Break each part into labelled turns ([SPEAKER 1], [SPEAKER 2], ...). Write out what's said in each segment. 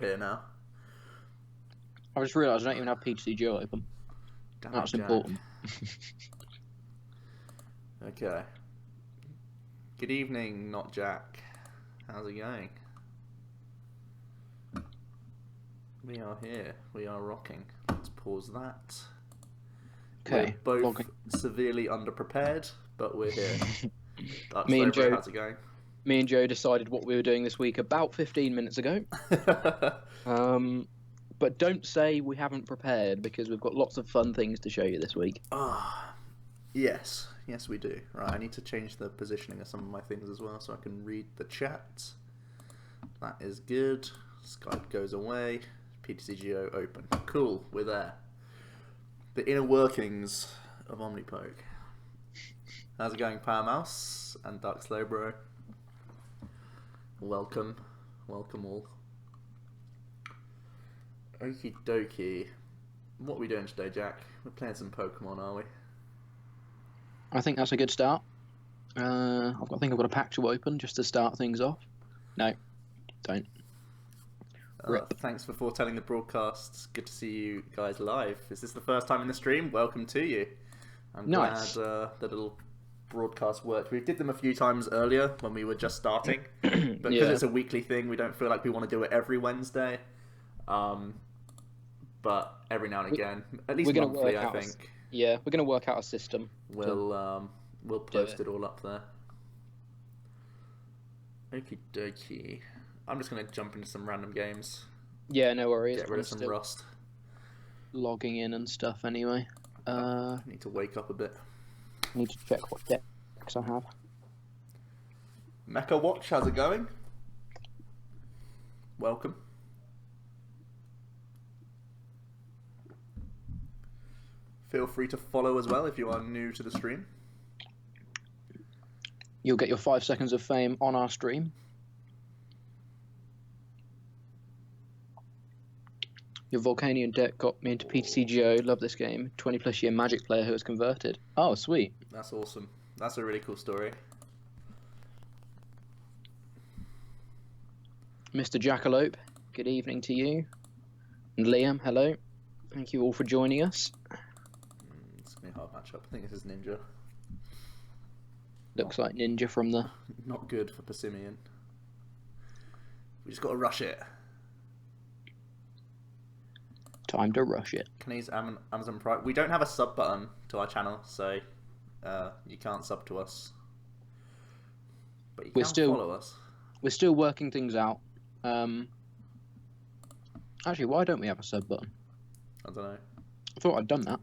[SPEAKER 1] Here now.
[SPEAKER 2] I just realised I don't even have PTCGO open.
[SPEAKER 1] Damn
[SPEAKER 2] That's
[SPEAKER 1] it, Jack.
[SPEAKER 2] important.
[SPEAKER 1] Okay. Good evening, not Jack. How's it going? We are here. We are rocking. Let's pause that.
[SPEAKER 2] Okay.
[SPEAKER 1] We're both severely underprepared, but we're here.
[SPEAKER 2] Me and Joe,
[SPEAKER 1] how's it going?
[SPEAKER 2] me and Joe decided what we were doing this week about 15 minutes ago. But don't say we haven't prepared because we've got lots of fun things to show you this week.
[SPEAKER 1] Yes. Yes, we do. Right, I need to change the positioning of some of my things as well so I can read the chat. That is good. Skype goes away. PTCGO open. Cool, we're there. The inner workings of OmniPoke. How's it going, Power Mouse and Dark Slowbro? Welcome. Welcome all. Okie dokie. What are we doing today, Jack? We're playing some Pokemon, are we?
[SPEAKER 2] I think that's a good start. I think I've got a pack to open just to start things off. No, don't.
[SPEAKER 1] Thanks for foretelling the broadcasts. Good to see you guys live. Is this the first time in the stream? Welcome to you. I'm
[SPEAKER 2] Nice.
[SPEAKER 1] glad the little broadcast worked. We did them a few times earlier when we were just starting, but because
[SPEAKER 2] Yeah.
[SPEAKER 1] it's a weekly thing, we don't feel like we want to do it every Wednesday. But every now and again, at least monthly, I think.
[SPEAKER 2] Yeah, we're going to work out a system.
[SPEAKER 1] We'll post it all up there. Okie dokie. I'm just going to jump into some random games.
[SPEAKER 2] Yeah, no worries.
[SPEAKER 1] Get rid of some rust.
[SPEAKER 2] Logging in and stuff anyway.
[SPEAKER 1] I need to wake up a bit.
[SPEAKER 2] Need to check what decks I have.
[SPEAKER 1] Mecha Watch, how's it going? Welcome. Feel free to follow as well if you are new to the stream.
[SPEAKER 2] You'll get your 5 seconds of fame on our stream. Your Volcanion deck got me into PTCGO. Love this game. 20+ year Magic player who has converted. Oh, sweet.
[SPEAKER 1] That's awesome. That's a really cool story.
[SPEAKER 2] Mr. Jackalope, good evening to you. And Liam, hello. Thank you all for joining us.
[SPEAKER 1] It's going to be a hard matchup. I think this is Ninja.
[SPEAKER 2] Looks like Ninja from the...
[SPEAKER 1] Not good for Persimmon. We just got to rush it.
[SPEAKER 2] Time to rush it.
[SPEAKER 1] Can I use Amazon Prime? We don't have a sub button to our channel, so you can't sub to us. But you can follow us.
[SPEAKER 2] We're still working things out. Actually, why don't we have a sub button?
[SPEAKER 1] I don't know.
[SPEAKER 2] I thought I'd done that.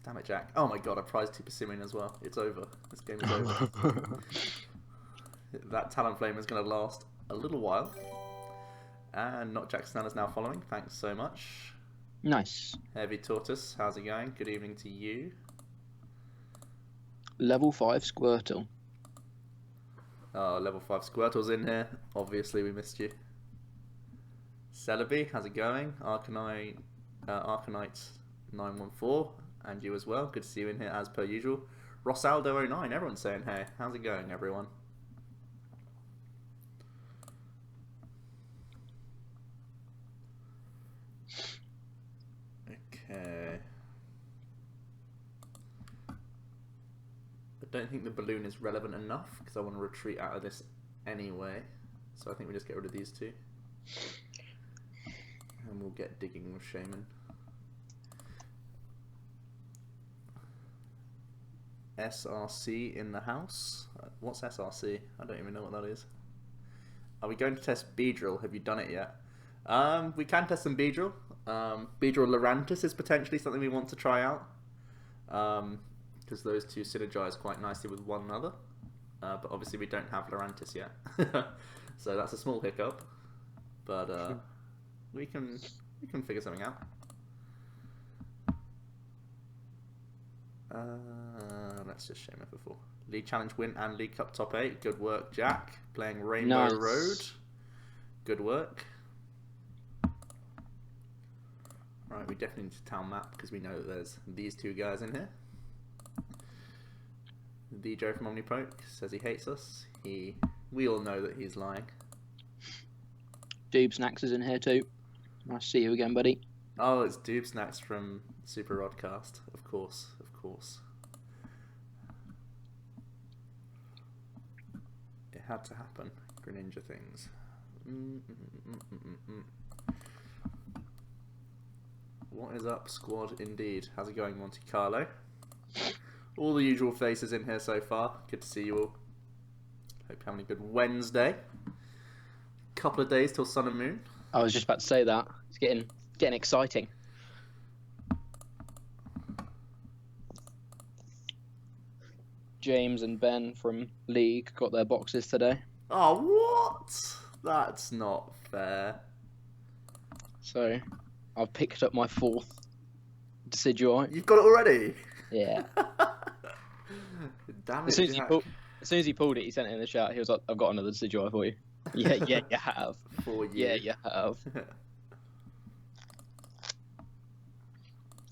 [SPEAKER 1] Damn it, Jack. Oh my god, I prized to Persimmon as well. It's over. This game is over. That Talonflame is going to last a little while. And Not Jack Snell is now following. Thanks so much.
[SPEAKER 2] Nice.
[SPEAKER 1] Heavy Tortoise, how's it going? Good evening to you.
[SPEAKER 2] Level 5 Squirtle.
[SPEAKER 1] Oh, level 5 Squirtle's in here. Obviously, we missed you. Celebi, how's it going? Arcanite 914, and you as well. Good to see you in here as per usual. Rosaldo09, everyone's saying hey. How's it going, everyone? Okay. I don't think the balloon is relevant enough because I want to retreat out of this anyway. So I think we just get rid of these two. And we'll get digging with Shaman. SRC in the house. What's SRC? I don't even know what that is. Are we going to test Beedrill? Have you done it yet? We can test some Beedrill. Beedrill Lurantis is potentially something we want to try out. Because those two synergize quite nicely with one another. But obviously we don't have Lurantis yet. So that's a small hiccup. But we can figure something out. Let's just shame it before. League Challenge win and League Cup top 8. Good work, Jack. Playing Rainbow Road. Good work. Right, we definitely need to town map because we know that there's these two guys in here. DJ from OmniPoke says he hates us. We all know that he's lying.
[SPEAKER 2] Doob Snacks is in here too. Nice to see you again, buddy.
[SPEAKER 1] Oh, it's Doob Snacks from Super Rodcast. Of course, of course. It had to happen. Greninja things. What is up, squad? Indeed. How's it going, Monte Carlo? All the usual faces in here so far. Good to see you all. Hope you're having a good Wednesday. Couple of days till Sun and Moon.
[SPEAKER 2] I was just about to say that. It's getting exciting. James and Ben from League got their boxes today.
[SPEAKER 1] Oh, what? That's not fair.
[SPEAKER 2] So, I've picked up my 4th Decidueye.
[SPEAKER 1] You've got it already?
[SPEAKER 2] Yeah.
[SPEAKER 1] Damn it,
[SPEAKER 2] As soon as he
[SPEAKER 1] Jack.
[SPEAKER 2] pulled it, he sent it in the chat. He was like, "I've got another Decidueye for you." Yeah, you have.
[SPEAKER 1] For you.
[SPEAKER 2] Yeah, you have.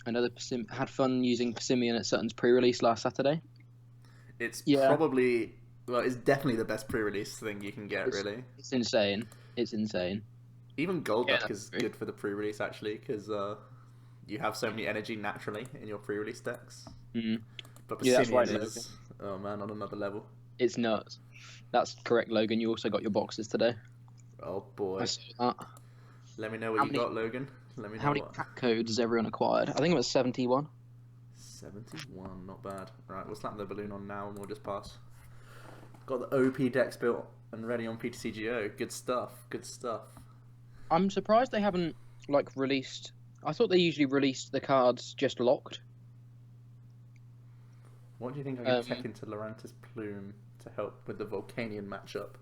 [SPEAKER 2] Another had fun using Persimmon at Sutton's pre-release last Saturday.
[SPEAKER 1] It's probably, well, it's definitely the best pre-release thing you can get, really.
[SPEAKER 2] It's insane. It's insane.
[SPEAKER 1] Even Golduck is good for the pre-release, actually, because you have so many energy naturally in your pre-release decks.
[SPEAKER 2] Mm-hmm.
[SPEAKER 1] But
[SPEAKER 2] Yeah, that's
[SPEAKER 1] Persimmon
[SPEAKER 2] right,
[SPEAKER 1] is, oh man, on another level.
[SPEAKER 2] It's nuts. That's correct, Logan. You also got your boxes today.
[SPEAKER 1] Oh boy.
[SPEAKER 2] I saw that.
[SPEAKER 1] Let me know what you got, Logan. Let me know
[SPEAKER 2] How many pack codes has everyone acquired? I think it was 71.
[SPEAKER 1] 71, not bad. Right, we'll slap the balloon on now and we'll just pass. Got the OP decks built and ready on PTCGO. Good stuff, good stuff.
[SPEAKER 2] I'm surprised they haven't released. I thought they usually released the cards just locked.
[SPEAKER 1] What do you think I can tech into Lorantis Plume to help with the Volcanion matchup?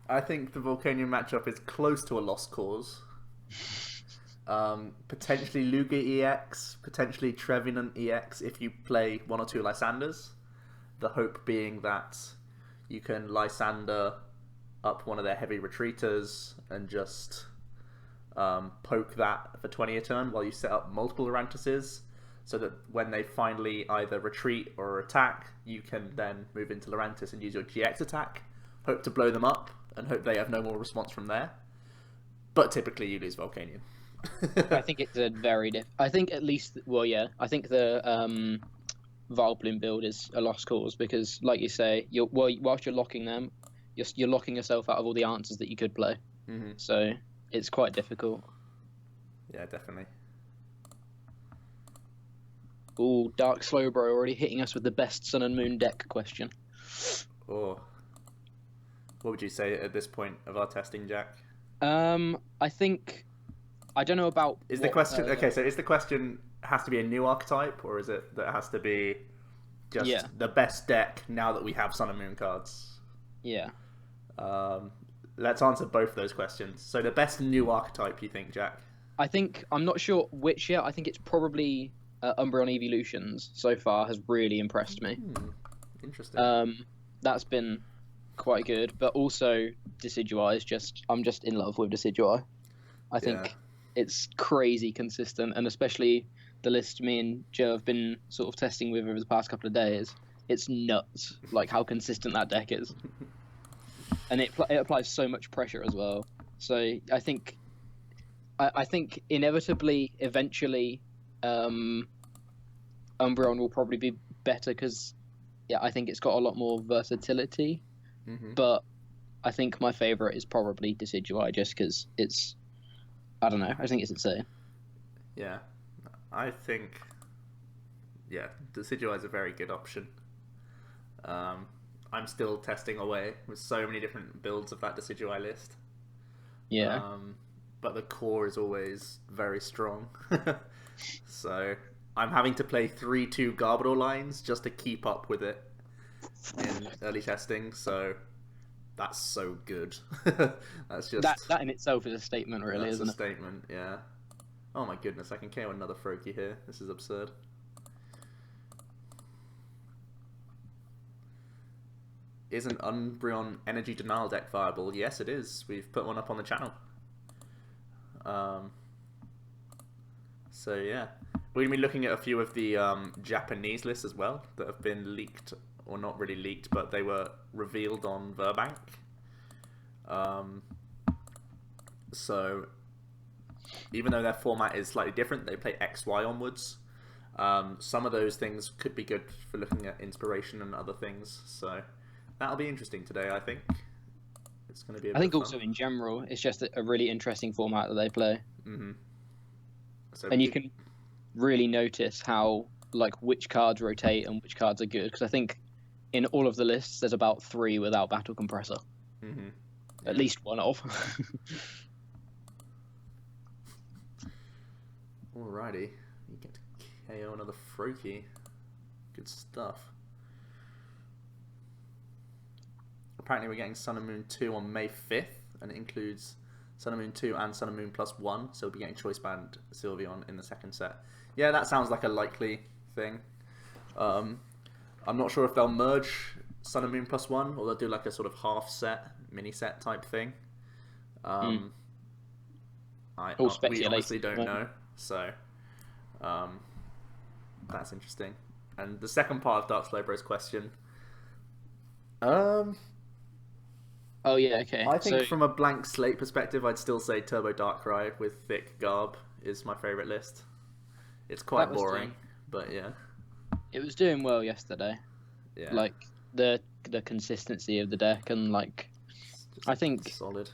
[SPEAKER 1] I think the Volcanion matchup is close to a lost cause. Potentially Lugia EX, potentially Trevenant EX if you play 1 or 2 Lysanders. The hope being that you can Lysander up one of their heavy retreaters and just poke that for 20 a turn while you set up multiple Lorantises, so that when they finally either retreat or attack, you can then move into Lorantis and use your GX attack, hope to blow them up, and hope they have no more response from there. But typically you lose Volcanion.
[SPEAKER 2] I think it's a very I think at least, well, yeah, I think the Vileplume build is a lost cause because, like you say, whilst you're locking them, you're locking yourself out of all the answers that you could play.
[SPEAKER 1] Mm-hmm.
[SPEAKER 2] So it's quite difficult.
[SPEAKER 1] Yeah, definitely.
[SPEAKER 2] Ooh, Dark Slowbro already hitting us with the best Sun and Moon deck question.
[SPEAKER 1] Oh. What would you say at this point of our testing, Jack?
[SPEAKER 2] I think, I don't know about.
[SPEAKER 1] Is the question okay? So is the question has to be a new archetype, or is it that it has to be just the best deck now that we have Sun and Moon cards?
[SPEAKER 2] Yeah.
[SPEAKER 1] Let's answer both those questions. So the best new archetype, you think, Jack?
[SPEAKER 2] I think, I'm not sure which yet. I think it's probably Umbreon Evolutions so far has really impressed me.
[SPEAKER 1] Interesting.
[SPEAKER 2] That's been quite good, but also Decidueye is I'm just in love with Decidueye. I think it's crazy consistent, and especially the list me and Joe have been sort of testing with over the past couple of days. It's nuts, like how consistent that deck is. And it applies so much pressure as well. So I think inevitably, eventually, Umbreon will probably be better because, I think it's got a lot more versatility.
[SPEAKER 1] Mm-hmm.
[SPEAKER 2] But I think my favourite is probably Decidueye just because it's, I don't know, I think it's insane.
[SPEAKER 1] Yeah, I think, Decidueye is a very good option. I'm still testing away with so many different builds of that Decidueye list.
[SPEAKER 2] Yeah.
[SPEAKER 1] But the core is always very strong. So I'm having to play 3-2 Garbodor lines just to keep up with it in early testing. So that's so good. That's just
[SPEAKER 2] that in itself is a statement, really, isn't it?
[SPEAKER 1] That's a statement, yeah. Oh my goodness, I can KO another Froakie here. This is absurd. Is an Umbreon Energy Denial deck viable? Yes, it is. We've put one up on the channel. So yeah, we're going to be looking at a few of the Japanese lists as well that have been leaked, or not really leaked, but they were revealed on Verbank. So even though their format is slightly different, they play XY onwards. Some of those things could be good for looking at inspiration and other things. So that'll be interesting today, I think. It's going to be a bit
[SPEAKER 2] I think
[SPEAKER 1] of
[SPEAKER 2] also
[SPEAKER 1] fun.
[SPEAKER 2] in general, it's just a really interesting format that they play.
[SPEAKER 1] Mm-hmm. So
[SPEAKER 2] And you can really notice how, like, which cards rotate and which cards are good. Because I think in all of the lists, there's about 3 without Battle Compressor.
[SPEAKER 1] Mm-hmm.
[SPEAKER 2] At least one of.
[SPEAKER 1] Alrighty. You get to KO another Froakie. Good stuff. Apparently we're getting Sun and Moon 2 on May 5th, and it includes Sun and Moon 2 and Sun and Moon +1, so we'll be getting Choice Band Sylveon in the second set. Yeah, that sounds like a likely thing. I'm not sure if they'll merge Sun and Moon +1, or they'll do like a sort of half set, mini set type thing. We honestly don't know, so that's interesting. And the second part of Dark Slowbro's question,
[SPEAKER 2] oh yeah, okay.
[SPEAKER 1] I think from a blank slate perspective, I'd still say Turbo Darkrai with thick Garb is my favourite list. It's quite boring, but yeah.
[SPEAKER 2] It was doing well yesterday.
[SPEAKER 1] Yeah.
[SPEAKER 2] Like the consistency of the deck, and like I think
[SPEAKER 1] solid.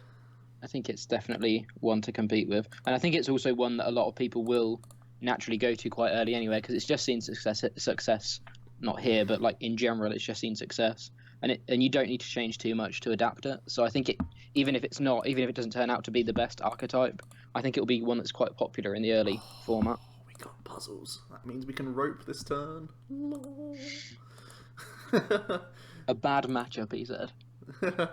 [SPEAKER 2] I think it's definitely one to compete with, and I think it's also one that a lot of people will naturally go to quite early anyway, because it's just seen success, not here, but like in general, it's just seen success. And you don't need to change too much to adapt it. So I think even if it doesn't turn out to be the best archetype, I think it'll be one that's quite popular in the early format.
[SPEAKER 1] We got puzzles. That means we can rope this turn.
[SPEAKER 2] A bad matchup, he said. I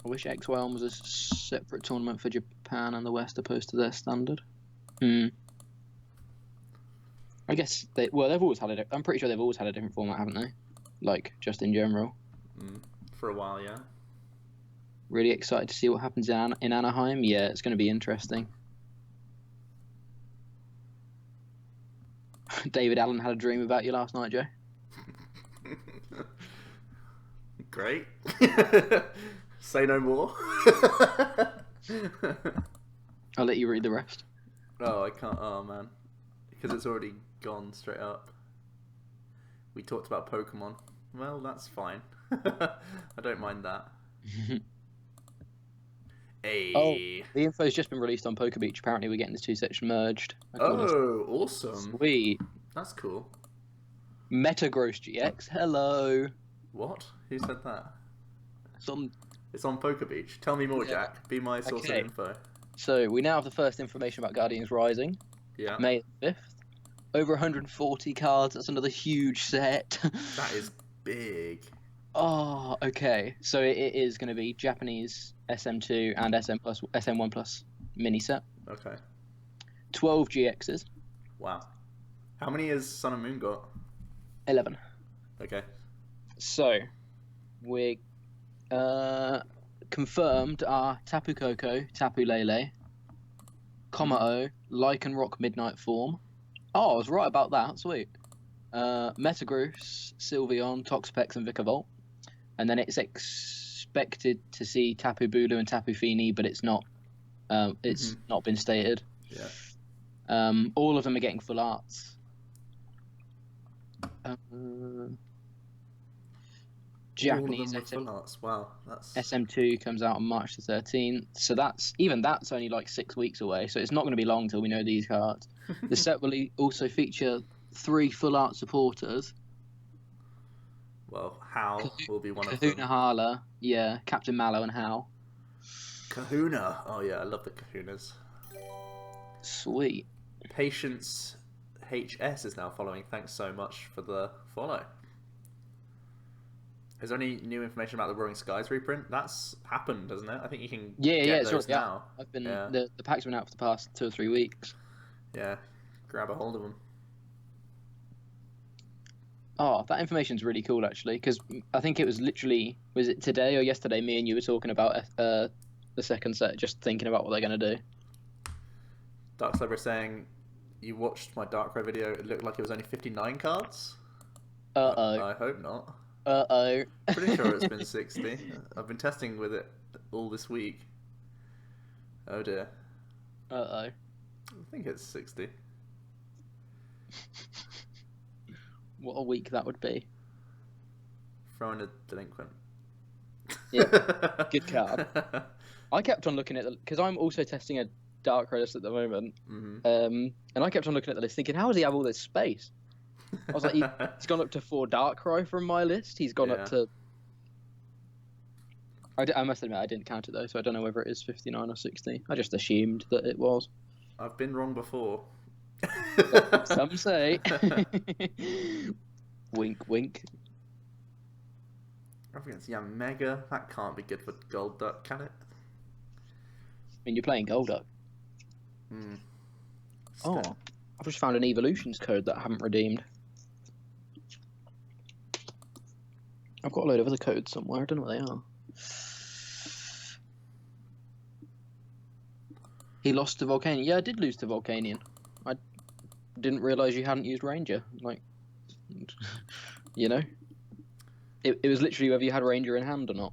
[SPEAKER 2] wish XY-onward was a separate tournament for Japan and the West opposed to their standard. I guess they've always had it. I'm pretty sure they've always had a different format, haven't they? Like, just in general.
[SPEAKER 1] For a while, yeah.
[SPEAKER 2] Really excited to see what happens in Anaheim. Yeah, it's going to be interesting. David Allen had a dream about you last night, Joe.
[SPEAKER 1] Great. Say no more.
[SPEAKER 2] I'll let you read the rest.
[SPEAKER 1] Oh, I can't. Oh, man. Because it's already gone straight up. We talked about Pokemon. Well, that's fine. I don't mind that. Hey.
[SPEAKER 2] Oh, the info's just been released on Poke Beach. Apparently we're getting the 2 sections merged.
[SPEAKER 1] Oh, awesome.
[SPEAKER 2] Sweet.
[SPEAKER 1] That's cool.
[SPEAKER 2] Metagross GX, hello.
[SPEAKER 1] What? Who said that?
[SPEAKER 2] It's
[SPEAKER 1] on Poke Beach. Tell me more, Jack. Be my source of info.
[SPEAKER 2] So we now have the first information about Guardians Rising.
[SPEAKER 1] Yeah.
[SPEAKER 2] May 5th. Over 140 cards. That's another huge set.
[SPEAKER 1] That is big.
[SPEAKER 2] Oh, okay. So it is going to be Japanese SM2 and SM1 plus mini set.
[SPEAKER 1] Okay.
[SPEAKER 2] 12 GXs.
[SPEAKER 1] Wow. How many has Sun and Moon got?
[SPEAKER 2] 11.
[SPEAKER 1] Okay.
[SPEAKER 2] So we're confirmed are Tapu Koko, Tapu Lele, Kommo-o, Lycanroc Midnight Form. Oh, I was right about that. Sweet. Metagross, Sylveon, Toxapex, and Vikavolt. And then it's expected to see Tapu Bulu and Tapu Fini, but it's not. It's not been stated.
[SPEAKER 1] Yeah.
[SPEAKER 2] All of them are getting full arts. Japanese
[SPEAKER 1] full arts. Wow, that's
[SPEAKER 2] SM2 comes out on March the 13th. So that's only like 6 weeks away. So it's not going to be long till we know these cards. The set will also feature 3 full art supporters.
[SPEAKER 1] Well, Hal will be one of them.
[SPEAKER 2] Kahuna Hala, yeah, Captain Mallow and Hal.
[SPEAKER 1] Kahuna. Oh yeah, I love the Kahunas.
[SPEAKER 2] Sweet.
[SPEAKER 1] Patience HS is now following. Thanks so much for the follow. Is there any new information about the Roaring Skies reprint? That's happened, hasn't it? I think you can get those now.
[SPEAKER 2] I've been the packs have been out for the past 2 or 3 weeks.
[SPEAKER 1] Yeah, grab a hold of them.
[SPEAKER 2] Oh, that information's really cool, actually, because I think it was it today or yesterday, me and you were talking about the second set, just thinking about what they're going to do.
[SPEAKER 1] Dark Cyber saying, you watched my Darkrai video, it looked like it was only 59 cards?
[SPEAKER 2] Uh-oh.
[SPEAKER 1] I hope not.
[SPEAKER 2] Uh-oh.
[SPEAKER 1] Pretty sure it's been 60. I've been testing with it all this week. Oh dear.
[SPEAKER 2] Uh-oh.
[SPEAKER 1] I think it's 60.
[SPEAKER 2] What a week that would be.
[SPEAKER 1] Throwing a delinquent.
[SPEAKER 2] Yeah, good card. I kept on looking at because I'm also testing a Dark list at the moment. And I kept on looking at the list thinking, how does he have all this space? I was like, he's gone up to 4 Darkrai from my list. He's gone up to... I must admit, I didn't count it though, so I don't know whether it is 59 or 60. I just assumed that it was.
[SPEAKER 1] I've been wrong before.
[SPEAKER 2] Some say. Wink, wink.
[SPEAKER 1] I think it's Mega. That can't be good for Gold Duck, can it?
[SPEAKER 2] I mean, you're playing Golduck. Oh, I've just found an Evolutions code that I haven't redeemed. I've got a load of other codes somewhere. I don't know where they are. He lost to Volcanion. Yeah, I did lose to Volcanion. I didn't realise you hadn't used Ranger. Like, you know? It was literally whether you had Ranger in hand or not.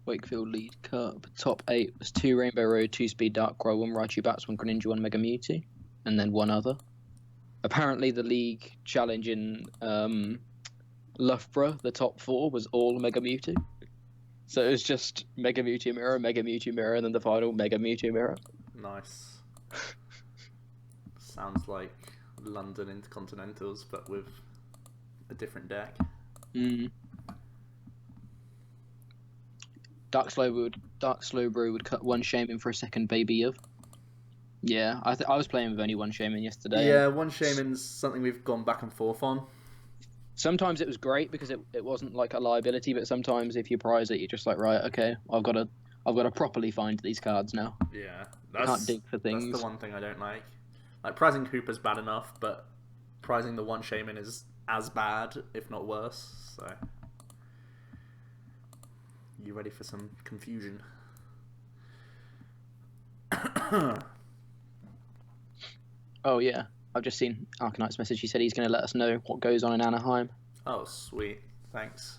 [SPEAKER 2] Wakefield Lead Cup. Top 8 was 2 Rainbow Road, 2 Speed Darkrai, 1 Raichu Bats, 1 Greninja, 1 Mega Mewtwo, and then 1 other. Apparently the league challenge in Loughborough, the top 4, was all Mega Mewtwo. So it was just Mega Mewtwo Mirror, and then the final Mega Mewtwo Mirror.
[SPEAKER 1] Nice. Sounds like London Intercontinentals, but with a different deck. Dark Slowbro would cut 1 Shaman for a second Baby of. Yeah, I was playing with only 1 Shaman yesterday. Yeah, 1 Shaman's something we've gone back and forth on.
[SPEAKER 2] Sometimes it was great because it wasn't like a liability, but sometimes if you prize it, you're just like, right, okay, I've got to properly find these cards now.
[SPEAKER 1] Yeah,
[SPEAKER 2] I can't dig for things.
[SPEAKER 1] That's the one thing I don't like. Like, prizing Hooper's bad enough, but prizing the 1 Shaman is as bad, if not worse, so... You ready for some confusion?
[SPEAKER 2] Oh yeah, I've just seen Arcanite's message. He said he's going to let us know what goes on in Anaheim.
[SPEAKER 1] Oh, sweet. Thanks.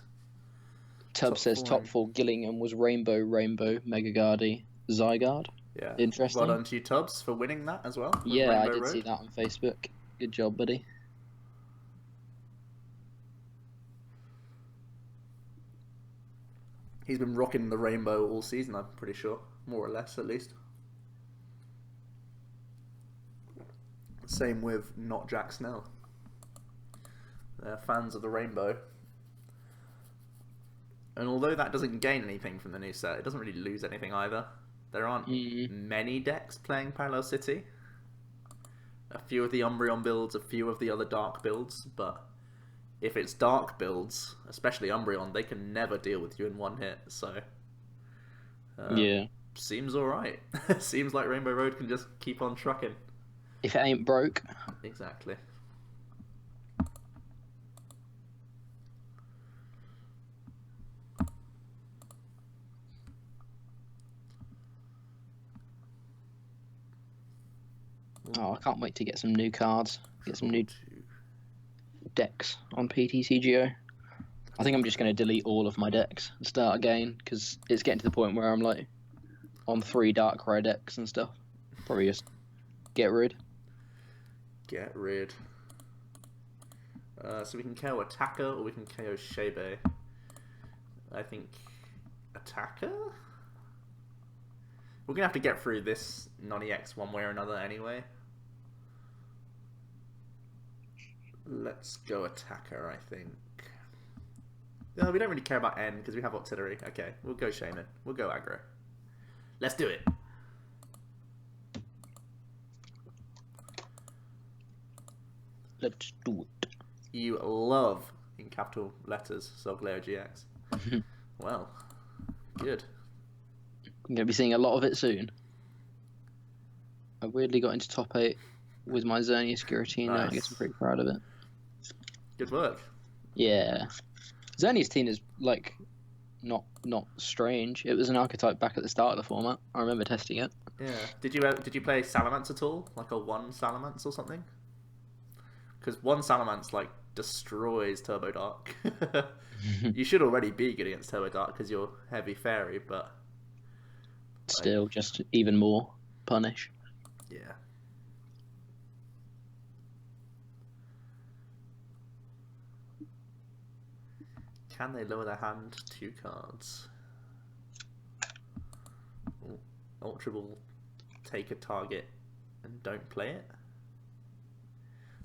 [SPEAKER 2] Tubb says top 4 Gillingham was Rainbow, Mega Guardi, Zygarde.
[SPEAKER 1] Yeah.
[SPEAKER 2] Interesting.
[SPEAKER 1] Well done to you, Tubbs, for winning that as well.
[SPEAKER 2] Yeah,
[SPEAKER 1] Rainbow
[SPEAKER 2] I did
[SPEAKER 1] Road.
[SPEAKER 2] see that on Facebook. Good job, buddy.
[SPEAKER 1] He's been rocking the rainbow all season, I'm pretty sure. More or less, at least. Same with Not Jack Snell. They're fans of the rainbow. And although that doesn't gain anything from the new set, it doesn't really lose anything either. There aren't many decks playing Parallel City. A few of the Umbreon builds, a few of the other Dark builds, but if it's Dark builds, especially Umbreon, they can never deal with you in 1 hit, so...
[SPEAKER 2] yeah.
[SPEAKER 1] Seems alright. Seems like Rainbow Road can just keep on trucking.
[SPEAKER 2] If it ain't broke.
[SPEAKER 1] Exactly.
[SPEAKER 2] Oh, I can't wait to get some new cards. Get some new decks on PTCGO. I think I'm just going to delete all of my decks and start again, because it's getting to the point where I'm like on 3 Darkrai decks and stuff. Probably just get rid.
[SPEAKER 1] Get rid. So we can KO Attacker or we can KO Shebe. I think Attacker? We're going to have to get through this non-EX one way or another anyway. Let's go Attacker, I think. No, we don't really care about N because we have Auxiliary. Okay, we'll go Shaman. We'll go Aggro. Let's do it.
[SPEAKER 2] Let's do it.
[SPEAKER 1] You love, in capital letters, Solgaleo GX. Well, good.
[SPEAKER 2] I'm going to be seeing a lot of it soon. I weirdly got into top 8 with my Xerneas Giratina.
[SPEAKER 1] Nice.
[SPEAKER 2] I guess I'm pretty proud of it.
[SPEAKER 1] Good work.
[SPEAKER 2] Yeah. Xerneas team is like not strange. It was an archetype back at the start of the format. I remember testing it.
[SPEAKER 1] Yeah. Did you play Salamence at all? Like a 1 Salamence or something? Because 1 Salamence like destroys Turbo Dark. You should already be good against Turbo Dark because you're heavy fairy, but
[SPEAKER 2] still just even more punish.
[SPEAKER 1] Yeah. Can they lower their hand 2 cards? Ooh, Ultra will take a target and don't play it.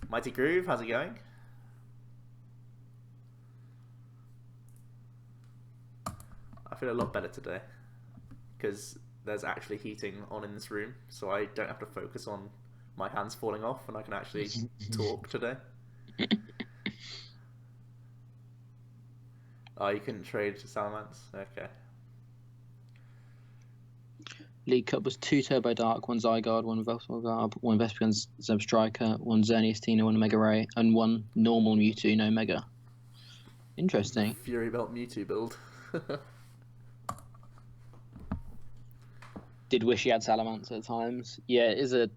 [SPEAKER 1] Mighty Groove, how's it going? I feel a lot better today because there's actually heating on in this room, so I don't have to focus on my hands falling off and I can actually talk today. Oh, you couldn't trade Salamence? Okay.
[SPEAKER 2] League Cup was 2 Turbo Dark, 1 Zygarde, 1 Vespergarb, 1 Vespiquen Zebstrika, 1 Xerneas Tina, 1 Mega Ray, and 1 normal Mewtwo, no Mega. Interesting.
[SPEAKER 1] Fury Belt Mewtwo build.
[SPEAKER 2] Did wish he had Salamence at times. Yeah, it is a...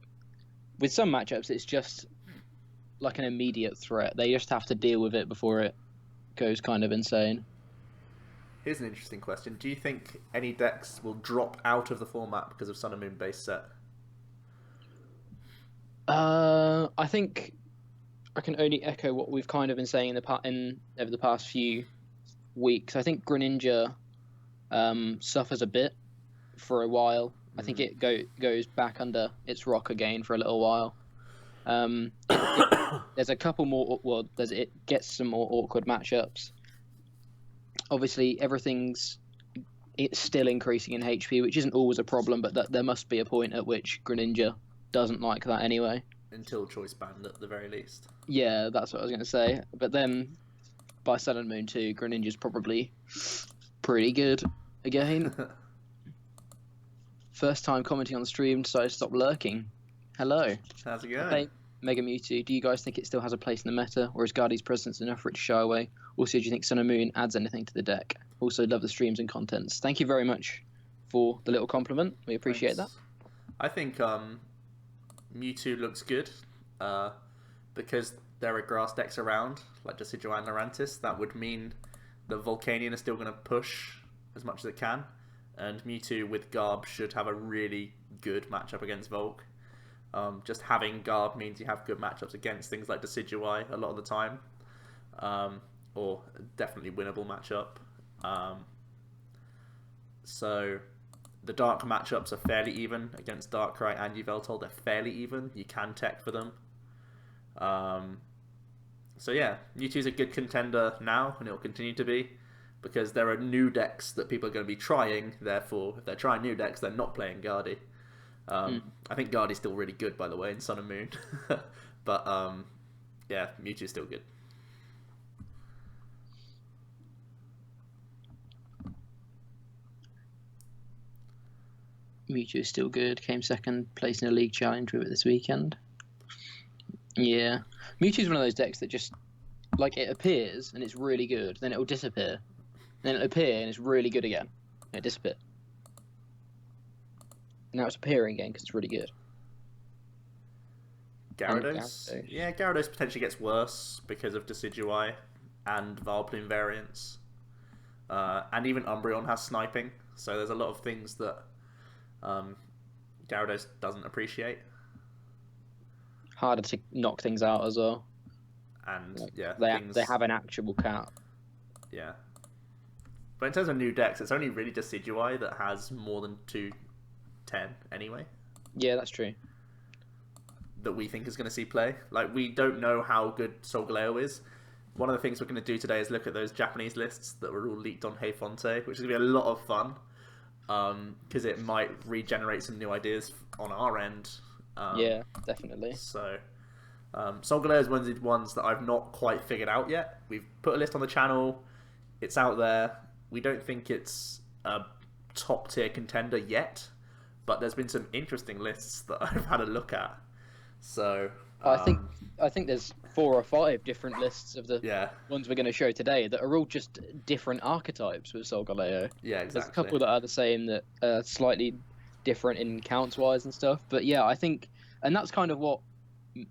[SPEAKER 2] With some matchups, it's just like an immediate threat. They just have to deal with it before it goes kind of insane.
[SPEAKER 1] Here's an interesting question. Do you think any decks will drop out of the format because of Sun and Moon base set?
[SPEAKER 2] I think I can only echo what we've kind of been saying over the past few weeks. I think Greninja suffers a bit for a while. I think it goes back under its rock again for a little while. There's a couple more. Well, it gets some more awkward matchups. Obviously, it's still increasing in HP, which isn't always a problem, but there must be a point at which Greninja doesn't like that anyway.
[SPEAKER 1] Until Choice Band, at the very least.
[SPEAKER 2] Yeah, that's what I was going to say. But then, by Sun and Moon 2, Greninja's probably pretty good again. First time commenting on the stream, decided to stop lurking. Hello.
[SPEAKER 1] How's it going?
[SPEAKER 2] Okay, Mega Mewtwo, do you guys think it still has a place in the meta, or is Guardy's presence enough for it to shy away? Also, do you think Sun and Moon adds anything to the deck? Also, love the streams and contents. Thank you very much for the little compliment. We appreciate that.
[SPEAKER 1] I think Mewtwo looks good because there are grass decks around, like Decidueye and Lurantis. That would mean the Volcanion is still going to push as much as it can, and Mewtwo with Garb should have a really good matchup against Volk. Just having Garb means you have good matchups against things like Decidueye a lot of the time, or definitely winnable matchup. So the Dark matchups are fairly even against Darkrai and Yveltal. They're fairly even. You can tech for them. So yeah, Mewtwo's a good contender now, and it'll continue to be, because there are new decks that people are going to be trying. Therefore, if they're trying new decks, they're not playing Guardy. I think Guardy's still really good, by the way, in Sun and Moon. But yeah, Mewtwo's still good.
[SPEAKER 2] Mewtwo is still good. Came second place in a league challenge with it this weekend. Yeah. Mewtwo's one of those decks that just, like, it appears and it's really good, then it'll disappear. Then it'll appear and it's really good again. And it disappears. Now it's appearing again because it's really good.
[SPEAKER 1] Gyarados? Yeah, Gyarados potentially gets worse because of Decidueye and Vileplume variants. And even Umbreon has sniping, so there's a lot of things that Gyarados doesn't appreciate.
[SPEAKER 2] Harder to knock things out as well.
[SPEAKER 1] And
[SPEAKER 2] like,
[SPEAKER 1] yeah,
[SPEAKER 2] they have an actual cap.
[SPEAKER 1] Yeah. But in terms of new decks, it's only really Decidueye that has more than 2/10 anyway.
[SPEAKER 2] Yeah, that's true.
[SPEAKER 1] That we think is going to see play. Like, we don't know how good Solgaleo is. One of the things we're going to do today is look at those Japanese lists that were all leaked on HeyFonte, which is going to be a lot of fun. Because it might regenerate some new ideas on our end.
[SPEAKER 2] Yeah, definitely.
[SPEAKER 1] So, Solgaleo is one of the ones that I've not quite figured out yet. We've put a list on the channel. It's out there. We don't think it's a top tier contender yet, but there's been some interesting lists that I've had a look at. So
[SPEAKER 2] I think there's 4 or 5 different lists of the ones we're going to show today that are all just different archetypes with Solgaleo.
[SPEAKER 1] Yeah, exactly.
[SPEAKER 2] There's a couple that are the same that are slightly different in counts wise and stuff. But yeah, I think, and that's kind of what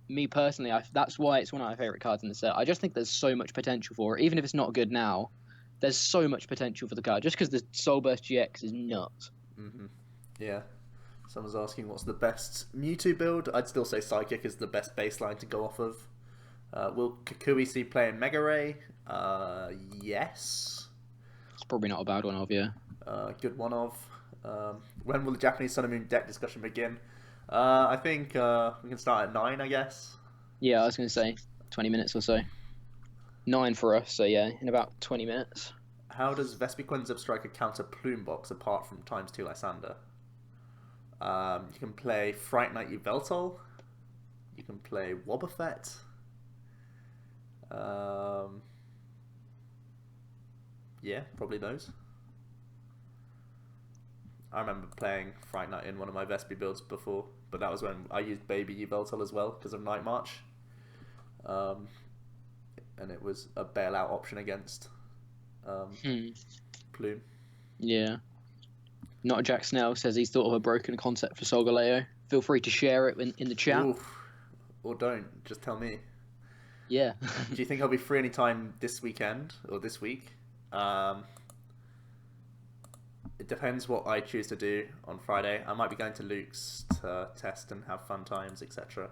[SPEAKER 2] me personally, that's why it's one of my favorite cards in the set. I just think there's so much potential for it, even if it's not good now. There's so much potential for the card, just because the Soul Burst GX is nuts.
[SPEAKER 1] Yeah. Someone's asking what's the best Mewtwo build. I'd still say Psychic is the best baseline to go off of. Will Kukui see play in Mega Ray? Yes.
[SPEAKER 2] It's probably not a bad one of you.
[SPEAKER 1] Good one of. When will the Japanese Sun and Moon deck discussion begin? I think we can start at 9, I guess.
[SPEAKER 2] Yeah, I was going to say 20 minutes or so. 9 for us, so yeah, in about 20 minutes.
[SPEAKER 1] How does Vespiquen Zubstriker counter Plume Box apart from ×2 Lysander? You can play Fright Night Yveltal. You can play Wobbuffet. Yeah, probably those. I remember playing Fright Night in one of my Vespi builds before, but that was when I used Baby Yveltal as well because of Night March. And it was a bailout option against Plume.
[SPEAKER 2] Yeah. Not Jack Snell says he's thought of a broken concept for Solgaleo. Feel free to share it in the chat.
[SPEAKER 1] Oof. Or don't. Just tell me.
[SPEAKER 2] Yeah.
[SPEAKER 1] Do you think I'll be free anytime this weekend or this week? It depends what I choose to do on Friday. I might be going to Luke's to test and have fun times, etc.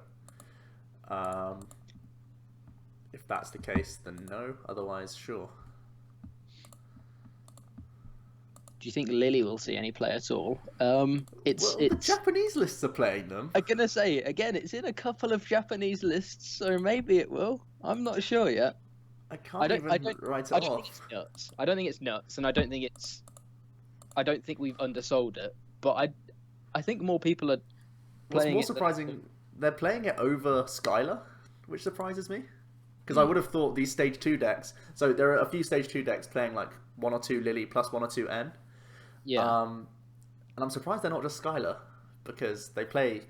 [SPEAKER 1] If that's the case, then no. Otherwise, sure.
[SPEAKER 2] Do you think Lily will see any play at all? It's
[SPEAKER 1] the Japanese lists are playing them.
[SPEAKER 2] I'm gonna say again, it's in a couple of Japanese lists, so maybe it will. I'm not sure yet.
[SPEAKER 1] I don't think it's
[SPEAKER 2] nuts. I don't think it's nuts, and I don't think we've undersold it. But I think more people are playing.
[SPEAKER 1] What's more surprising, they're playing it over Skylar, which surprises me. Because I would have thought these Stage 2 decks... So there are a few Stage 2 decks playing like 1 or 2 Lily plus 1 or 2 N.
[SPEAKER 2] Yeah.
[SPEAKER 1] And I'm surprised they're not just Skylar. Because they play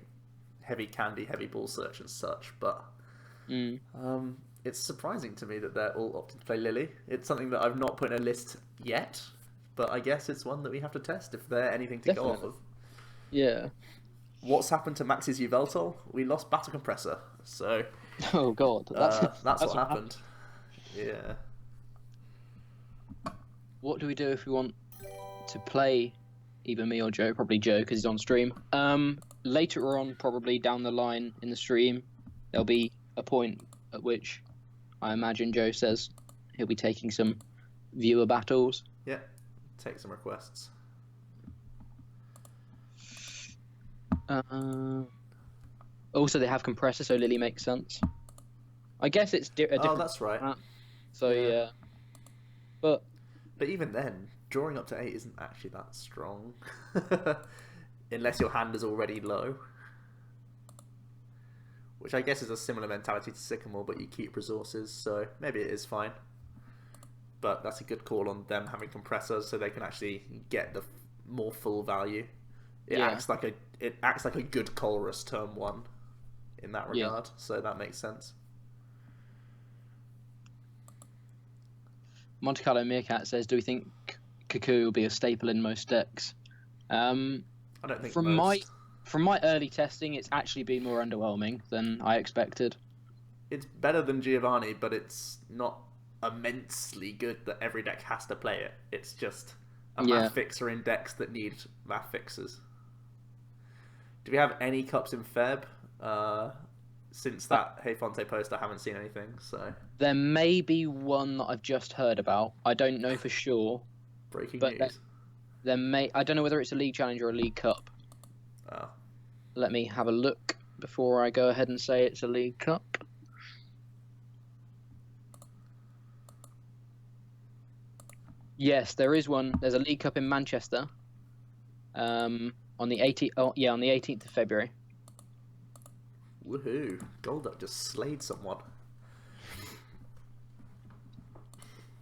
[SPEAKER 1] heavy Candy, heavy Ball Search and such. But it's surprising to me that they're all opting to play Lily. It's something that I've not put in a list yet. But I guess it's one that we have to test if they're anything to go off of.
[SPEAKER 2] Yeah.
[SPEAKER 1] What's happened to Max's Yveltal? We lost Battle Compressor. So...
[SPEAKER 2] Oh god, that's
[SPEAKER 1] what happened. Yeah.
[SPEAKER 2] What do we do if we want to play either me or Joe? Probably Joe because he's on stream. Later on, probably down the line in the stream, there'll be a point at which I imagine Joe says he'll be taking some viewer battles.
[SPEAKER 1] Yeah, take some requests.
[SPEAKER 2] Also, they have compressor, so Lily makes sense. I guess it's a different...
[SPEAKER 1] Oh, that's right.
[SPEAKER 2] So, yeah. But
[SPEAKER 1] even then, drawing up to 8 isn't actually that strong. Unless your hand is already low. Which I guess is a similar mentality to Sycamore, but you keep resources, so maybe it is fine. But that's a good call on them having compressors, so they can actually get the more full value. It acts like a good Colress turn 1. In that regard, so that makes sense.
[SPEAKER 2] Monte Carlo Meerkat says, "Do we think Kukui will be a staple in most decks?"
[SPEAKER 1] I don't think
[SPEAKER 2] from my early testing, it's actually been more underwhelming than I expected.
[SPEAKER 1] It's better than Giovanni, but it's not immensely good that every deck has to play it. It's just a math fixer in decks that need math fixers. Do we have any cups in Feb? Since that Hey Fonte post, I haven't seen anything. So
[SPEAKER 2] there may be one that I've just heard about. I don't know for sure.
[SPEAKER 1] Breaking news.
[SPEAKER 2] There may. I don't know whether it's a League Challenge or a League Cup.
[SPEAKER 1] Oh.
[SPEAKER 2] Let me have a look before I go ahead and say it's a League Cup. Yes, there is one. There's a League Cup in Manchester. On the 18th. Oh, yeah, on the 18th of February.
[SPEAKER 1] Woohoo! Golduck just slayed someone.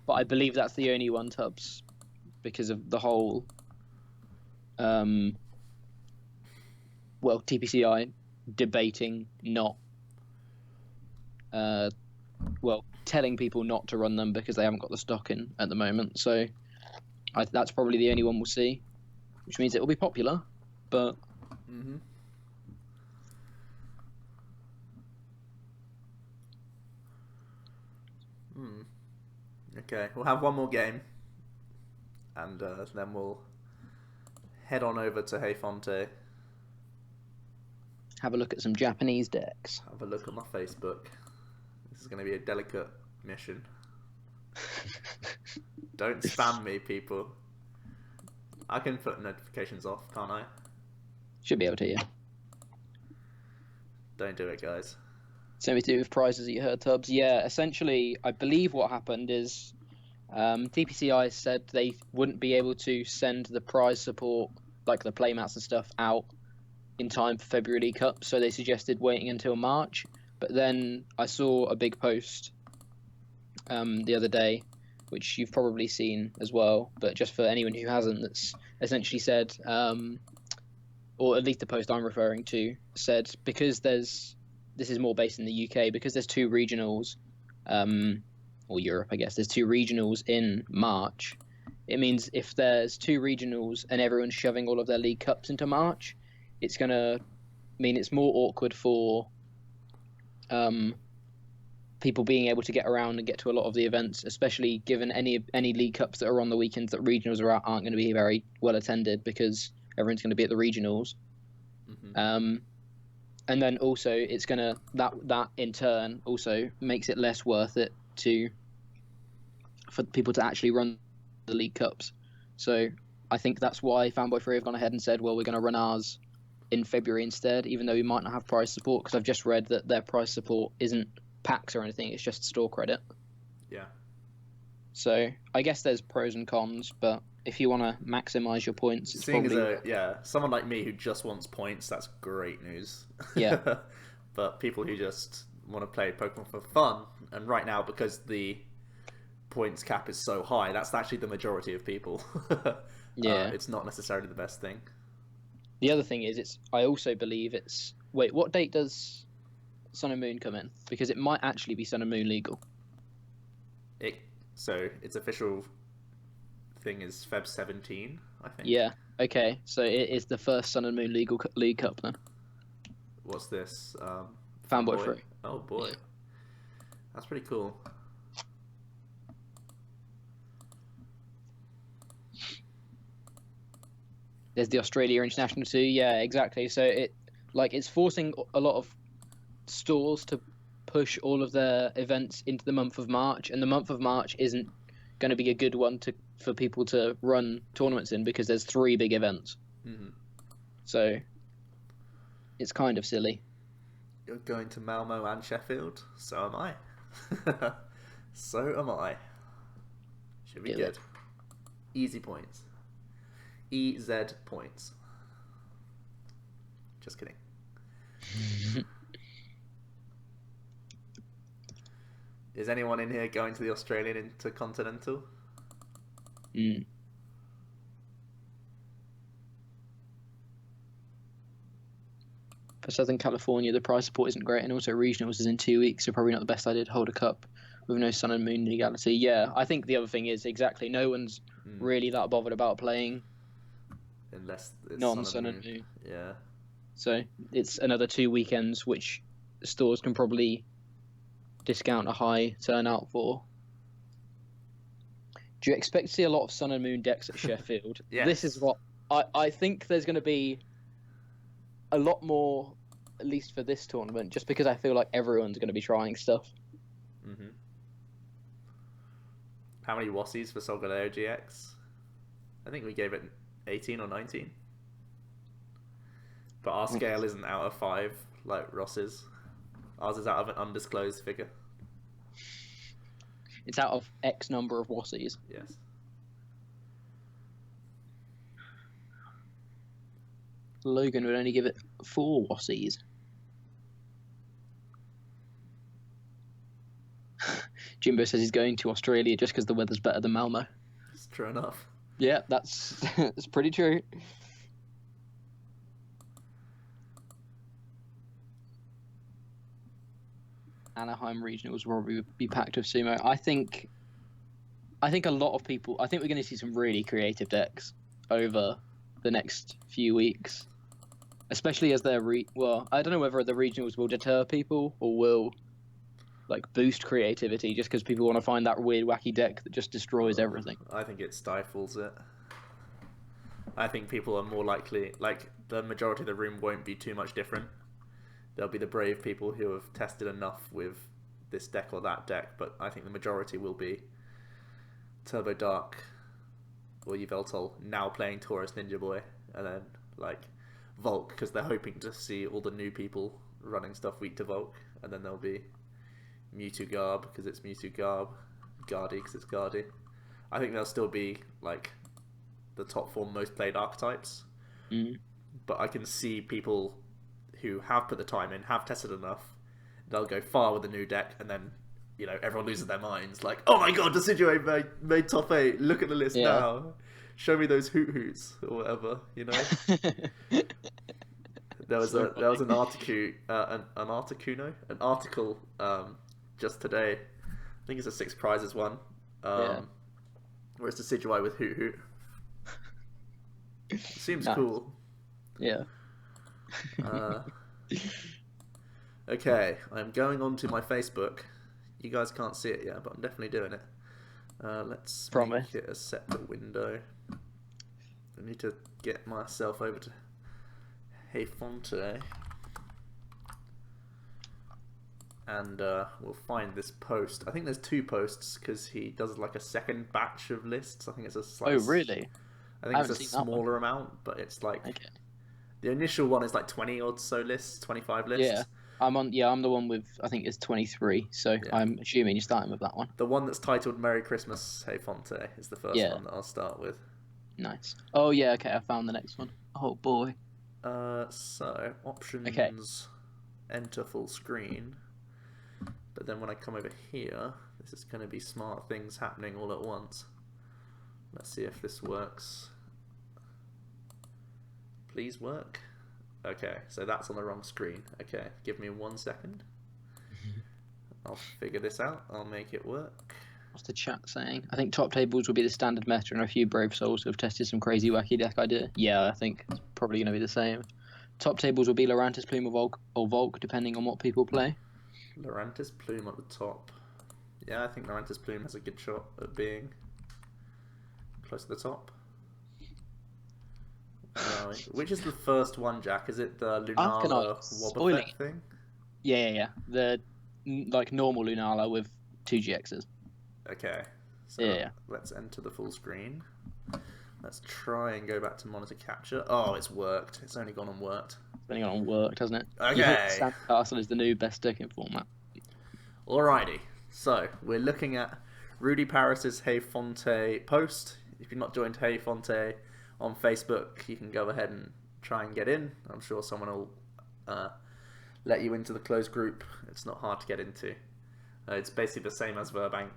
[SPEAKER 2] But I believe that's the only one, Tubbs, because of the whole, TPCI debating not, telling people not to run them because they haven't got the stock in at the moment. So that's probably the only one we'll see, which means it will be popular, but...
[SPEAKER 1] Okay, we'll have one more game, and then we'll head on over to Hey Fonte.
[SPEAKER 2] Have a look at some Japanese decks.
[SPEAKER 1] Have a look at my Facebook. This is going to be a delicate mission. Don't spam me, people. I can put notifications off, can't I?
[SPEAKER 2] Should be able to, yeah.
[SPEAKER 1] Don't do it, guys.
[SPEAKER 2] Something to do with prizes that you heard, Tubbs. Yeah, essentially, I believe what happened is DPCI said they wouldn't be able to send the prize support, like the playmats and stuff, out in time for February League Cup, so they suggested waiting until March. But then I saw a big post the other day, which you've probably seen as well, but just for anyone who hasn't, that's essentially said, or at least the post I'm referring to, said because this is more based in the UK, because there's two regionals, or Europe, I guess, there's two regionals in March. It means if there's two regionals and everyone's shoving all of their League Cups into March, it's going to mean it's more awkward for people being able to get around and get to a lot of the events, especially given any League Cups that are on the weekends that regionals are out aren't going to be very well attended because everyone's going to be at the regionals. Mm-hmm. And then also it's going to that in turn also makes it less worth it for people to actually run the League Cups. So I think that's why Fanboy Free have gone ahead and said, well, we're going to run ours in February instead, even though we might not have prize support, because I've just read that their prize support isn't packs or anything, it's just store credit.
[SPEAKER 1] Yeah.
[SPEAKER 2] So I guess there's pros and cons, but if you want to maximize your points, it's probably...
[SPEAKER 1] someone like me who just wants points, that's great news.
[SPEAKER 2] Yeah.
[SPEAKER 1] But people who just want to play Pokemon for fun, and right now, because the points cap is so high, that's actually the majority of people.
[SPEAKER 2] Yeah.
[SPEAKER 1] It's not necessarily the best thing.
[SPEAKER 2] The other thing is, I also believe it's... Wait, what date does Sun and Moon come in? Because it might actually be Sun and Moon legal.
[SPEAKER 1] So its official thing is Feb 17, I think.
[SPEAKER 2] Yeah. Okay. So it is the first Sun and Moon League Cup then.
[SPEAKER 1] What's this?
[SPEAKER 2] Fanboy Free.
[SPEAKER 1] Oh boy, that's pretty cool.
[SPEAKER 2] There's the Australia International too. Yeah, exactly. So it's forcing a lot of stores to push all of their events into the month of March, and the month of March isn't going to be a good one for people to run tournaments in because there's 3 big events. Mm-hmm. So it's kind of silly.
[SPEAKER 1] You're going to Malmo and Sheffield, so am I. So am I. Should be good. Easy points. EZ points. Just kidding. Is anyone in here going to the Australian Intercontinental?
[SPEAKER 2] For Southern California, the prize support isn't great, and also regionals is in 2 weeks, so probably not the best idea to hold a cup with no Sun and Moon legality. Yeah, I think the other thing is exactly no one's really that bothered about playing
[SPEAKER 1] unless it's
[SPEAKER 2] non-Sun and Moon.
[SPEAKER 1] Yeah.
[SPEAKER 2] So it's another 2 weekends which stores can probably discount a high turnout for. Do you expect to see a lot of Sun and Moon decks at Sheffield?
[SPEAKER 1] Yes.
[SPEAKER 2] This is what I think there's going to be a lot more, at least for this tournament, just because I feel like everyone's going to be trying stuff.
[SPEAKER 1] Mm-hmm. How many Wassies for Solgaleo GX? I think we gave it 18 or 19. But our scale isn't out of 5 like Ross's. Ours is out of an undisclosed figure.
[SPEAKER 2] It's out of X number of Wassies.
[SPEAKER 1] Yes.
[SPEAKER 2] Logan would only give it 4 Wassies. Jimbo says he's going to Australia just because the weather's better than Malmo.
[SPEAKER 1] It's true enough.
[SPEAKER 2] Yeah, that's pretty true. Anaheim regionals will probably be packed with sumo. I think a lot of people. I think we're going to see some really creative decks over the next few weeks, especially as they're well. I don't know whether the regionals will deter people or will like boost creativity just because people want to find that weird wacky deck that just destroys everything.
[SPEAKER 1] I think it stifles it. I think people are more likely, like the majority of the room won't be too much different. There'll be the brave people who have tested enough with this deck or that deck, but I think the majority will be Turbo Dark or Yveltal now playing Taurus Ninja Boy, and then like Volk because they're hoping to see all the new people running stuff weak to Volk, and then there'll be Mewtwo Garb because it's Mewtwo Garb, Guardy because it's Guardy. I think there'll still be like the top 4 most played archetypes, but I can see people who have put the time in, have tested enough, they'll go far with the new deck, and then everyone loses their minds. Like, oh my god, Decidueye made top 8. Look at the list now. Show me those hoot hoots or whatever. There was an article just today. I think it's a 6 prizes one. Where it's Decidueye with hoot hoot. Seems cool.
[SPEAKER 2] Yeah.
[SPEAKER 1] Okay, I'm going on to my Facebook. You guys can't see it yet, but I'm definitely doing it. Let's make it a separate window. I need to get myself over to Hey Fonte. And we'll find this post. I think there's 2 posts because he does like a second batch of lists. I think it's a slight...
[SPEAKER 2] Oh, really?
[SPEAKER 1] I think it's a smaller amount, but it's like... Okay. The initial one is like 20 odd so lists, 25 lists.
[SPEAKER 2] Yeah. I'm the one with, I think it's 23, so I'm assuming you're starting with that one.
[SPEAKER 1] The one that's titled Merry Christmas, Hey Fonte is the first one that I'll start with.
[SPEAKER 2] Nice. Oh yeah, okay, I found the next one. Oh boy.
[SPEAKER 1] So, options, enter full screen. But then when I come over here, this is going to be smart things happening all at once. Let's see if this works. Please work. Okay, so that's on the wrong screen. Okay, give me 1 second. I'll figure this out. I'll make it work.
[SPEAKER 2] What's the chat saying? I think top tables will be the standard meta, and a few brave souls who have tested some crazy wacky deck idea. Yeah, I think it's probably going to be the same. Top tables will be Lorantis Plume or Volk, depending on what people play.
[SPEAKER 1] Lorantis Plume at the top. Yeah, I think Lorantis Plume has a good shot at being close to the top. Which is the first one, Jack? Is it the Lunala Wobbuffet thing?
[SPEAKER 2] Yeah. The normal Lunala with 2 GXs.
[SPEAKER 1] Okay. So let's enter the full screen. Let's try and go back to monitor capture. Oh, it's worked. It's only gone and worked.
[SPEAKER 2] It's only gone and worked, hasn't it?
[SPEAKER 1] Okay.
[SPEAKER 2] Sandcastle is the new best decking format.
[SPEAKER 1] Alrighty. So we're looking at Rudy Paris's Hey Fonte post. If you've not joined Hey Fonte on Facebook, you can go ahead and try and get in. I'm sure someone will let you into the closed group. It's not hard to get into. It's basically the same as Verbank.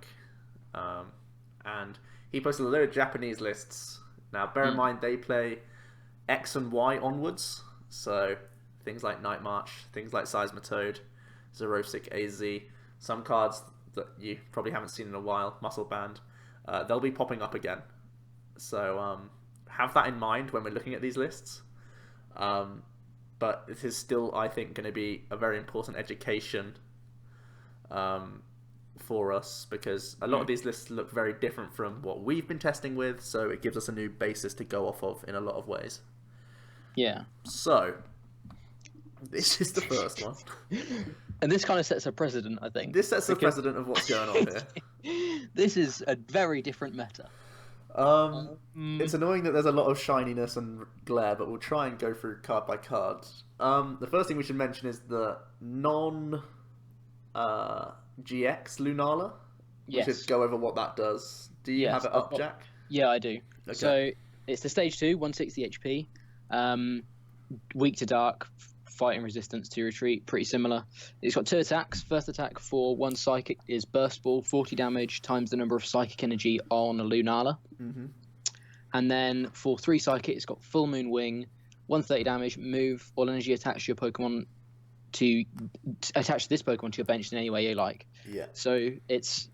[SPEAKER 1] And he posted a load of Japanese lists. Now, bear in mind, they play X and Y onwards. So, things like Night March, things like Seismitoad, Zerosic AZ, some cards that you probably haven't seen in a while, Muscle Band, they'll be popping up again. So, have that in mind when we're looking at these lists. But it is still, I think, going to be a very important education for us, because a lot of these lists look very different from what we've been testing with, so it gives us a new basis to go off of in a lot of ways.
[SPEAKER 2] Yeah.
[SPEAKER 1] So, this is the first one.
[SPEAKER 2] And this kind of sets a precedent, I think.
[SPEAKER 1] This sets a precedent of what's going on here.
[SPEAKER 2] This is a very different meta.
[SPEAKER 1] It's annoying that there's a lot of shininess and glare, but we'll try and go through card by card. The first thing we should mention is the non GX Lunala.
[SPEAKER 2] Yes.
[SPEAKER 1] We should go over what that does. Do you have it up, Jack?
[SPEAKER 2] Yeah, I do.
[SPEAKER 1] Okay.
[SPEAKER 2] So it's the stage 2, 160 HP, weak to dark, fighting resistance to retreat, pretty similar. It's got 2 attacks. First attack for 1 psychic is Burst Ball, 40 damage times the number of psychic energy on a Lunala. And then for 3 psychic, it's got Full Moon Wing, 130 damage, move all energy attached to your Pokemon to attach this Pokemon to your bench in any way you like.
[SPEAKER 1] Yeah.
[SPEAKER 2] So it's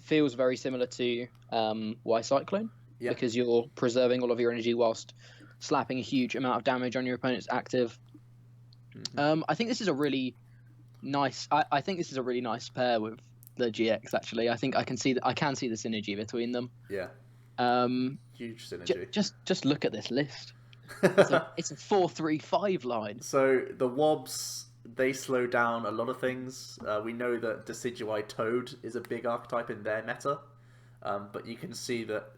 [SPEAKER 2] feels very similar to Y Cyclone, because you're preserving all of your energy whilst slapping a huge amount of damage on your opponent's active. I think this is a really nice. I think this is a really nice pair with the GX. Actually, I think I can see the synergy between them.
[SPEAKER 1] Yeah.
[SPEAKER 2] Um,
[SPEAKER 1] Huge synergy.
[SPEAKER 2] Just look at this list. It's a 4-3-5 line.
[SPEAKER 1] So the Wobs, they slow down a lot of things. We know that Decidueye Toad is a big archetype in their meta, but you can see that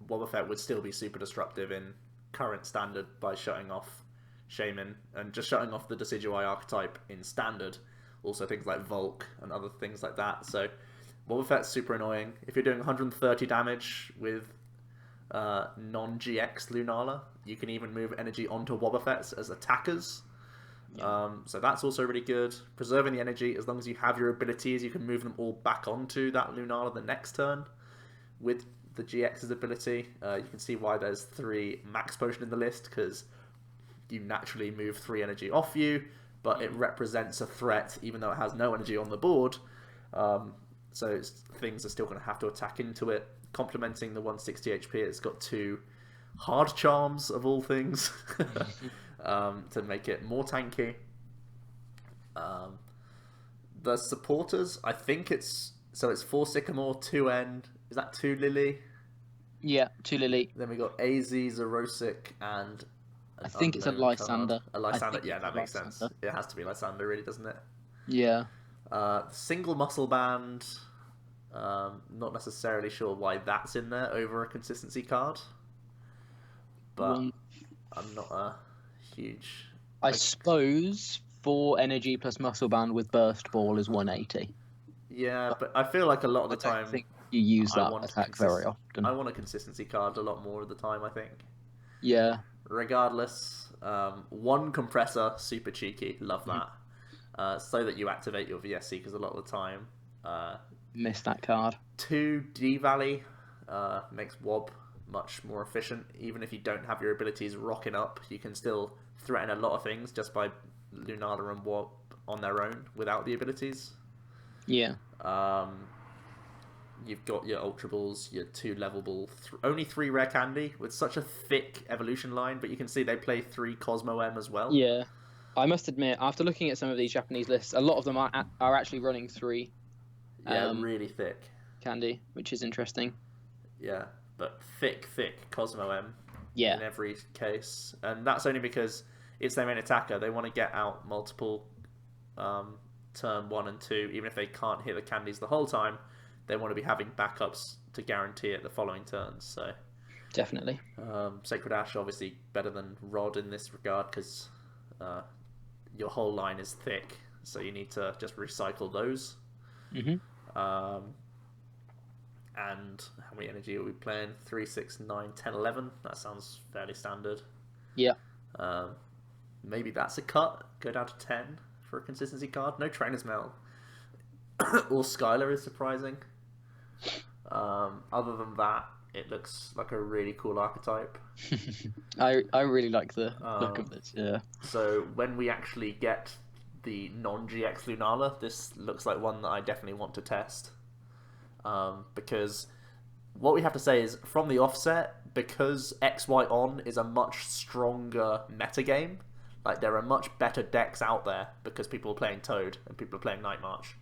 [SPEAKER 1] Wobbuffet would still be super disruptive in current standard by shutting off Shaman and just shutting off the Decidueye archetype in standard. Also things like Volk and other things like that. So Wobbuffet's super annoying. If you're doing 130 damage with non-GX Lunala, you can even move energy onto Wobbuffets as attackers. Yeah. So that's also really good. Preserving the energy, as long as you have your abilities, you can move them all back onto that Lunala the next turn. With the GX's ability, you can see why there's 3 max potion in the list, because you naturally move 3 energy off you, but it represents a threat even though it has no energy on the board. So things are still going to have to attack into it. Complementing the 160 HP, it's got 2 hard charms of all things to make it more tanky. The supporters, I think it's 4 Sycamore, 2 End. Is that 2 Lily?
[SPEAKER 2] Yeah, 2 Lily.
[SPEAKER 1] Then we got AZ, Zerosic, and
[SPEAKER 2] I think it's a Lysander.
[SPEAKER 1] A Lysander, yeah, that makes sense. It has to be Lysander, really, doesn't it?
[SPEAKER 2] Yeah.
[SPEAKER 1] Single Muscle Band. Not necessarily sure why that's in there over a consistency card, but I'm not a huge.
[SPEAKER 2] I suppose 4 energy plus muscle band with burst ball is 180.
[SPEAKER 1] Yeah, but I feel like a lot of the time
[SPEAKER 2] I think you use that attack very often.
[SPEAKER 1] I want a consistency card a lot more of the time, I think.
[SPEAKER 2] Yeah.
[SPEAKER 1] Regardless, 1 compressor, super cheeky, love that. So that you activate your VSC, because a lot of the time.
[SPEAKER 2] Miss that card.
[SPEAKER 1] 2 D-Valley makes Wob much more efficient. Even if you don't have your abilities rocking up, you can still threaten a lot of things just by Lunala and Wob on their own without the abilities.
[SPEAKER 2] Yeah.
[SPEAKER 1] You've got your Ultra Balls, your 2 level ball, only 3 rare candy with such a thick evolution line, but you can see they play 3 Cosmo M as well.
[SPEAKER 2] Yeah. I must admit, after looking at some of these Japanese lists, a lot of them are actually running 3.
[SPEAKER 1] Yeah, really thick
[SPEAKER 2] candy, which is interesting.
[SPEAKER 1] Yeah, but thick Cosmo M.
[SPEAKER 2] Yeah.
[SPEAKER 1] In every case, and that's only because it's their main attacker. They want to get out multiple turn 1 and 2, even if they can't hit the candies the whole time. They want to be having backups to guarantee it the following turns. So
[SPEAKER 2] definitely.
[SPEAKER 1] Sacred Ash obviously better than Rod in this regard because your whole line is thick, so you need to just recycle those. And how many energy are we playing? 3, 6, 9, 10, 11. That sounds fairly standard.
[SPEAKER 2] Yeah.
[SPEAKER 1] Maybe that's a cut. Go down to 10 for a consistency card. No Trainer's Mail or Skylar is surprising. Other than that, it looks like a really cool archetype.
[SPEAKER 2] I really like the look of this. Yeah.
[SPEAKER 1] So when we actually get the non-GX Lunala, this looks like one that I definitely want to test. Because what we have to say is, from the offset, because XY-on is a much stronger metagame, like there are much better decks out there because people are playing Toad and people are playing Night March,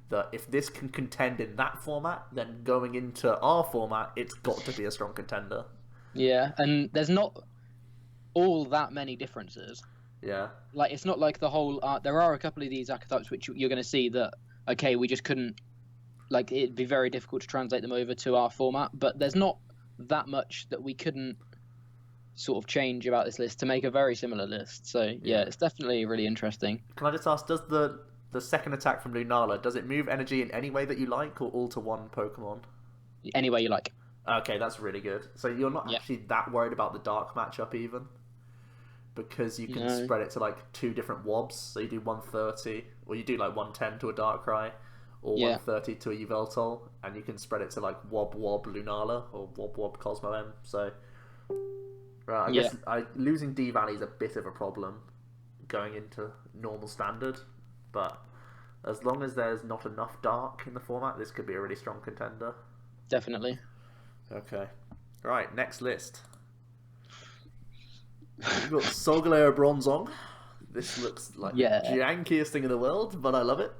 [SPEAKER 1] that if this can contend in that format, then going into our format, it's got to be a strong contender.
[SPEAKER 2] Yeah, and there's not all that many differences.
[SPEAKER 1] Yeah.
[SPEAKER 2] Like, it's not like the whole... there are a couple of these archetypes which you're going to see that, okay, we just couldn't... Like, it'd be very difficult to translate them over to our format, but there's not that much that we couldn't sort of change about this list to make a very similar list. So, yeah, it's definitely really interesting.
[SPEAKER 1] Can I just ask, does the second attack from Lunala, does it move energy in any way that you like, or all to one Pokemon?
[SPEAKER 2] Any way you like.
[SPEAKER 1] Okay, that's really good. So you're not actually that worried about the Dark matchup, even? Because you can spread it to, like, 2 different Wobs. So you do 130, or you do, like, 110 to a Darkrai, or 130 to a Yveltal, and you can spread it to, like, Wob Lunala, or Wob Cosmo M. So, right, I guess losing D-Valley is a bit of a problem going into normal standard, but as long as there's not enough Dark in the format, this could be a really strong contender.
[SPEAKER 2] Definitely.
[SPEAKER 1] Okay. Right, next list. We've got Solgaleo Bronzong, This looks like
[SPEAKER 2] Yeah.
[SPEAKER 1] the jankiest thing in the world, but I love it.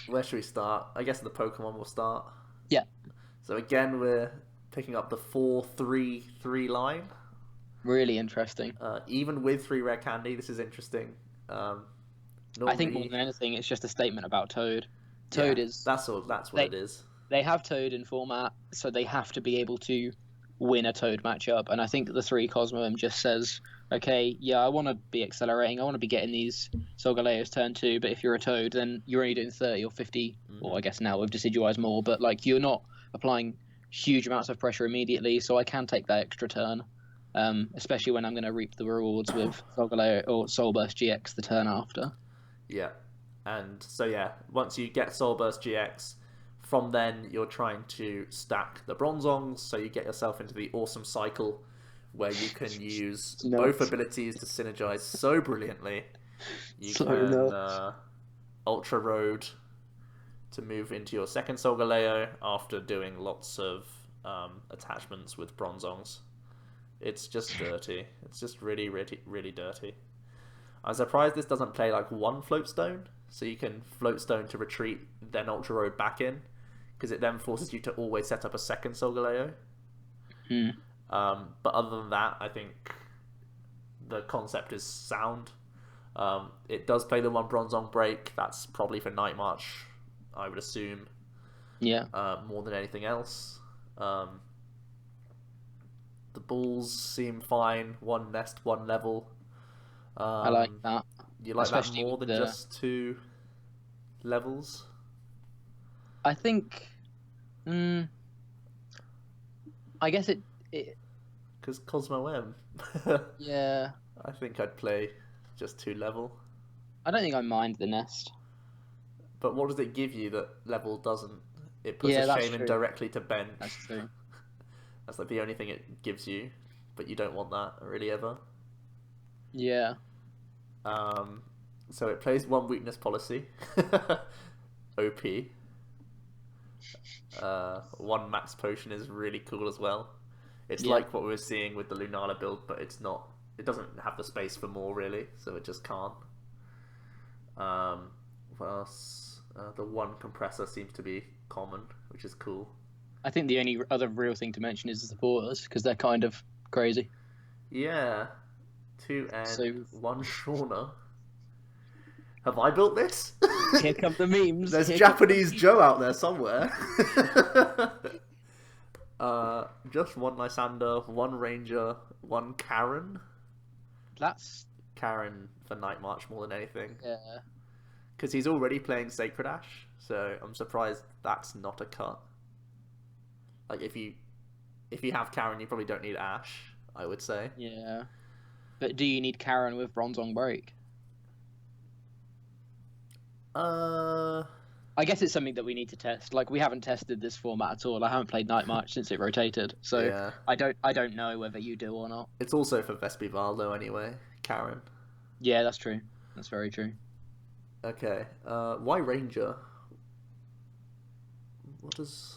[SPEAKER 1] Where should we start? I guess the Pokemon will start.
[SPEAKER 2] Yeah.
[SPEAKER 1] So again, we're picking up the 4-3-3 line.
[SPEAKER 2] Really interesting.
[SPEAKER 1] Even with 3 rare candy, this is interesting.
[SPEAKER 2] I think more than anything, it's just a statement about Toad. Toad is...
[SPEAKER 1] That's what it is.
[SPEAKER 2] They have Toad in format, so they have to be able to win a Toad matchup. And I think the 3 Cosmoem just says, okay, yeah, I want to be accelerating. I want to be getting these Solgaleos turn 2, but if you're a Toad, then you're only doing 30 or 50, or I guess now with Decidueyes more, but like you're not applying huge amounts of pressure immediately, so I can take that extra turn. Especially when I'm going to reap the rewards with Solgaleo or Soulburst GX the turn after.
[SPEAKER 1] Yeah, and so yeah, once you get Soulburst GX, from then you're trying to stack the Bronzongs, so you get yourself into the awesome cycle where you can use both abilities to synergize so brilliantly. You can Ultra Road to move into your second Solgaleo after doing lots of attachments with Bronzongs. It's just dirty. It's just really, really, really dirty. I'm surprised this doesn't play like one Float Stone, so you can Float Stone to retreat, then Ultra Road back in, because it then forces you to always set up a second Solgaleo. But other than that, I think the concept is sound. It does play the one Bronzong break. That's probably for Night March, I would assume.
[SPEAKER 2] Yeah.
[SPEAKER 1] More than anything else. The balls seem fine. 1 nest, 1 level.
[SPEAKER 2] I like that.
[SPEAKER 1] You like that more than just 2 levels?
[SPEAKER 2] I think... I guess it...
[SPEAKER 1] Because Cosmo M.
[SPEAKER 2] Yeah.
[SPEAKER 1] I think I'd play just 2 level.
[SPEAKER 2] I don't think I mind the nest.
[SPEAKER 1] But what does it give you that level doesn't? It puts a Shaman directly to bench.
[SPEAKER 2] That's true.
[SPEAKER 1] That's like the only thing it gives you, but you don't want that really ever.
[SPEAKER 2] Yeah.
[SPEAKER 1] So it plays 1 weakness policy. OP. 1 max potion is really cool as well. It's like what we were seeing with the Lunala build, but it's not. It doesn't have the space for more really, so it just can't. What else? The 1 compressor seems to be common, which is cool.
[SPEAKER 2] I think the only other real thing to mention is the supporters, because they're kind of crazy.
[SPEAKER 1] Yeah. 2 and 1 Shauna. Have I built this?
[SPEAKER 2] Here come the memes.
[SPEAKER 1] There's Japanese Joe out there somewhere. Just 1 Lysander, 1 Ranger, 1 Karen.
[SPEAKER 2] That's...
[SPEAKER 1] Karen for Night March more than anything.
[SPEAKER 2] Yeah.
[SPEAKER 1] Because he's already playing Sacred Ash, so I'm surprised that's not a cut. Like, if you have Karen, you probably don't need Ash, I would say.
[SPEAKER 2] Yeah. But do you need Karen with Bronzong break? I guess it's something that we need to test. Like, we haven't tested this format at all. I haven't played Night March since it rotated, so yeah. I don't know whether you do or not.
[SPEAKER 1] It's also for Vespival though, anyway. Karen.
[SPEAKER 2] Yeah, that's true. That's very true.
[SPEAKER 1] Okay. Why Ranger? What does?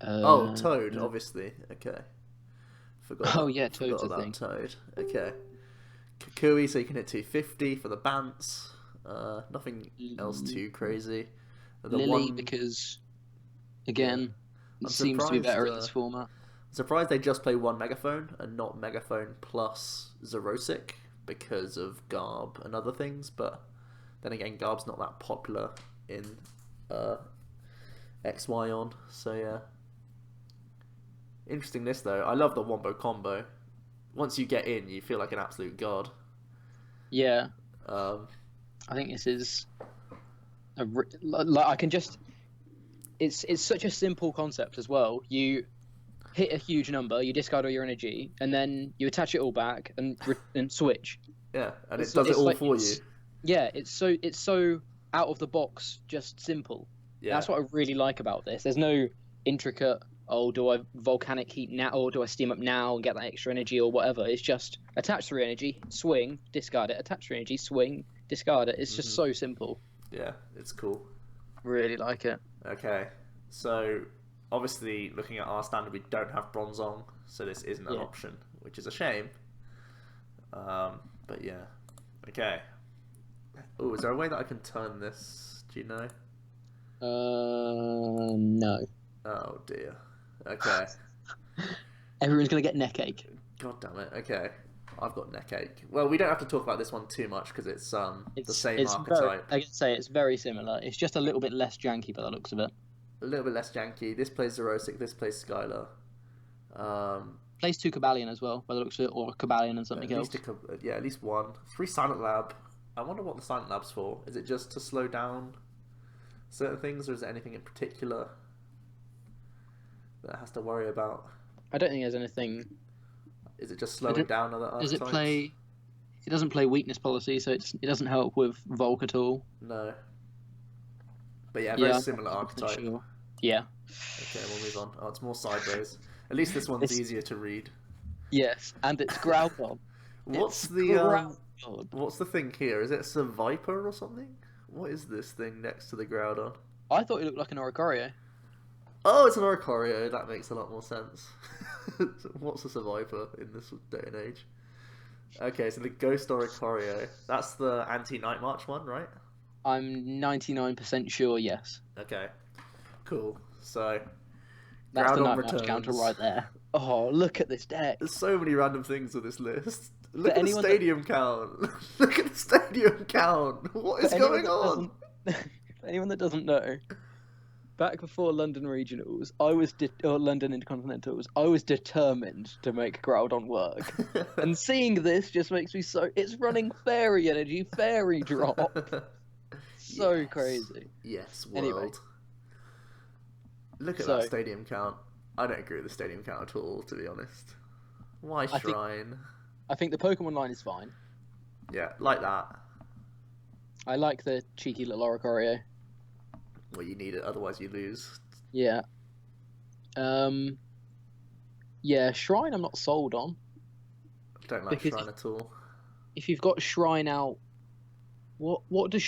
[SPEAKER 1] Toad, obviously. Okay. Forgot.
[SPEAKER 2] Oh yeah, Toad's a thing.
[SPEAKER 1] Toad. Okay. Kukui, so you can hit 250 for the Bants. Nothing else too crazy.
[SPEAKER 2] Lily, because again, it seems to be better in this format.
[SPEAKER 1] I'm surprised they just play 1 Megaphone and not Megaphone plus Zerosic because of Garb and other things, but then again, Garb's not that popular in XY-on, so yeah. Interesting list though. I love the Wombo combo. Once you get in, you feel like an absolute god.
[SPEAKER 2] Yeah. I think this is I can just. It's such a simple concept as well. You hit a huge number, you discard all your energy, and then you attach it all back and switch.
[SPEAKER 1] Yeah, and it does it all for you.
[SPEAKER 2] Yeah, it's so out of the box, just simple. Yeah. That's what I really like about this. There's no intricate, oh, do I volcanic heat now, or do I steam up now and get that extra energy, or whatever. It's just attach 3 energy, swing, discard it, attach 3 energy, swing, discard it. It's just so simple.
[SPEAKER 1] Yeah, it's cool.
[SPEAKER 2] Really like it.
[SPEAKER 1] Okay, so obviously looking at our standard, we don't have Bronzong, so this isn't an option, which is a shame. But yeah. Okay. Oh, is there a way that I can turn this? Do you know?
[SPEAKER 2] No.
[SPEAKER 1] Oh dear. Okay.
[SPEAKER 2] Everyone's gonna get neck ache.
[SPEAKER 1] God damn it. Okay. I've got neck ache. Well, we don't have to talk about this one too much because it's the same archetype.
[SPEAKER 2] I can say it's very similar. It's just a little bit less janky by the looks of it.
[SPEAKER 1] A little bit less janky. This plays Zerosic, this plays Skylar.
[SPEAKER 2] Plays 2 Cabalion as well, by the looks of it, or Cabalion and something else.
[SPEAKER 1] At least 1. 3 Silent Lab. I wonder what the Silent Lab's for. Is it just to slow down certain things, or is there anything in particular that it has to worry about?
[SPEAKER 2] I don't think there's anything.
[SPEAKER 1] Is it just slowing down other archetypes?
[SPEAKER 2] Does it play? It doesn't play weakness policy, so it doesn't help with Volk at all.
[SPEAKER 1] No. But yeah, very similar archetype.
[SPEAKER 2] Sure. Yeah.
[SPEAKER 1] Okay, we'll move on. Oh, it's more sideways. At least this one's easier to read.
[SPEAKER 2] Yes, and it's Groudon.
[SPEAKER 1] What's the thing here? Is it a Viper or something? What is this thing next to the Groudon?
[SPEAKER 2] I thought it looked like an Oricorio.
[SPEAKER 1] Oh, it's an Oricorio. That makes a lot more sense. What's a Viper in this day and age? Okay, so the Ghost Oricorio. That's the anti-Night March one, right?
[SPEAKER 2] I'm 99% sure, yes.
[SPEAKER 1] Okay, cool. So
[SPEAKER 2] that's
[SPEAKER 1] Groudon
[SPEAKER 2] the Night
[SPEAKER 1] returns.
[SPEAKER 2] March counter right there. Oh, look at this deck.
[SPEAKER 1] There's so many random things with this list. Look at the stadium count. Look at the stadium count. What is going on?
[SPEAKER 2] For anyone that doesn't know, back before London Regionals, or London Intercontinentals, I was determined to make Groudon work. And seeing this just makes me so... It's running Fairy Energy, Fairy Drop. So crazy.
[SPEAKER 1] Yes, world.
[SPEAKER 2] Anyway.
[SPEAKER 1] Look at that stadium count. I don't agree with the stadium count at all, to be honest. Why Shrine?
[SPEAKER 2] I think the Pokemon line is fine.
[SPEAKER 1] Yeah, like that.
[SPEAKER 2] I like the cheeky little Oricorio.
[SPEAKER 1] Well, you need it, otherwise you lose.
[SPEAKER 2] Yeah. Yeah, Shrine I'm not sold on.
[SPEAKER 1] I don't like Shrine at all.
[SPEAKER 2] If you've got Shrine out, what do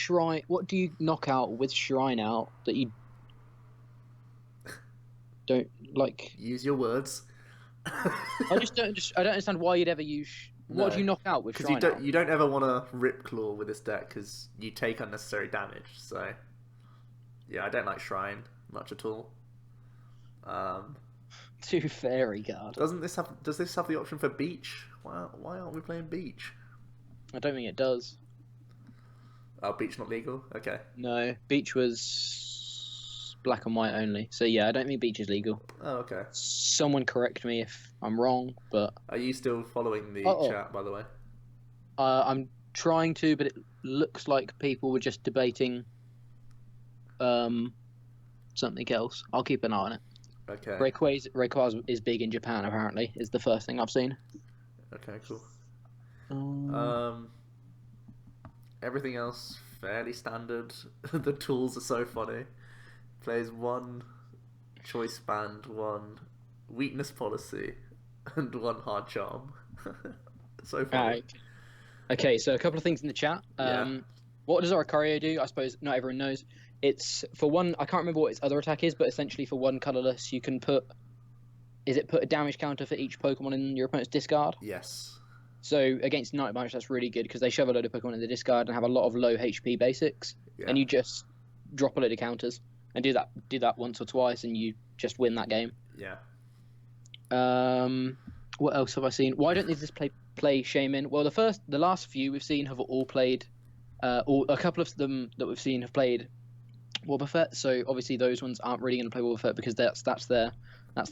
[SPEAKER 2] you knock out with Shrine out that you don't like?
[SPEAKER 1] Use your words.
[SPEAKER 2] I don't understand why you'd ever use. What do you knock out with Shrine out?
[SPEAKER 1] You don't ever want to Rip Claw with this deck because you take unnecessary damage. So yeah, I don't like Shrine much at all.
[SPEAKER 2] Two Fairy Guard.
[SPEAKER 1] Does this have the option for Beach? Why aren't we playing Beach?
[SPEAKER 2] I don't think it does.
[SPEAKER 1] Oh, Beach not legal? Okay.
[SPEAKER 2] No, Beach was black and white only. So yeah, I don't think Beach is legal.
[SPEAKER 1] Oh, okay.
[SPEAKER 2] Someone correct me if I'm wrong, but...
[SPEAKER 1] Are you still following the chat, by the way?
[SPEAKER 2] I'm trying to, but it looks like people were just debating something else. I'll keep an eye on it.
[SPEAKER 1] Okay.
[SPEAKER 2] Rayquaza is big in Japan, apparently, is the first thing I've seen.
[SPEAKER 1] Okay, cool. Everything else, fairly standard. The tools are so funny. Plays 1 choice band, 1 weakness policy, and 1 hard charm. So funny.
[SPEAKER 2] Okay, so a couple of things in the chat. What does Oricorio do? I suppose not everyone knows. It's for 1. I can't remember what its other attack is, but essentially for 1 colorless, you can put a damage counter for each Pokemon in your opponent's discard?
[SPEAKER 1] Yes.
[SPEAKER 2] So against Night March, that's really good because they shove a load of Pokemon in the discard and have a lot of low HP basics, and you just drop a load of counters and do that once or twice, and you just win that game.
[SPEAKER 1] Yeah.
[SPEAKER 2] What else have I seen? Why don't they just play Shaman? Well, the last few we've seen have all played. A couple of them that we've seen have played Wobbuffet. So obviously those ones aren't really going to play Wobbuffet because that's the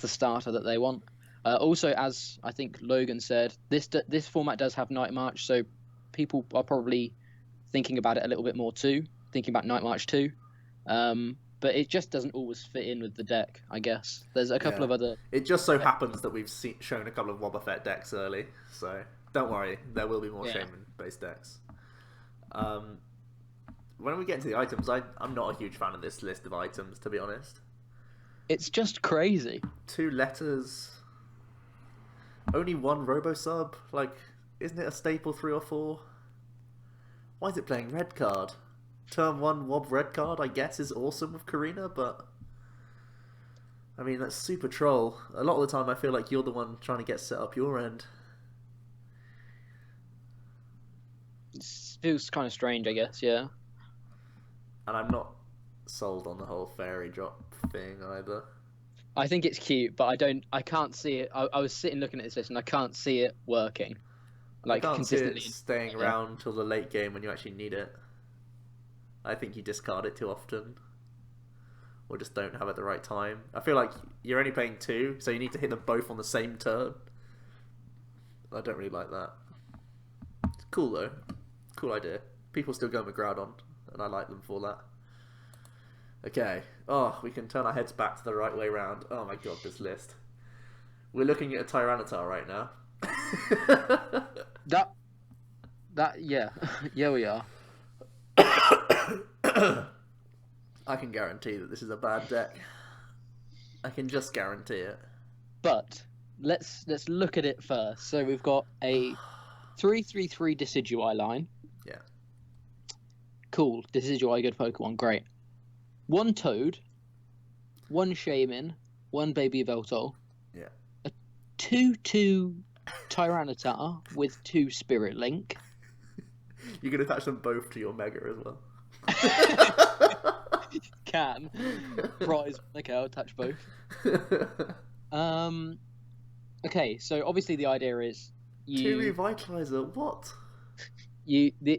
[SPEAKER 2] starter that they want. Also, as I think Logan said, this format does have Night March, so people are probably thinking about it a little bit more too, thinking about Night March too. But it just doesn't always fit in with the deck, I guess. There's a couple of other...
[SPEAKER 1] It just so happens that we've shown a couple of Wobbuffet decks early, so don't worry, there will be more Shaman-based decks. When we get into the items, I'm not a huge fan of this list of items, to be honest.
[SPEAKER 2] It's just crazy. 2
[SPEAKER 1] letters... Only 1 Robo-Sub? Like, isn't it a staple 3 or 4? Why is it playing red card? Turn 1 Wob red card, I guess, is awesome with Karina, but... I mean, that's super troll. A lot of the time I feel like you're the one trying to get set up your end.
[SPEAKER 2] Feels kind of strange, I guess. Yeah.
[SPEAKER 1] And I'm not sold on the whole fairy drop thing either.
[SPEAKER 2] I think it's cute, but I can't see it. I was sitting looking at this list and I can't see it working.
[SPEAKER 1] I can't
[SPEAKER 2] consistently.
[SPEAKER 1] see it staying around till the late game when you actually need it. I think you discard it too often. Or just don't have it at the right time. I feel like you're only playing 2, so you need to hit them both on the same turn. I don't really like that. It's cool though. Cool idea. People still go with Groudon, and I like them for that. Okay. Oh, we can turn our heads back to the right way round. Oh my god, this list. We're looking at a Tyranitar right now.
[SPEAKER 2] Yeah. Yeah, we are.
[SPEAKER 1] I can guarantee that this is a bad deck. I can just guarantee it.
[SPEAKER 2] But let's look at it first. So we've got a 3/3/3 Decidueye line.
[SPEAKER 1] Yeah.
[SPEAKER 2] Cool. Decidueye, good Pokemon. Great. 1 Toad, 1 Shaman, 1 Baby Veltol.
[SPEAKER 1] Yeah.
[SPEAKER 2] A 2/2 Tyranitar with 2 Spirit Link.
[SPEAKER 1] You can attach them both to your Mega as well.
[SPEAKER 2] Can. Prize. Okay, I'll attach both. Okay, so obviously the idea is
[SPEAKER 1] 2 Revitalizer, what?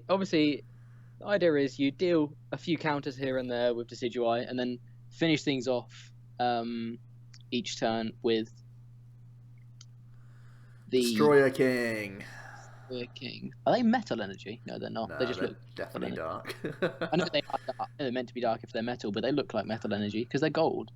[SPEAKER 2] Obviously the idea is you deal a few counters here and there with Decidueye and then finish things off each turn with the
[SPEAKER 1] Destroyer King.
[SPEAKER 2] Are they metal energy? No, they're not.
[SPEAKER 1] No,
[SPEAKER 2] they just
[SPEAKER 1] they're
[SPEAKER 2] look
[SPEAKER 1] definitely dark.
[SPEAKER 2] I know they're meant to be dark if they're metal, but they look like metal energy because they're gold.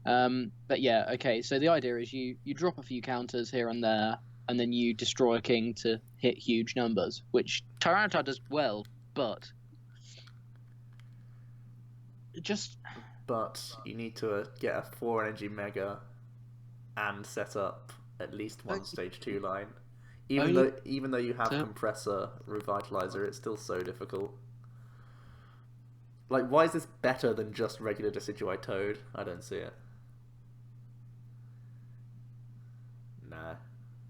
[SPEAKER 2] But yeah, okay. So the idea is you drop a few counters here and there, and then you destroy a king to hit huge numbers, which Tyranitar does well, but
[SPEAKER 1] you need to get a 4 energy Mega and set up at least one stage 2 line. Even though you have Compressor Revitalizer, it's still so difficult. Like, why is this better than just regular Decidueye Toad? I don't see it. Nah.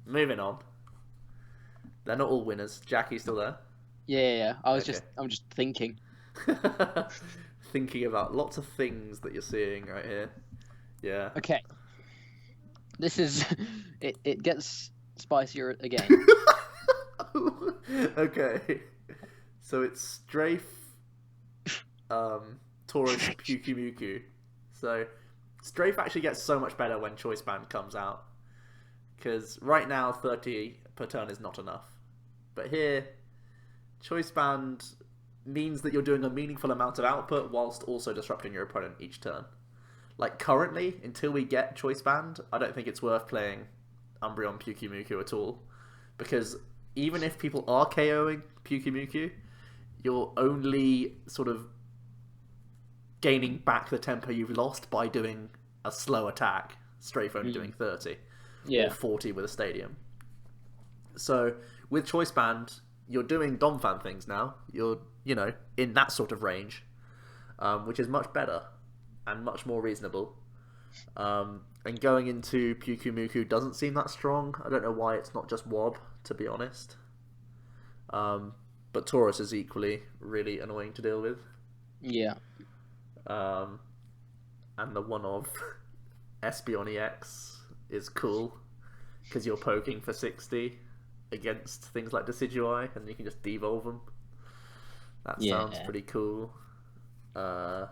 [SPEAKER 1] Moving on. They're not all winners. Jackie's still there?
[SPEAKER 2] Yeah. I'm just thinking.
[SPEAKER 1] Thinking about lots of things that you're seeing right here. Yeah.
[SPEAKER 2] Okay. This is... It gets spicier again.
[SPEAKER 1] Okay. So it's Strafe, Taurus, Pyukumuku. So Strafe actually gets so much better when Choice Band comes out. Because right now 30 per turn is not enough. But here, Choice Band means that you're doing a meaningful amount of output whilst also disrupting your opponent each turn. Like currently, until we get Choice Band, I don't think it's worth playing Umbreon Pyukumuku at all. Because even if people are KOing Pyukumuku, you're only sort of gaining back the tempo you've lost by doing a slow attack. Strafe only doing 30.
[SPEAKER 2] Yeah.
[SPEAKER 1] Or 40 with a Stadium. So with Choice Band, you're doing Domfan things now. You're, in that sort of range, which is much better and much more reasonable. And going into Pyukumuku doesn't seem that strong. I don't know why it's not just Wob, to be honest. But Taurus is equally really annoying to deal with.
[SPEAKER 2] Yeah.
[SPEAKER 1] And the one of Espeon EX is cool because you're poking for 60 against things like Decidueye and you can just devolve them. That sounds pretty cool. The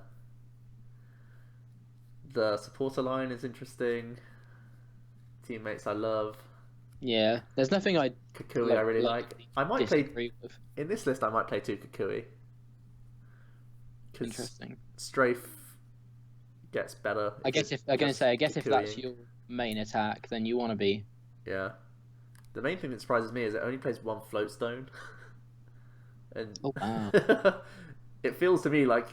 [SPEAKER 1] supporter line is interesting. Teammates I love.
[SPEAKER 2] Yeah, there's nothing
[SPEAKER 1] Kukui I really like. I might play
[SPEAKER 2] with.
[SPEAKER 1] In this list. I might play 2 Kukui.
[SPEAKER 2] Interesting.
[SPEAKER 1] Strafe gets better.
[SPEAKER 2] I guess if that's your main attack, then you want to be.
[SPEAKER 1] Yeah. The main thing that surprises me is it only plays 1 Float Stone. And
[SPEAKER 2] oh wow.
[SPEAKER 1] It feels to me like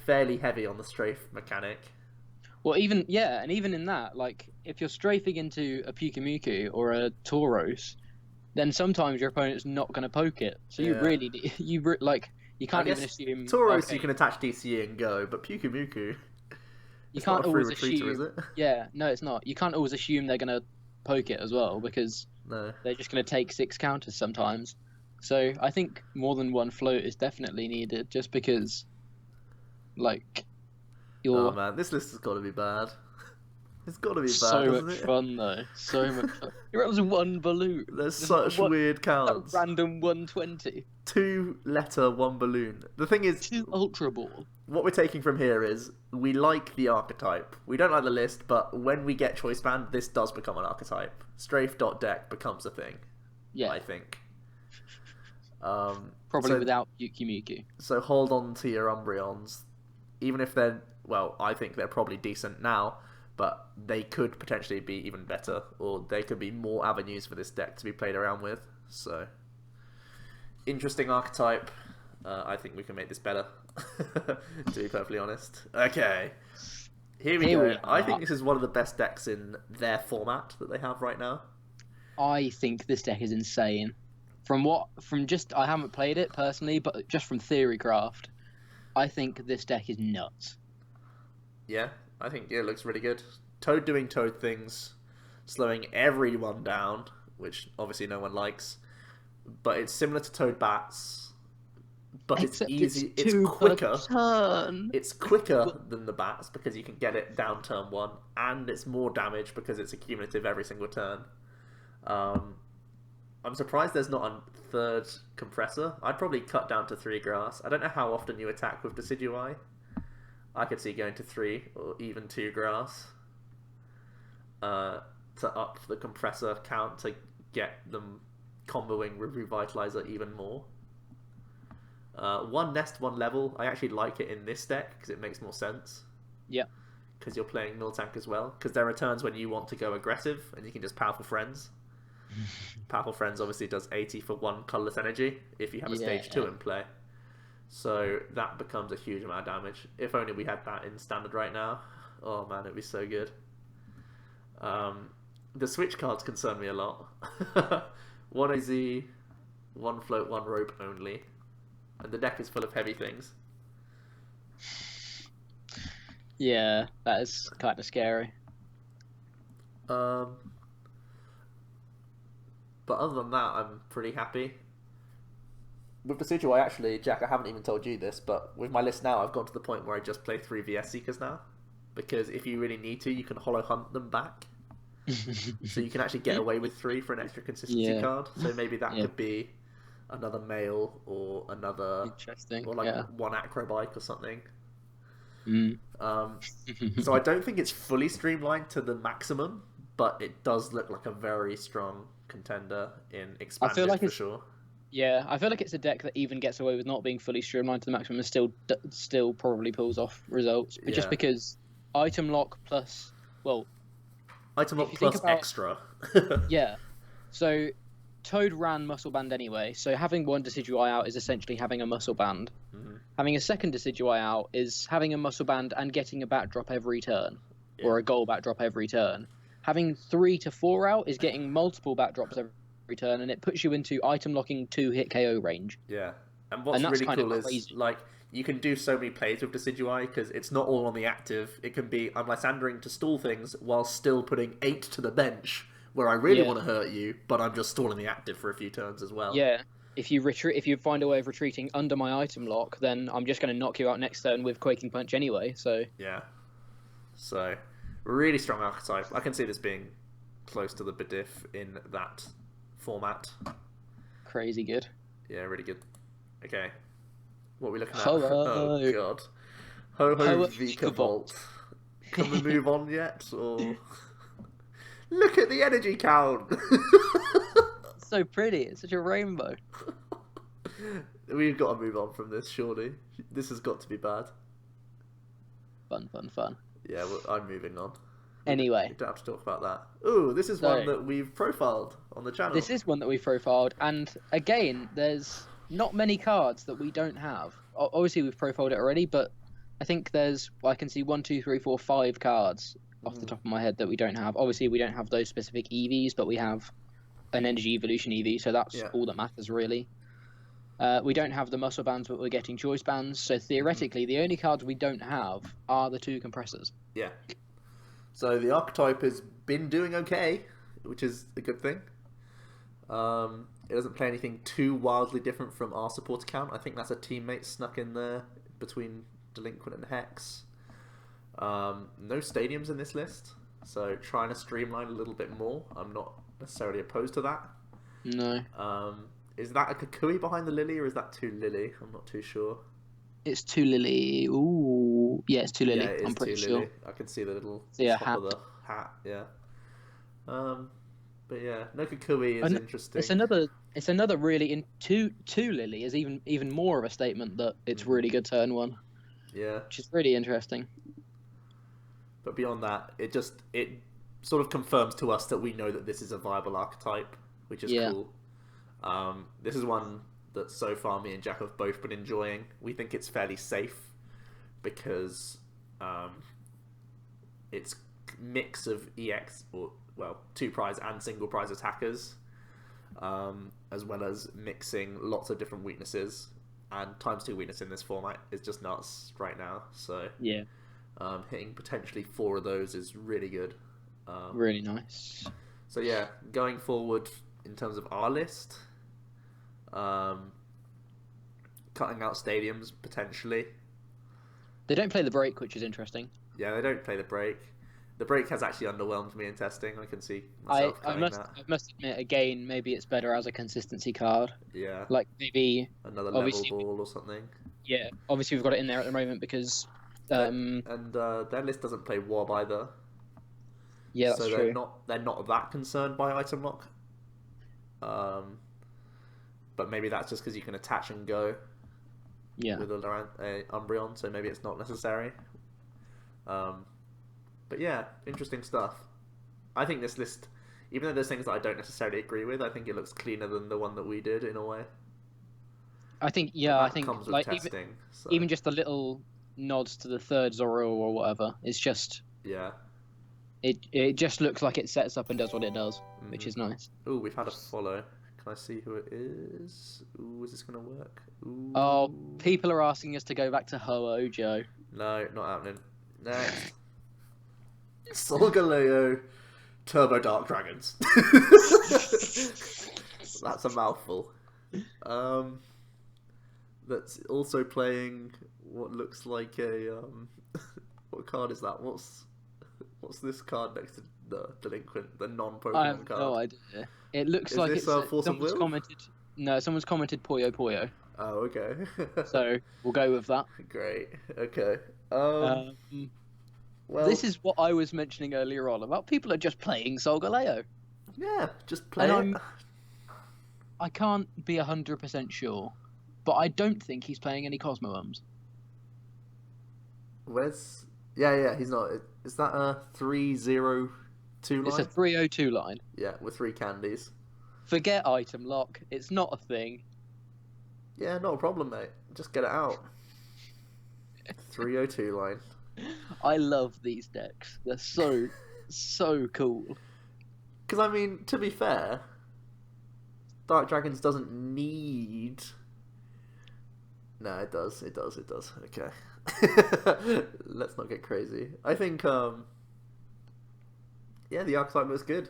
[SPEAKER 1] fairly heavy on the strafe mechanic.
[SPEAKER 2] Well, even in that, like if you're strafing into a Pyukumuku or a Tauros, then sometimes your opponent's not going to poke it. So you really you can't even assume
[SPEAKER 1] Tauros you can attach DCE and go, but Pyukumuku
[SPEAKER 2] you can't always assume.
[SPEAKER 1] Is it?
[SPEAKER 2] Yeah, no, it's not. You can't always assume they're going to poke it as well because they're just going to take 6 counters sometimes. So I think more than one float is definitely needed, just because, like,
[SPEAKER 1] Oh
[SPEAKER 2] you're
[SPEAKER 1] man, this list has got to be bad. It's got to be bad,
[SPEAKER 2] so
[SPEAKER 1] doesn't
[SPEAKER 2] much
[SPEAKER 1] it?
[SPEAKER 2] fun though. So much fun. You're up to one balloon.
[SPEAKER 1] There's
[SPEAKER 2] Just not
[SPEAKER 1] such
[SPEAKER 2] one,
[SPEAKER 1] weird
[SPEAKER 2] a
[SPEAKER 1] cards.
[SPEAKER 2] random 120.
[SPEAKER 1] 2-letter, 1 balloon. The thing is,
[SPEAKER 2] 2 Ultra Ball.
[SPEAKER 1] what we're taking from here is we like the archetype. We don't like the list, but when we get choice band, this does become an archetype. Strafe.deck becomes a thing.
[SPEAKER 2] Yeah.
[SPEAKER 1] I think.
[SPEAKER 2] Probably without Yuki Miku.
[SPEAKER 1] So hold on to your Umbreons, even if they're, well, I think they're probably decent now, but they could potentially be even better, or there could be more avenues for this deck to be played around with. So, interesting archetype. I think we can make this better, to be perfectly honest. Okay, here we go. I think this is one of the best decks in their format that they have right now.
[SPEAKER 2] I think this deck is insane. I haven't played it personally, but just from Theorycraft, I think this deck is nuts.
[SPEAKER 1] Yeah, I think it looks really good. Toad doing Toad things, slowing everyone down, which obviously no one likes. But it's similar to Toad Bats, but
[SPEAKER 2] Except
[SPEAKER 1] it's easy.
[SPEAKER 2] It's
[SPEAKER 1] quicker.
[SPEAKER 2] Turn.
[SPEAKER 1] It's quicker than the Bats because you can get it down turn 1, and it's more damage because it's accumulative every single turn. I'm surprised there's not a third compressor. I'd probably cut down to 3 grass. I don't know how often you attack with Decidueye. I could see going to 3 or even 2 grass to up the compressor count to get them comboing with Revitalizer even more. 1 nest, 1 level. I actually like it in this deck because it makes more sense.
[SPEAKER 2] Yeah.
[SPEAKER 1] Because you're playing Miltank as well. Because there are turns when you want to go aggressive and you can just Powerful Friends. Powerful Friends obviously does 80 for 1 colorless energy if you have a stage 2 in play. So that becomes a huge amount of damage. If only we had that in standard right now. Oh man, it'd be so good. The switch cards concern me a lot. 1 AZ, 1 float, 1 rope only. And the deck is full of heavy things.
[SPEAKER 2] Yeah, that is kind of scary.
[SPEAKER 1] But other than that, I'm pretty happy. With Decidueye, actually, Jack, I haven't even told you this, but with my list now, I've got to the point where I just play 3 VS Seekers now. Because if you really need to, you can Hollow Hunt them back. So you can actually get away with 3 for an extra consistency card. So maybe that could be another male or another...
[SPEAKER 2] Interesting,
[SPEAKER 1] or like 1 Acrobike or something.
[SPEAKER 2] Mm.
[SPEAKER 1] So I don't think it's fully streamlined to the maximum, but it does look like a very strong contender in expanded for sure.
[SPEAKER 2] Yeah, I feel like it's a deck that even gets away with not being fully streamlined to the maximum and still probably pulls off results. But just because item lock plus, well...
[SPEAKER 1] Item lock plus extra.
[SPEAKER 2] Yeah. So Toad ran Muscle Band anyway, so having 1 Decidueye out is essentially having a Muscle Band.
[SPEAKER 1] Mm-hmm.
[SPEAKER 2] Having a second Decidueye out is having a Muscle Band and getting a backdrop every turn. Or a goal backdrop every turn. Having 3 to 4 out is getting multiple backdrops every turn, and it puts you into item locking 2 hit KO range.
[SPEAKER 1] Yeah, and what's really cool is like you can do so many plays with Decidueye because it's not all on the active. It can be I'm Lysandering to stall things while still putting 8 to the bench where I really want to hurt you, but I'm just stalling the active for a few turns as well.
[SPEAKER 2] Yeah, if you find a way of retreating under my item lock, then I'm just going to knock you out next turn with Quaking Punch anyway. So
[SPEAKER 1] yeah, so really strong archetype. I can see this being close to the Bediff in that format.
[SPEAKER 2] Crazy good.
[SPEAKER 1] Yeah, really good. Okay. What are we looking at?
[SPEAKER 2] Hello.
[SPEAKER 1] Oh god. Ho-Ho Vika Vault. Can we move on yet? Or look at the energy count!
[SPEAKER 2] It's so pretty, it's such a rainbow.
[SPEAKER 1] We've got to move on from this, surely. This has got to be bad.
[SPEAKER 2] Fun.
[SPEAKER 1] Yeah, well, I'm moving on.
[SPEAKER 2] Anyway.
[SPEAKER 1] We don't have to talk about that. Ooh, this is one that we've profiled on the channel.
[SPEAKER 2] This is one that we've profiled, and again, there's not many cards that we don't have. Obviously, we've profiled it already, but I think I can see 1, 2, 3, 4, 5 cards off the top of my head that we don't have. Obviously, we don't have those specific EVs, but we have an Energy Evolution EV, so that's all that matters, really. We don't have the Muscle Bands, but we're getting Choice Bands, so theoretically, the only cards we don't have are the 2 compressors.
[SPEAKER 1] Yeah. So the archetype has been doing okay, which is a good thing. It doesn't play anything too wildly different from our support account. I think that's a teammate snuck in there between Delinquent and Hex. No stadiums in this list, so trying to streamline a little bit more. I'm not necessarily opposed to that.
[SPEAKER 2] No.
[SPEAKER 1] Is that a Kukui behind the Lily, or is that 2 Lily? I'm not too sure.
[SPEAKER 2] It's 2 Lily. Ooh. Yeah, it's 2 Lily.
[SPEAKER 1] Yeah, it is
[SPEAKER 2] I'm pretty
[SPEAKER 1] 2
[SPEAKER 2] sure.
[SPEAKER 1] Lily. I can see the little top
[SPEAKER 2] hat.
[SPEAKER 1] of the hat, yeah. But yeah, no Kukui is interesting.
[SPEAKER 2] It's another really two Lily is even more of a statement that it's really good turn 1.
[SPEAKER 1] Yeah.
[SPEAKER 2] Which is really interesting.
[SPEAKER 1] But beyond that, it sort of confirms to us that we know that this is a viable archetype, which is cool. This is one that so far me and Jack have both been enjoying. We think it's fairly safe because it's mix of EX, or well, 2 prize and single prize attackers, as well as mixing lots of different weaknesses, and ×2 weakness in this format is just nuts right now. So
[SPEAKER 2] yeah,
[SPEAKER 1] hitting potentially 4 of those is really good.
[SPEAKER 2] Really nice.
[SPEAKER 1] So yeah, going forward in terms of our list, cutting out stadiums potentially.
[SPEAKER 2] They don't play the break, which is interesting.
[SPEAKER 1] Yeah, they don't play the break. The break has actually underwhelmed me in testing. I can see myself
[SPEAKER 2] I must admit, again, maybe it's better as a consistency card.
[SPEAKER 1] Yeah.
[SPEAKER 2] Like maybe
[SPEAKER 1] another level ball or something.
[SPEAKER 2] Yeah, obviously we've got it in there at the moment because
[SPEAKER 1] and their list doesn't play Wob either.
[SPEAKER 2] Yeah, that's true.
[SPEAKER 1] They're not that concerned by item lock. But maybe that's just because you can attach and go.
[SPEAKER 2] Yeah.
[SPEAKER 1] With a Umbreon, so maybe it's not necessary. But yeah, interesting stuff. I think this list, even though there's things that I don't necessarily agree with, I think it looks cleaner than the one that we did in a way.
[SPEAKER 2] I think
[SPEAKER 1] comes with
[SPEAKER 2] like
[SPEAKER 1] testing,
[SPEAKER 2] even just the little nods to the third Zoro or whatever, it's just It just looks like it sets up and does what it does, which is nice.
[SPEAKER 1] Ooh, we've had a follow. Can I see who it is? Ooh, is this gonna work? Ooh.
[SPEAKER 2] Oh, people are asking us to go back to Ho-Oh, Joe.
[SPEAKER 1] No, not happening. Next. Solgaleo Turbo Dark Dragons. That's a mouthful. That's also playing what looks like a what card is that? What's this card next to the Delinquent, the non-Pokemon
[SPEAKER 2] I have
[SPEAKER 1] card?
[SPEAKER 2] no idea. It looks like it's
[SPEAKER 1] Force of Will?
[SPEAKER 2] Someone's commented Puyo Puyo.
[SPEAKER 1] Oh, okay.
[SPEAKER 2] So we'll go with that.
[SPEAKER 1] Great. Okay.
[SPEAKER 2] Well, this is what I was mentioning earlier on about people are just playing Solgaleo.
[SPEAKER 1] Yeah, just play it.
[SPEAKER 2] I can't be 100% sure, but I don't think he's playing any Cosmoworms.
[SPEAKER 1] Where's... Yeah, he's not. Is that a 302 line?
[SPEAKER 2] It's a 302 line.
[SPEAKER 1] Yeah, with 3 candies.
[SPEAKER 2] Forget item lock. It's not a thing.
[SPEAKER 1] Yeah, not a problem, mate. Just get it out. 302 line.
[SPEAKER 2] I love these decks. They're so cool.
[SPEAKER 1] Because, I mean, to be fair, Dark Dragons doesn't need... No, it does. Okay. Let's not get crazy. I think, yeah, the archetype looks good.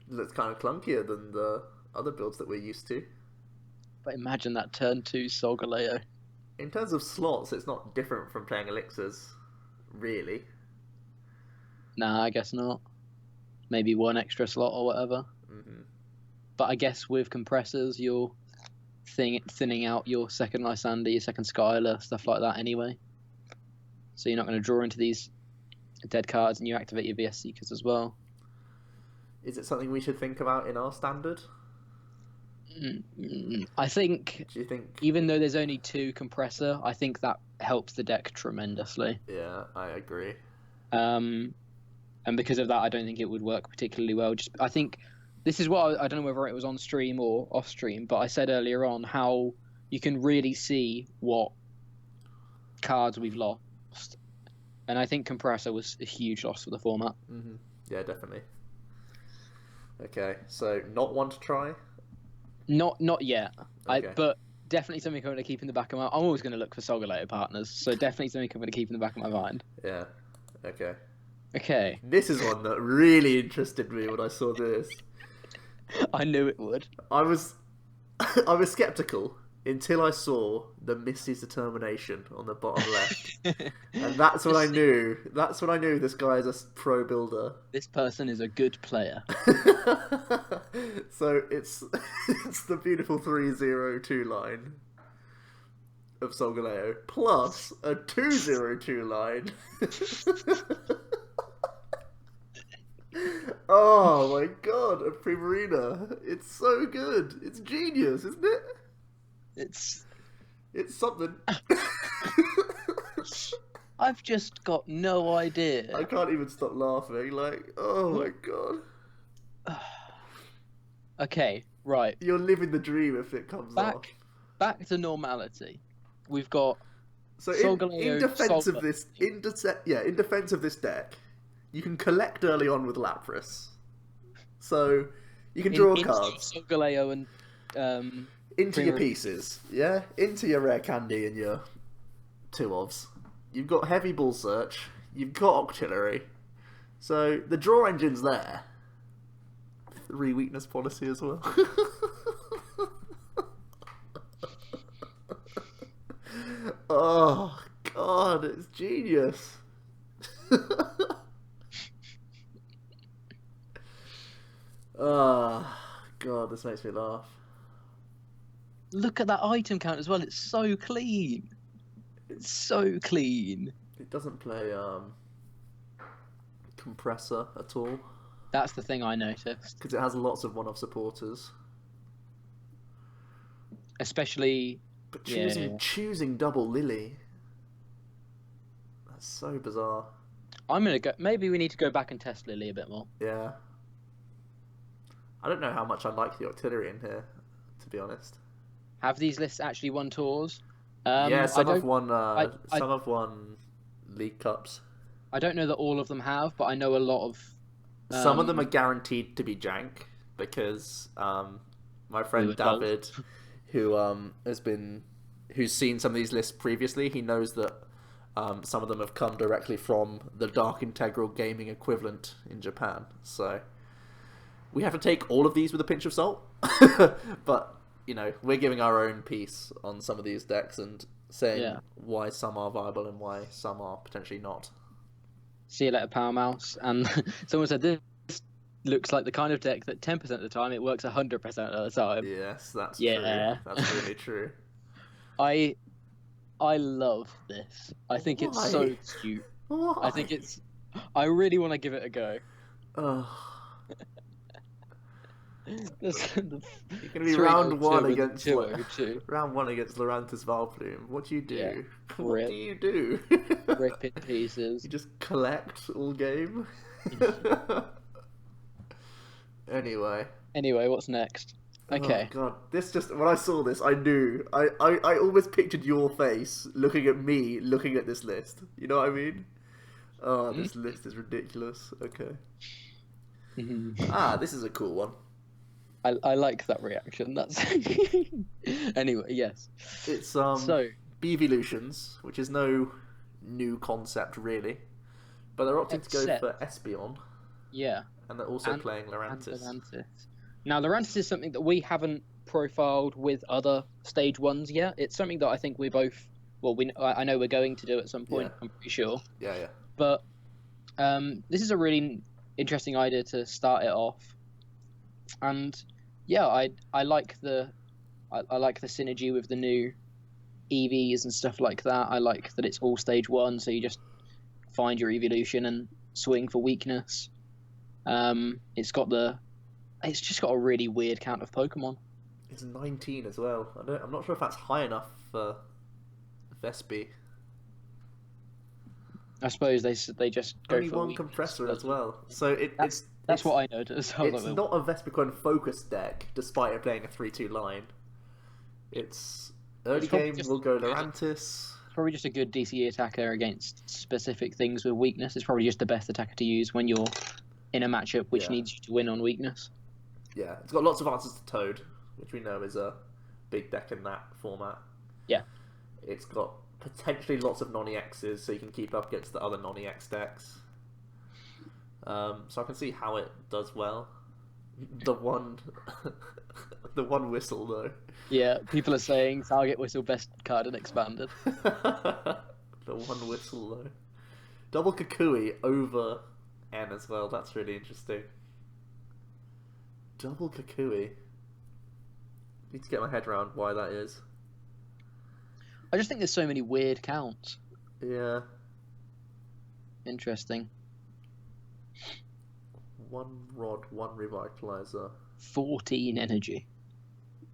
[SPEAKER 1] Looks kind of clunkier than the other builds that we're used to.
[SPEAKER 2] But imagine that turn 2 Solgaleo.
[SPEAKER 1] In terms of slots, it's not different from playing elixirs, really.
[SPEAKER 2] Nah, I guess not. Maybe 1 extra slot or whatever.
[SPEAKER 1] Mm-hmm.
[SPEAKER 2] But I guess with compressors, you're thinning out your second Lysander, your second Skylar, stuff like that anyway. So you're not going to draw into these dead cards, and you activate your VS Seekers as well.
[SPEAKER 1] Is it something we should think about in our standard?
[SPEAKER 2] I think...
[SPEAKER 1] Do you think...
[SPEAKER 2] Even though there's only 2 compressor, I think that helps the deck tremendously.
[SPEAKER 1] Yeah, I agree.
[SPEAKER 2] And because of that, I don't think it would work particularly well. I think this is what I don't know whether it was on stream or off stream, but I said earlier on how you can really see what cards we've lost, and I think compressor was a huge loss for the format.
[SPEAKER 1] Mm-hmm. Yeah, definitely. Okay, so not one to try.
[SPEAKER 2] Not yet.
[SPEAKER 1] Okay.
[SPEAKER 2] But definitely something I'm going to keep in the back of my... I'm always going to look for Solgaleo partners, so definitely something I'm going to keep in the back of my mind.
[SPEAKER 1] Yeah. Okay.
[SPEAKER 2] Okay.
[SPEAKER 1] This is one that really interested me when I saw this.
[SPEAKER 2] I knew it would.
[SPEAKER 1] I was I was skeptical until I saw the Misty's Determination on the bottom left. And that's when I knew. That's when I knew this guy is a pro builder.
[SPEAKER 2] This person is a good player.
[SPEAKER 1] So it's the beautiful 302 line of Solgaleo plus a 202 line. Oh my god, a Primarina. It's so good. It's genius, isn't it?
[SPEAKER 2] It's
[SPEAKER 1] something.
[SPEAKER 2] I've just got no idea.
[SPEAKER 1] I can't even stop laughing. Like, oh my god.
[SPEAKER 2] Okay, right.
[SPEAKER 1] You're living the dream if it comes off.
[SPEAKER 2] Back to normality. We've got
[SPEAKER 1] so in defense of this, in defense of this deck, you can collect early on with Lapras. So you can draw cards.
[SPEAKER 2] Solgaleo and
[SPEAKER 1] into your pieces, yeah? Into your rare candy and your 2-ofs. You've got heavy ball search, you've got Octillery. So the draw engine's there. 3 weakness policy as well. Oh god, it's genius. Oh god, this makes me laugh.
[SPEAKER 2] Look at that item count as well. It's so clean. It's so clean.
[SPEAKER 1] It doesn't play compressor at all.
[SPEAKER 2] That's the thing I noticed.
[SPEAKER 1] Because it has lots of one-off supporters.
[SPEAKER 2] Especially...
[SPEAKER 1] But choosing double Lily. That's so bizarre.
[SPEAKER 2] I'm gonna go... Maybe we need to go back and test Lily a bit more.
[SPEAKER 1] Yeah. I don't know how much I like the Octillery in here, to be honest.
[SPEAKER 2] Have these lists actually won tours?
[SPEAKER 1] Yeah, some have won. Some have won League Cups.
[SPEAKER 2] I don't know that all of them have, but I know a lot of.
[SPEAKER 1] Some of them are guaranteed to be jank because my friend David, who's seen some of these lists previously, he knows that some of them have come directly from the Dark Integral gaming equivalent in Japan. So we have to take all of these with a pinch of salt, but. You know, we're giving our own piece on some of these decks and saying why some are viable and why some are potentially not.
[SPEAKER 2] See you later, Power Mouse. And someone said this looks like the kind of deck that 10% of the time it works 100% of the time.
[SPEAKER 1] Yes, that's true. That's really true.
[SPEAKER 2] I love this. I think it's so cute.
[SPEAKER 1] Why?
[SPEAKER 2] I really want to give it a go.
[SPEAKER 1] It's going to be round one against Lorantis Valplume. What do you do?
[SPEAKER 2] Yeah.
[SPEAKER 1] What do you do?
[SPEAKER 2] Rip in pieces.
[SPEAKER 1] You just collect all game? Anyway, what's
[SPEAKER 2] next? Okay.
[SPEAKER 1] Oh god, when I saw this, I knew. I almost pictured your face looking at me, looking at this list. You know what I mean? Oh, this list is ridiculous. Okay. This is a cool one.
[SPEAKER 2] I like that reaction. That's anyway. Yes,
[SPEAKER 1] it's so Beevolutions, which is no new concept really, but they're opting to go for Espeon.
[SPEAKER 2] Yeah,
[SPEAKER 1] and they're also playing Lurantis.
[SPEAKER 2] Now, Lurantis is something that we haven't profiled with other stage ones yet. It's something that I think we both. Well, I know we're going to do at some point. Yeah. I'm pretty sure.
[SPEAKER 1] Yeah.
[SPEAKER 2] But this is a really interesting idea to start it off, and. Yeah, I like the synergy with the new EVs and stuff like that. I like that it's all stage 1, so you just find your evolution and swing for weakness. It's just got a really weird count of Pokemon.
[SPEAKER 1] It's 19 as well. I'm not sure if that's high enough for Vespi.
[SPEAKER 2] I suppose they just go
[SPEAKER 1] only
[SPEAKER 2] for
[SPEAKER 1] one compressor as well. So
[SPEAKER 2] that's what I noticed.
[SPEAKER 1] It's not a Vespiquen focused deck, despite it playing a 3/2 line. It's early game. We'll go Lurantis.
[SPEAKER 2] It's probably just a good DCE attacker against specific things with weakness. It's probably just the best attacker to use when you're in a matchup which needs you to win on weakness.
[SPEAKER 1] Yeah, it's got lots of answers to Toad, which we know is a big deck in that format.
[SPEAKER 2] Yeah.
[SPEAKER 1] It's got potentially lots of non-EXs, so you can keep up against the other non-EX decks. So I can see how it does well. The one, the one whistle though.
[SPEAKER 2] Yeah, people are saying target whistle best card and expanded.
[SPEAKER 1] The one whistle though. Double Kukui over N as well. That's really interesting. Double Kukui. Need to get my head around why that is.
[SPEAKER 2] I just think there's so many weird counts.
[SPEAKER 1] Yeah.
[SPEAKER 2] Interesting.
[SPEAKER 1] One rod, one revitalizer.
[SPEAKER 2] 14 energy.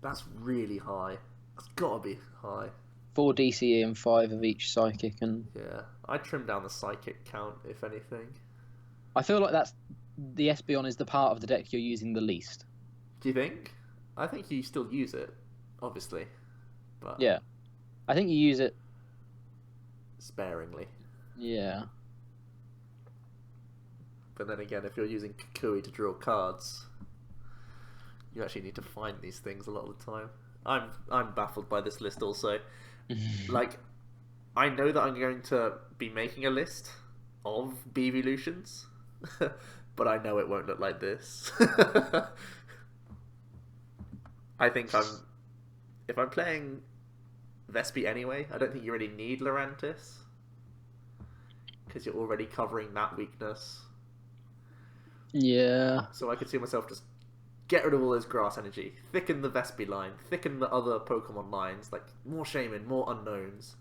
[SPEAKER 1] That's really high. That's gotta be high.
[SPEAKER 2] 4 DCE and 5 of each psychic, and
[SPEAKER 1] Yeah, I'd trim down the psychic count if anything.
[SPEAKER 2] I feel like that's the Espeon is the part of the deck you're using the least.
[SPEAKER 1] Do you think? I think you still use it, obviously, but
[SPEAKER 2] Yeah, I think you use it.
[SPEAKER 1] sparingly.
[SPEAKER 2] Yeah,
[SPEAKER 1] But then again, if you're using Kukui to draw cards, you actually need to find these things a lot of the time. I'm baffled by this list also. Like, I know that I'm going to be making a list of Beevolutions, but I know it won't look like this. I think if I'm playing Vespi anyway, I don't think you really need Lurantis, because you're already covering that weakness.
[SPEAKER 2] yeah,
[SPEAKER 1] So I could see myself just get rid of all those grass energy, thicken the Vespi line, thicken the other Pokemon lines, like more Shaman, more unknowns.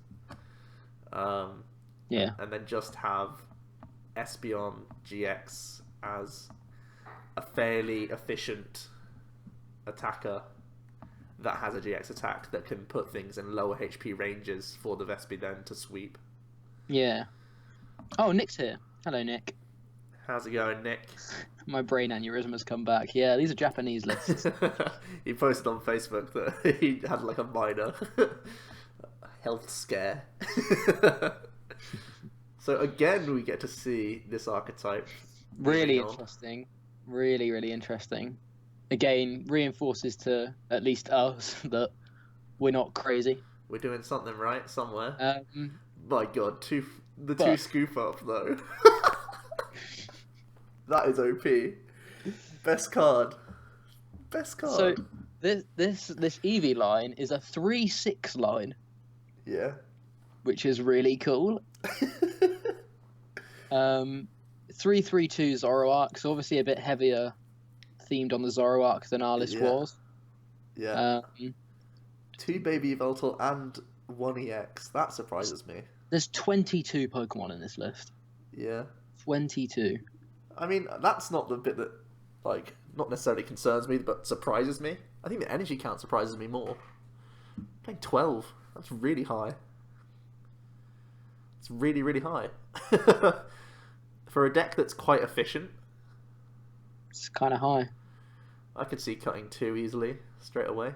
[SPEAKER 2] yeah,
[SPEAKER 1] And then just have Espeon GX as a fairly efficient attacker that has a GX attack that can put things in lower HP ranges for the Vespi then to sweep.
[SPEAKER 2] yeah. Oh, Nick's here. Hello, Nick.
[SPEAKER 1] How's it going, Nick?
[SPEAKER 2] My brain aneurysm has come back. Yeah, these are Japanese lists.
[SPEAKER 1] He posted on Facebook that he had like a minor health scare. So again, we get to see this archetype.
[SPEAKER 2] Really
[SPEAKER 1] moving on.
[SPEAKER 2] interesting. Really, really interesting. Again, reinforces to at least us that we're not crazy.
[SPEAKER 1] We're doing something right somewhere.
[SPEAKER 2] Um,
[SPEAKER 1] My God, two
[SPEAKER 2] but-
[SPEAKER 1] scoop up though. That is OP. Best card. Best card.
[SPEAKER 2] So this Eevee line is a 3/6 line,
[SPEAKER 1] Yeah.
[SPEAKER 2] which is really cool. 3/3/2 Zoroark, so obviously a bit heavier themed on the Zoroark than our list
[SPEAKER 1] Yeah.
[SPEAKER 2] was.
[SPEAKER 1] Yeah. 2 Baby Yveltal and 1 EX. That surprises me.
[SPEAKER 2] There's 22 Pokemon in this list.
[SPEAKER 1] Yeah.
[SPEAKER 2] 22.
[SPEAKER 1] I mean, that's not the bit that, like, not necessarily concerns me, but surprises me. I think the energy count surprises me more. Playing 12. That's really high. It's really, really high. For a deck that's quite efficient,
[SPEAKER 2] It's kind of high.
[SPEAKER 1] I could see cutting 2 easily, straight away.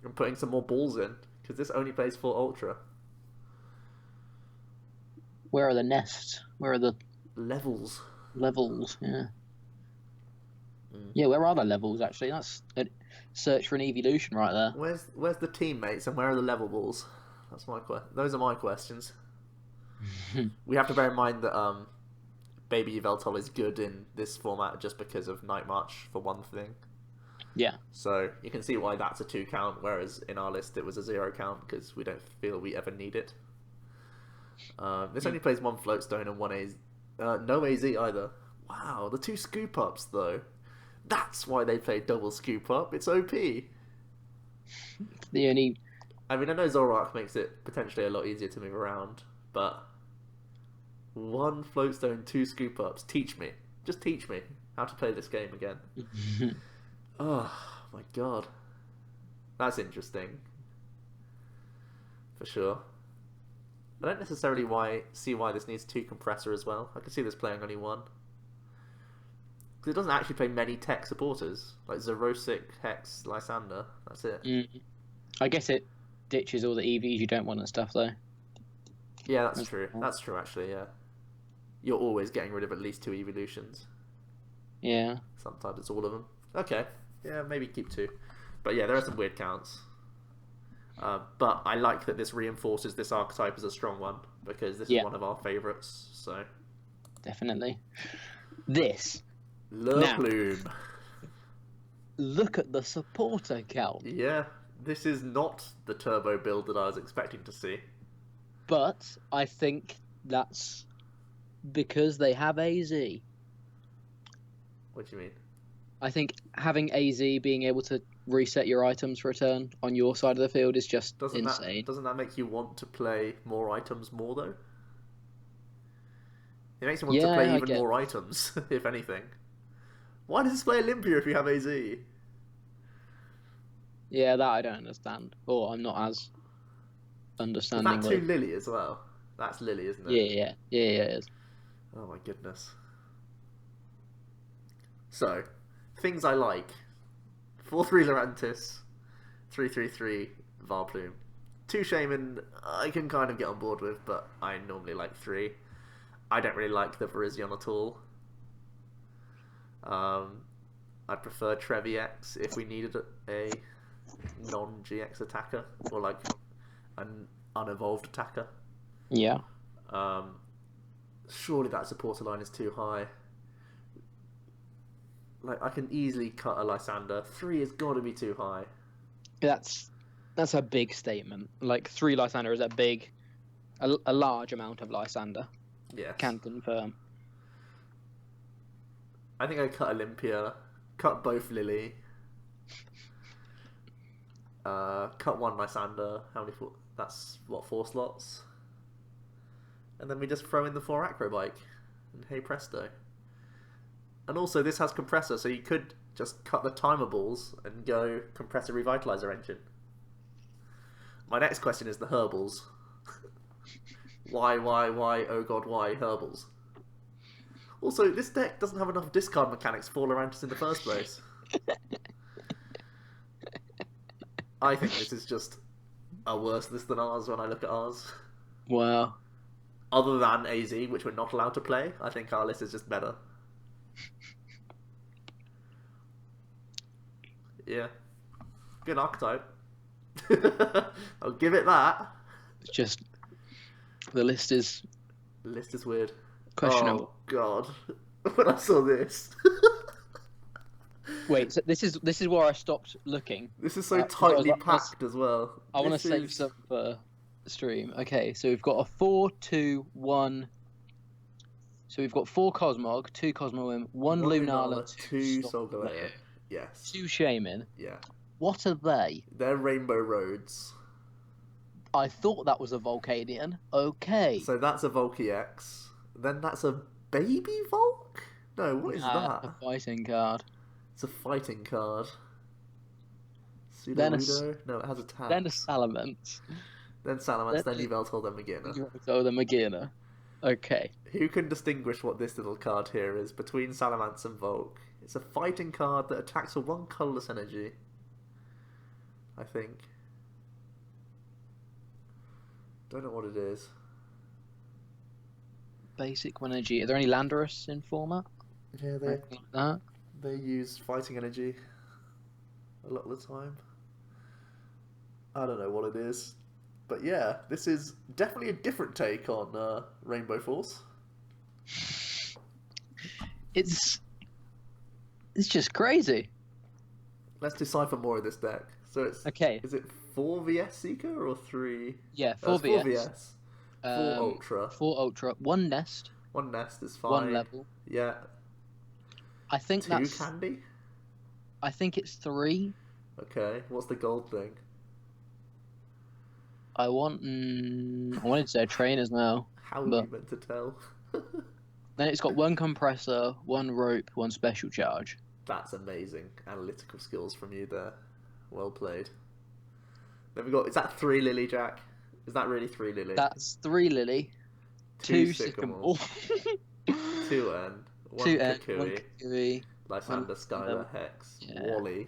[SPEAKER 1] And putting some more balls in, because this only plays full Ultra.
[SPEAKER 2] Where are the nests? Where are the
[SPEAKER 1] Levels.
[SPEAKER 2] levels? Yeah. Yeah, where are the levels, actually? That's a search for an evolution right there.
[SPEAKER 1] Where's the teammates and where are the level balls? That's my Those are my questions. We have to bear in mind that Baby Yveltal is good in this format just because of Night March, for one thing.
[SPEAKER 2] Yeah.
[SPEAKER 1] So you can see why that's a 2 count, whereas in our list it was a 0 count because we don't feel we ever need it. This only plays 1 Floatstone and 1 AZ. No AZ either. Wow, the 2 Scoop Ups though. That's why they play double Scoop Up. It's OP.
[SPEAKER 2] The only...
[SPEAKER 1] I mean, I know Zoroark makes it potentially a lot easier to move around, but 1 Floatstone, 2 Scoop Ups. Teach me. Just teach me how to play this game again. Oh, my God. That's interesting. For sure. I don't necessarily see why this needs 2 Compressor as well. I can see this playing only 1. Because it doesn't actually play many tech supporters. Like Zerosic, Hex, Lysander. That's it.
[SPEAKER 2] I guess it ditches all the EVs you don't want and stuff, though.
[SPEAKER 1] Yeah, that's true. That's true, actually, yeah. You're always getting rid of at least 2 evolutions.
[SPEAKER 2] Yeah.
[SPEAKER 1] Sometimes it's all of them. Okay. Yeah, maybe keep 2. But yeah, there are some weird counts. But I like that this reinforces this archetype as a strong one, because this is one of our favourites, so...
[SPEAKER 2] Definitely. This.
[SPEAKER 1] Le
[SPEAKER 2] Now.
[SPEAKER 1] Plume.
[SPEAKER 2] look at the supporter count.
[SPEAKER 1] Yeah, this is not the turbo build that I was expecting to see.
[SPEAKER 2] But I think that's because they have AZ.
[SPEAKER 1] What do you mean?
[SPEAKER 2] I think having AZ being able to reset your items for a turn on your side of the field is just insane.
[SPEAKER 1] Doesn't that make you want to play more items more though? It makes you want to play even more items, if anything. Why does this play Olympia if you have AZ?
[SPEAKER 2] Yeah, that I don't understand. Or I'm not as understanding.
[SPEAKER 1] Is that 2 Lily as well? That's Lily, isn't it?
[SPEAKER 2] Yeah, it is.
[SPEAKER 1] Oh my goodness. So, things I like. 4-3 Lurantis, 3-3-3 Varplume. 2 Shaman I can kind of get on board with, but I normally like 3. I don't really like the Virizion at all. I'd prefer Trevi X if we needed a non-GX attacker, or like an unevolved attacker.
[SPEAKER 2] Yeah.
[SPEAKER 1] Surely that supporter line is too high. Like, I can easily cut a Lysander. 3 has got to be too high.
[SPEAKER 2] That's a big statement. Like, 3 Lysander is a large amount of Lysander.
[SPEAKER 1] Yes.
[SPEAKER 2] Can confirm.
[SPEAKER 1] I think I cut Olympia, cut both Lily, cut 1 Lysander. How many? That's what, 4 slots? And then we just throw in the 4 Acrobike, and hey presto. And also, this has compressor, so you could just cut the timer balls and go compressor revitalizer engine. My next question is the herbals. Why, oh god, why herbals? Also, this deck doesn't have enough discard mechanics for Lurantis in the first place. I think this is just a worse list than ours when I look at ours.
[SPEAKER 2] Wow.
[SPEAKER 1] Other than AZ, which we're not allowed to play, I think our list is just better. Yeah. Good archetype. I'll give it that.
[SPEAKER 2] It's just... The list is
[SPEAKER 1] weird.
[SPEAKER 2] questionable.
[SPEAKER 1] Oh, God. When I saw this...
[SPEAKER 2] Wait, so this is where I stopped looking.
[SPEAKER 1] This is so tightly packed as well.
[SPEAKER 2] I want to save some for stream. Okay, so we've got a 4-2-1... So we've got 4 Cosmog, 2 Cosmoem, 1 Lunala, 2 Solgaleo.
[SPEAKER 1] Yes.
[SPEAKER 2] 2 Shaman.
[SPEAKER 1] Yeah.
[SPEAKER 2] What are they?
[SPEAKER 1] They're Rainbow Roads.
[SPEAKER 2] I thought that was a Volcanion. Okay.
[SPEAKER 1] So that's a Volky X. Then that's a Baby Volk? No, what is that?
[SPEAKER 2] A fighting card.
[SPEAKER 1] It's a fighting card.
[SPEAKER 2] Then
[SPEAKER 1] Pseudo-Ludo? No, it has a tag.
[SPEAKER 2] Then a Salamence.
[SPEAKER 1] Then Salamence, then Yveltal, then Magina.
[SPEAKER 2] Oh, the Magina. Okay.
[SPEAKER 1] Who can distinguish what this little card here is between Salamence and Volk? It's a fighting card that attacks for 1 colourless energy. I think. Don't know what it is.
[SPEAKER 2] Basic energy. Are there any Landorus in format?
[SPEAKER 1] Yeah, they use fighting energy a lot of the time. I don't know what it is. But yeah, this is definitely a different take on Rainbow Force.
[SPEAKER 2] It's just crazy.
[SPEAKER 1] Let's decipher more of this deck. So it's
[SPEAKER 2] okay.
[SPEAKER 1] Is it 4 VS Seeker or 3?
[SPEAKER 2] Yeah, 4 VS.
[SPEAKER 1] 4 VS. 4 Ultra.
[SPEAKER 2] 4 Ultra. 1 Nest.
[SPEAKER 1] 1 Nest is fine.
[SPEAKER 2] 1 level.
[SPEAKER 1] Yeah.
[SPEAKER 2] I think
[SPEAKER 1] 2 Candy?
[SPEAKER 2] I think it's 3.
[SPEAKER 1] Okay. What's the gold thing?
[SPEAKER 2] I wanted to say trainers now.
[SPEAKER 1] How are you meant to tell?
[SPEAKER 2] Then it's got 1 compressor, 1 rope, 1 special charge.
[SPEAKER 1] That's amazing. Analytical skills from you there. Well played. Then we got, is that 3 Lily, Jack? Is that really 3 Lily?
[SPEAKER 2] That's 3 Lily, 2 Sycamore,
[SPEAKER 1] 2 N, 1 Kukui, Lysander, Skylar, Hex, Wally.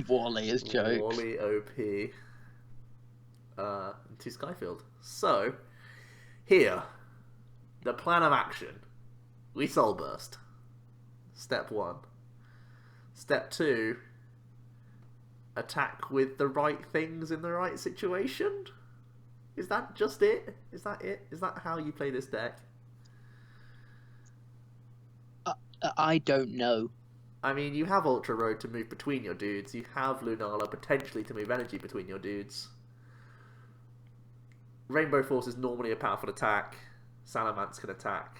[SPEAKER 2] Wally is joke.
[SPEAKER 1] Wally OP. And 2 Skyfield. So, here, the plan of action. We Soul Burst. Step 1. Step 2, attack with the right things in the right situation? Is that just it? Is that it? Is that how you play this deck?
[SPEAKER 2] I don't know.
[SPEAKER 1] I mean, you have Ultra Road to move between your dudes. You have Lunala potentially to move energy between your dudes. Rainbow Force is normally a powerful attack. Salamence can attack.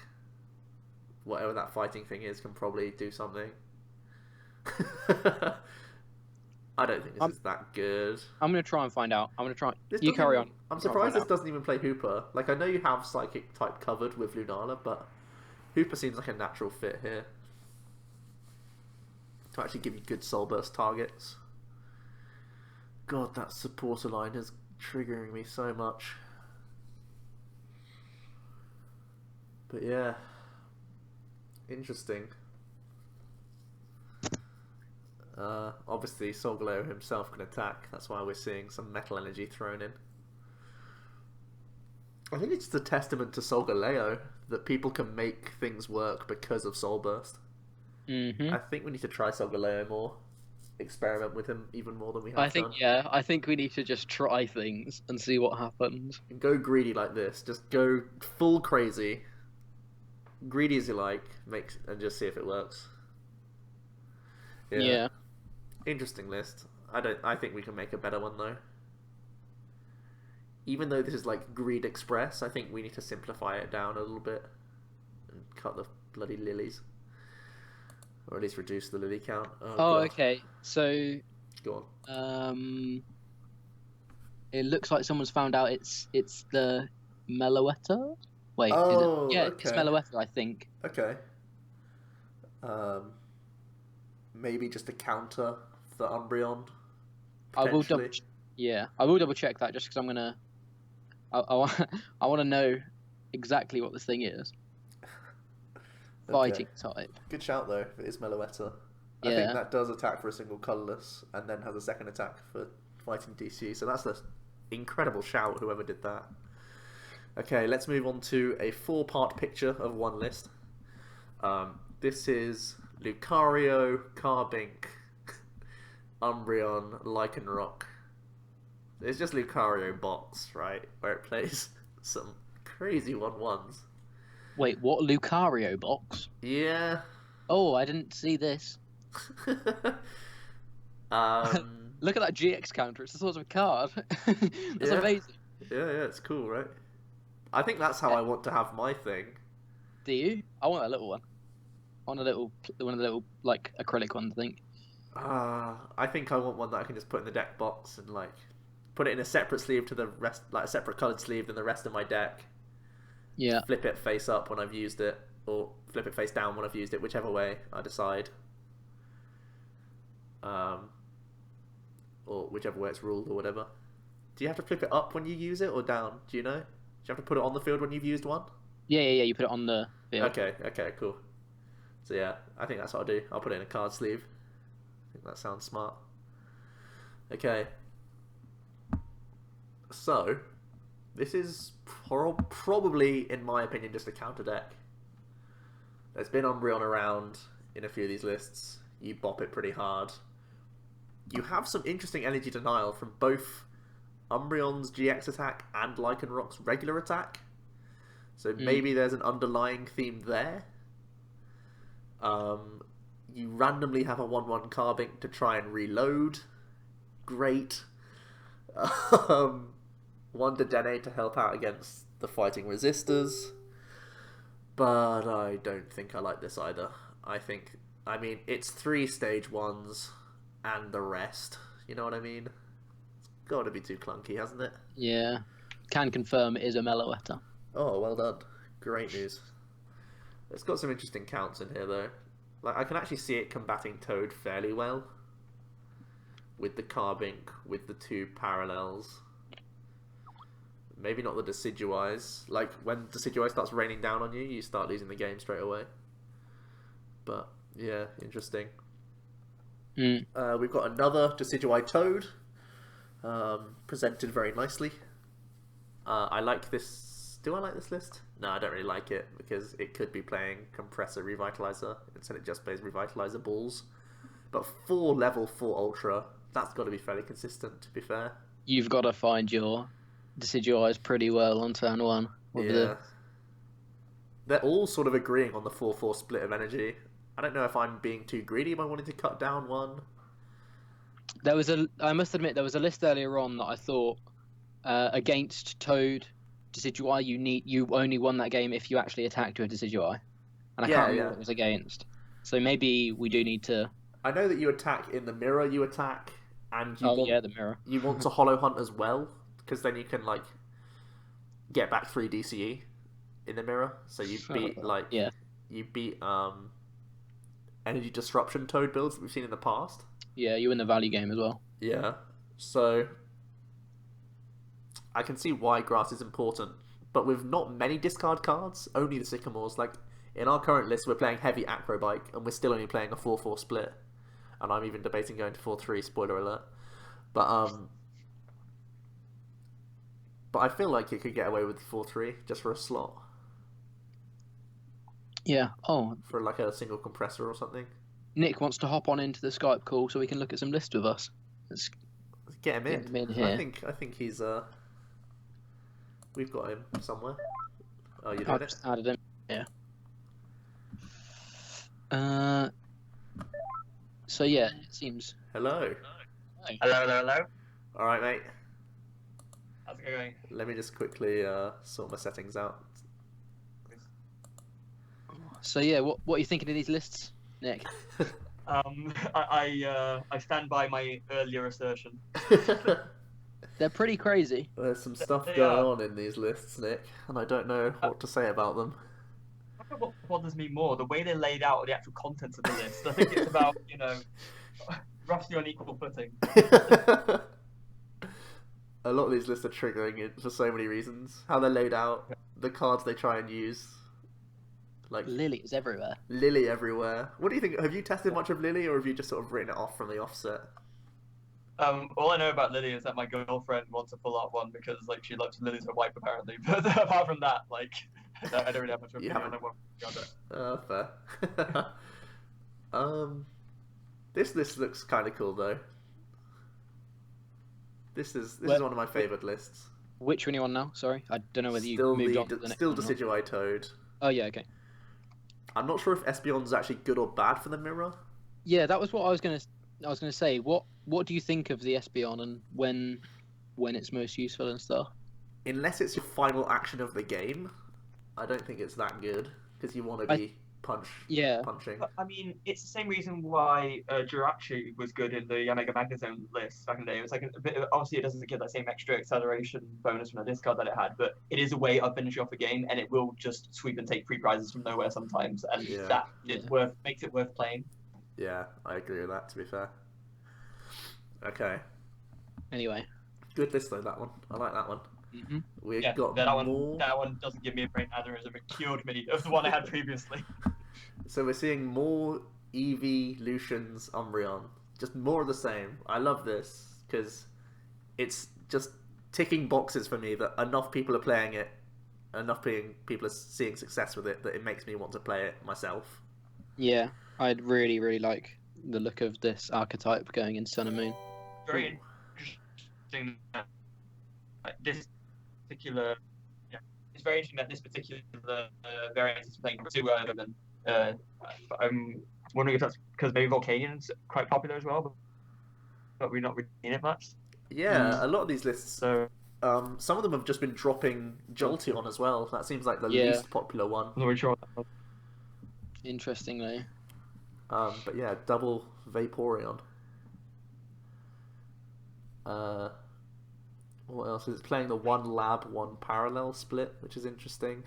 [SPEAKER 1] Whatever that fighting thing is can probably do something. I don't think this is that good.
[SPEAKER 2] I'm gonna try and find out. I'm gonna try.
[SPEAKER 1] This
[SPEAKER 2] You carry
[SPEAKER 1] on. I'm surprised this doesn't even play Hooper. Like, I know you have Psychic type covered with Lunala, but Hooper seems like a natural fit here. To actually give you good Soul Burst targets. God, that supporter line is triggering me so much. But yeah. Interesting. Obviously, Solgaleo himself can attack. That's why we're seeing some metal energy thrown in. I think it's just a testament to Solgaleo that people can make things work because of Soul Burst. I think we need to try Solgaleo more. Experiment with him even more than we have done.
[SPEAKER 2] I think we need to just try things and see what happens.
[SPEAKER 1] And go greedy like this. Just go full crazy. Greedy as you like, and just see if it works.
[SPEAKER 2] Yeah.
[SPEAKER 1] Interesting list. I think we can make a better one though. Even though this is like Greed Express, I think we need to simplify it down a little bit and cut the bloody lilies, or at least reduce the lily count.
[SPEAKER 2] Okay. So
[SPEAKER 1] go on.
[SPEAKER 2] It looks like someone's found out it's the Meloetta. Wait, is it? Yeah,
[SPEAKER 1] okay.
[SPEAKER 2] It's Meloetta, I think.
[SPEAKER 1] Okay. Maybe just a counter for Umbreon.
[SPEAKER 2] I will double check that just because I'm gonna. I want to know exactly what this thing is. Fighting type.
[SPEAKER 1] Good shout though. If it is Meloetta. I think that does attack for a single colourless, and then has a second attack for fighting DC. So that's an incredible shout. Whoever did that. Okay, let's move on to a 4-part picture of one list. This is Lucario, Carbink, Umbreon, Lycanroc. It's just Lucario box, right? Where it plays some crazy 1/1s.
[SPEAKER 2] Wait, what? Lucario box?
[SPEAKER 1] Yeah.
[SPEAKER 2] Oh, I didn't see this. Look at that GX counter. It's a sort of card. That's amazing.
[SPEAKER 1] Yeah, it's cool, right? I think that's how I want to have my thing.
[SPEAKER 2] Do you? I want a little one. I want one of the little like acrylic ones, I think.
[SPEAKER 1] I think I want one that I can just put in the deck box and like put it in a separate sleeve to the rest, like a separate coloured sleeve than the rest of my deck.
[SPEAKER 2] Yeah.
[SPEAKER 1] Flip it face up when I've used it, or flip it face down when I've used it, whichever way I decide. Or whichever way it's ruled or whatever. Do you have to flip it up when you use it or down? Do you know? Do you have to put it on the field when you've used one?
[SPEAKER 2] Yeah. You put it on the field.
[SPEAKER 1] Okay, cool. So yeah, I think that's what I'll do. I'll put it in a card sleeve. I think that sounds smart. Okay. So, this is probably, in my opinion, just a counter deck. There's been Umbreon around in a few of these lists. You bop it pretty hard. You have some interesting energy denial from both Umbreon's GX attack and Lycanroc's regular attack. So maybe there's an underlying theme there. You randomly have a 1/1 Carbink to try and reload. Great. One Dedenne to help out against the fighting resistors. But I don't think I like this either. I mean, it's 3 stage 1s and the rest. You know what I mean? It's got to be too clunky, hasn't it?
[SPEAKER 2] Yeah. Can confirm it is a Meloetta.
[SPEAKER 1] Oh, well done. Great news. It's got some interesting counts in here, though. Like, I can actually see it combating Toad fairly well. With the Carbink, with the 2 parallels. Maybe not the Decidueyes. Like, when Decidueye starts raining down on you, you start losing the game straight away. But, yeah, interesting. We've got another Decidueye Toad. Presented very nicely. I like this. Do I like this list? No, I don't really like it, because it could be playing Compressor Revitalizer. Instead it just plays Revitalizer Balls. But for level 4 Ultra, that's got to be fairly consistent, to be fair.
[SPEAKER 2] You've got to find your Decidueyes pretty well on turn 1.
[SPEAKER 1] Yeah. They're all sort of agreeing on the 4/4 split of energy, I don't know if I'm being too greedy by wanting to cut down one.
[SPEAKER 2] I must admit, there was a list earlier on that I thought against Toad Decidueye, you only won that game if you actually attacked with Decidueye, and I can't remember what it was against. So maybe we do need to.
[SPEAKER 1] I know that you attack in the mirror. You attack, and
[SPEAKER 2] the mirror.
[SPEAKER 1] You want to Hollow Hunt as well, because then you can like get back 3 DCE in the mirror. So you beat you beat energy disruption Toad builds that we've seen in the past.
[SPEAKER 2] Yeah, you win the value game as well.
[SPEAKER 1] Yeah, so I can see why grass is important, but with not many discard cards, only the Sycamores. Like in our current list, we're playing heavy Acrobike, and we're still only playing a 4/4 split. And I'm even debating going to 4/3. Spoiler alert. But I feel like you could get away with 4/3 just for a slot.
[SPEAKER 2] Yeah. Oh.
[SPEAKER 1] For like a single compressor or something.
[SPEAKER 2] Nick wants to hop on into the Skype call so we can look at some lists with us. Let's
[SPEAKER 1] get him in.
[SPEAKER 2] Get him in here.
[SPEAKER 1] I think he's we've got him somewhere. Oh, you did
[SPEAKER 2] I've
[SPEAKER 1] it.
[SPEAKER 2] just added him. Yeah. So yeah, it seems.
[SPEAKER 1] Hello.
[SPEAKER 3] Hello.
[SPEAKER 1] All right, mate.
[SPEAKER 3] How's it going?
[SPEAKER 1] Let me just quickly sort my settings out.
[SPEAKER 2] So yeah, what are you thinking of these lists, Nick?
[SPEAKER 3] I stand by my earlier assertion.
[SPEAKER 2] They're pretty crazy.
[SPEAKER 1] There's some stuff going on in these lists, Nick, and I don't know what to say about them.
[SPEAKER 3] I don't know what bothers me more, the way they're laid out, or the actual contents of the list. I think it's about, roughly on equal footing.
[SPEAKER 1] A lot of these lists are triggering it for so many reasons. How they're laid out, the cards they try and use. Like
[SPEAKER 2] Lily is everywhere.
[SPEAKER 1] Lily everywhere. What do you think? Have you tested much of Lily, or have you just sort of written it off from the offset?
[SPEAKER 3] All I know about Lily is that my girlfriend wants to pull out one because she loves Lily's her wife apparently. But apart from that, I don't really have much opinion on what.
[SPEAKER 1] Fair. This list looks kind of cool though. This is one of my favourite lists.
[SPEAKER 2] Which one are you on now? Sorry, I don't know whether you moved on to the next
[SPEAKER 1] still
[SPEAKER 2] one.
[SPEAKER 1] Decidueye Toad.
[SPEAKER 2] Oh yeah, okay.
[SPEAKER 1] I'm not sure if Espeon's actually good or bad for the mirror.
[SPEAKER 2] Yeah, that was what I was gonna say. What do you think of the Espeon and when it's most useful and stuff?
[SPEAKER 1] Unless it's your final action of the game, I don't think it's that good because you want to be punching.
[SPEAKER 3] But, I mean, it's the same reason why Jirachi was good in the Omega Magnezone list back in the day. It was like a bit. Obviously, it doesn't give that same extra acceleration bonus from the discard that it had, but it is a way of finishing off a game, and it will just sweep and take free prizes from nowhere sometimes, and that makes it worth playing.
[SPEAKER 1] Yeah, I agree with that. To be fair. Okay.
[SPEAKER 2] Anyway.
[SPEAKER 1] Good list though, that one. I like that one.
[SPEAKER 2] Mm-hmm.
[SPEAKER 1] We've got more.
[SPEAKER 3] That one doesn't give me a brain aneurysm. It cured me of the one I had previously.
[SPEAKER 1] So we're seeing more Eevee, Lucians, Umbreon. Just more of the same. I love this because it's just ticking boxes for me that enough people are playing it, people are seeing success with it that it makes me want to play it myself.
[SPEAKER 2] Yeah, I'd really, really like the look of this archetype going in Sun and Moon.
[SPEAKER 3] Very interesting. This particular, it's very interesting that this particular variant is playing too early. I'm wondering if that's because maybe Volcanian's quite popular as well, but we're not really seeing it much.
[SPEAKER 1] Yeah, a lot of these lists. So, some of them have just been dropping Jolteon as well. That seems like the least popular one.
[SPEAKER 3] I'm not really sure.
[SPEAKER 2] Interestingly.
[SPEAKER 1] But yeah, double Vaporeon. What else? It's playing the one lab, one parallel split, which is interesting.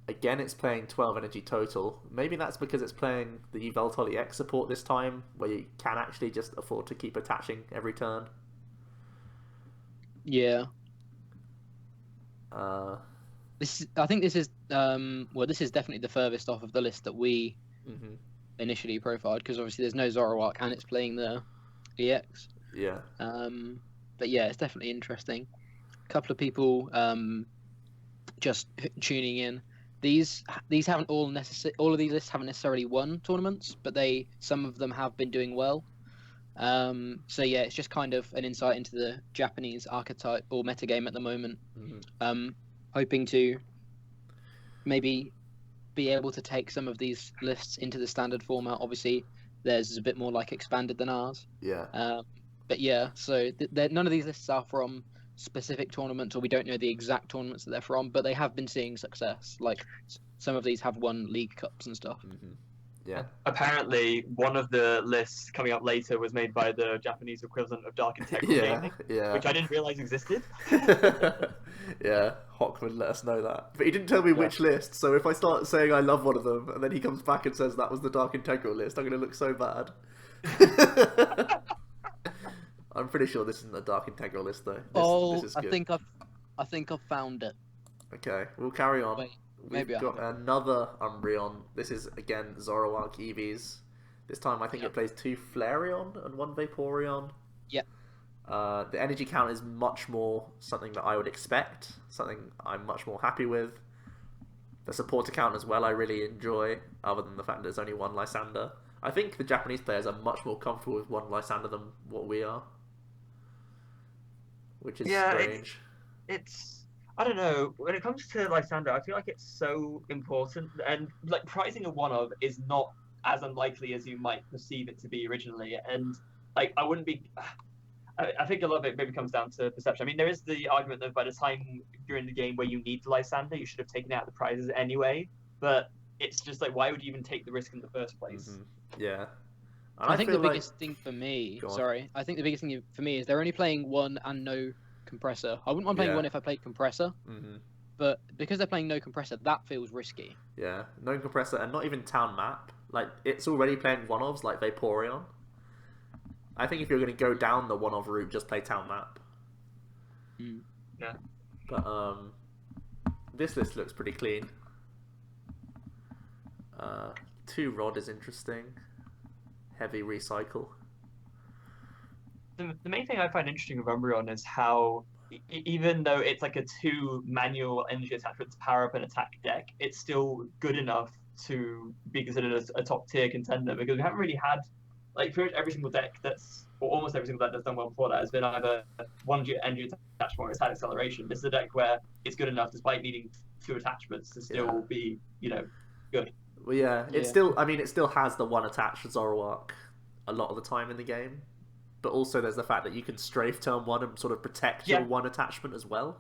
[SPEAKER 1] Again, it's playing 12 energy total. Maybe that's because it's playing the Yveltal EX support this time, where you can actually just afford to keep attaching every turn.
[SPEAKER 2] Yeah. I think this is this is definitely the furthest off of the list that we initially profiled, because obviously there's no Zoroark and it's playing the EX.
[SPEAKER 1] Yeah.
[SPEAKER 2] But yeah, it's definitely interesting. A couple of people just tuning in. These haven't all of these lists haven't necessarily won tournaments, but some of them have been doing well. So yeah, it's just kind of an insight into the Japanese archetype or metagame at the moment. Hoping to maybe be able to take some of these lists into the standard format. Obviously, theirs is a bit more like expanded than ours.
[SPEAKER 1] Yeah.
[SPEAKER 2] But yeah, so none of these lists are from specific tournaments, or we don't know the exact tournaments that they're from, but they have been seeing success. Like some of these have won league cups and stuff.
[SPEAKER 1] Mm-hmm. Yeah.
[SPEAKER 3] Apparently, one of the lists coming up later was made by the Japanese equivalent of Dark Integral Gaming, which I didn't realize existed.
[SPEAKER 1] Yeah, Hockman let us know that. But he didn't tell me which list, so if I start saying I love one of them, and then he comes back and says that was the Dark Integral list, I'm going to look so bad. I'm pretty sure this isn't the Dark Integral list, though. This is good.
[SPEAKER 2] I think I've found it.
[SPEAKER 1] Okay, we'll carry on.
[SPEAKER 2] Wait,
[SPEAKER 1] We've got another Umbreon. This is, again, Zoroark EVs. This time I think it plays 2 Flareon and 1 Vaporeon.
[SPEAKER 2] Yep.
[SPEAKER 1] The energy count is much more something that I would expect, something I'm much more happy with. The supporter count as well I really enjoy, other than the fact that there's only 1 Lysander. I think the Japanese players are much more comfortable with 1 Lysander than what we are. Which is strange.
[SPEAKER 3] It's I don't know. When it comes to Lysander, I feel like it's so important, and like prizing a one of is not as unlikely as you might perceive it to be originally. And like I wouldn't be. I think a lot of it maybe comes down to perception. I mean, there is the argument that by the time you're in the game where you need the Lysander, you should have taken out the prizes anyway. But it's just like, why would you even take the risk in the first place?
[SPEAKER 1] Mm-hmm. Yeah.
[SPEAKER 2] I think the biggest thing for me, I think the biggest thing for me is they're only playing 1 and no compressor. I wouldn't mind playing 1 if I played compressor, but because they're playing no compressor, that feels risky.
[SPEAKER 1] Yeah, no compressor and not even town map. Like, it's already playing one-offs like Vaporeon. I think if you're going to go down the one-off route, just play town map.
[SPEAKER 3] Yeah.
[SPEAKER 1] But this list looks pretty clean. 2 Rod is interesting. Heavy recycle.
[SPEAKER 3] The main thing I find interesting with Umbreon is how, even though it's like a 2 manual energy attachment to power up an attack deck, it's still good enough to be considered a top tier contender, because we haven't really had, like, pretty much every single deck or almost every single deck that's done well before that has been either 1 energy attachment or it's had acceleration. This is a deck where it's good enough despite needing 2 attachments to still be, good.
[SPEAKER 1] Well, yeah, it still has the 1 attached Zoroark a lot of the time in the game. But also there's the fact that you can strafe turn 1 and sort of protect your 1 attachment as well.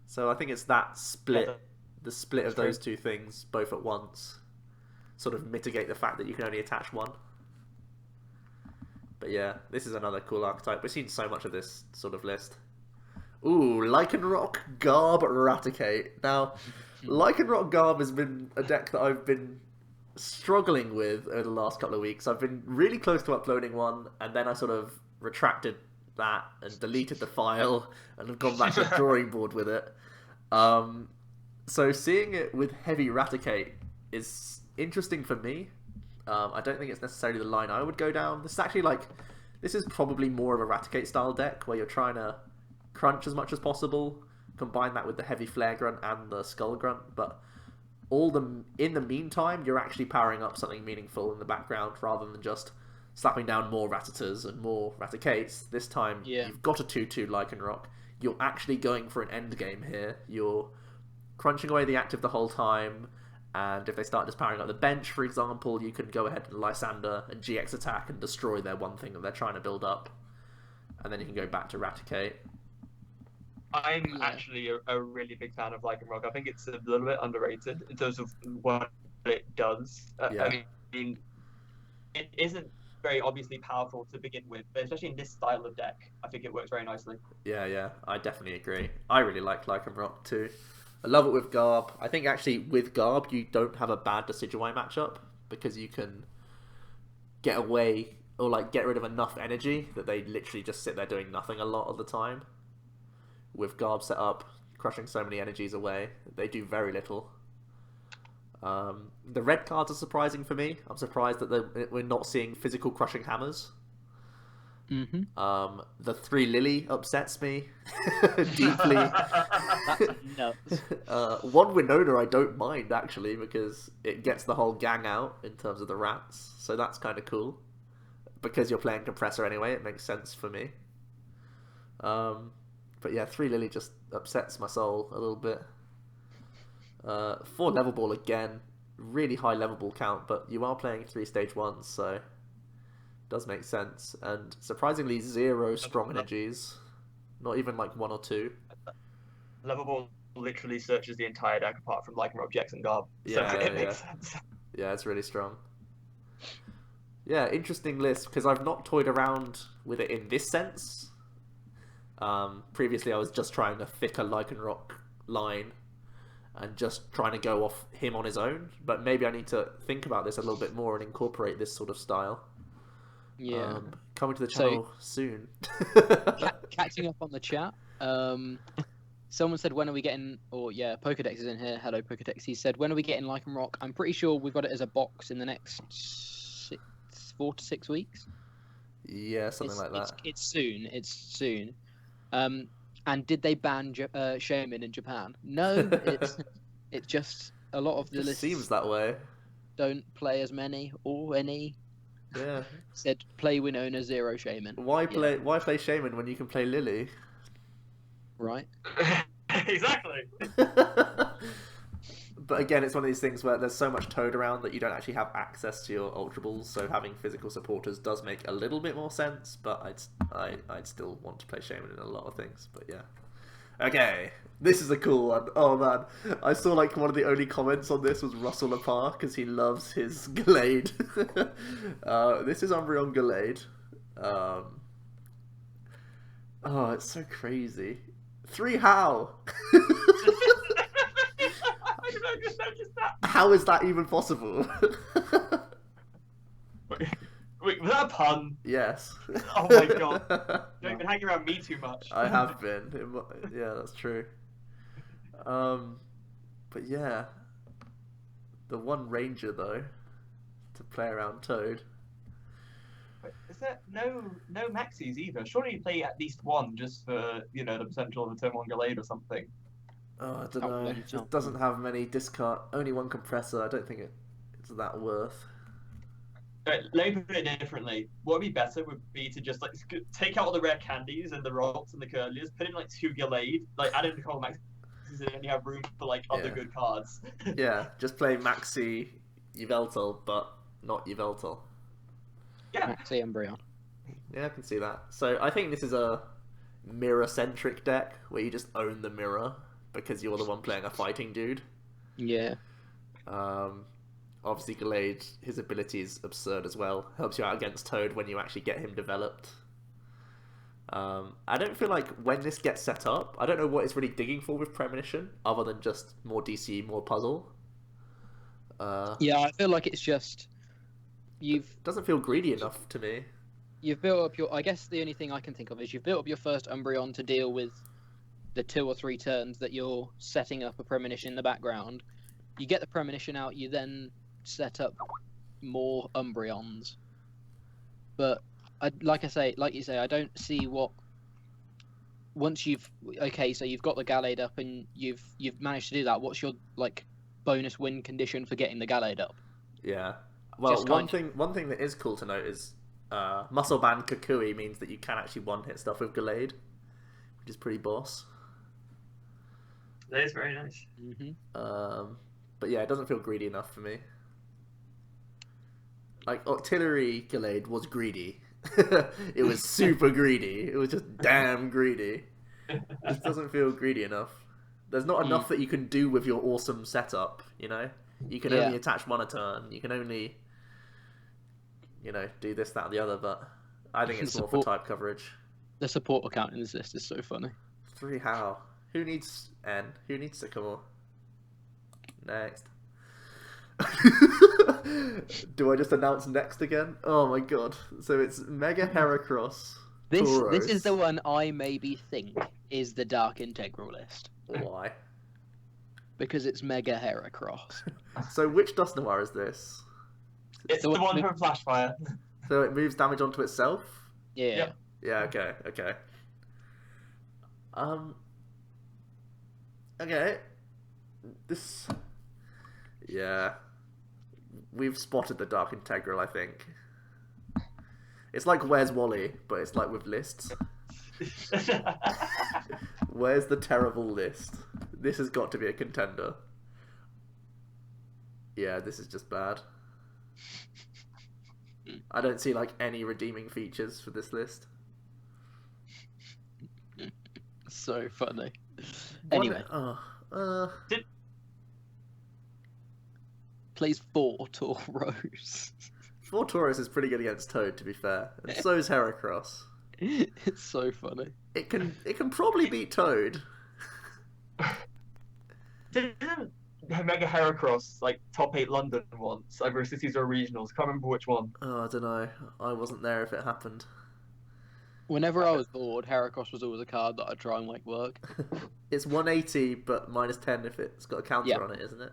[SPEAKER 1] So I think it's that split, the split of those 2 things both at once, sort of mitigate the fact that you can only attach 1. But yeah, this is another cool archetype. We've seen so much of this sort of list. Ooh, Lycanroc, Garb, Raticate. Now, Lycanroc Garb has been a deck that I've been struggling with over the last couple of weeks. I've been really close to uploading one, and then I sort of retracted that and deleted the file and have gone back to the drawing board with it. So seeing it with heavy Raticate is interesting for me. I don't think it's necessarily the line I would go down. This is probably more of a Raticate style deck where you're trying to crunch as much as possible, combine that with the heavy Flare Grunt and the Skull Grunt, but in the meantime, you're actually powering up something meaningful in the background rather than just slapping down more Rattatas and more Raticates. This time, you've got a 2/2 Lycanroc. You're actually going for an end game here. You're crunching away the active the whole time, and if they start just powering up the bench, for example, you can go ahead and Lysander and GX attack and destroy their one thing that they're trying to build up, and then you can go back to Raticate.
[SPEAKER 3] I'm actually a really big fan of Lycanroc. I think it's a little bit underrated in terms of what it does. I mean, it isn't very obviously powerful to begin with, but especially in this style of deck, I think it works very nicely.
[SPEAKER 1] Yeah, I definitely agree. I really like Lycanroc too. I love it with Garb. I think actually with Garb, you don't have a bad Decidueye matchup because you can get away or like get rid of enough energy that they literally just sit there doing nothing a lot of the time. With Garb set up, crushing so many energies away, they do very little. The red cards are surprising for me. I'm surprised that we're not seeing physical crushing hammers. The 3 Lily upsets me deeply.
[SPEAKER 2] That's nuts.
[SPEAKER 1] 1 Winona I don't mind actually because it gets the whole gang out in terms of the rats, so that's kind of cool. Because you're playing compressor anyway, it makes sense for me. But yeah, 3 Lily just upsets my soul a little bit. For level ball again, really high level ball count, but you are playing 3 stage 1s, so it does make sense. And surprisingly 0 strong energies, not even like 1 or 2.
[SPEAKER 3] Level ball literally searches the entire deck apart from like objects and garb, so
[SPEAKER 1] Yeah,
[SPEAKER 3] it makes sense.
[SPEAKER 1] Yeah, it's really strong. Yeah, interesting list, because I've not toyed around with it in this sense. Previously I was just trying a thicker Lycanroc line and just trying to go off him on his own, but maybe I need to think about this a little bit more and incorporate this sort of style.
[SPEAKER 2] Yeah.
[SPEAKER 1] Coming to the channel soon.
[SPEAKER 2] Catching up on the chat, someone said, when are we getting, or yeah, Pokedex is in here. Hello, Pokedex. He said, when are we getting Lycanroc? I'm pretty sure we've got it as a box in the next 4 to 6 weeks.
[SPEAKER 1] Yeah, something like that.
[SPEAKER 2] It's soon. And did they ban Shaman in Japan? No, it's just a lot of the lists
[SPEAKER 1] seems that way.
[SPEAKER 2] Don't play as many or any.
[SPEAKER 1] Yeah.
[SPEAKER 2] Said play Winona 0 Shaman.
[SPEAKER 1] Why play Shaman when you can play Lily?
[SPEAKER 2] Right.
[SPEAKER 3] Exactly.
[SPEAKER 1] But again, it's one of these things where there's so much Toad around that you don't actually have access to your Ultra Balls, so having physical supporters does make a little bit more sense, but I'd still want to play Shaman in a lot of things, but yeah. Okay, this is a cool one. Oh man, I saw like one of the only comments on this was Russell Lepar, because he loves his Gallade. This is Umbreon Gallade. Oh, it's so crazy. 3 how? How is that even possible?
[SPEAKER 3] Wait, was that a pun?
[SPEAKER 1] Yes.
[SPEAKER 3] Oh my god. You've been hanging around me too much.
[SPEAKER 1] I have been. Yeah, that's true. But yeah. The one Ranger, though, to play around Toad.
[SPEAKER 3] Is there no maxis either? Surely you play at least one just for, the potential of a turn 1 Gallade or something.
[SPEAKER 1] Oh, I don't know. It just doesn't have many discard. Only 1 compressor. I don't think it's that worth.
[SPEAKER 3] Right, let me put it differently. What would be better would be to just take out all the rare candies and the rocks and the curlies, put in 2 Gallade, add in a couple maxis, and you have room for other good cards.
[SPEAKER 1] Yeah, just play Maxi Yveltal, but not Yveltal.
[SPEAKER 3] Yeah.
[SPEAKER 2] Maxi Umbreon.
[SPEAKER 1] Yeah, I can see that. So I think this is a mirror-centric deck where you just own the mirror because you're the one playing a fighting dude.
[SPEAKER 2] Yeah.
[SPEAKER 1] Obviously, Gallade, his ability is absurd as well. Helps you out against Toad when you actually get him developed. I don't feel like when this gets set up, I don't know what it's really digging for with Premonition, other than just more DC, more puzzle.
[SPEAKER 2] Yeah, I feel like it's just...
[SPEAKER 1] Doesn't feel greedy enough to me.
[SPEAKER 2] You've built up your... I guess the only thing I can think of is you've built up your first Umbreon to deal with the 2 or 3 turns that you're setting up a Premonition in the background. You get the Premonition out, you then set up more Umbreons. But like you say, I don't see what. Once you've so you've got the Gallade up and you've managed to do that. What's your bonus win condition for getting the Gallade up?
[SPEAKER 1] Yeah. Well, one thing that is cool to note is Muscle Band Kukui means that you can actually one-hit stuff with Gallade, which is pretty boss.
[SPEAKER 3] That is very nice.
[SPEAKER 2] Mm-hmm.
[SPEAKER 1] But yeah, it doesn't feel greedy enough for me. Artillery Gallade was greedy. It was super greedy. It was just damn greedy. It just doesn't feel greedy enough. There's not enough that you can do with your awesome setup, You can only attach 1 a turn. You can only, do this, that, and the other, but I think it's more for type coverage.
[SPEAKER 2] The support account in this list is so funny.
[SPEAKER 1] 3 how? Who needs N? Who needs Sycamore? Next. Do I just announce next again? Oh my god. So it's Mega Heracross.
[SPEAKER 2] This is the one I maybe think is the Dark Integral list.
[SPEAKER 1] Why?
[SPEAKER 2] Because it's Mega Heracross.
[SPEAKER 1] So which Dusknoir is this?
[SPEAKER 3] It's the one from Flashfire.
[SPEAKER 1] So it moves damage onto itself?
[SPEAKER 2] Yeah.
[SPEAKER 3] Yep.
[SPEAKER 1] Yeah, okay. Okay. This... Yeah. We've spotted the Dark Integral, I think. It's like Where's Wally, but it's with lists. Where's the terrible list? This has got to be a contender. Yeah, this is just bad. I don't see like any redeeming features for this list.
[SPEAKER 2] So funny.
[SPEAKER 1] One-
[SPEAKER 2] Anyway,
[SPEAKER 1] uh,
[SPEAKER 2] plays 4 Tauros.
[SPEAKER 1] 4 Tauros is pretty good against Toad, to be fair, and so is Heracross.
[SPEAKER 2] It's so funny.
[SPEAKER 1] It can probably beat Toad.
[SPEAKER 3] Didn't Mega Heracross like top 8 London once over cities or regionals? Can't remember which one.
[SPEAKER 1] Oh, I don't know. I wasn't there if it happened.
[SPEAKER 2] Whenever I was bored, Heracross was always a card that I'd try and make work.
[SPEAKER 1] It's 180, but minus 10 if it's got a counter
[SPEAKER 2] Yeah.
[SPEAKER 1] on it, isn't it?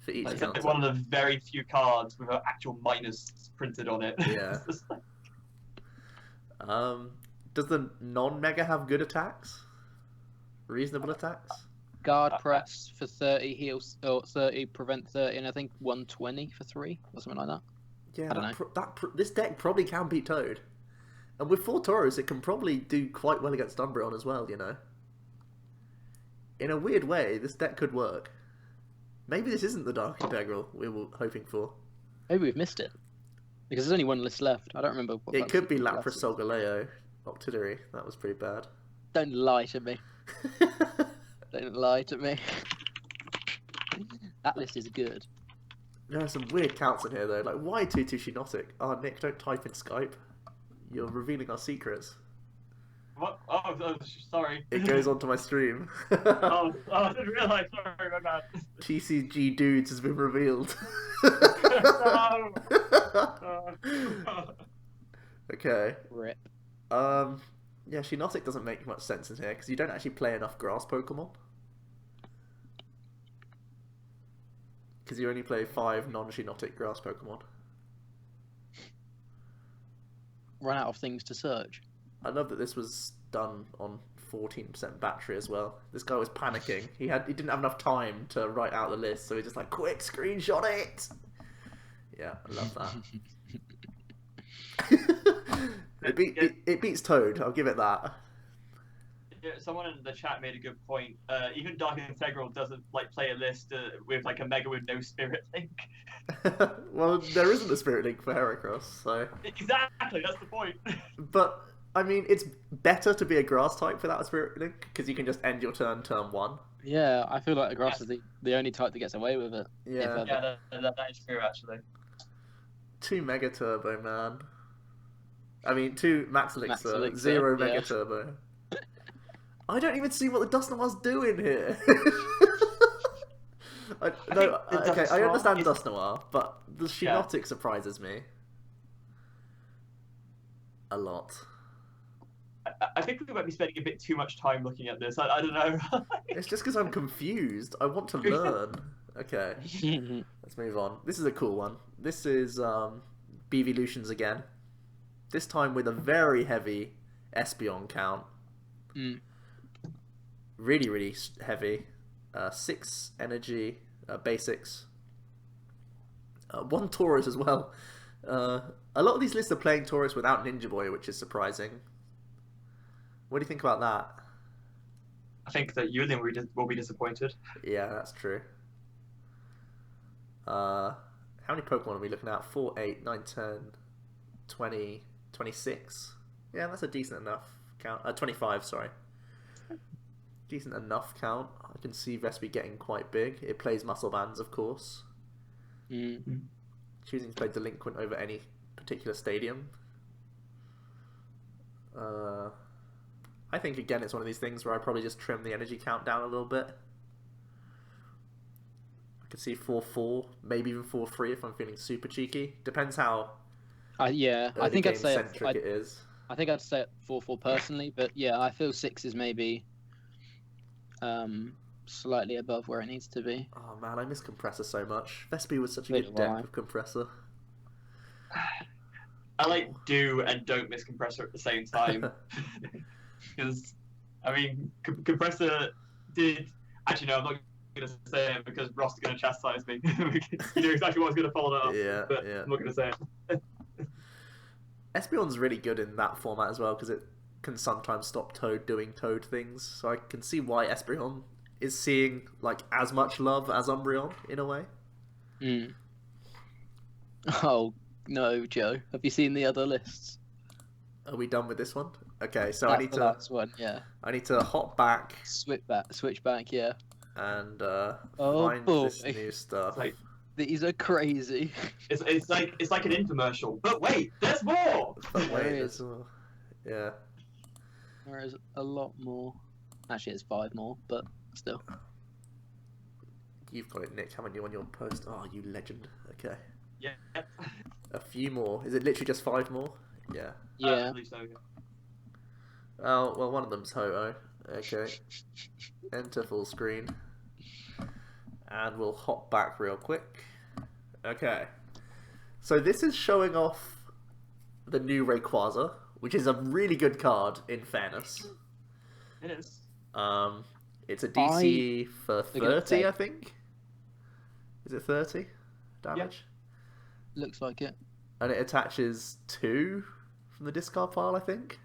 [SPEAKER 1] For each
[SPEAKER 3] It's
[SPEAKER 1] counter.
[SPEAKER 3] one of the very few cards with an actual minus printed on it.
[SPEAKER 1] Yeah. Does the non-Mega have good attacks? Reasonable attacks?
[SPEAKER 2] Guard press for 30, heal 30, prevent 30, and I think 120 for 3 or something like that.
[SPEAKER 1] Yeah,
[SPEAKER 2] I don't know.
[SPEAKER 1] This deck probably can beat Toad. And with 4 Tauros, it can probably do quite well against Umbreon as well, you know? In a weird way, this deck could work. Maybe this isn't the Dark Integral we were hoping for.
[SPEAKER 2] Maybe we've missed it. Because there's only one list left. I don't remember what
[SPEAKER 1] It could be
[SPEAKER 2] last
[SPEAKER 1] Lapras Solgaleo Octillery. That was pretty bad.
[SPEAKER 2] Don't lie to me. Don't lie to me. That list is good.
[SPEAKER 1] There are some weird counts in here, though. Like, why 2/2 Shinotic? Oh, Nick, don't type in Skype. You're revealing our secrets.
[SPEAKER 3] What? Oh, sorry.
[SPEAKER 1] It goes onto my stream.
[SPEAKER 3] oh, I didn't realise. Sorry, my bad.
[SPEAKER 1] TCG Dudes has been revealed.
[SPEAKER 3] No.
[SPEAKER 1] Okay.
[SPEAKER 2] Rip.
[SPEAKER 1] Yeah, Shinotic doesn't make much sense in here because you don't actually play enough grass Pokemon. Because you only play 5 non-Shinotic grass Pokemon.
[SPEAKER 2] Run out of things to search.
[SPEAKER 1] I love that this was done on 14% battery as well. This guy was panicking. He didn't have enough time to write out the list, so he just like, quick, screenshot it! Yeah, I love that. It beats Toad, I'll give it that.
[SPEAKER 3] Yeah, someone in the chat made a good point. Even Dark Integral doesn't like play a list with like a Mega with no Spirit Link.
[SPEAKER 1] Well, there isn't a Spirit Link for Heracross, so...
[SPEAKER 3] Exactly, that's the point.
[SPEAKER 1] But, I mean, it's better to be a grass type without a Spirit Link, because you can just end your turn 1.
[SPEAKER 2] Yeah, I feel like the grass is the only type that gets away with it.
[SPEAKER 1] Yeah.
[SPEAKER 3] Yeah, that is true, actually.
[SPEAKER 1] 2 Mega Turbo, man. I mean, 2 Max Elixir,
[SPEAKER 2] Elixir,
[SPEAKER 1] 0 Mega
[SPEAKER 2] yeah.
[SPEAKER 1] Turbo. I don't even see what the Dusknoir's doing here. I understand Dusknoir, but the Shinotic surprises me a lot.
[SPEAKER 3] I think we might be spending a bit too much time looking at this. I don't know.
[SPEAKER 1] It's just because I'm confused. I want to learn. Okay, let's move on. This is a cool one. This is Beevolutions again. This time with a very heavy Espeon count.
[SPEAKER 2] Mm.
[SPEAKER 1] Really, really heavy. 6 energy, basics. 1 Tauros as well. A lot of these lists are playing Tauros without Ninja Boy, which is surprising. What do you think about that?
[SPEAKER 3] I think that Yulin will be disappointed.
[SPEAKER 1] Yeah, that's true. How many Pokemon are we looking at? 4, 8, 9, 10, 20, 26? Yeah, that's a decent enough count. 25, sorry. Decent enough count. I can see Vespi getting quite big. It plays Muscle Bands, of course.
[SPEAKER 2] Mm.
[SPEAKER 1] Choosing to play Delinquent over any particular stadium. I think, again, it's one of these things where I probably just trim the energy count down a little bit. I could see 4-4, maybe even 4-3 if I'm feeling super cheeky. Depends how
[SPEAKER 2] Yeah, I think I'd say
[SPEAKER 1] centric it is.
[SPEAKER 2] I think I'd say it 4-4 personally, but yeah, I feel 6 is maybe slightly above where it needs to be.
[SPEAKER 1] Oh man, I miss Compressor so much. Vespi was such a
[SPEAKER 2] So
[SPEAKER 1] good
[SPEAKER 2] do I.
[SPEAKER 1] deck with Compressor.
[SPEAKER 3] I like do and don't miss Compressor at the same time. Because, I mean, Compressor did... Actually, no, I'm not going to say it because Ross is going to chastise me. You know exactly what I was going to follow that up.
[SPEAKER 1] Yeah,
[SPEAKER 3] but
[SPEAKER 1] yeah.
[SPEAKER 3] I'm not going to say it.
[SPEAKER 1] Espeon's really good in that format as well because it can sometimes stop Toad doing Toad things. So I can see why Espeon is seeing like as much love as Umbreon in a way.
[SPEAKER 2] Mm. Oh no, Joe. Have you seen the other lists?
[SPEAKER 1] Are we done with this one? Okay, so
[SPEAKER 2] That's the last one. Yeah.
[SPEAKER 1] I need to hop back
[SPEAKER 2] Switch back. Yeah.
[SPEAKER 1] and
[SPEAKER 2] Oh
[SPEAKER 1] find
[SPEAKER 2] boy.
[SPEAKER 1] this new stuff.
[SPEAKER 3] Like,
[SPEAKER 2] These are crazy.
[SPEAKER 3] it's like an infomercial. But wait, there's more.
[SPEAKER 1] But
[SPEAKER 2] There
[SPEAKER 1] wait,
[SPEAKER 2] is.
[SPEAKER 1] there's more. Yeah.
[SPEAKER 2] There is a lot more. Actually, it's 5 more, but still.
[SPEAKER 1] You've got it, Nick, haven't you, on your post? Oh, you legend. Okay.
[SPEAKER 3] Yeah.
[SPEAKER 1] A few more. Is it literally just 5 more? Yeah.
[SPEAKER 2] Yeah.
[SPEAKER 3] I believe so, yeah.
[SPEAKER 1] Oh, well, one of them's Ho-Oh. Okay. Enter full screen. And we'll hop back real quick. Okay. So this is showing off the new Rayquaza, which is a really good card, in fairness.
[SPEAKER 3] It is.
[SPEAKER 1] It's a DC for
[SPEAKER 2] They're gonna
[SPEAKER 1] 30,
[SPEAKER 2] take-
[SPEAKER 1] I think. Is it 30 damage?
[SPEAKER 2] Looks like it.
[SPEAKER 1] And it attaches 2 from the discard pile, I think.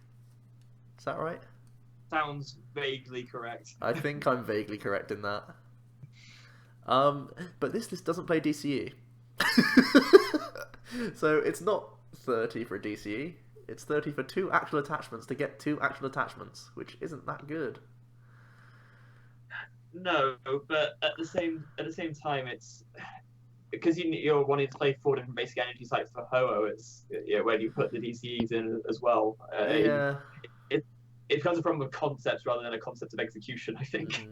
[SPEAKER 1] Is that right?
[SPEAKER 3] Sounds vaguely correct.
[SPEAKER 1] I think I'm vaguely correct in that. But this list doesn't play DCE. So it's not 30 for a DCE. It's 30 for 2 actual attachments to get 2 actual attachments, which isn't that good.
[SPEAKER 3] No, but at the same time, it's because you're wanting to play 4 different basic energy types for Ho-Oh. It's when you put the DCEs in as well.
[SPEAKER 1] Yeah.
[SPEAKER 3] It comes from a concept rather than a concept of execution, I think.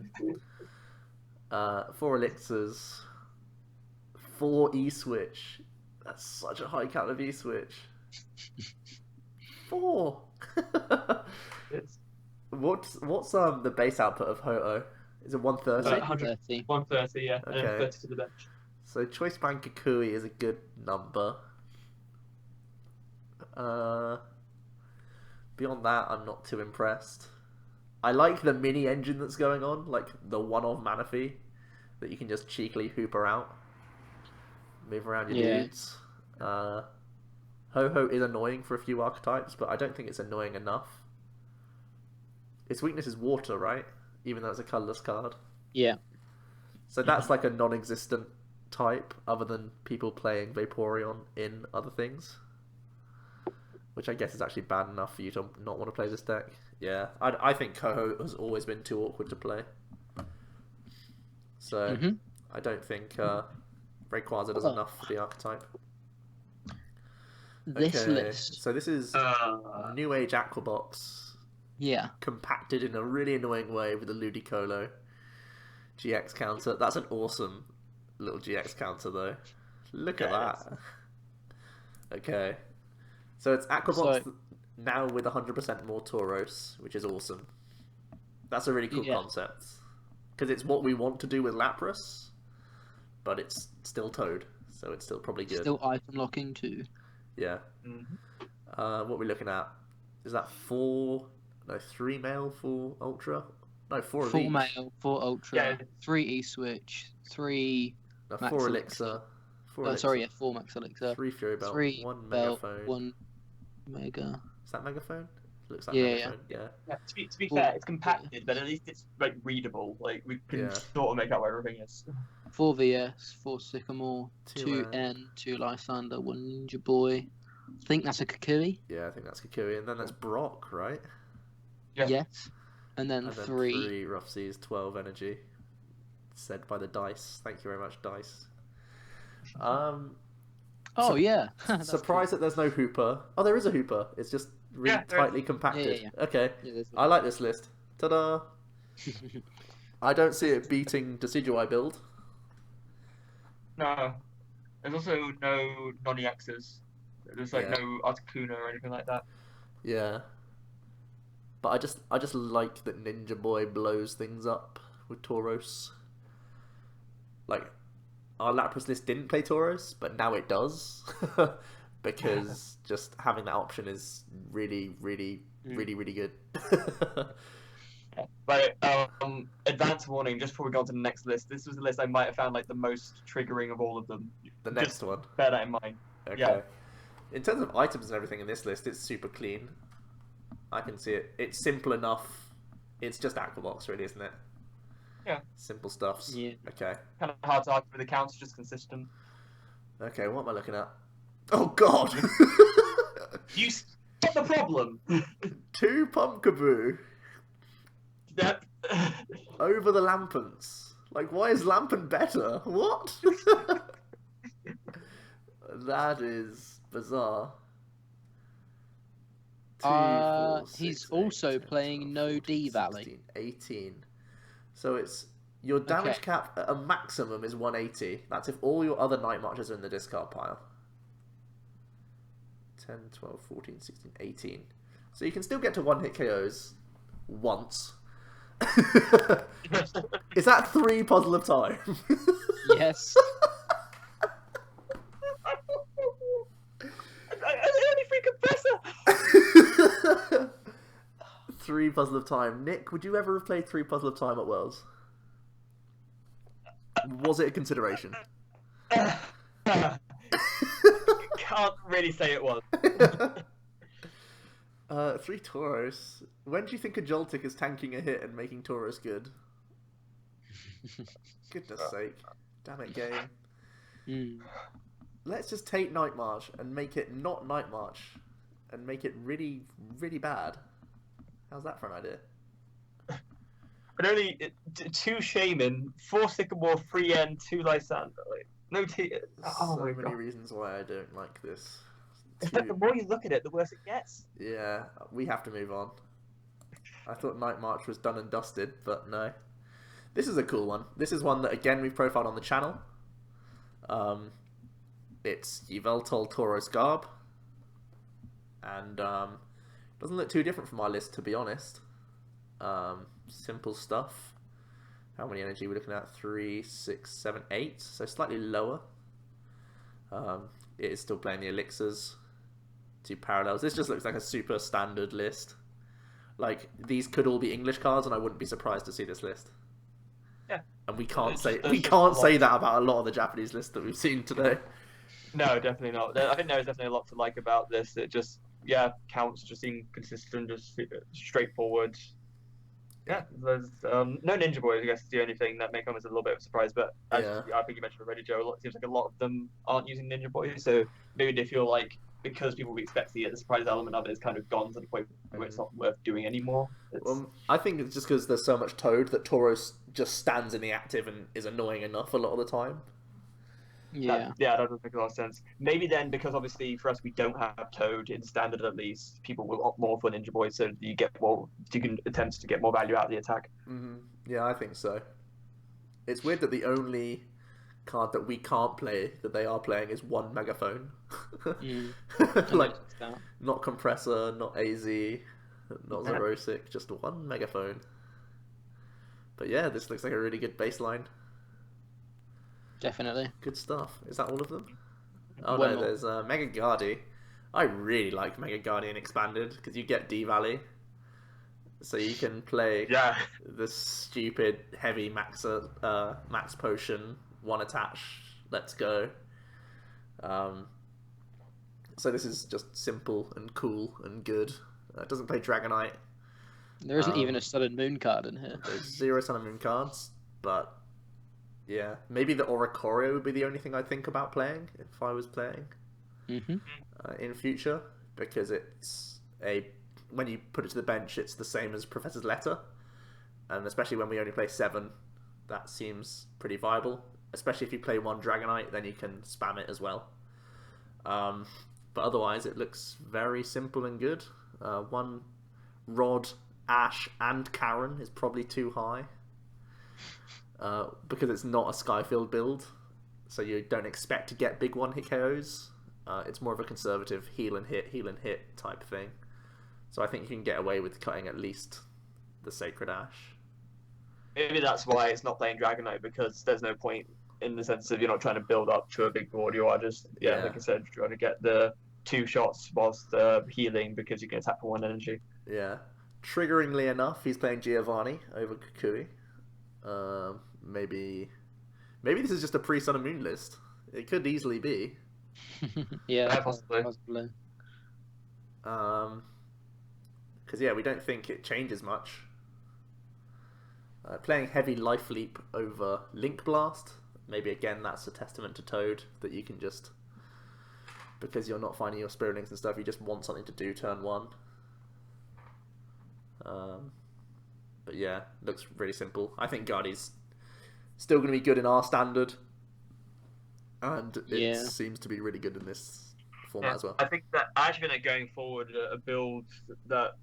[SPEAKER 1] 4 elixirs, 4 E-switch. That's such a high count of E-switch. 4.
[SPEAKER 3] It's
[SPEAKER 1] What's the base output of Ho-Oh? Is it 130?
[SPEAKER 2] 130.
[SPEAKER 3] 130, yeah, and then
[SPEAKER 1] Okay.
[SPEAKER 3] 30 to the bench.
[SPEAKER 1] So Choice Band Kukui is a good number. Beyond that, I'm not too impressed. I like the mini engine that's going on, like the one-off Manaphy that you can just cheekily hooper out, move around your
[SPEAKER 2] Yeah.
[SPEAKER 1] dudes. Ho-Ho is annoying for a few archetypes, but I don't think it's annoying enough. Its weakness is water, right? Even though it's a colourless card.
[SPEAKER 2] Yeah.
[SPEAKER 1] So that's like a non-existent type, other than people playing Vaporeon in other things. Which I guess is actually bad enough for you to not want to play this deck. Yeah, I think Ho-Oh has always been too awkward to play. So, I don't think Rayquaza does enough for the archetype.
[SPEAKER 2] This
[SPEAKER 1] Okay,
[SPEAKER 2] list.
[SPEAKER 1] so this is New Age Aquabox,
[SPEAKER 2] Yeah.
[SPEAKER 1] compacted in a really annoying way with a Ludicolo GX counter. That's an awesome little GX counter, though. Look at that. Okay. So it's Aquabox now with 100% more Tauros, which is awesome. That's a really cool concept. Because it's what we want to do with Lapras, but it's still Toad, so it's still probably good.
[SPEAKER 2] Still item locking too.
[SPEAKER 1] Yeah. What are we looking at? Is that 3 male, 4 ultra? No, 4 of
[SPEAKER 2] 4
[SPEAKER 1] each.
[SPEAKER 2] male, 4 ultra,
[SPEAKER 3] Yeah.
[SPEAKER 2] 3 E-switch, 3
[SPEAKER 1] No,
[SPEAKER 2] Max
[SPEAKER 1] 4
[SPEAKER 2] Elixir.
[SPEAKER 1] elixir. 4
[SPEAKER 2] Oh,
[SPEAKER 1] elixir.
[SPEAKER 2] sorry, yeah, 4 max elixir,
[SPEAKER 1] 3 Fury Belt,
[SPEAKER 2] 3
[SPEAKER 1] 1
[SPEAKER 2] belt,
[SPEAKER 1] Megaphone.
[SPEAKER 2] 1 mega.
[SPEAKER 1] Is that Megaphone? Looks like
[SPEAKER 2] Yeah,
[SPEAKER 1] Megaphone, yeah.
[SPEAKER 3] Yeah, to be
[SPEAKER 2] Well,
[SPEAKER 3] fair, it's compacted, but at least it's like readable. Like we can
[SPEAKER 1] Yeah.
[SPEAKER 3] sort of make out where everything is.
[SPEAKER 2] 4 VS, 4 Sycamore,
[SPEAKER 1] 2
[SPEAKER 2] 2 N, 2 Lysander, 1 Ninja Boy. I think that's a Kukui.
[SPEAKER 1] Yeah, I think that's Kukui. And then that's Brock, right?
[SPEAKER 3] Yeah.
[SPEAKER 2] Yes. And then,
[SPEAKER 1] And then
[SPEAKER 2] 3.
[SPEAKER 1] Rough Seas, 12 energy. Said by the dice. Thank you very much, dice.
[SPEAKER 2] Oh, yeah. That's
[SPEAKER 1] Surprised that there's no Hooper. Oh, there is a Hooper. It's just really
[SPEAKER 3] Yeah, there is.
[SPEAKER 1] tightly compacted.
[SPEAKER 2] Yeah.
[SPEAKER 1] Okay.
[SPEAKER 2] cool. Yeah, there's
[SPEAKER 1] I like this list. Ta-da! I don't see it beating Decidueye build.
[SPEAKER 3] No, there's also no non-EXs. There's like
[SPEAKER 1] Yeah.
[SPEAKER 3] no Articuno or anything like that.
[SPEAKER 1] Yeah. But I just like that Ninja Boy blows things up with Tauros. Like, our Lapras list didn't play Tauros, but now it does. Because just having that option is really, really, really, really good.
[SPEAKER 3] But advance warning, just before we go on to the next list, this was the list I might have found like the most triggering of all of them.
[SPEAKER 1] The next
[SPEAKER 3] Just
[SPEAKER 1] one.
[SPEAKER 3] bear that in mind.
[SPEAKER 1] Okay.
[SPEAKER 3] Yeah.
[SPEAKER 1] In terms of items and everything in this list, it's super clean. I can see it. It's simple enough. It's just Aquabox, really, isn't it?
[SPEAKER 3] Yeah.
[SPEAKER 1] Simple stuffs.
[SPEAKER 2] Yeah.
[SPEAKER 1] Okay.
[SPEAKER 3] Kind of hard to argue with the counts, just consistent.
[SPEAKER 1] Okay, what am I looking at? Oh god!
[SPEAKER 3] You stop the problem.
[SPEAKER 1] 2 Pumpkaboo
[SPEAKER 3] That.
[SPEAKER 1] over the Lampants. Like, why is Lampant better? What? That is bizarre. 2, 4, 6,
[SPEAKER 2] he's
[SPEAKER 1] 8,
[SPEAKER 2] also
[SPEAKER 1] 10,
[SPEAKER 2] playing
[SPEAKER 1] 12,
[SPEAKER 2] no
[SPEAKER 1] 14,
[SPEAKER 2] D Valley.
[SPEAKER 1] 16, 18. So it's your damage
[SPEAKER 2] Okay.
[SPEAKER 1] cap at a maximum is 180. That's if all your other Night Marches are in the discard pile. 10, 12, 14, 16, 18. So you can still get to 1-hit KOs once. Is that 3 Puzzle of Time?
[SPEAKER 2] Yes.
[SPEAKER 3] Only free compressor.
[SPEAKER 1] 3 Puzzle of Time. Nick, would you ever have played 3 Puzzle of Time at Worlds? Was it a consideration?
[SPEAKER 3] Can't really say it was.
[SPEAKER 1] 3 Tauros. When do you think a Joltik is tanking a hit and making Tauros good? Goodness sake. Damn it, game.
[SPEAKER 2] Mm.
[SPEAKER 1] Let's just take Night March and make it not Night March and make it really, really bad. How's that for an idea?
[SPEAKER 3] But only 2 Shaman, 4 Sycamore, 3 N, 2 Lysander. Like, no T. Oh
[SPEAKER 1] So
[SPEAKER 3] my
[SPEAKER 1] many
[SPEAKER 3] god.
[SPEAKER 1] reasons why I don't like this.
[SPEAKER 3] It's like the more you look at it, the worse it gets.
[SPEAKER 1] Yeah, we have to move on. I thought Night March was done and dusted, but no. This is a cool one. This is one that, again, we've profiled on the channel. It's Yveltal Tauros Garb. And doesn't look too different from our list, to be honest. Simple stuff. How many energy are we looking at? 3, 6, 7, 8. So slightly lower. It is still playing the elixirs. 2 parallels. This just looks like a super standard list. Like, these could all be English cards, and I wouldn't be surprised to see this list.
[SPEAKER 3] Yeah.
[SPEAKER 1] And we can't
[SPEAKER 3] There's
[SPEAKER 1] say
[SPEAKER 3] just
[SPEAKER 1] that about a lot of the Japanese lists that we've seen today.
[SPEAKER 3] No, definitely not. I think there is definitely a lot to like about this. It just, counts just seem consistent, just straightforward. Yeah, there's no Ninja Boys, I guess, is the only thing that may come as a little bit of a surprise. But as I think you mentioned already, Joe, it seems like a lot of them aren't using Ninja Boys. So maybe they feel like because people will expect to see it, the surprise element of it is kind of gone to the point where it's not worth doing anymore.
[SPEAKER 1] I think it's just because there's so much Toad that Tauros just stands in the active and is annoying enough a lot of the time.
[SPEAKER 2] Yeah.
[SPEAKER 3] That doesn't make a lot of sense. Maybe then, because obviously for us we don't have Toad in standard at least, people will opt more for Ninja Boy, so you can attempt to get more value out of the attack.
[SPEAKER 1] Yeah, I think so. It's weird that the only card that we can't play that they are playing is 1 Megaphone. Like, not Compressor, not AZ, not Zerosic, just 1 Megaphone. But yeah, this looks like a really good baseline.
[SPEAKER 2] Definitely.
[SPEAKER 1] Good stuff. Is that all of them? Oh
[SPEAKER 2] One
[SPEAKER 1] no,
[SPEAKER 2] more.
[SPEAKER 1] there's Mega Guardi. I really like Mega Guardian Expanded because you get D Valley. So you can play the stupid heavy max potion, 1 attach, let's go. So this is just simple and cool and good. It doesn't play Dragonite.
[SPEAKER 2] There isn't even a Sun and Moon card in here.
[SPEAKER 1] There's 0 Sun and Moon cards, but yeah, maybe the Oricorio would be the only thing I'd think about playing if I was playing in future, because it's when you put it to the bench, it's the same as Professor's Letter, and especially when we only play 7, that seems pretty viable. Especially if you play 1 Dragonite, then you can spam it as well. But otherwise, it looks very simple and good. 1 Rod, Ash, and Karen is probably too high. Because it's not a Skyfield build, so you don't expect to get big 1-hit KOs. It's more of a conservative heal and hit type thing. So I think you can get away with cutting at least the Sacred Ash.
[SPEAKER 3] Maybe that's why it's not playing Dragonite, because there's no point in the sense of you're not trying to build up to a big board. You are just, like I said, trying to get the 2 shots whilst healing because you can attack for 1 energy.
[SPEAKER 1] Yeah. Triggeringly enough, he's playing Giovanni over Kukui. Maybe this is just a pre-Sun and Moon list. It could easily be.
[SPEAKER 2] Yeah,
[SPEAKER 3] possibly.
[SPEAKER 1] Because we don't think it changes much. Playing heavy Life Leap over Link Blast. Maybe again that's a testament to Toad that you can just because you're not finding your Spiritings and stuff. You just want something to do turn 1. But yeah, looks really simple. I think Guardi's still going to be good in our standard, and it seems to be really good in this format as well.
[SPEAKER 3] I think that actually think that going forward, a build that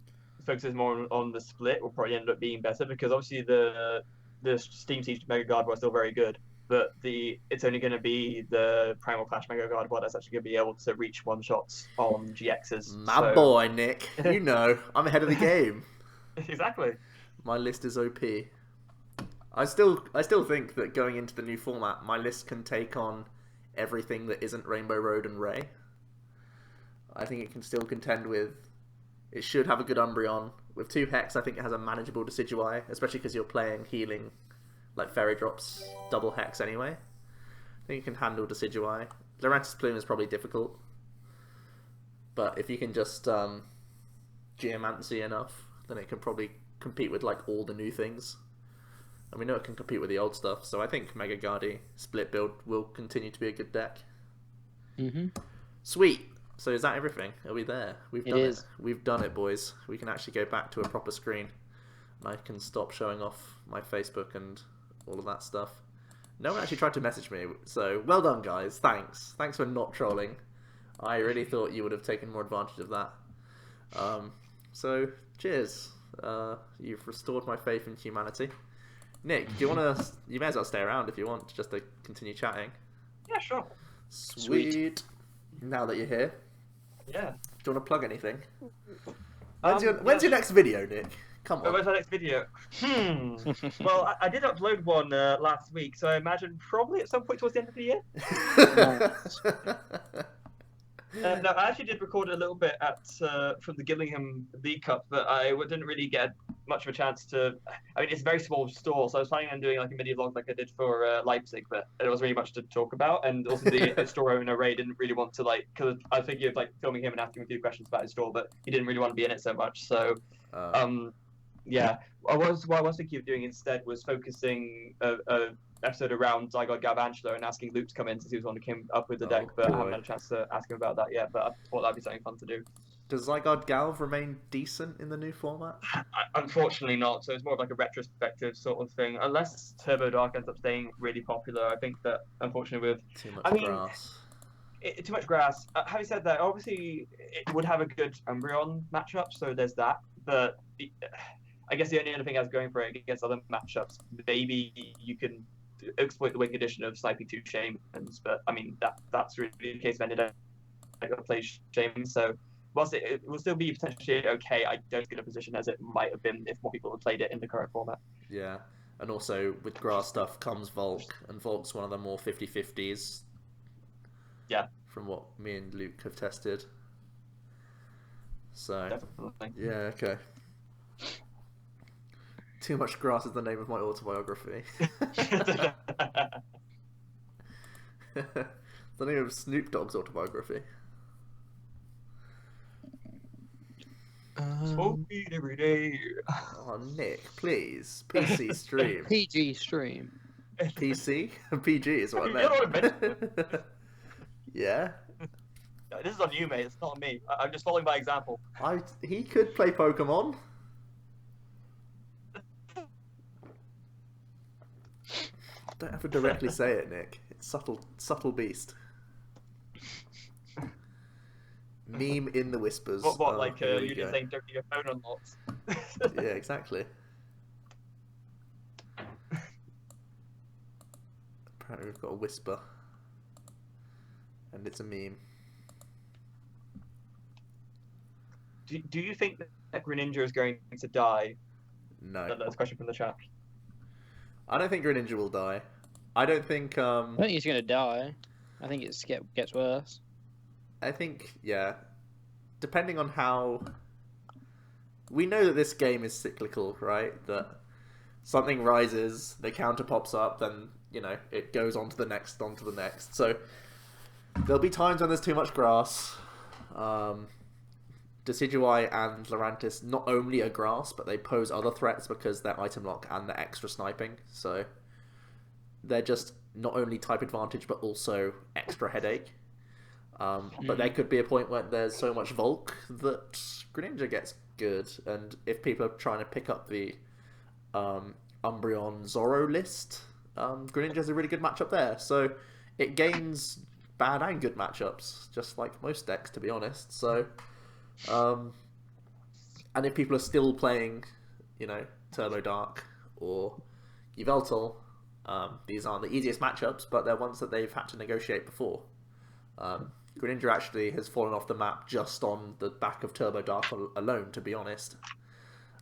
[SPEAKER 3] focuses more on the split will probably end up being better, because obviously the Steam Siege Mega Guard was still very good, but it's only going to be the Primal Clash Mega Guard that's actually going to be able to reach one shots on GXs.
[SPEAKER 1] My boy Nick, you know I'm ahead of the game.
[SPEAKER 3] Exactly.
[SPEAKER 1] My list is OP. I still think that going into the new format, my list can take on everything that isn't Rainbow Road and Ray. I think it can still contend with. It should have a good Umbreon. With 2 Hex, I think it has a manageable Decidueye, especially because you're playing healing, like Fairy Drops, double Hex anyway. I think you can handle Decidueye. Lurantis Plume is probably difficult, but if you can just Geomancy enough, then it can probably compete with like all the new things. And we know it can compete with the old stuff, so I think Mega Guardi split build will continue to be a good deck. Sweet. So is that everything? Are we there? We've done it. We've done it, boys. We can actually go back to a proper screen. And I can stop showing off my Facebook and all of that stuff. No one actually tried to message me, so well done, guys. Thanks. Thanks for not trolling. I really thought you would have taken more advantage of that. So, cheers. You've restored my faith in humanity. Nick, do you want to... You may as well stay around if you want, just to continue chatting.
[SPEAKER 3] Yeah, sure.
[SPEAKER 1] Sweet. Now that you're here.
[SPEAKER 3] Yeah.
[SPEAKER 1] Do you want to plug anything? When's your next video, Nick? Come on.
[SPEAKER 3] When's our next video? Well, I did upload one last week, so I imagine probably at some point towards the end of the year. No, I actually did record a little bit from the Gillingham League Cup, but I didn't really get much of a chance to. I mean, it's a very small stall, so I was planning on doing like a mini vlog like I did for Leipzig, but there wasn't really much to talk about. And also, the store owner Ray didn't really want to because I figured filming him and asking him a few questions about his store, but he didn't really want to be in it so much. So, yeah, what I was thinking of doing instead was focusing a episode around Zygarde Galvantula and asking Luke to come in since he was the one who came up with the deck, but I haven't had a chance to ask him about that yet, but I thought that'd be something fun to do.
[SPEAKER 1] Does Zygarde Galv remain decent in the new format?
[SPEAKER 3] Unfortunately not, so it's more of like a retrospective sort of thing. Unless Turbo Dark ends up staying really popular, I think that, unfortunately, with...
[SPEAKER 1] Too much grass.
[SPEAKER 3] Too much grass. Having said that, obviously, it would have a good Umbreon matchup, so there's that, but... I guess the only other thing I was going for it against other matchups, maybe you can exploit the wing condition of sniping 2 Shamans, but I mean that's really the case if ended up going to play Shaman. So whilst it will still be potentially okay, I don't get a position as it might have been if more people had played it in the current format.
[SPEAKER 1] Yeah, and also with grass stuff comes Volk, and Volk's one of the more 50-50s.
[SPEAKER 3] Yeah.
[SPEAKER 1] From what me and Luke have tested. So
[SPEAKER 3] Definitely.
[SPEAKER 1] Yeah, okay. Too Much Grass is the name of my autobiography. The name of Snoop Dogg's autobiography.
[SPEAKER 3] Smoke weed every day.
[SPEAKER 1] Oh, Nick, please. PC stream.
[SPEAKER 2] PG stream.
[SPEAKER 1] PC? PG is what I meant.
[SPEAKER 3] You know what I meant?
[SPEAKER 1] Yeah?
[SPEAKER 3] No, this is on you, mate. It's not on me. I'm just following by example.
[SPEAKER 1] He could play Pokemon. Don't have to directly say it, Nick. It's subtle beast. Meme in the whispers.
[SPEAKER 3] What like you just saying don't keep your phone unlocked?
[SPEAKER 1] Yeah, exactly. Apparently we've got a whisper. And it's a meme.
[SPEAKER 3] Do you think that Greninja is going to die?
[SPEAKER 1] No.
[SPEAKER 3] That's a question from the chat.
[SPEAKER 1] I don't think Greninja will die. I don't think...
[SPEAKER 2] I don't think he's going to die. I think it gets worse.
[SPEAKER 1] I think, yeah. Depending on how... We know that this game is cyclical, right? That something rises, the counter pops up, then, you know, it goes on to the next, So, there'll be times when there's too much grass. Decidueye and Lurantis not only are grass, but they pose other threats because they're item lock and they're extra sniping. So they're just not only type advantage, but also extra headache. But there could be a point when there's so much Volk that Greninja gets good, and if people are trying to pick up the Umbreon Zoro list, Greninja's a really good matchup there. So it gains bad and good matchups, just like most decks, to be honest. So, and if people are still playing, Turbo Dark or Yveltal, these aren't the easiest matchups, but they're ones that they've had to negotiate before. Greninja actually has fallen off the map just on the back of Turbo Dark alone, to be honest.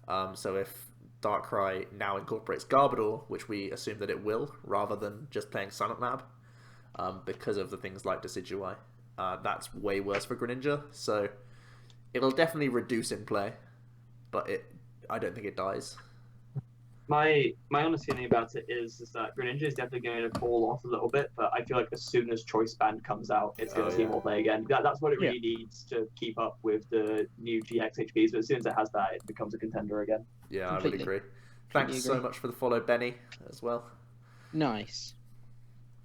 [SPEAKER 1] So if Darkrai now incorporates Garbodor, which we assume that it will, rather than just playing Silent Lab, because of the things like Decidueye, that's way worse for Greninja. So it'll definitely reduce in play, but I don't think it dies.
[SPEAKER 3] My honest feeling about it is that Greninja is definitely going to fall off a little bit, but I feel like as soon as Choice Band comes out, it's going to see more play again. That's what it really needs to keep up with the new GX HPs, but as soon as it has that, it becomes a contender again.
[SPEAKER 1] Yeah,
[SPEAKER 2] Completely.
[SPEAKER 1] I would agree. Thanks so much for the follow, Benny, as well.
[SPEAKER 2] Nice.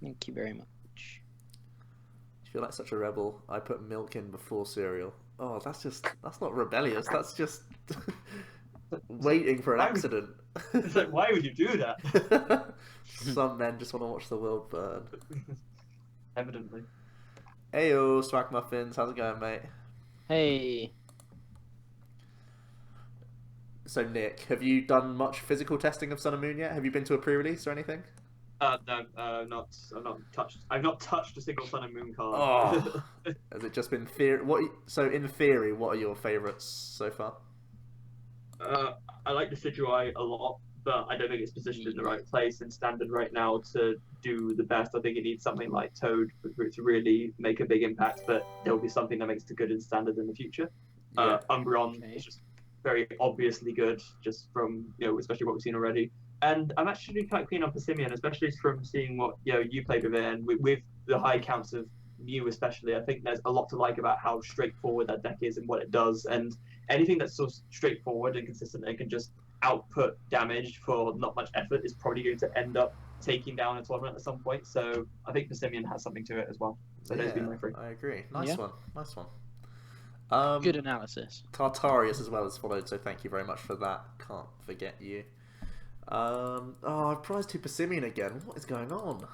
[SPEAKER 2] Thank you very much.
[SPEAKER 1] You feel like such a rebel. I put milk in before cereal. Oh, that's not rebellious. That's just waiting for an accident.
[SPEAKER 3] It's like, why would you do that?
[SPEAKER 1] Some men just want to watch the world burn.
[SPEAKER 3] Evidently.
[SPEAKER 1] Heyo, Swag Muffins. How's it going, mate?
[SPEAKER 2] Hey.
[SPEAKER 1] So, Nick, have you done much physical testing of Sun and Moon yet? Have you been to a pre-release or anything?
[SPEAKER 3] No, I've not touched a single Sun and Moon card.
[SPEAKER 1] Oh, has it just been theory? So, in theory, what are your favourites so far?
[SPEAKER 3] I like Decidueye a lot, but I don't think it's positioned in the right place in standard right now to do the best. I think it needs something like Toad for it to really make a big impact, but there will be something that makes it good in standard in the future. Umbreon is just very obviously good, just from especially what we've seen already. And I'm actually quite keen on Persimmon, especially from seeing what you played with it, and with the high counts of Mew especially. I think there's a lot to like about how straightforward that deck is and what it does, and anything that's so straightforward and consistent and can just output damage for not much effort is probably going to end up taking down a tournament at some point. So I think Persimmon has something to it as well. So those be my three.
[SPEAKER 1] I agree. Nice one.
[SPEAKER 2] Good analysis.
[SPEAKER 1] Tartarius as well has followed, so thank you very much for that. Can't forget you. I've prized to Persimmon again. What is going on?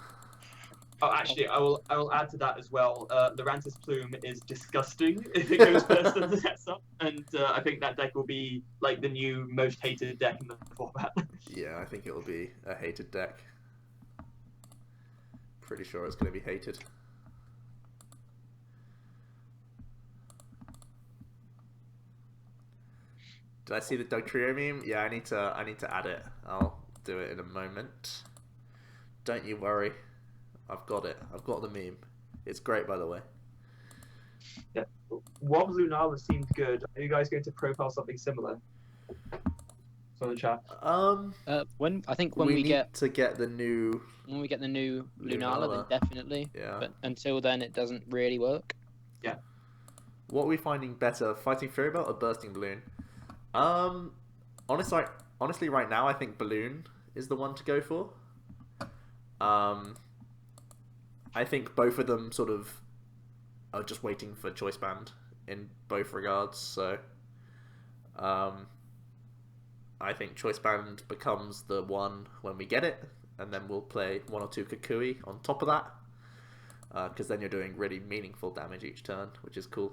[SPEAKER 3] Oh, actually, I will add to that as well. Lurantis Plume is disgusting if it goes first and sets up, and I think that deck will be like the new most hated deck in the format.
[SPEAKER 1] Yeah, I think it will be a hated deck. Pretty sure it's going to be hated. Did I see the Dugtrio meme? Yeah, I need to add it. I'll do it in a moment. Don't you worry. I've got it. I've got the meme. It's great, by the way.
[SPEAKER 3] Yeah. Wob Lunala seemed good. Are you guys going to profile something similar? So the chat.
[SPEAKER 2] When we get
[SPEAKER 1] the new
[SPEAKER 2] Lunala, then definitely.
[SPEAKER 1] Yeah.
[SPEAKER 2] But until then, it doesn't really work.
[SPEAKER 3] Yeah.
[SPEAKER 1] What are we finding better, Fighting Fury Belt or Bursting Balloon? Honestly, right now, I think Balloon is the one to go for. I think both of them sort of are just waiting for Choice Band in both regards. So, I think Choice Band becomes the one when we get it, and then we'll play 1 or 2 Kukui on top of that, because then you're doing really meaningful damage each turn, which is cool.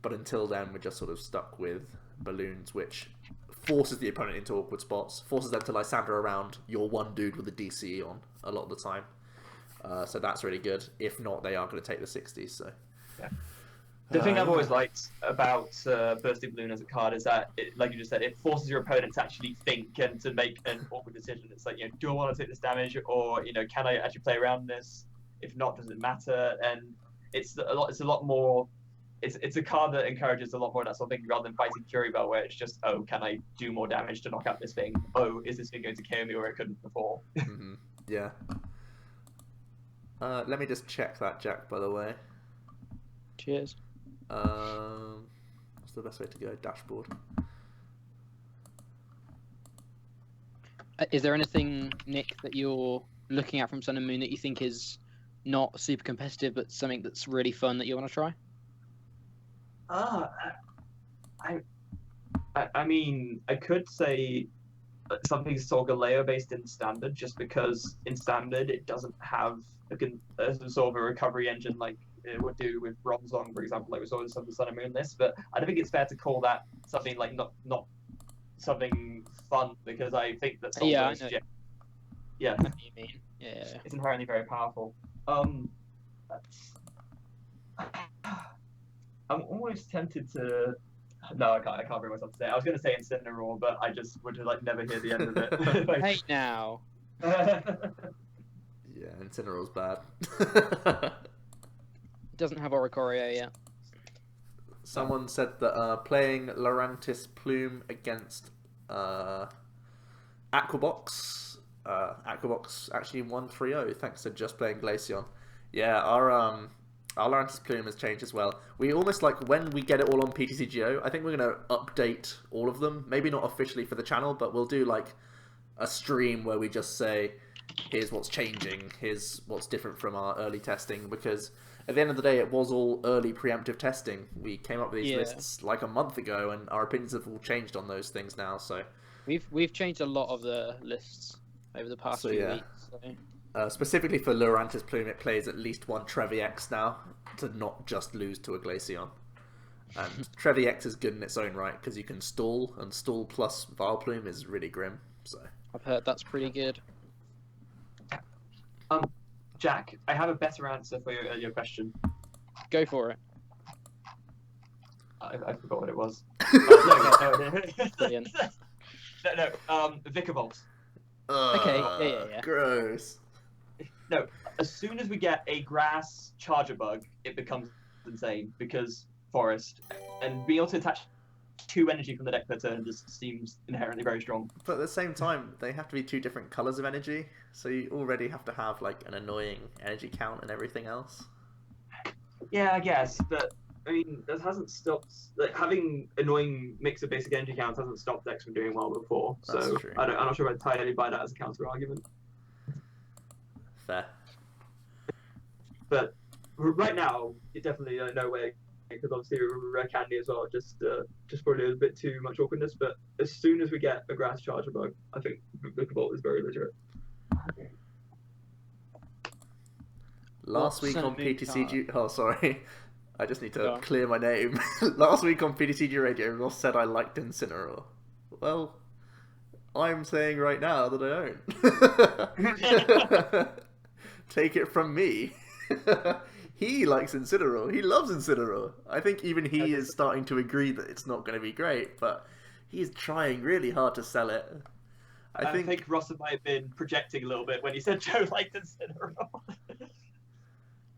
[SPEAKER 1] But until then, we're just sort of stuck with Balloons, which forces the opponent into awkward spots, forces them to Lysandra around your one dude with the DCE on a lot of the time. So that's really good. If not, they are going to take the 60s. So.
[SPEAKER 3] Yeah. The thing I've always liked about Bursting Balloon as a card is that, like you just said, it forces your opponent to actually think and to make an awkward decision. It's like, do I want to take this damage, or can I actually play around this? If not, does it matter? And it's a lot more. It's a card that encourages a lot more of that sort of thing rather than Fighting Fury Belt, where it's just, oh, can I do more damage to knock out this thing? Oh, is this thing going to KO me where it couldn't before?
[SPEAKER 1] Mm-hmm. Yeah. Let me just check that, Jack, by the way.
[SPEAKER 2] Cheers.
[SPEAKER 1] What's the best way to go? Dashboard.
[SPEAKER 2] Is there anything, Nick, that you're looking at from Sun and Moon that you think is not super competitive, but something that's really fun that you want to try?
[SPEAKER 3] I mean, I could say something Solgaleo based in standard, just because in standard it doesn't have a sort of a recovery engine like it would do with Bronzong, for example, like we saw in some of the Sun and Moon lists. But I don't think it's fair to call that something like not something fun, because I think that
[SPEAKER 2] Yeah, I
[SPEAKER 3] Solgaleo
[SPEAKER 2] know.
[SPEAKER 3] yeah,
[SPEAKER 2] I know what you mean. Yeah.
[SPEAKER 3] it's inherently very powerful. That's... I'm almost tempted to. No, I can't bring myself to say it. I was going to say Incineroar, but I just would like never hear the end of it.
[SPEAKER 2] Hey now.
[SPEAKER 1] Yeah, Incineroar's bad.
[SPEAKER 2] It doesn't have Oricorio yet.
[SPEAKER 1] Someone said that playing Lurantis Plume against Aquabox, Aquabox actually won 3-0 thanks to just playing Glaceon. Yeah, our Lurantis Plume has changed as well. We almost like, when we get it all on PTCGO, I think we're going to update all of them. Maybe not officially for the channel, but we'll do like a stream where we just say, here's what's changing, here's what's different from our early testing, because at the end of the day, it was all early preemptive testing. We came up with these lists like a month ago, and our opinions have all changed on those things now. So
[SPEAKER 2] we've changed a lot of the lists over the past few weeks. So.
[SPEAKER 1] Specifically for Lurantis Plume, it plays at least one Trevi-X now to not just lose to a Glaceon. And Trevi-X is good in its own right because you can stall, and stall plus Vileplume is really grim. So
[SPEAKER 2] I've heard that's pretty good.
[SPEAKER 3] Jack, I have a better answer for your question.
[SPEAKER 2] Go for it.
[SPEAKER 3] I forgot what it was.
[SPEAKER 2] Brilliant.
[SPEAKER 3] No, Vikavolt.
[SPEAKER 2] Okay, yeah.
[SPEAKER 1] Gross.
[SPEAKER 3] No, as soon as we get a grass charger bug, it becomes insane, because forest, and being able to attach 2 energy from the deck per turn just seems inherently very strong.
[SPEAKER 1] But at the same time, they have to be 2 different colours of energy, so you already have to have like an annoying energy count and everything else.
[SPEAKER 3] Yeah, I guess, but I mean, that hasn't stopped. Like, having annoying mix of basic energy counts hasn't stopped decks from doing well before.
[SPEAKER 1] That's
[SPEAKER 3] so
[SPEAKER 1] true.
[SPEAKER 3] I'm not sure if I'd entirely buy that as a counter argument.
[SPEAKER 1] Fair.
[SPEAKER 3] But right now, it definitely no way, because obviously rare candy as well. Just probably a bit too much awkwardness. But as soon as we get a grass charger bug, I think Vikavolt is very legit.
[SPEAKER 1] Last week on PTCG... Oh, sorry. I just need to clear my name. Last week on PTCG Radio, Ross said I liked Incineroar. Well, I'm saying right now that I don't. Take it from me. He likes Incineroar. He loves Incineroar. I think even he is starting to agree that it's not going to be great, but he's trying really hard to sell it. I think
[SPEAKER 3] Ross might have been projecting a little bit when he said Joe liked Incineroar.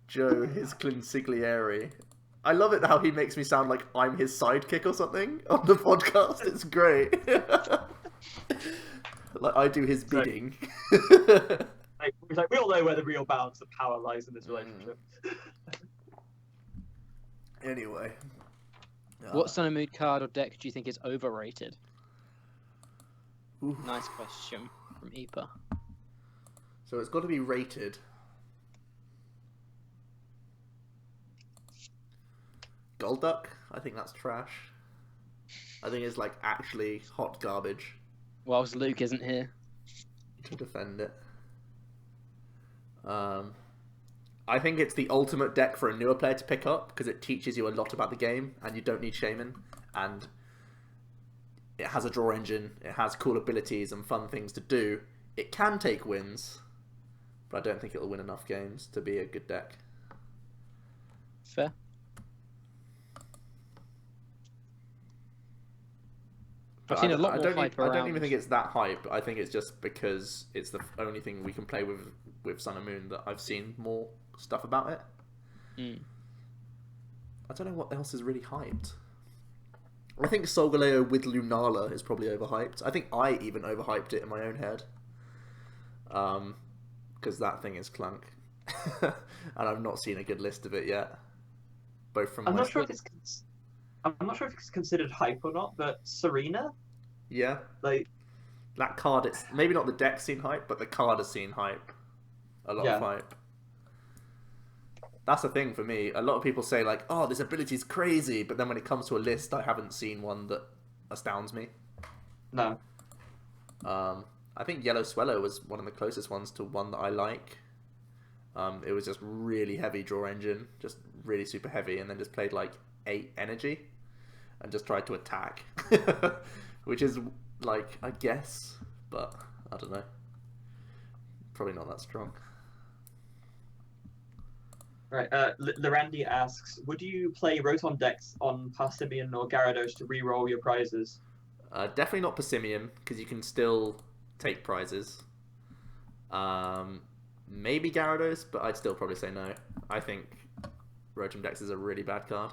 [SPEAKER 1] Joe, his Consigliere. I love it how he makes me sound like I'm his sidekick or something on the podcast. It's great. Like I do his bidding.
[SPEAKER 3] We all know where the real balance of power lies in this relationship.
[SPEAKER 1] Anyway.
[SPEAKER 2] What Sun and Moon card or deck do you think is overrated?
[SPEAKER 1] Oof.
[SPEAKER 2] Nice question from Epa.
[SPEAKER 1] So it's got to be rated. Golduck? I think that's trash. I think it's like actually hot garbage.
[SPEAKER 2] Whilst Luke isn't here.
[SPEAKER 1] To defend it. I think it's the ultimate deck for a newer player to pick up because it teaches you a lot about the game and you don't need Shaman, and it has a draw engine, it has cool abilities and fun things to do. It can take wins, but I don't think it'll win enough games to be a good deck.
[SPEAKER 2] Fair. I've seen a lot more hype around.
[SPEAKER 1] I don't even think it's that hype. I think it's just because it's the only thing we can play with Sun and Moon that I've seen more stuff about it. I don't know what else is really hyped. I think Solgaleo with Lunala is probably overhyped. I think I even overhyped it in my own head. Because that thing is clunk. And I've not seen a good list of it yet. Both from
[SPEAKER 3] I'm not sure if it's considered hype or not, but Serena?
[SPEAKER 1] Yeah.
[SPEAKER 3] Like
[SPEAKER 1] that card, it's maybe not the deck seen hype, but the card has seen hype. A lot of hype. That's the thing for me. A lot of people say like, "Oh, this ability's crazy," but then when it comes to a list, I haven't seen one that astounds me.
[SPEAKER 3] No.
[SPEAKER 1] I think Yellow Swallow was one of the closest ones to one that I like. It was just really heavy draw engine, just really super heavy, and then just played like 8 energy and just tried to attack, which is like, I guess, but I don't know. Probably not that strong.
[SPEAKER 3] Right. Lorandi asks, would you play Rotom decks on Passimian or Gyarados to re-roll your prizes?
[SPEAKER 1] Definitely not Passimian, because you can still take prizes. Maybe Gyarados, but I'd still probably say no. I think Rotom Dex is a really bad card.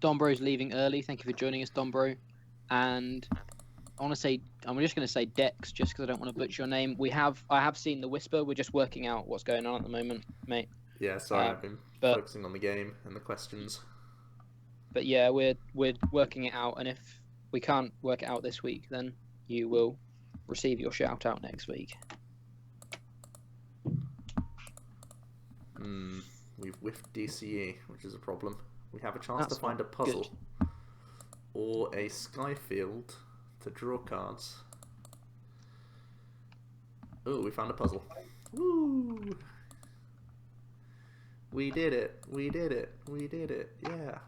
[SPEAKER 2] Dombro's leaving early. Thank you for joining us, Dombro. And I'm just going to say Dex, just because I don't want to butcher your name. I have seen the Whisper. We're just working out what's going on at the moment, mate.
[SPEAKER 1] Yeah, sorry, I've been focusing on the game and the questions.
[SPEAKER 2] But yeah, we're working it out, and if we can't work it out this week, then you will receive your shout out next week.
[SPEAKER 1] We've whiffed DCE, which is a problem. We have a chance to find a puzzle or a Skyfield to draw cards. Oh, we found a puzzle. Woo! We did it. We did it. We did it. Yeah.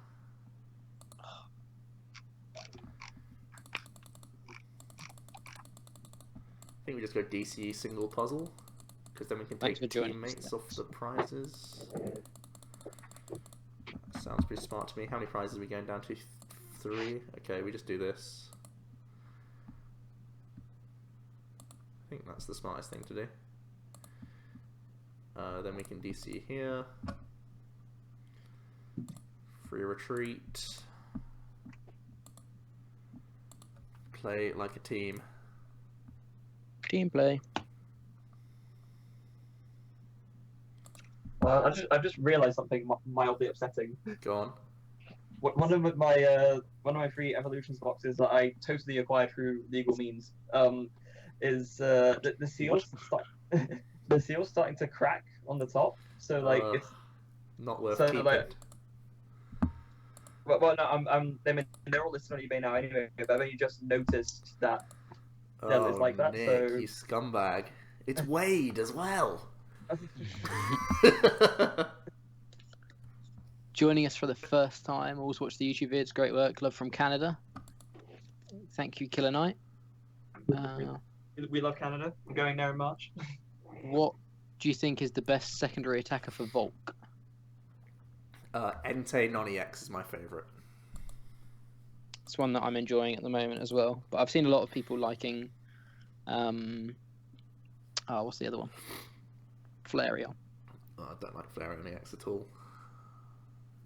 [SPEAKER 1] I think we just go DCE single puzzle, because then we can take teammates off the prizes. Sounds pretty smart to me. How many prizes are we going down to? 3? Okay, we just do this. I think that's the smartest thing to do. Then we can DC here. Free retreat. Play like a team.
[SPEAKER 2] Team play.
[SPEAKER 3] I've just realised something mildly upsetting.
[SPEAKER 1] Go on.
[SPEAKER 3] One of my free evolutions boxes that I totally acquired through legal means is the seal's the seal's starting to crack on the top. So like it's
[SPEAKER 1] not worth
[SPEAKER 3] so
[SPEAKER 1] keeping.
[SPEAKER 3] Like, well, no, they're all listed on eBay now anyway. But I've only just noticed that it's like that.
[SPEAKER 1] Nick,
[SPEAKER 3] so
[SPEAKER 1] you scumbag! It's Wade as well.
[SPEAKER 2] Joining us for the first time. Always watch the YouTube vids. Great work. Love from Canada. Thank you, Killer Knight.
[SPEAKER 3] We love Canada. We're going there in March.
[SPEAKER 2] What do you think is the best secondary attacker for Volk?
[SPEAKER 1] Entei Non-EX is my favourite.
[SPEAKER 2] It's one that I'm enjoying at the moment as well. But I've seen a lot of people liking... what's the other one? Flareon.
[SPEAKER 1] Oh, I don't like Flareon EX at all.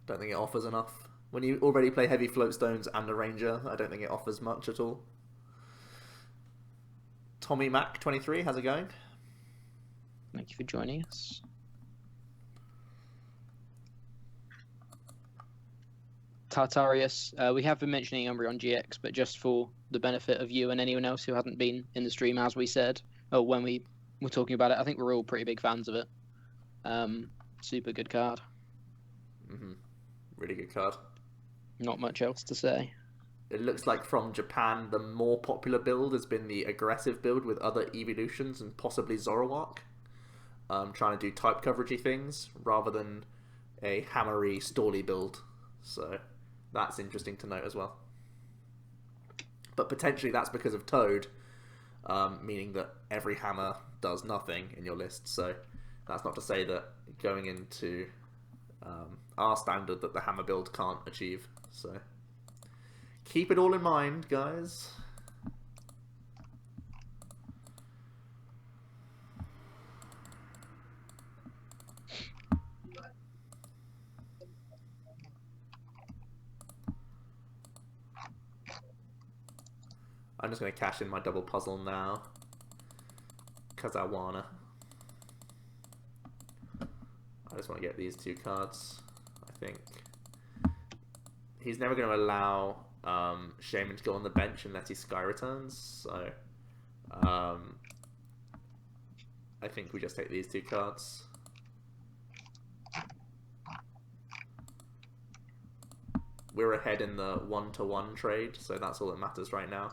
[SPEAKER 1] Don't think it offers enough. When you already play heavy floatstones and a ranger, I don't think it offers much at all. Tommy Mac 23, how's it going?
[SPEAKER 2] Thank you for joining us. Tartarius, we have been mentioning Umbreon GX, but just for the benefit of you and anyone else who hasn't been in the stream, as we said, when we were talking about it, I think we're all pretty big fans of it. Super good card.
[SPEAKER 1] Really good card.
[SPEAKER 2] Not much else to say.
[SPEAKER 1] It looks like from Japan, the more popular build has been the aggressive build with other evolutions and possibly Zoroark. Trying to do type coveragey things rather than a hammery, stally build. So that's interesting to note as well. But potentially that's because of Toad, meaning that every hammer does nothing in your list. So that's not to say that going into our standard that the hammer build can't achieve. So keep it all in mind, guys. I'm just going to cash in my double puzzle now, because I wanna. I just want to get these 2 cards, I think. He's never going to allow Shaman to go on the bench unless he Sky returns, so I think we just take these 2 cards. we're ahead in the 1-to-1 trade, so that's all that matters right now.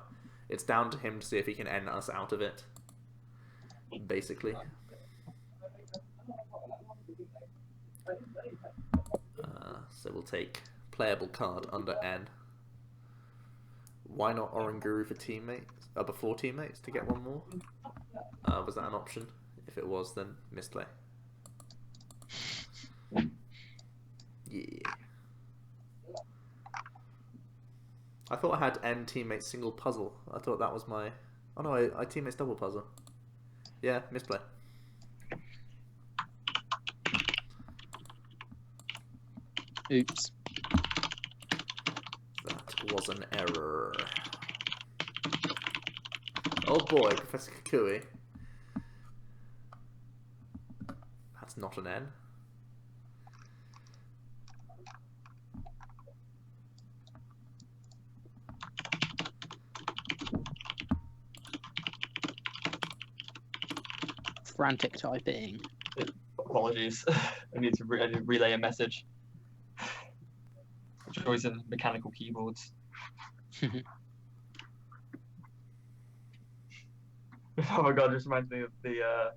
[SPEAKER 1] It's down to him to see if he can end us out of it, basically. So we'll take playable card under N. Why not Oranguru for teammates? Before teammates to get one more? Was that an option? If it was, then misplay. Yeah. I thought I had N teammates single puzzle. I thought that was my... Oh no, I teammates double puzzle. Yeah, misplay.
[SPEAKER 2] Oops.
[SPEAKER 1] That was an error. Oh boy, Professor Kukui. That's not an N.
[SPEAKER 2] Frantic typing.
[SPEAKER 3] Apologies. I need to relay a message. Choice of mechanical keyboards. Oh my god, this reminds me of the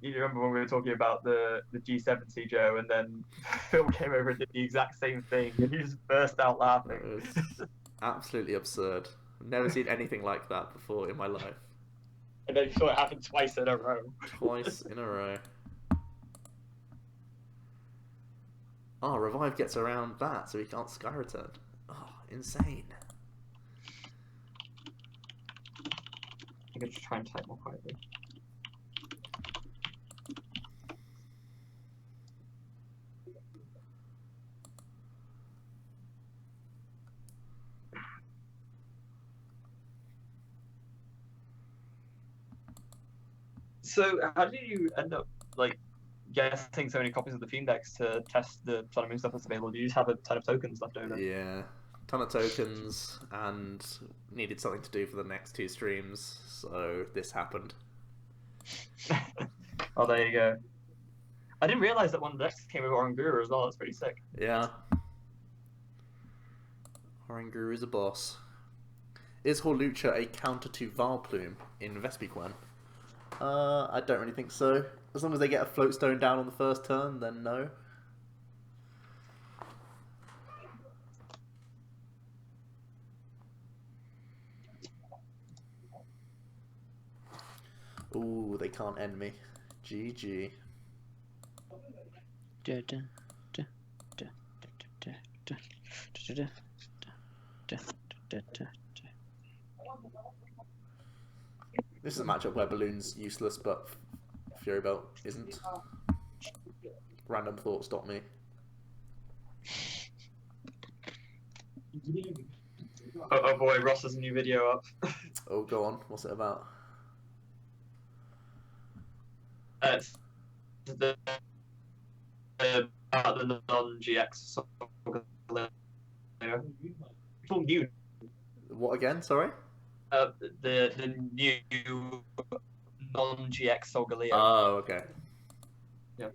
[SPEAKER 3] you remember when we were talking about the G70, Joe, and then Phil came over and did the exact same thing, and he just burst out laughing.
[SPEAKER 1] It was absolutely absurd. I've never seen anything like that before in my life.
[SPEAKER 3] And then you saw it happen twice in a row.
[SPEAKER 1] Twice in a row. Oh, Revive gets around that, so he can't Sky Return. Oh, insane.
[SPEAKER 3] I'm going to try and type more quietly. So, how did you end up, like, getting so many copies of the Fiend Decks to test the Sun and Moon stuff that's available? Do you just have a ton of tokens left over?
[SPEAKER 1] Yeah, ton of tokens, and needed something to do for the next 2 streams, so this happened.
[SPEAKER 3] Oh, there you go. I didn't realize that one of the decks came with Oranguru as well. That's pretty sick.
[SPEAKER 1] Yeah. Oranguru is a boss. Is Horlucha a counter to Valplume in Vespiquen? I don't really think so. As long as they get a Floatstone down on the first turn, then no. Ooh, they can't end me. GG. This is a matchup where Balloon's useless, but Fury Belt isn't. Random thought stop me.
[SPEAKER 3] Oh boy, Ross has a new video up.
[SPEAKER 1] Oh, go on. What's it about?
[SPEAKER 3] It's about the non-GX People new.
[SPEAKER 1] What again? Sorry?
[SPEAKER 3] The new non-GX Solgaleo.
[SPEAKER 1] Oh, okay.
[SPEAKER 3] Yeah.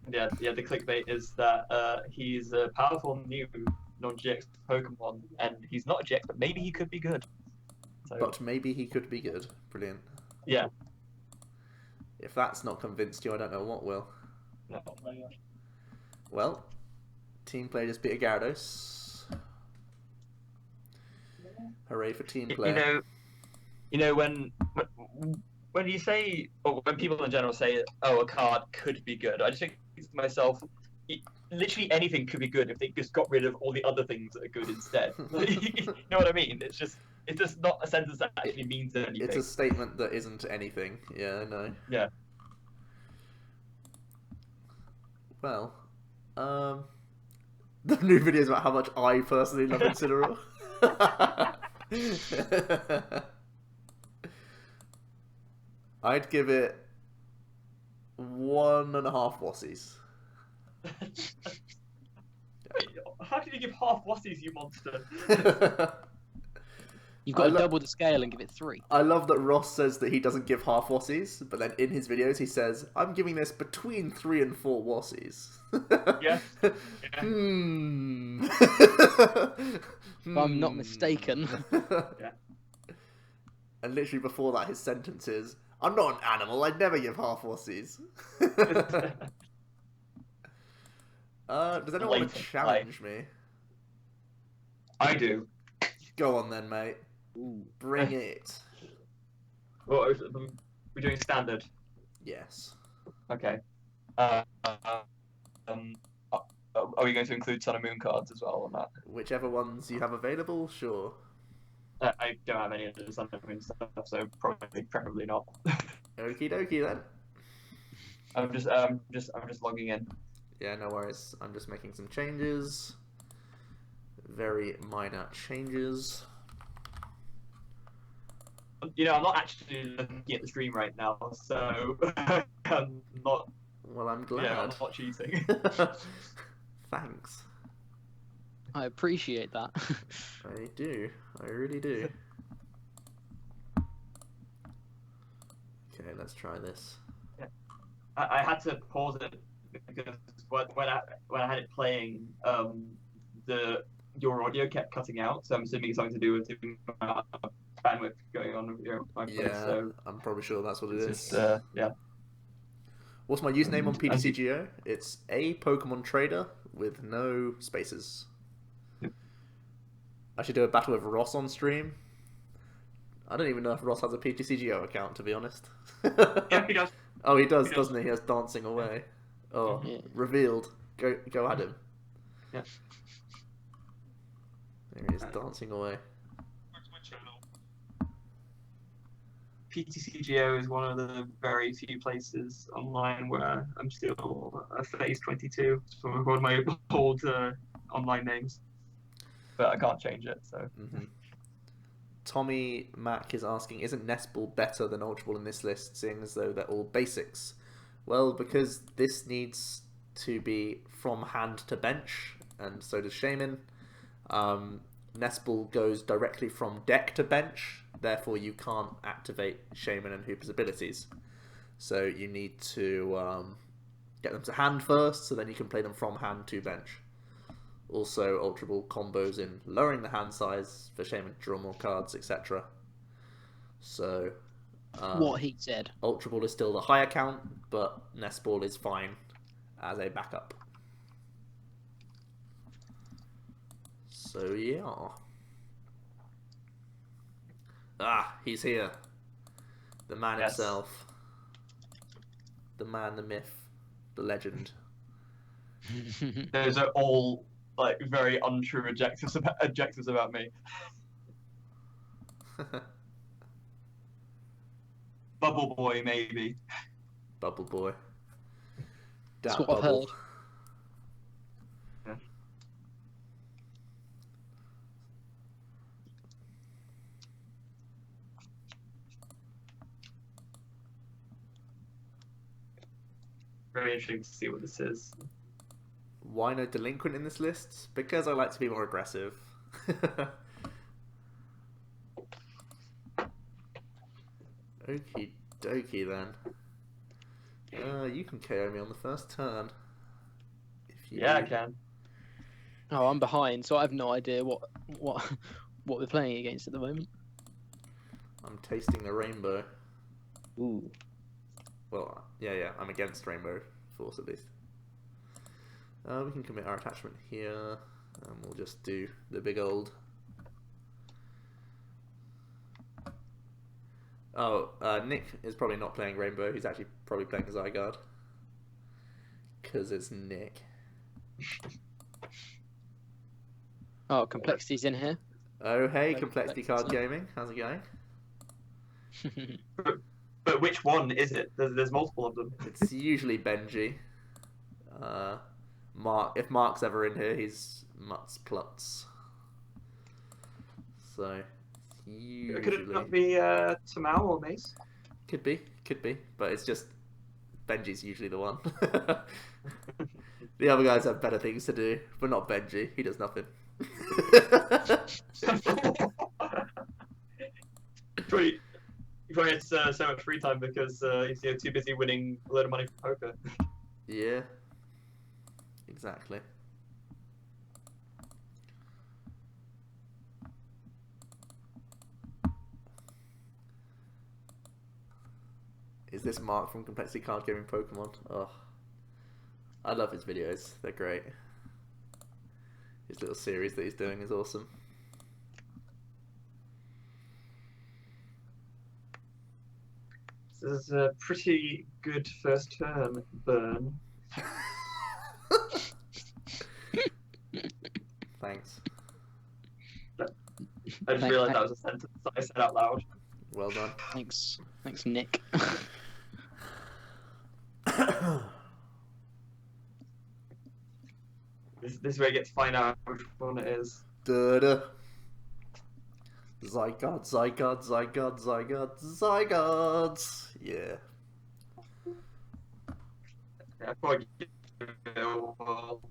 [SPEAKER 3] Yeah, the clickbait is that he's a powerful new non-GX Pokemon, and he's not a GX, but maybe he could be good. So,
[SPEAKER 1] But maybe he could be good. Brilliant.
[SPEAKER 3] yeah.
[SPEAKER 1] If that's not convinced you, I don't know what will.
[SPEAKER 3] No.
[SPEAKER 1] Well, team play just beat a Gyarados. Hooray for team play.
[SPEAKER 3] You know when you say, or when people in general say, "Oh, a card could be good," I just think to myself, literally anything could be good if they just got rid of all the other things that are good instead. You know what I mean? It's just not a sentence that actually means anything.
[SPEAKER 1] It's a statement that isn't anything. Yeah, I know.
[SPEAKER 3] Yeah.
[SPEAKER 1] Well, the new video is about how much I personally love Incineroar. I'd give it 1.5 Wassies.
[SPEAKER 3] How can you give half Wassies, you monster?
[SPEAKER 2] You've got to double the scale and give it 3.
[SPEAKER 1] I love that Ross says that he doesn't give half Wassies, but then in his videos he says, I'm giving this between 3 and 4 Wassies.
[SPEAKER 3] Yes. Yeah.
[SPEAKER 2] If I'm not mistaken.
[SPEAKER 3] Yeah.
[SPEAKER 1] And literally before that, his sentence is, I'm not an animal, I'd never give half Wassies. Does anyone want to challenge me?
[SPEAKER 3] I do.
[SPEAKER 1] Go on then, mate.
[SPEAKER 2] Ooh.
[SPEAKER 1] Bring it.
[SPEAKER 3] Well, we're doing standard.
[SPEAKER 1] Yes.
[SPEAKER 3] Okay. Are we going to include Sun and Moon cards as well on that?
[SPEAKER 1] Whichever ones you have available, sure.
[SPEAKER 3] I don't have any of the Sun and Moon stuff, so preferably not.
[SPEAKER 1] Okie dokie then.
[SPEAKER 3] I'm just logging in.
[SPEAKER 1] Yeah, no worries. I'm just making some changes. Very minor changes.
[SPEAKER 3] You know, I'm not actually looking at the stream right now, so I'm not.
[SPEAKER 1] Well, I'm glad.
[SPEAKER 3] Yeah, I'm not cheating.
[SPEAKER 1] Thanks.
[SPEAKER 2] I appreciate that.
[SPEAKER 1] I do. I really do. Okay, let's try this.
[SPEAKER 3] Yeah. I had to pause it because when I had it playing, your audio kept cutting out, so I'm assuming it's something to do with the amount of bandwidth going on with my place.
[SPEAKER 1] Yeah,
[SPEAKER 3] so
[SPEAKER 1] I'm probably sure that's what it is.
[SPEAKER 3] just, yeah.
[SPEAKER 1] What's my username on PTCGO? It's a Pokemon Trader with no spaces.
[SPEAKER 3] Yep.
[SPEAKER 1] I should do a battle with Ross on stream. I don't even know if Ross has a PTCGO account, to be honest.
[SPEAKER 3] Yeah, he does.
[SPEAKER 1] Oh, he does,
[SPEAKER 3] He does.
[SPEAKER 1] doesn't he? He has Dancing Away. Oh,
[SPEAKER 2] Yeah.
[SPEAKER 1] revealed. Go at him.
[SPEAKER 3] Yeah.
[SPEAKER 1] There he is, dancing away.
[SPEAKER 3] PTCGO is one of the very few places online where I'm still a phase 22. So I record my old online names, but I can't change it. So
[SPEAKER 1] Tommy Mac is asking, isn't Nest Ball better than Ultra Ball in this list, seeing as though they're all basics? Well, because this needs to be from hand to bench, and so does Shaman. Nest Ball goes directly from deck to bench, therefore you can't activate Shaman and Hooper's abilities. So you need to get them to hand first, so then you can play them from hand to bench. Also, Ultra Ball combos in lowering the hand size for Shaman to draw more cards, etc. So,
[SPEAKER 2] What he said.
[SPEAKER 1] Ultra Ball is still the higher count, but Nest Ball is fine as a backup. So yeah. Ah, he's here. The man himself. The man, the myth, the legend.
[SPEAKER 3] those are all like very untrue adjectives about me. Bubble boy, maybe.
[SPEAKER 1] Bubble boy.
[SPEAKER 2] That's
[SPEAKER 1] Dat
[SPEAKER 2] what I've
[SPEAKER 1] bubble.
[SPEAKER 2] heard.
[SPEAKER 3] Yeah. Very interesting to see what this is.
[SPEAKER 1] Why no delinquent in this list? Because I like to be more aggressive. Okie dokie then. You can KO me on the first turn. If you
[SPEAKER 3] Yeah, I can.
[SPEAKER 2] Oh, I'm behind, so I have no idea what we're playing against at the moment.
[SPEAKER 1] I'm tasting the rainbow.
[SPEAKER 2] Ooh.
[SPEAKER 1] Well, yeah, I'm against Rainbow Force at least. We can commit our attachment here, and we'll just do the big old... Oh, Nick is probably not playing Rainbow, he's actually probably playing Zygarde. Because it's Nick.
[SPEAKER 2] Oh, Complexity's in here.
[SPEAKER 1] Oh, hey,
[SPEAKER 2] Hello,
[SPEAKER 1] Complexity Card Gaming, how's it going?
[SPEAKER 3] But which one is it? There's multiple of them.
[SPEAKER 1] It's usually Benji. Mark, if Mark's ever in here, he's Mutz Plutz. So, usually...
[SPEAKER 3] Could it not be Tamao or Mace?
[SPEAKER 1] Could be, but it's just Benji's usually the one. The other guys have better things to do, but not Benji. He does nothing.
[SPEAKER 3] Probably, he probably had so much free time because he's too busy winning a load of money from poker.
[SPEAKER 1] Yeah. Exactly. Is this Mark from Complexity Card Gaming Pokemon? Oh, I love his videos. They're great. His little series that he's doing is awesome.
[SPEAKER 3] This is a pretty good first turn, Burn.
[SPEAKER 1] Thanks.
[SPEAKER 3] I just realised that was a sentence that I said out loud.
[SPEAKER 1] Well done.
[SPEAKER 2] Thanks, Nick.
[SPEAKER 3] This is where you get to find out which one it is.
[SPEAKER 1] Da-da. Zygarde. Yeah.
[SPEAKER 3] Yeah, I thought you well.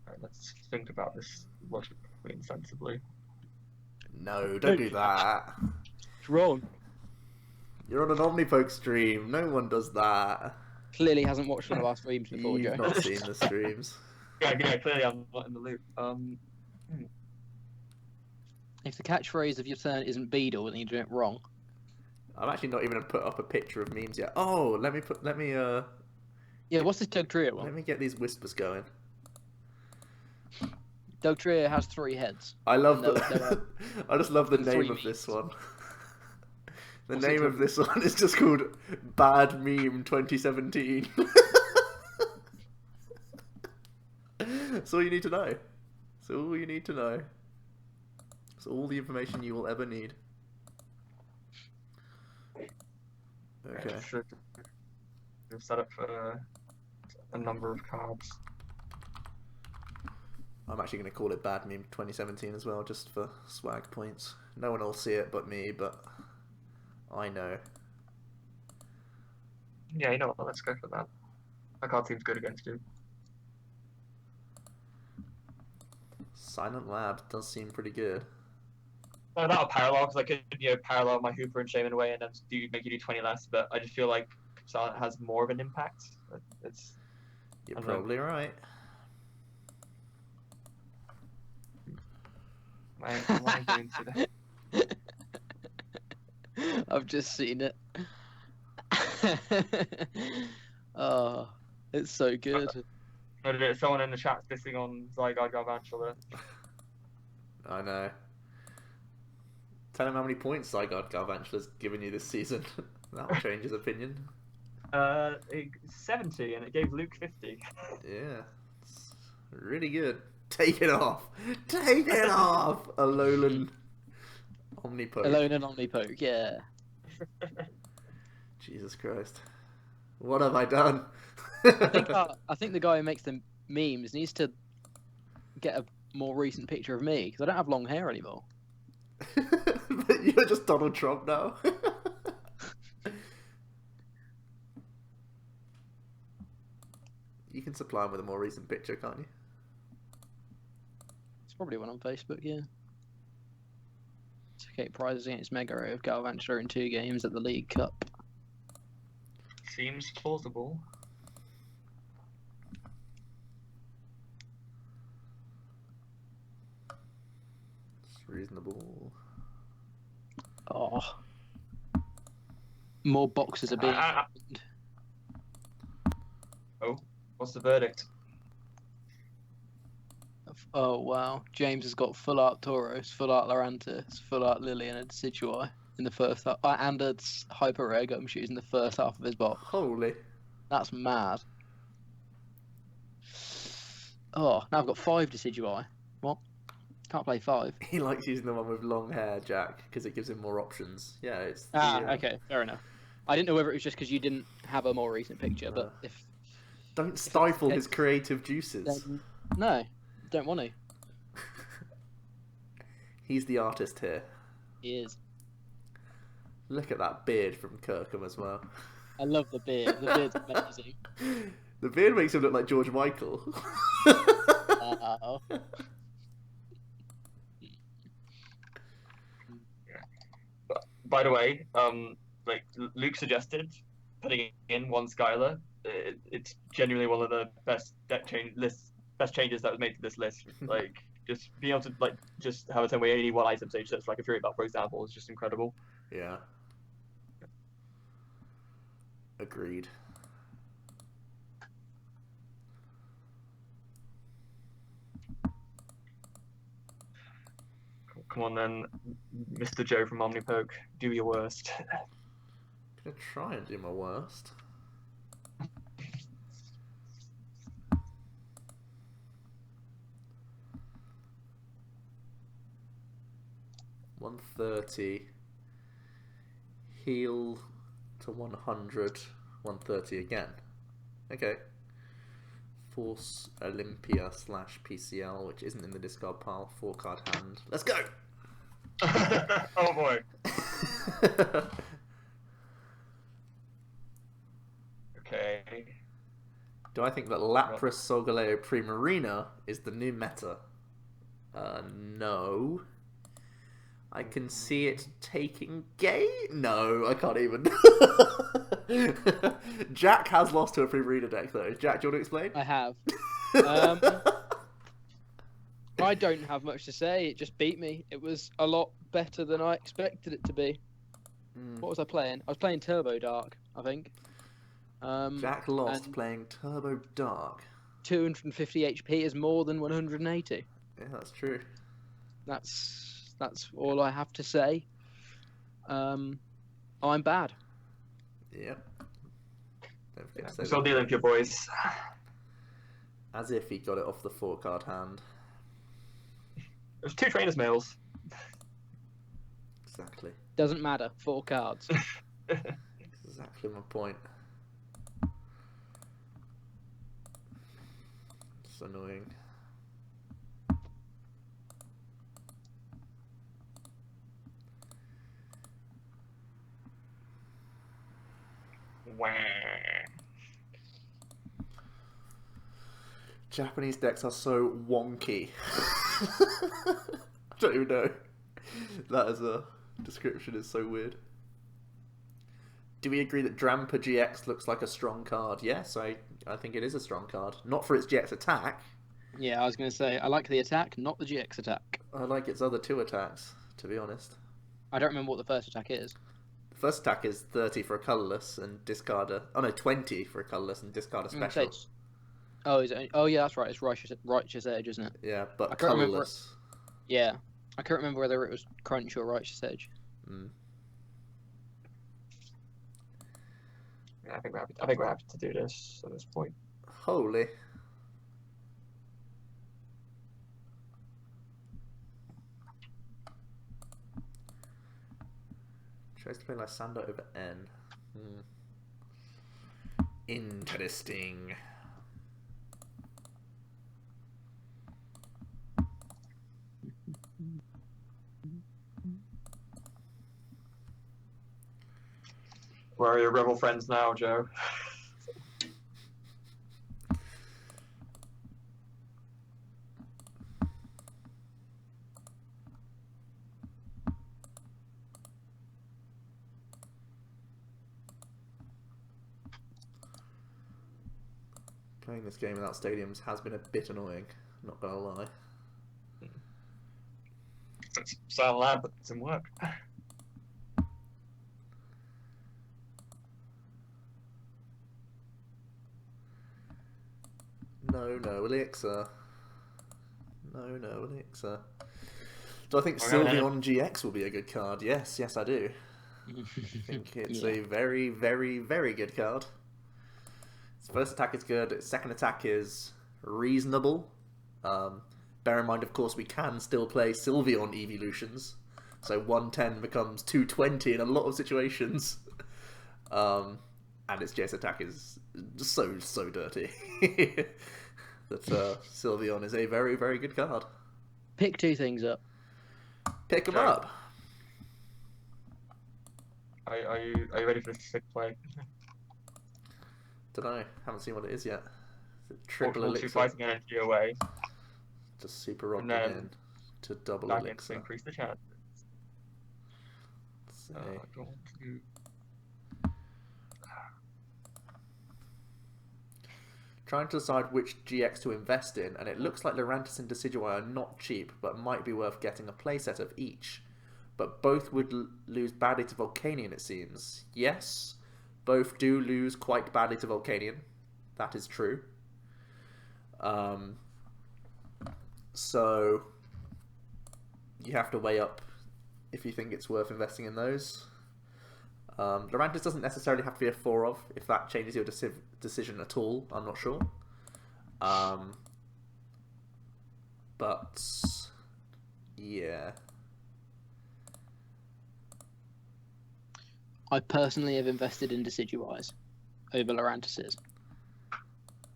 [SPEAKER 3] Alright, let's think about this logically and sensibly.
[SPEAKER 1] No, don't do that.
[SPEAKER 2] It's wrong.
[SPEAKER 1] You're on an OmniPoke stream. No one does that.
[SPEAKER 2] Clearly hasn't watched one of our streams before, Joe.
[SPEAKER 1] You've not seen the streams.
[SPEAKER 3] Yeah, clearly I'm not in the loop.
[SPEAKER 2] If the catchphrase of your turn isn't Beedle, then you're doing it wrong.
[SPEAKER 1] I'm actually not even gonna put up a picture of memes yet. Oh, let me
[SPEAKER 2] Yeah, what's this Dugtrio one?
[SPEAKER 1] let me get these whispers going.
[SPEAKER 2] Dugtrio has 3 heads.
[SPEAKER 1] I love
[SPEAKER 2] No,
[SPEAKER 1] the I just love the
[SPEAKER 2] the
[SPEAKER 1] name
[SPEAKER 2] 3
[SPEAKER 1] of this one. The
[SPEAKER 2] What's it
[SPEAKER 1] name of
[SPEAKER 2] called?
[SPEAKER 1] this one is just called Bad Meme 2017. That's all you need to know. That's all you need to know. That's all the information you will ever need. Okay.
[SPEAKER 3] We've set up a number of cards.
[SPEAKER 1] I'm actually going to call it Bad Meme 2017 as well, just for swag points. No one will see it but me, but I know.
[SPEAKER 3] Yeah, you know what? Let's go for that. That card seems good against you.
[SPEAKER 1] Silent Lab does seem pretty good.
[SPEAKER 3] No, that'll parallel because I could, parallel my Hooper and Shaman away and then make you do 20 less. But I just feel like Silent has more of an impact. It's.
[SPEAKER 1] You're probably right.
[SPEAKER 3] Am I going to the...
[SPEAKER 2] I've just seen it. Oh, it's so good.
[SPEAKER 3] Someone in the chat's dissing on Zygarde Garvantula.
[SPEAKER 1] I know. Tell him how many points Zygarde Garvantula's given you this season. That'll change his opinion.
[SPEAKER 3] 70, and it gave Luke 50.
[SPEAKER 1] Yeah. It's really good. Take it off! Take it off! Alolan OmniPoke.
[SPEAKER 2] Alone and OmniPoke, yeah.
[SPEAKER 1] Jesus Christ. What have I done?
[SPEAKER 2] I think the guy who makes the memes needs to get a more recent picture of me, because I don't have long hair anymore.
[SPEAKER 1] But you're just Donald Trump now. You can supply him with a more recent picture, can't you?
[SPEAKER 2] It's probably one on Facebook, yeah. Okay, prizes against Mega Ray of Galvantula in 2 games at the League Cup.
[SPEAKER 3] Seems plausible.
[SPEAKER 1] It's reasonable.
[SPEAKER 2] Oh. More boxes are being opened.
[SPEAKER 3] Oh, what's the verdict?
[SPEAKER 2] Oh wow, James has got full art Tauros, full art Lurantis, full art Lily, and a Decidueye in the first half, and a hyper rare Gumshoes in the first half of his box.
[SPEAKER 1] Holy.
[SPEAKER 2] That's mad. Oh, now I've got 5 Decidueye. What? Can't play 5.
[SPEAKER 1] He likes using the one with long hair, Jack, because it gives him more options. Yeah, it's...
[SPEAKER 2] Okay, fair enough. I didn't know whether it was just because you didn't have a more recent picture, but if...
[SPEAKER 1] Don't stifle his creative juices.
[SPEAKER 2] Then, no, don't want to.
[SPEAKER 1] He's the artist here.
[SPEAKER 2] He is.
[SPEAKER 1] Look at that beard from Kirkham as well.
[SPEAKER 2] I love the beard. The beard's amazing.
[SPEAKER 1] The beard makes him look like George Michael.
[SPEAKER 3] by the way, like Luke suggested, putting in one Skylar, it's genuinely one of the best best changes that was made to this list. Like, just being able to just have a turn where you only need one item, so just like a Fury Belt, for example, is just incredible.
[SPEAKER 1] Yeah. Agreed.
[SPEAKER 3] Come on then, Mr. Joe from OmniPoke, do your worst.
[SPEAKER 1] I'm gonna try and do my worst. $130. Heal to 100. 130 again. Okay. Force Olympia / PCL, which isn't in the discard pile. 4-card hand. Let's go!
[SPEAKER 3] Oh boy. Okay.
[SPEAKER 1] Do I think that Lapras Solgaleo Primarina is the new meta? No. I can see it taking No, I can't even. Jack has lost to a Primarina deck though. Jack, do you want to explain?
[SPEAKER 2] I have. I don't have much to say. It just beat me. It was a lot better than I expected it to be. What was I playing? I was playing Turbo Dark, I think.
[SPEAKER 1] Jack lost playing Turbo Dark.
[SPEAKER 2] 250 HP is more than 180.
[SPEAKER 1] Yeah, that's true.
[SPEAKER 2] That's all I have to say. I'm bad.
[SPEAKER 1] Yep.
[SPEAKER 3] It's all dealing with your boys.
[SPEAKER 1] As if he got it off the 4-card hand.
[SPEAKER 3] There's 2 trainers mails.
[SPEAKER 1] Exactly.
[SPEAKER 2] Doesn't matter. 4 cards.
[SPEAKER 1] Exactly my point. It's annoying.
[SPEAKER 3] Wah.
[SPEAKER 1] Japanese decks are so wonky. I don't even know. That as a description is so weird. Do we agree that Drampa GX looks like a strong card? Yes, I think it is a strong card. Not for its GX attack.
[SPEAKER 2] Yeah, I was going to say, I like the attack, not the GX attack.
[SPEAKER 1] I like its other 2 attacks, to be honest.
[SPEAKER 2] I don't remember what the first attack is.
[SPEAKER 1] The first attack is 30 for a colourless and discard a... Oh no, 20 for a colourless and discard a special.
[SPEAKER 2] Oh, yeah, that's right. It's Righteous Edge, isn't it?
[SPEAKER 1] Yeah, but
[SPEAKER 2] I can't remember.
[SPEAKER 1] colourless.
[SPEAKER 2] Yeah. I can't remember whether it was Crunch or Righteous Edge.
[SPEAKER 3] Yeah, I think we're happy to do this at this point.
[SPEAKER 1] Holy. Tries to play Lysander over N. Interesting.
[SPEAKER 3] Where are your rebel friends now, Joe?
[SPEAKER 1] Playing this game without stadiums has been a bit annoying, not gonna lie.
[SPEAKER 3] Silent Lab, but it didn't work.
[SPEAKER 1] No, Elixir. No, Elixir. Do I think Sylveon GX will be a good card? Yes, I do. I think it's a very, very, very good card. Its first attack is good, its second attack is reasonable. Bear in mind, of course, we can still play Sylveon evolutions. So 110 becomes 220 in a lot of situations. And its GX attack is so dirty. That Sylveon is a very, very good card.
[SPEAKER 2] Pick 2 things up.
[SPEAKER 1] Pick them up.
[SPEAKER 3] Are you ready for the 6th play?
[SPEAKER 1] Don't know. Haven't seen what it is yet. Is it triple
[SPEAKER 3] Multiple
[SPEAKER 1] elixir?
[SPEAKER 3] fighting energy away.
[SPEAKER 1] Just super rock
[SPEAKER 3] And then
[SPEAKER 1] in to double
[SPEAKER 3] back in
[SPEAKER 1] elixir.
[SPEAKER 3] to increase the chance.
[SPEAKER 1] say.
[SPEAKER 3] I want to...
[SPEAKER 1] Trying to decide which GX to invest in, and it looks like Lurantis and Decidueye are not cheap, but might be worth getting a playset of each. But both would lose badly to Volcanion, it seems. Yes, both do lose quite badly to Volcanion. That is true. So you have to weigh up if you think it's worth investing in those. Lurantis doesn't necessarily have to be a 4 of. If that changes your decision at all, I'm not sure. But yeah.
[SPEAKER 2] I personally have invested in Decidueyes over Lurantises.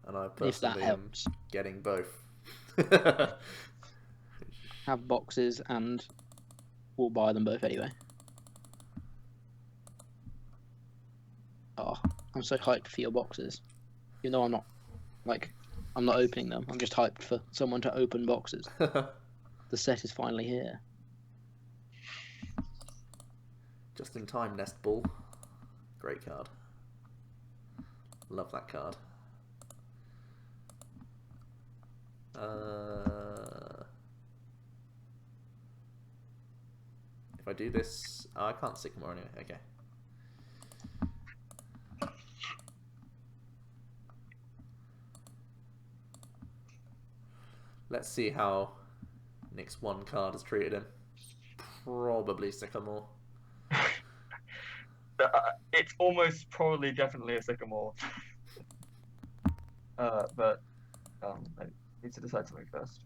[SPEAKER 1] And I
[SPEAKER 2] If that
[SPEAKER 1] personally am
[SPEAKER 2] helps.
[SPEAKER 1] getting both.
[SPEAKER 2] Have boxes and we'll buy them both anyway. Oh, I'm so hyped for your boxes. Even though I'm not opening them. I'm just hyped for someone to open boxes. The set is finally here.
[SPEAKER 1] Just in time, Nest Ball. Great card. Love that card. If I do this... Oh, I can't Sycamore anyway. Okay. Let's see how Nick's one card has treated him. Probably Sycamore.
[SPEAKER 3] It's almost probably definitely a Sycamore. But I need to decide something first.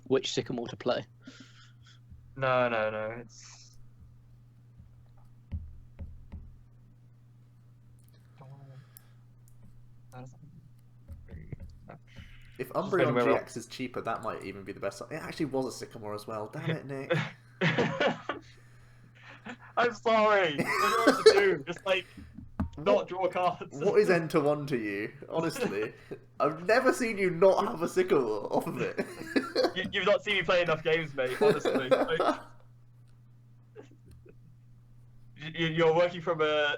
[SPEAKER 2] Which Sycamore to play?
[SPEAKER 3] No, it's...
[SPEAKER 1] If Umbreon GX is cheaper, that might even be the best. It actually was a Sycamore as well. Damn it, Nick.
[SPEAKER 3] I'm sorry. What do you want to do? Just like not draw cards.
[SPEAKER 1] What is N to 1 to you? Honestly, I've never seen you not have a Sycamore off of it.
[SPEAKER 3] You've not seen me play enough games, mate. Honestly, like, you're working from a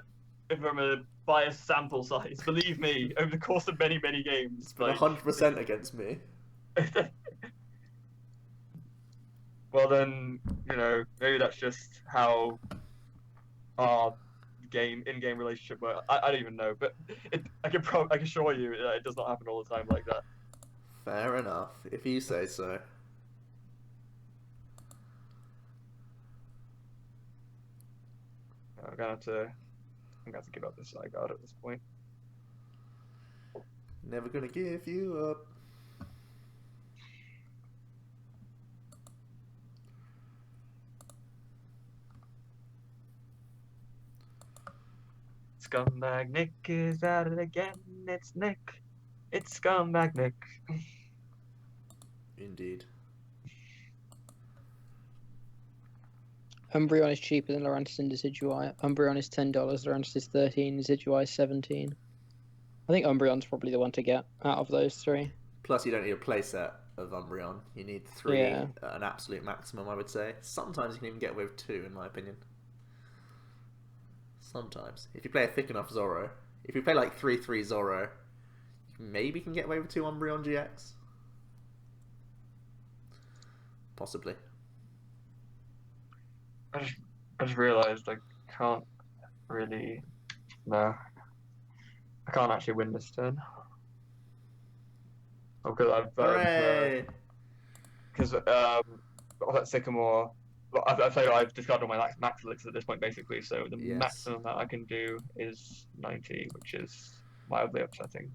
[SPEAKER 3] biased sample size. Believe me, over the course of many games,
[SPEAKER 1] It's 100% against me.
[SPEAKER 3] Well then, maybe that's just how our in-game relationship works. I don't even know, but I can assure you it does not happen all the time like that.
[SPEAKER 1] Fair enough, if you say so.
[SPEAKER 3] I'm gonna have to give up this side guard at this point.
[SPEAKER 1] Never gonna give you up.
[SPEAKER 3] Scumbag Nick is at it again. It's Nick. It's Scumbag Nick.
[SPEAKER 1] Indeed.
[SPEAKER 2] Umbreon is cheaper than Lurantis and Decidueye. Umbreon is $10, Lurantis is $13, Decidueye is $17. I think Umbreon's probably the one to get out of those three.
[SPEAKER 1] Plus, you don't need a playset of Umbreon. You need 3 at an absolute maximum, I would say. Sometimes you can even get away with 2, in my opinion. Sometimes. If you play a thick enough Zoro. If you play like 3-3 Zoro, you maybe can get away with 2 Umbreon GX. Possibly.
[SPEAKER 3] I just realised I can't really... No. I can't actually win this turn. Oh, because I've... Because that Sycamore... I've discarded all my max elixirs at this point, basically, so the maximum that I can do is 90, which is mildly upsetting.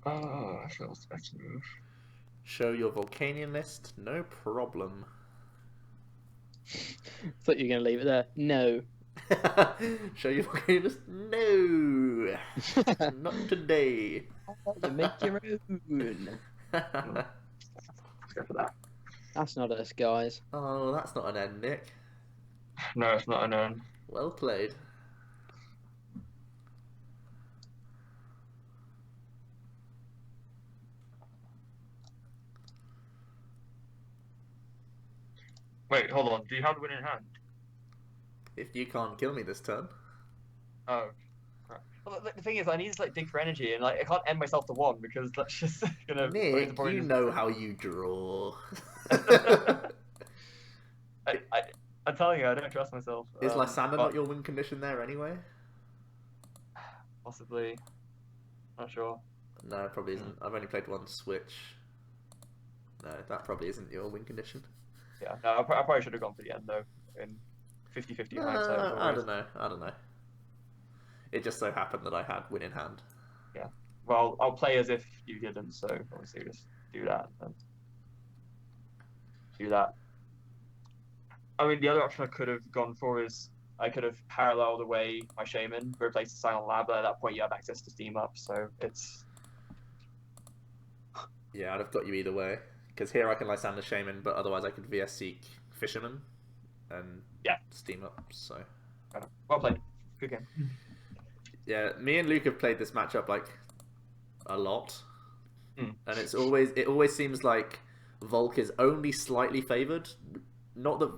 [SPEAKER 3] Oh, so what's the best move?
[SPEAKER 1] Show your Volcanion list, no problem.
[SPEAKER 2] Thought you were going to leave it there. No.
[SPEAKER 1] Show your Volcanion list? No! Not today.
[SPEAKER 2] You make your own.
[SPEAKER 3] Let's go for that.
[SPEAKER 2] That's not us, guys.
[SPEAKER 1] Oh, that's not an end, Nick.
[SPEAKER 3] No, it's not an N.
[SPEAKER 1] Well played.
[SPEAKER 3] Wait, hold on. Do you have the win in hand?
[SPEAKER 1] If you can't kill me this turn.
[SPEAKER 3] Oh. Crap. Well, the thing is, I need to like dig for energy, and like I can't end myself to 1 because that's just gonna.
[SPEAKER 1] Nick, you know how you draw.
[SPEAKER 3] I'm telling you, I don't trust myself.
[SPEAKER 1] Is Lysander not your win condition there anyway?
[SPEAKER 3] Possibly. Not sure.
[SPEAKER 1] No, it probably isn't. I've only played one Switch. No, that probably isn't your win condition.
[SPEAKER 3] Yeah, no, I probably should have gone for the end though. In 50-50 hindsight.
[SPEAKER 1] I don't know. It just so happened that I had win in hand.
[SPEAKER 3] Yeah. Well, I'll play as if you didn't, so obviously just do that. And do that. I mean, the other option I could have gone for is I could have paralleled away my Shaman, replaced the Silent Lab, but at that point you have access to Steam Up, so it's...
[SPEAKER 1] Yeah, I'd have got you either way. Because here I can Lysander Shaman, but otherwise I could VS Seek Fisherman and Steam Up, so...
[SPEAKER 3] Well played. Good game.
[SPEAKER 1] Yeah, me and Luke have played this matchup, like, a lot. And it always seems like Volk is only slightly favoured. Not that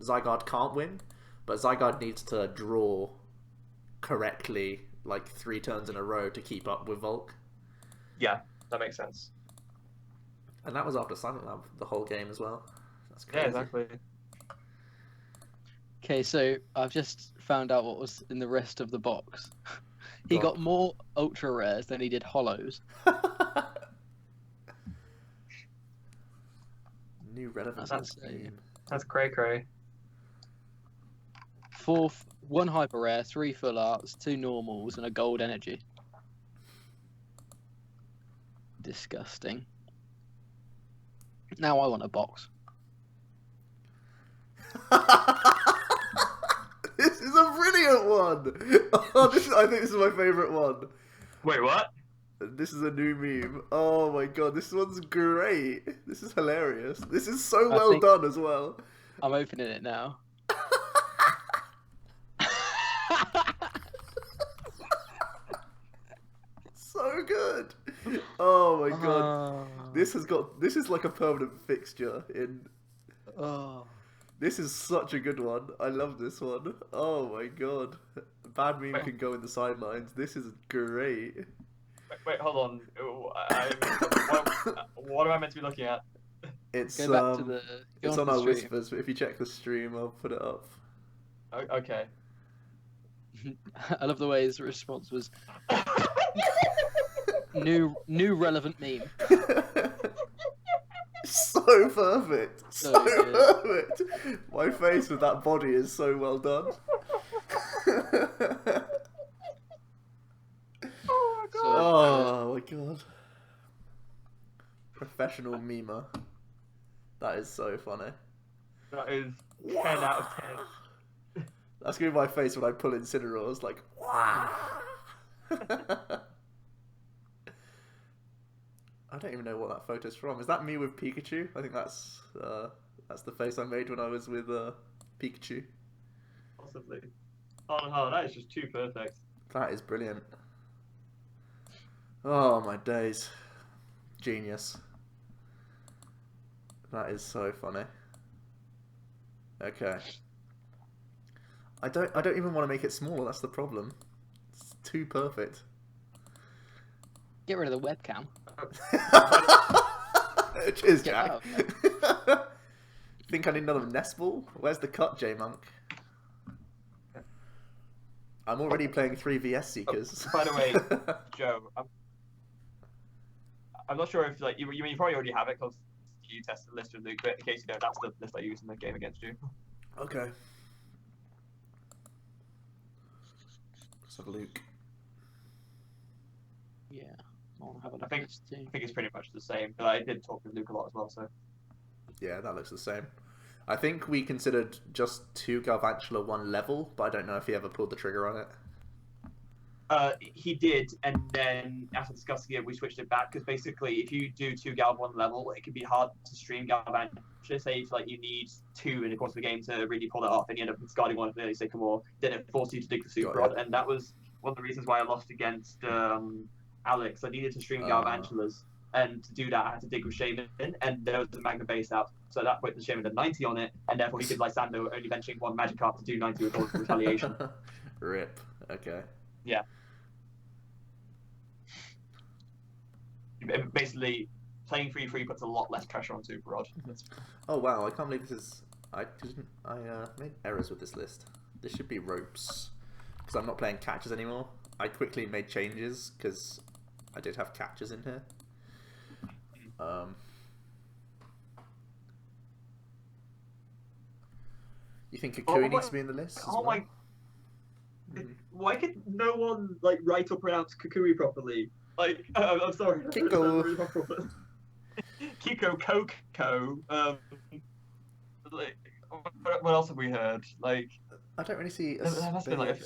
[SPEAKER 1] Zygarde can't win, but Zygarde needs to draw correctly like 3 turns in a row to keep up with Volk.
[SPEAKER 3] Yeah, that makes sense.
[SPEAKER 1] And that was after Silent Lab the whole game as well. That's crazy.
[SPEAKER 3] Yeah, exactly.
[SPEAKER 2] Okay, so I've just found out what was in the rest of the box. He got more ultra rares than he did hollows.
[SPEAKER 1] New relevance.
[SPEAKER 3] That's cray.
[SPEAKER 2] 1 hyper rare, 3 full arts, 2 normals, and a gold energy. Disgusting. Now I want a box.
[SPEAKER 1] This is a brilliant one. Oh, I think this is my favourite one.
[SPEAKER 3] Wait, what?
[SPEAKER 1] This is a new meme. Oh my god, this one's great. This is hilarious. This is so well done as well.
[SPEAKER 2] I'm opening it now.
[SPEAKER 1] So good. Oh my god. This is like a permanent fixture in...
[SPEAKER 2] Oh.
[SPEAKER 1] This is such a good one. I love this one. Oh my god. Bad meme can go in the sidelines. This is great.
[SPEAKER 3] Wait, hold on. What am I meant to be looking at?
[SPEAKER 1] It's
[SPEAKER 2] Go back to the.
[SPEAKER 1] It's on our whispers, but if you check the stream, I'll put it up.
[SPEAKER 3] Okay.
[SPEAKER 2] I love the way his response was. new relevant meme.
[SPEAKER 1] So perfect. So
[SPEAKER 2] good.
[SPEAKER 1] perfect. My face with that body is so well done. Oh my god. Professional memer. That is so funny.
[SPEAKER 3] That is 10 out of 10.
[SPEAKER 1] That's gonna be my face when I pull Incineroars, like, wow. I don't even know what that photo's from. Is that me with Pikachu? I think that's the face I made when I was with Pikachu.
[SPEAKER 3] Possibly. Oh no, that is just too perfect.
[SPEAKER 1] That is brilliant. Oh my days. Genius. That is so funny. Okay. I don't even want to make it smaller, that's the problem. It's too perfect.
[SPEAKER 2] Get rid of the webcam.
[SPEAKER 1] Cheers, Jack. Think I need another nest ball? Where's the cut, J-Monk? I'm already playing 3 VS Seekers.
[SPEAKER 3] By the way, Joe, I'm not sure if like you probably already have it because you tested the list with Luke, but in case you don't, that's the list I use in the game against you.
[SPEAKER 1] Okay. So Luke.
[SPEAKER 2] Yeah. I'll have a
[SPEAKER 3] I think it's pretty much the same, but I did talk with Luke a lot as well, so.
[SPEAKER 1] Yeah, that looks the same. I think we considered just 2 Galvantula 1 level, but I don't know if he ever pulled the trigger on it.
[SPEAKER 3] He did, and then after discussing it, we switched it back, because basically, if you do 2 Galv 1 level, it can be hard to stream Galvantula. Say if like you need 2 in the course of the game to really pull it off, and you end up discarding 1 of the Sycamore, then it forces you to dig the Super Rod, and that was one of the reasons why I lost against Alex. I needed to stream Galvantulas, and to do that I had to dig with Shaman, and there was a Magna base out. So at that point the Shaman had 90 on it, and therefore he could Lysando only benching one magic card to do 90 with all retaliation.
[SPEAKER 1] Rip. Okay.
[SPEAKER 3] Yeah. Basically, playing 3/3 puts a lot less pressure on Super Rod.
[SPEAKER 1] Oh wow, I can't believe this is... I made errors with this list. This should be ropes. Because I'm not playing catches anymore. I quickly made changes because I did have catches in here. You think Kukui needs to be in the list as well?
[SPEAKER 3] Why could no one like write or pronounce Kukui properly? Like, I'm sorry.
[SPEAKER 1] Kiko.
[SPEAKER 3] Kiko Coco. Like, what else have we heard? Like,
[SPEAKER 1] I don't really see a
[SPEAKER 3] there must be like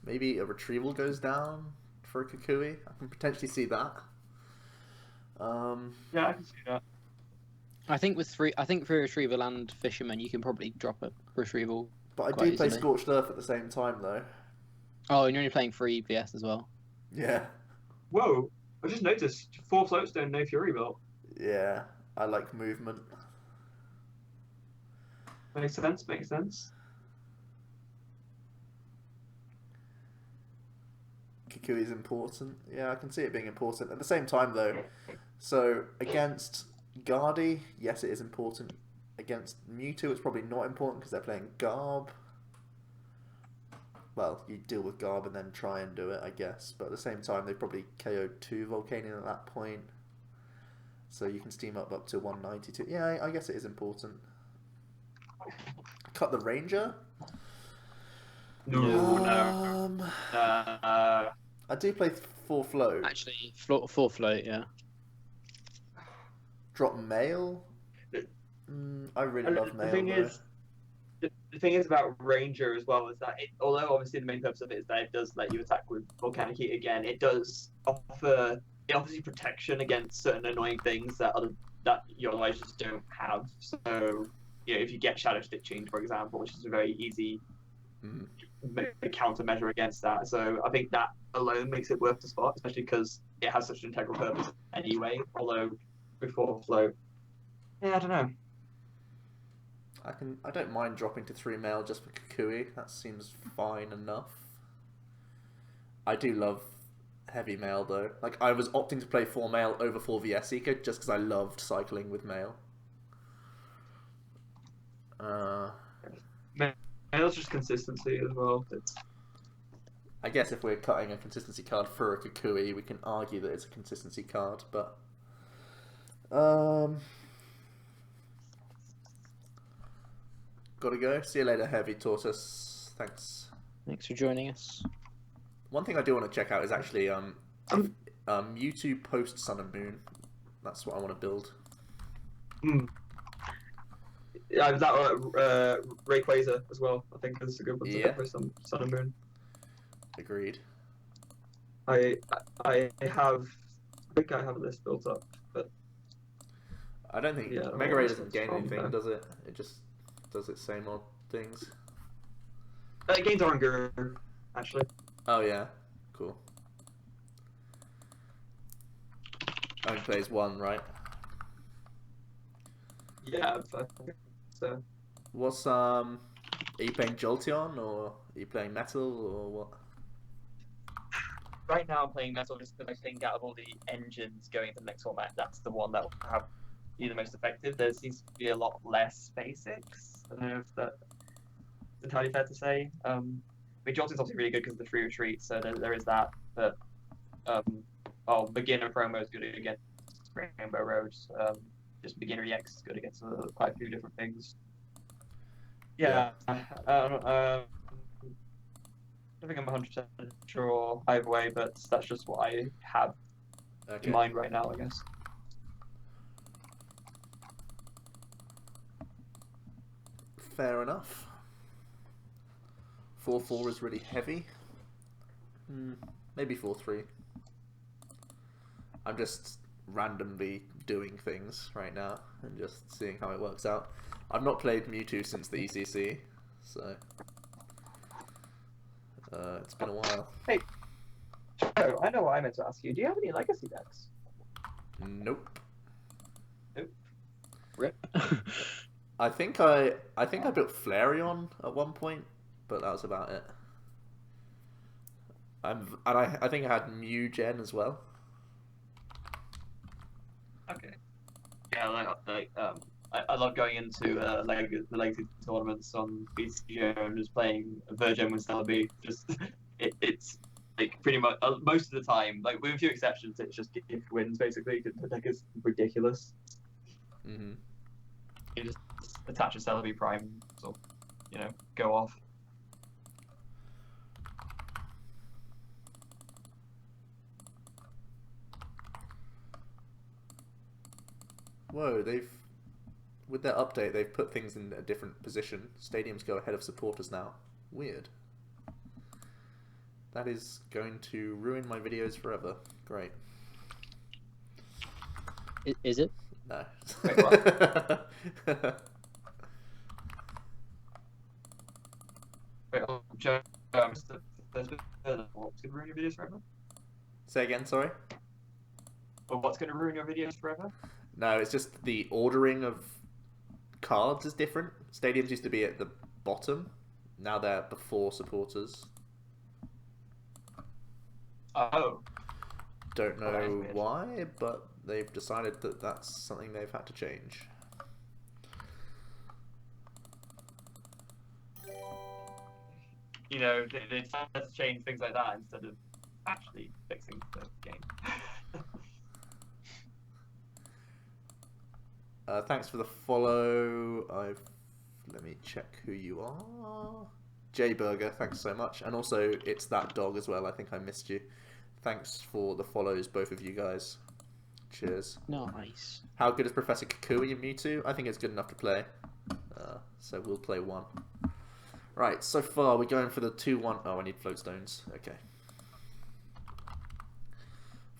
[SPEAKER 1] maybe a retrieval goes down for a Kukui. I can potentially see that.
[SPEAKER 3] Yeah, I can see that.
[SPEAKER 2] I think for retrieval and fisherman, you can probably drop a retrieval.
[SPEAKER 1] But I do play Scorched Earth at the same time, though.
[SPEAKER 2] Oh, and you're only playing 3 VS as well.
[SPEAKER 1] Yeah.
[SPEAKER 3] Whoa! I just noticed 4 Floatstone, no Fury built.
[SPEAKER 1] Yeah, I like movement.
[SPEAKER 3] Makes sense. Makes sense.
[SPEAKER 1] Kukui is important. Yeah, I can see it being important. At the same time, though, so against Guardy, yes, it is important. Against Mewtwo, it's probably not important because they're playing Garb. Well, you deal with Garb and then try and do it, I guess. But at the same time, they probably KO'd 2 Volcanion at that point. So you can steam up to 192. Yeah, I guess it is important. Cut the Ranger?
[SPEAKER 3] No.
[SPEAKER 1] I do play 4 Float.
[SPEAKER 2] Actually, 4 float, yeah.
[SPEAKER 1] Drop Mail? I really love Mail.
[SPEAKER 3] The thing is about Ranger as well is that although obviously the main purpose of it is that it does let you attack with Volcanic Heat again, it offers you protection against certain annoying things that you otherwise just don't have. So if you get Shadow Stick Change, for example, which is a very easy countermeasure against that. So I think that alone makes it worth the spot, especially because it has such an integral purpose anyway. Although before Float, yeah, I don't know.
[SPEAKER 1] I don't mind dropping to 3 Mail just for Kukui. That seems fine enough. I do love heavy Mail though. Like, I was opting to play 4 Mail over 4 VS Seeker just because I loved cycling with Mail.
[SPEAKER 3] Mail's just consistency as well.
[SPEAKER 1] I guess if we're cutting a consistency card for a Kukui, we can argue that it's a consistency card, but gotta go. See you later, Heavy Tortoise. Thanks.
[SPEAKER 2] Thanks for joining us.
[SPEAKER 1] One thing I do want to check out is actually Mewtwo post Sun and Moon. That's what I want to build.
[SPEAKER 3] Yeah, that Rayquaza as well. I think is a good one to go for Sun and Moon.
[SPEAKER 1] Agreed.
[SPEAKER 3] I think I have a list built up, but
[SPEAKER 1] I don't think Mega Ray doesn't gain anything, does it? It just does its same old things.
[SPEAKER 3] It gains Oranguru, actually.
[SPEAKER 1] Oh yeah, cool. Only plays 1, right?
[SPEAKER 3] Yeah, I think so.
[SPEAKER 1] What's are you playing Jolteon or are you playing Metal or what?
[SPEAKER 3] Right now I'm playing Metal just because I think out of all the engines going into the next format, that's the one that will be the most effective. There seems to be a lot less basics. I don't know if that's entirely fair to say. I mean, Jolteon's obviously really good because of the free retreat, so there is that. But beginner promo is good against Rainbow Road. Just beginner EX is good against quite a few different things. Yeah. I don't think I'm 100% sure either way, but that's just what I have in mind right now, I guess.
[SPEAKER 1] Fair enough. 4-4 is really heavy. Maybe 4-3. I'm just randomly doing things right now and just seeing how it works out. I've not played Mewtwo since the ECC, so it's been a while.
[SPEAKER 3] Hey, Joe, I know what I meant to ask you. Do you have any legacy decks?
[SPEAKER 1] Nope.
[SPEAKER 2] Rip.
[SPEAKER 1] I think I built Flareon at one point, but that was about it. I think I had Mugen as well.
[SPEAKER 3] Okay. Yeah, I love going into the legacy tournaments on BCGO and just playing Virgin with Celebi. Just it's like pretty much most of the time, like with a few exceptions, it's just gift wins basically. The deck is ridiculous.
[SPEAKER 1] Mm-hmm.
[SPEAKER 3] You just attach a Celebi Prime, so go off.
[SPEAKER 1] Whoa, with their update, they've put things in a different position. Stadiums go ahead of supporters now. Weird. That is going to ruin my videos forever. Great.
[SPEAKER 2] Is it?
[SPEAKER 1] No.
[SPEAKER 3] Wait, what? Wait, Joe, what's going to ruin your videos forever?
[SPEAKER 1] Say again, sorry?
[SPEAKER 3] Or what's going to ruin your videos forever?
[SPEAKER 1] No, it's just the ordering of cards is different. Stadiums used to be at the bottom. Now they're before supporters.
[SPEAKER 3] Oh.
[SPEAKER 1] Don't
[SPEAKER 3] Well, that is
[SPEAKER 1] know
[SPEAKER 3] weird.
[SPEAKER 1] why, but they've decided that that's something they've had to change.
[SPEAKER 3] They decided to change things like that instead of actually fixing the game.
[SPEAKER 1] Thanks for the follow. Let me check who you are. J Burger, thanks so much. And also, it's that dog as well. I think I missed you. Thanks for the follows, both of you guys. Cheers.
[SPEAKER 2] Nice.
[SPEAKER 1] How good is Professor Kukui and Mewtwo? I think it's good enough to play. So we'll play one. Right, so far we're going for the 2-1. Oh, I need floatstones. Okay.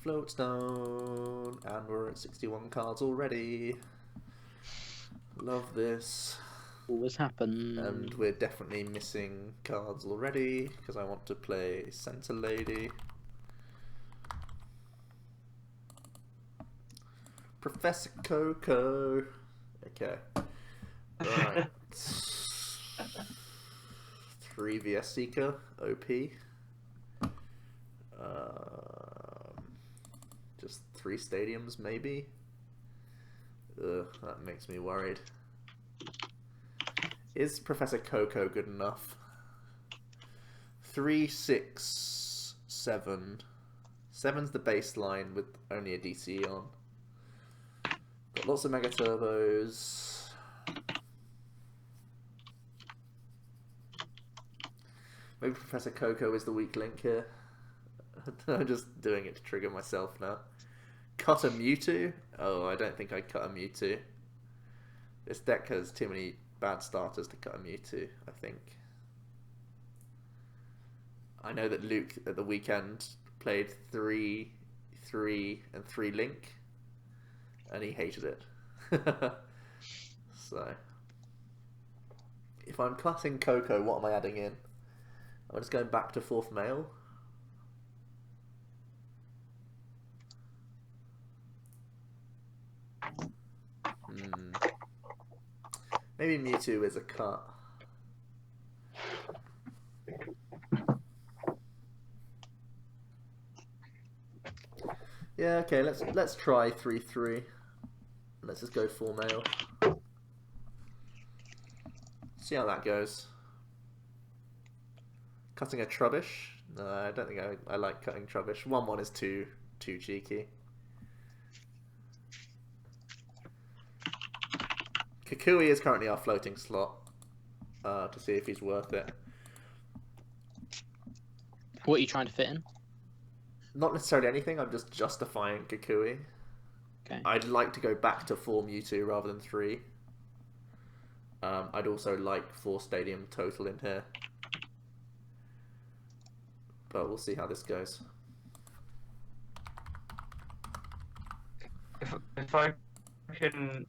[SPEAKER 1] Floatstone. And we're at 61 cards already. Love this.
[SPEAKER 2] Always happen.
[SPEAKER 1] And we're definitely missing cards already because I want to play Center Lady. Professor Coco. Okay. Right. 3 VS Seeker. OP. Just 3 stadiums maybe. Ugh, that makes me worried. Is Professor Coco good enough? 3, 6, 7. 7's the baseline with only a DC on. Got lots of Mega Turbos. Maybe Professor Coco is the weak link here. I'm just doing it to trigger myself now. Cut a Mewtwo? Oh, I don't think I'd cut a Mewtwo. This deck has too many bad starters to cut a Mewtwo, I think. I know that Luke at the weekend played 3, 3, and 3 Link, and he hated it. So, if I'm cutting Coco, what am I adding in? I'm just going back to 4th male. Maybe Mewtwo is a cut. Yeah, okay, let's try 3-3. Let's just go 4 male. See how that goes. Cutting a Trubbish? No, I don't think I like cutting Trubbish. 1-1 is too cheeky. Kukui is currently our floating slot to see if he's worth it.
[SPEAKER 2] What are you trying to fit in?
[SPEAKER 1] Not necessarily anything, I'm just justifying Kukui.
[SPEAKER 2] Okay.
[SPEAKER 1] I'd like to go back to 4 Mewtwo rather than 3. I'd also like 4 Stadium total in here. But we'll see how this goes.
[SPEAKER 3] If I can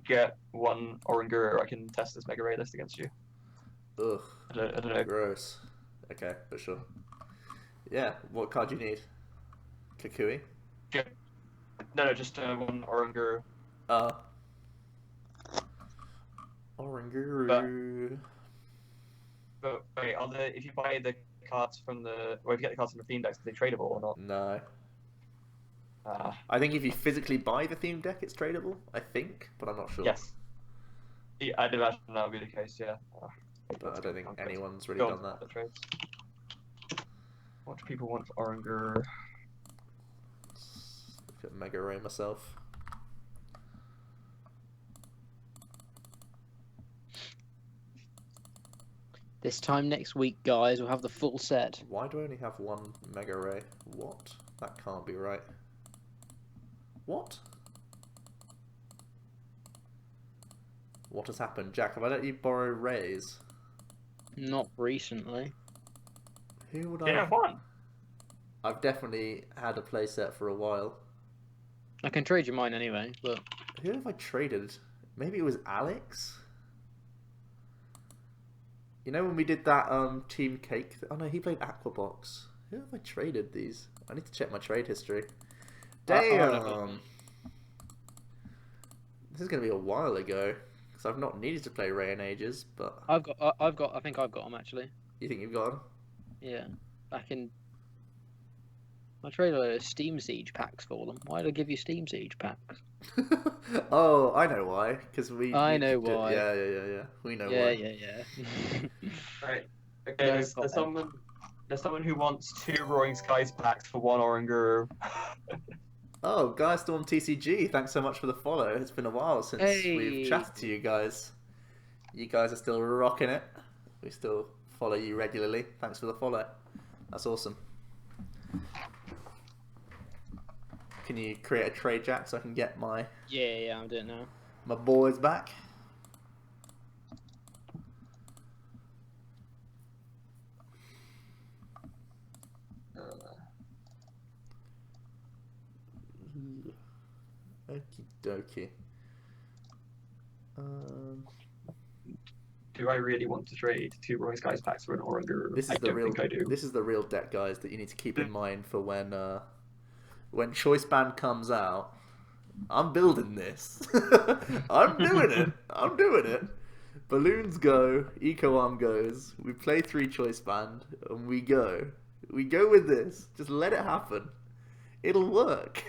[SPEAKER 3] get 1 Oranguru, I can test this Mega Ray list against you.
[SPEAKER 1] Ugh.
[SPEAKER 3] I don't know.
[SPEAKER 1] Gross. Okay, for sure. Yeah. What card do you need? Kukui.
[SPEAKER 3] Yeah. No, just one Oranguru.
[SPEAKER 1] Oranguru.
[SPEAKER 3] But wait, if you buy the cards from the, or if you get the cards from the theme decks, are they tradable or not?
[SPEAKER 1] No.
[SPEAKER 3] Ah.
[SPEAKER 1] I think if you physically buy the theme deck, it's tradable. I think, but I'm not sure.
[SPEAKER 3] Yes. Yeah, I'd imagine that would be the case. Yeah.
[SPEAKER 1] But I don't think anyone's really done that.
[SPEAKER 3] The trades. What do people want for Oranger?
[SPEAKER 1] Look at Mega Ray myself.
[SPEAKER 2] This time next week, guys, we'll have the full set.
[SPEAKER 1] Why do I only have one Mega Ray? What? That can't be right. What? What has happened? Jack, have I let you borrow Rays?
[SPEAKER 2] Not recently.
[SPEAKER 1] Who would
[SPEAKER 3] Yeah, one.
[SPEAKER 1] I've definitely had a playset for a while.
[SPEAKER 2] I can trade you mine anyway, but...
[SPEAKER 1] Who have I traded? Maybe it was Alex? You know when we did that Team Cake? Oh no, he played Aquabox. Who have I traded these? I need to check my trade history. Damn! This is going to be a while ago. Because I've not needed to play Ray in ages, but...
[SPEAKER 2] I think I've got them, actually.
[SPEAKER 1] You think you've got them?
[SPEAKER 2] Yeah. Back in... I traded a load of Steam Siege packs for them. Why did I give you Steam Siege packs?
[SPEAKER 1] Oh, I know why. Because we...
[SPEAKER 2] I know why.
[SPEAKER 1] Yeah. We know
[SPEAKER 2] yeah,
[SPEAKER 1] why.
[SPEAKER 2] Yeah.
[SPEAKER 3] Right. Okay, there's someone who wants 2 Roaring Skies packs for 1 Oranguru.
[SPEAKER 1] Oh, Guystorm TCG, thanks so much for the follow. It's been a while since we've chatted to you guys. You guys are still rocking it. We still follow you regularly. Thanks for the follow. That's awesome. Can you create a trade, Jack, so I can get my
[SPEAKER 2] Yeah, I'm doing it now.
[SPEAKER 1] my boys back? Okie dokie.
[SPEAKER 3] Do I really want to trade 2 Roaring Skies packs for an Oranguru?
[SPEAKER 1] This is
[SPEAKER 3] I
[SPEAKER 1] the
[SPEAKER 3] don't
[SPEAKER 1] real.
[SPEAKER 3] think I do.
[SPEAKER 1] This is the real deck, guys, that you need to keep in mind for when Choice Band comes out. I'm building this. I'm doing it. I'm doing it. Balloons go. Eco Arm goes. We play 3 Choice Band, and we go. We go with this. Just let it happen. It'll work.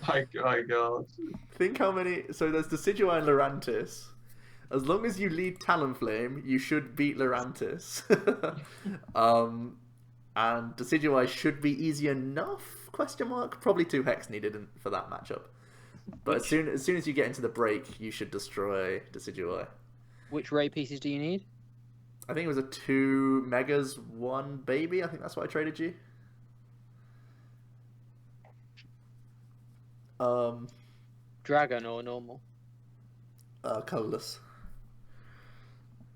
[SPEAKER 3] My God.
[SPEAKER 1] Think how many... So there's Decidueye and Lurantis. As long as you lead Talonflame, you should beat Lurantis. And Decidueye should be easy enough? Question mark. Probably 2 Hex needed for that matchup. But as soon as you get into the break, you should destroy Decidueye.
[SPEAKER 2] Which Ray pieces do you need?
[SPEAKER 1] I think it was a 2 Megas, 1 Baby. I think that's what I traded you.
[SPEAKER 2] Dragon or normal?
[SPEAKER 1] Colorless.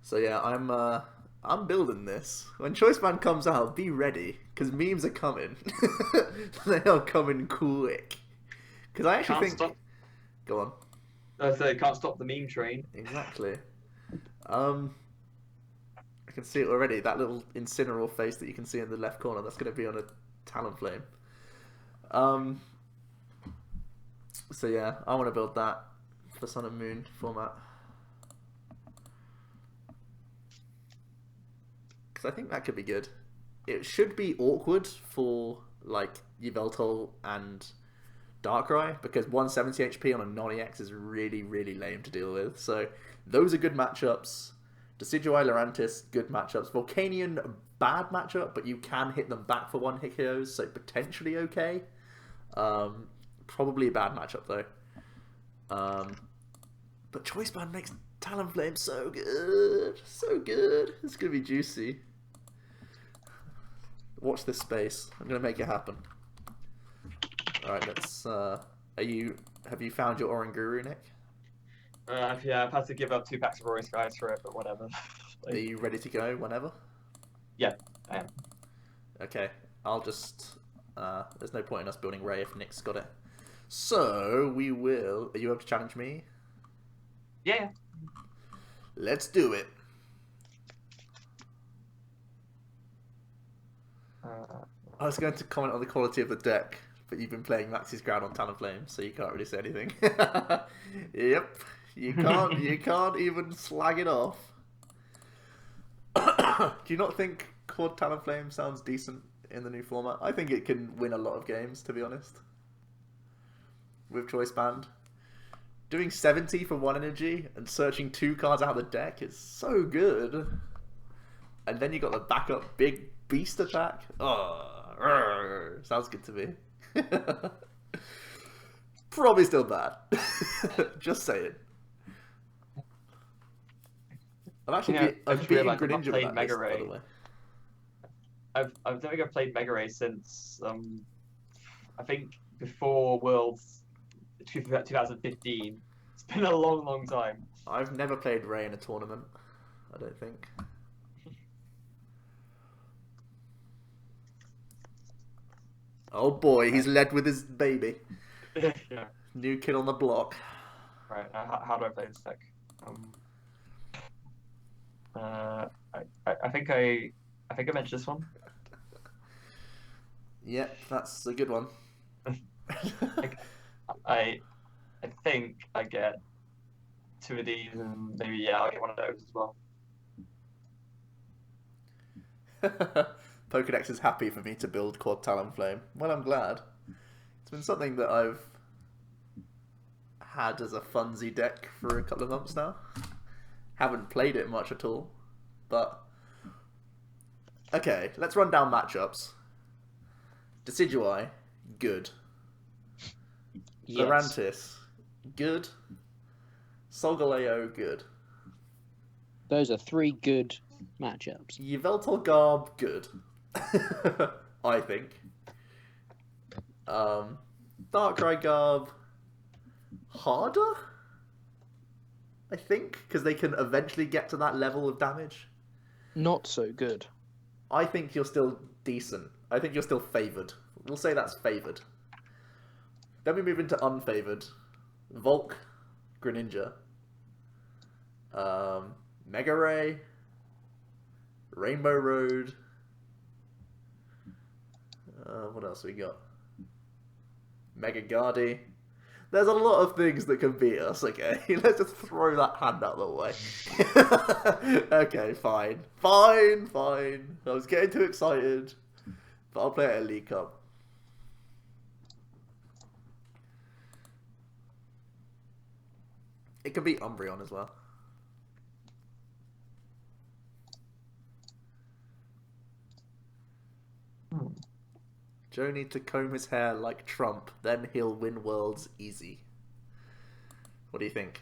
[SPEAKER 1] So yeah, I'm building this. When Choice Band comes out, be ready, because memes are coming. They are coming quick. Because I actually think...
[SPEAKER 3] Stop.
[SPEAKER 1] Go on.
[SPEAKER 3] I say can't stop the meme train.
[SPEAKER 1] Exactly. I can see it already. That little Incineroar face that you can see in the left corner, that's going to be on a Talonflame. So yeah, I want to build that for Sun and Moon format. Because I think that could be good. It should be awkward for like Yveltal and Darkrai, because 170 HP on a non-EX is really, really lame to deal with. So those are good matchups. Decidueye, Lurantis, good matchups. Volcanion, bad matchup, but you can hit them back for 1 hit KOs, so potentially okay. Probably a bad matchup though. But Choice Band makes Talonflame so good. So good. It's going to be juicy. Watch this space. I'm going to make it happen. Alright, let's... have you found your Oranguru, Nick?
[SPEAKER 3] Yeah, I've had to give up 2 packs of Roaring Skies for it, but whatever.
[SPEAKER 1] Are you ready to go whenever?
[SPEAKER 3] Yeah, I am.
[SPEAKER 1] Okay, I'll just... there's no point in us building Ray if Nick's got it. So, we will... Are you able to challenge me?
[SPEAKER 3] Yeah.
[SPEAKER 1] Let's do it. I was going to comment on the quality of the deck, but you've been playing Max's Ground on Talonflame, so you can't really say anything. Yep, you can't even slag it off. Do you not think Quad Talonflame sounds decent in the new format? I think it can win a lot of games, to be honest. With Choice Band. Doing 70 for 1 energy and searching 2 cards out of the deck is so good. And then you got the backup big beast attack. Oh, sounds good to me. Probably still bad. Just saying. I'm actually I'm beating Greninja with that list, by the way.
[SPEAKER 3] I don't think I've played Mega Ray since I think before Worlds 2015. It's been a long time.
[SPEAKER 1] I've never played Ray in a tournament, I don't think. Oh boy, he's led with his baby.
[SPEAKER 3] Yeah.
[SPEAKER 1] New kid on the block.
[SPEAKER 3] Right, how do I play this deck? I think I mentioned this one.
[SPEAKER 1] Yep, that's a good one.
[SPEAKER 3] I think I get 2 of these, and maybe I'll get one of those as well.
[SPEAKER 1] Pokedex is happy for me to build Quad Talonflame. Well, I'm glad. It's been something that I've had as a funsy deck for a couple of months now. Haven't played it much at all, but okay, let's run down matchups. Decidueye, good.
[SPEAKER 2] Yes.
[SPEAKER 1] Lurantis, good. Solgaleo, good.
[SPEAKER 2] Those are 3 good matchups.
[SPEAKER 1] Yveltal Garb, good. I think. Darkrai Garb, harder? I think, because they can eventually get to that level of damage.
[SPEAKER 2] Not so good.
[SPEAKER 1] I think you're still decent. I think you're still favoured. We'll say that's favoured. Then we move into unfavoured. Volk, Greninja, Mega Ray, Rainbow Road. What else we got? Mega Gardy. There's a lot of things that can beat us, okay? Let's just throw that hand out the way. Okay, fine. Fine. I was getting too excited. But I'll play it at League Cup. It can beat Umbreon as well. Joe needs to comb his hair like Trump, then he'll win worlds easy. What do you think?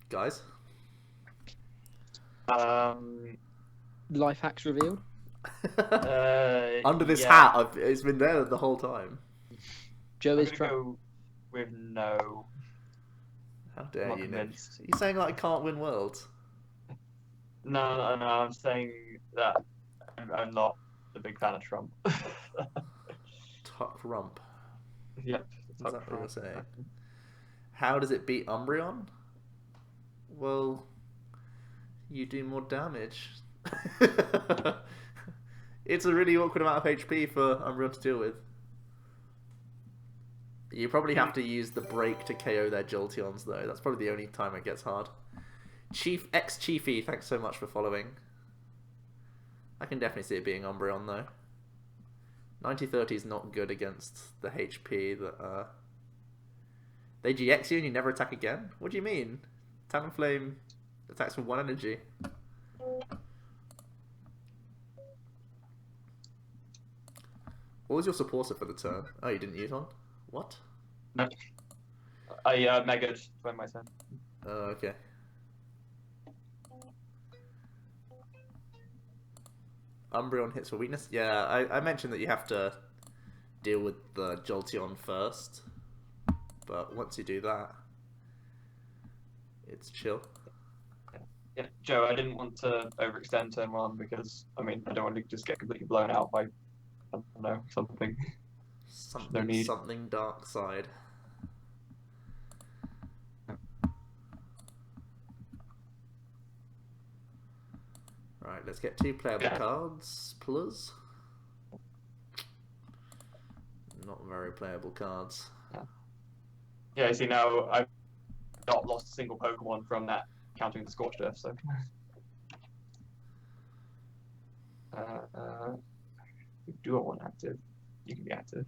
[SPEAKER 1] Guys?
[SPEAKER 2] Life hacks revealed?
[SPEAKER 1] Under this hat, it's been there the whole time.
[SPEAKER 2] Joe is
[SPEAKER 3] Trump. Go with no.
[SPEAKER 1] How dare you, Nick? You're saying that I can't win worlds?
[SPEAKER 3] No, I'm saying that I'm not a big fan of Trump.
[SPEAKER 1] Tuck Rump.
[SPEAKER 3] Yep.
[SPEAKER 1] Is that what you're saying? How does it beat Umbreon? Well, you do more damage. It's a really awkward amount of HP for Umbreon to deal with. You probably have to use the break to KO their Jolteons, though. That's probably the only time it gets hard. Chief X Chiefy, thanks so much for following. I can definitely see it being Umbreon, though. 90-30 is not good against the HP that... They GX you and you never attack again? What do you mean? Talonflame attacks with 1 energy. What was your supporter for the turn? Oh, you didn't use one? What?
[SPEAKER 3] No. I megaed by my turn.
[SPEAKER 1] Oh, okay. Umbreon hits for weakness? Yeah, I mentioned that you have to deal with the Jolteon first. But once you do that, it's chill.
[SPEAKER 3] Yeah, Joe, I didn't want to overextend turn 1 because, I mean, I don't want to just get completely blown out by, I don't know, something.
[SPEAKER 1] Something dark side. Right, let's get 2 playable cards, plus. very playable cards.
[SPEAKER 3] Yeah, see now I've not lost a single Pokemon from that, counting the Scorched Earth. So. Do I want active? You can be active.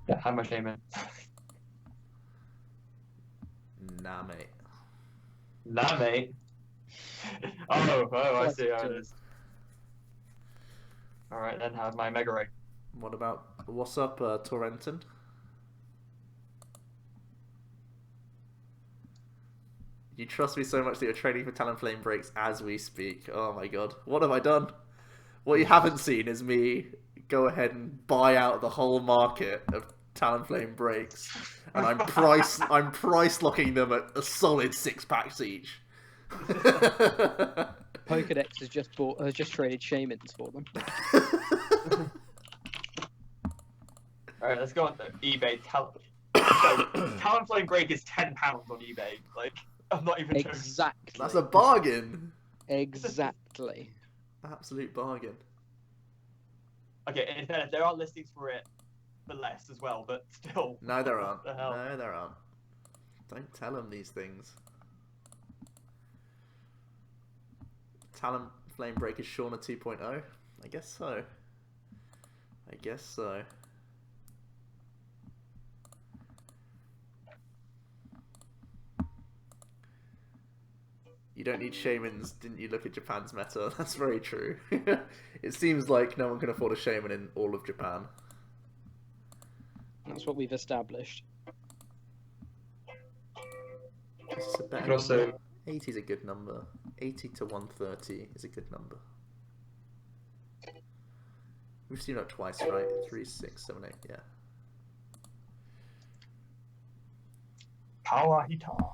[SPEAKER 3] Yeah, how much name in?
[SPEAKER 1] Nah, mate.
[SPEAKER 3] Nah, mate. I see how it is. Alright, then have my Mega Ray.
[SPEAKER 1] What's up, Torrenton? You trust me so much that you're training for Talonflame breaks as we speak. Oh my god. What have I done? What you haven't seen is me go ahead and buy out the whole market of Talonflame breaks. And I'm price locking them at a solid 6-packs each.
[SPEAKER 2] Pokedex has just traded Shamans for them.
[SPEAKER 3] Alright, let's go on to eBay. Talonflame break is £10 on eBay. Like, I'm not even joking.
[SPEAKER 2] Exactly.
[SPEAKER 1] That's a bargain.
[SPEAKER 2] Exactly.
[SPEAKER 1] Absolute bargain.
[SPEAKER 3] Okay, in fairness, there are listings for it for less as well, but still.
[SPEAKER 1] No, there aren't.
[SPEAKER 3] What the hell?
[SPEAKER 1] No, there aren't. Don't tell them these things. Talonflame break is Shauna 2.0? I guess so. I guess so. You don't need Shamans, didn't you look at Japan's meta? That's very true. It seems like no one can afford a Shaman in all of Japan.
[SPEAKER 2] That's what we've established.
[SPEAKER 1] This is a better
[SPEAKER 3] Also,
[SPEAKER 1] number. 80 is a good number. 80 to 130 is a good number. We've seen that twice, right? 3, 6, 7, 8, yeah.
[SPEAKER 3] Power Hita.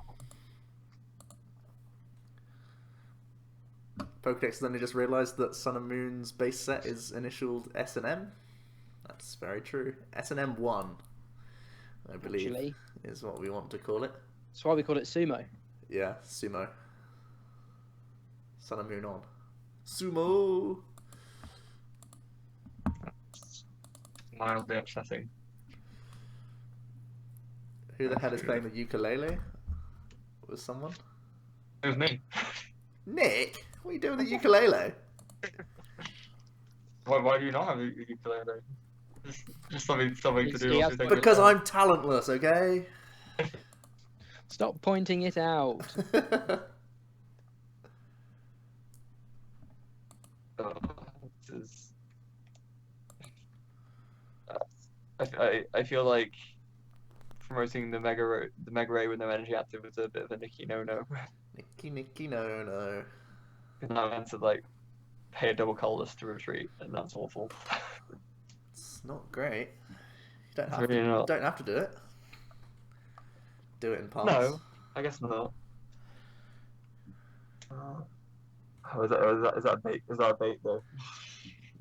[SPEAKER 1] Pokedex has only just realised that Sun and Moon's base set is initialed S and M. That's very true. S and M1, I believe,
[SPEAKER 2] Actually,
[SPEAKER 1] is what we want to call it.
[SPEAKER 2] that's why we call it Sumo.
[SPEAKER 1] Yeah, Sumo. Sun and Moon on. Sumo!
[SPEAKER 3] Mildly upsetting.
[SPEAKER 1] Who the hell is playing the ukulele? Was someone?
[SPEAKER 3] It was me.
[SPEAKER 1] Nick? What are you doing with the ukulele?
[SPEAKER 3] Why do you not have a ukulele? Just something to do.
[SPEAKER 2] He has
[SPEAKER 3] with
[SPEAKER 1] Because I'm talentless, okay?
[SPEAKER 2] Stop pointing it out.
[SPEAKER 3] I feel like promoting the Mega Ray with no energy active was a bit of a Nicky no-no.
[SPEAKER 1] Nicky, no.
[SPEAKER 3] Because I meant to like pay a double colorless to retreat, and that's awful.
[SPEAKER 1] It's not great. You don't
[SPEAKER 3] It's
[SPEAKER 1] have
[SPEAKER 3] really
[SPEAKER 1] to.
[SPEAKER 3] not.
[SPEAKER 1] Don't have to do it. Do it in parts.
[SPEAKER 3] No, I guess not. Is that a bait? Is that a bait though?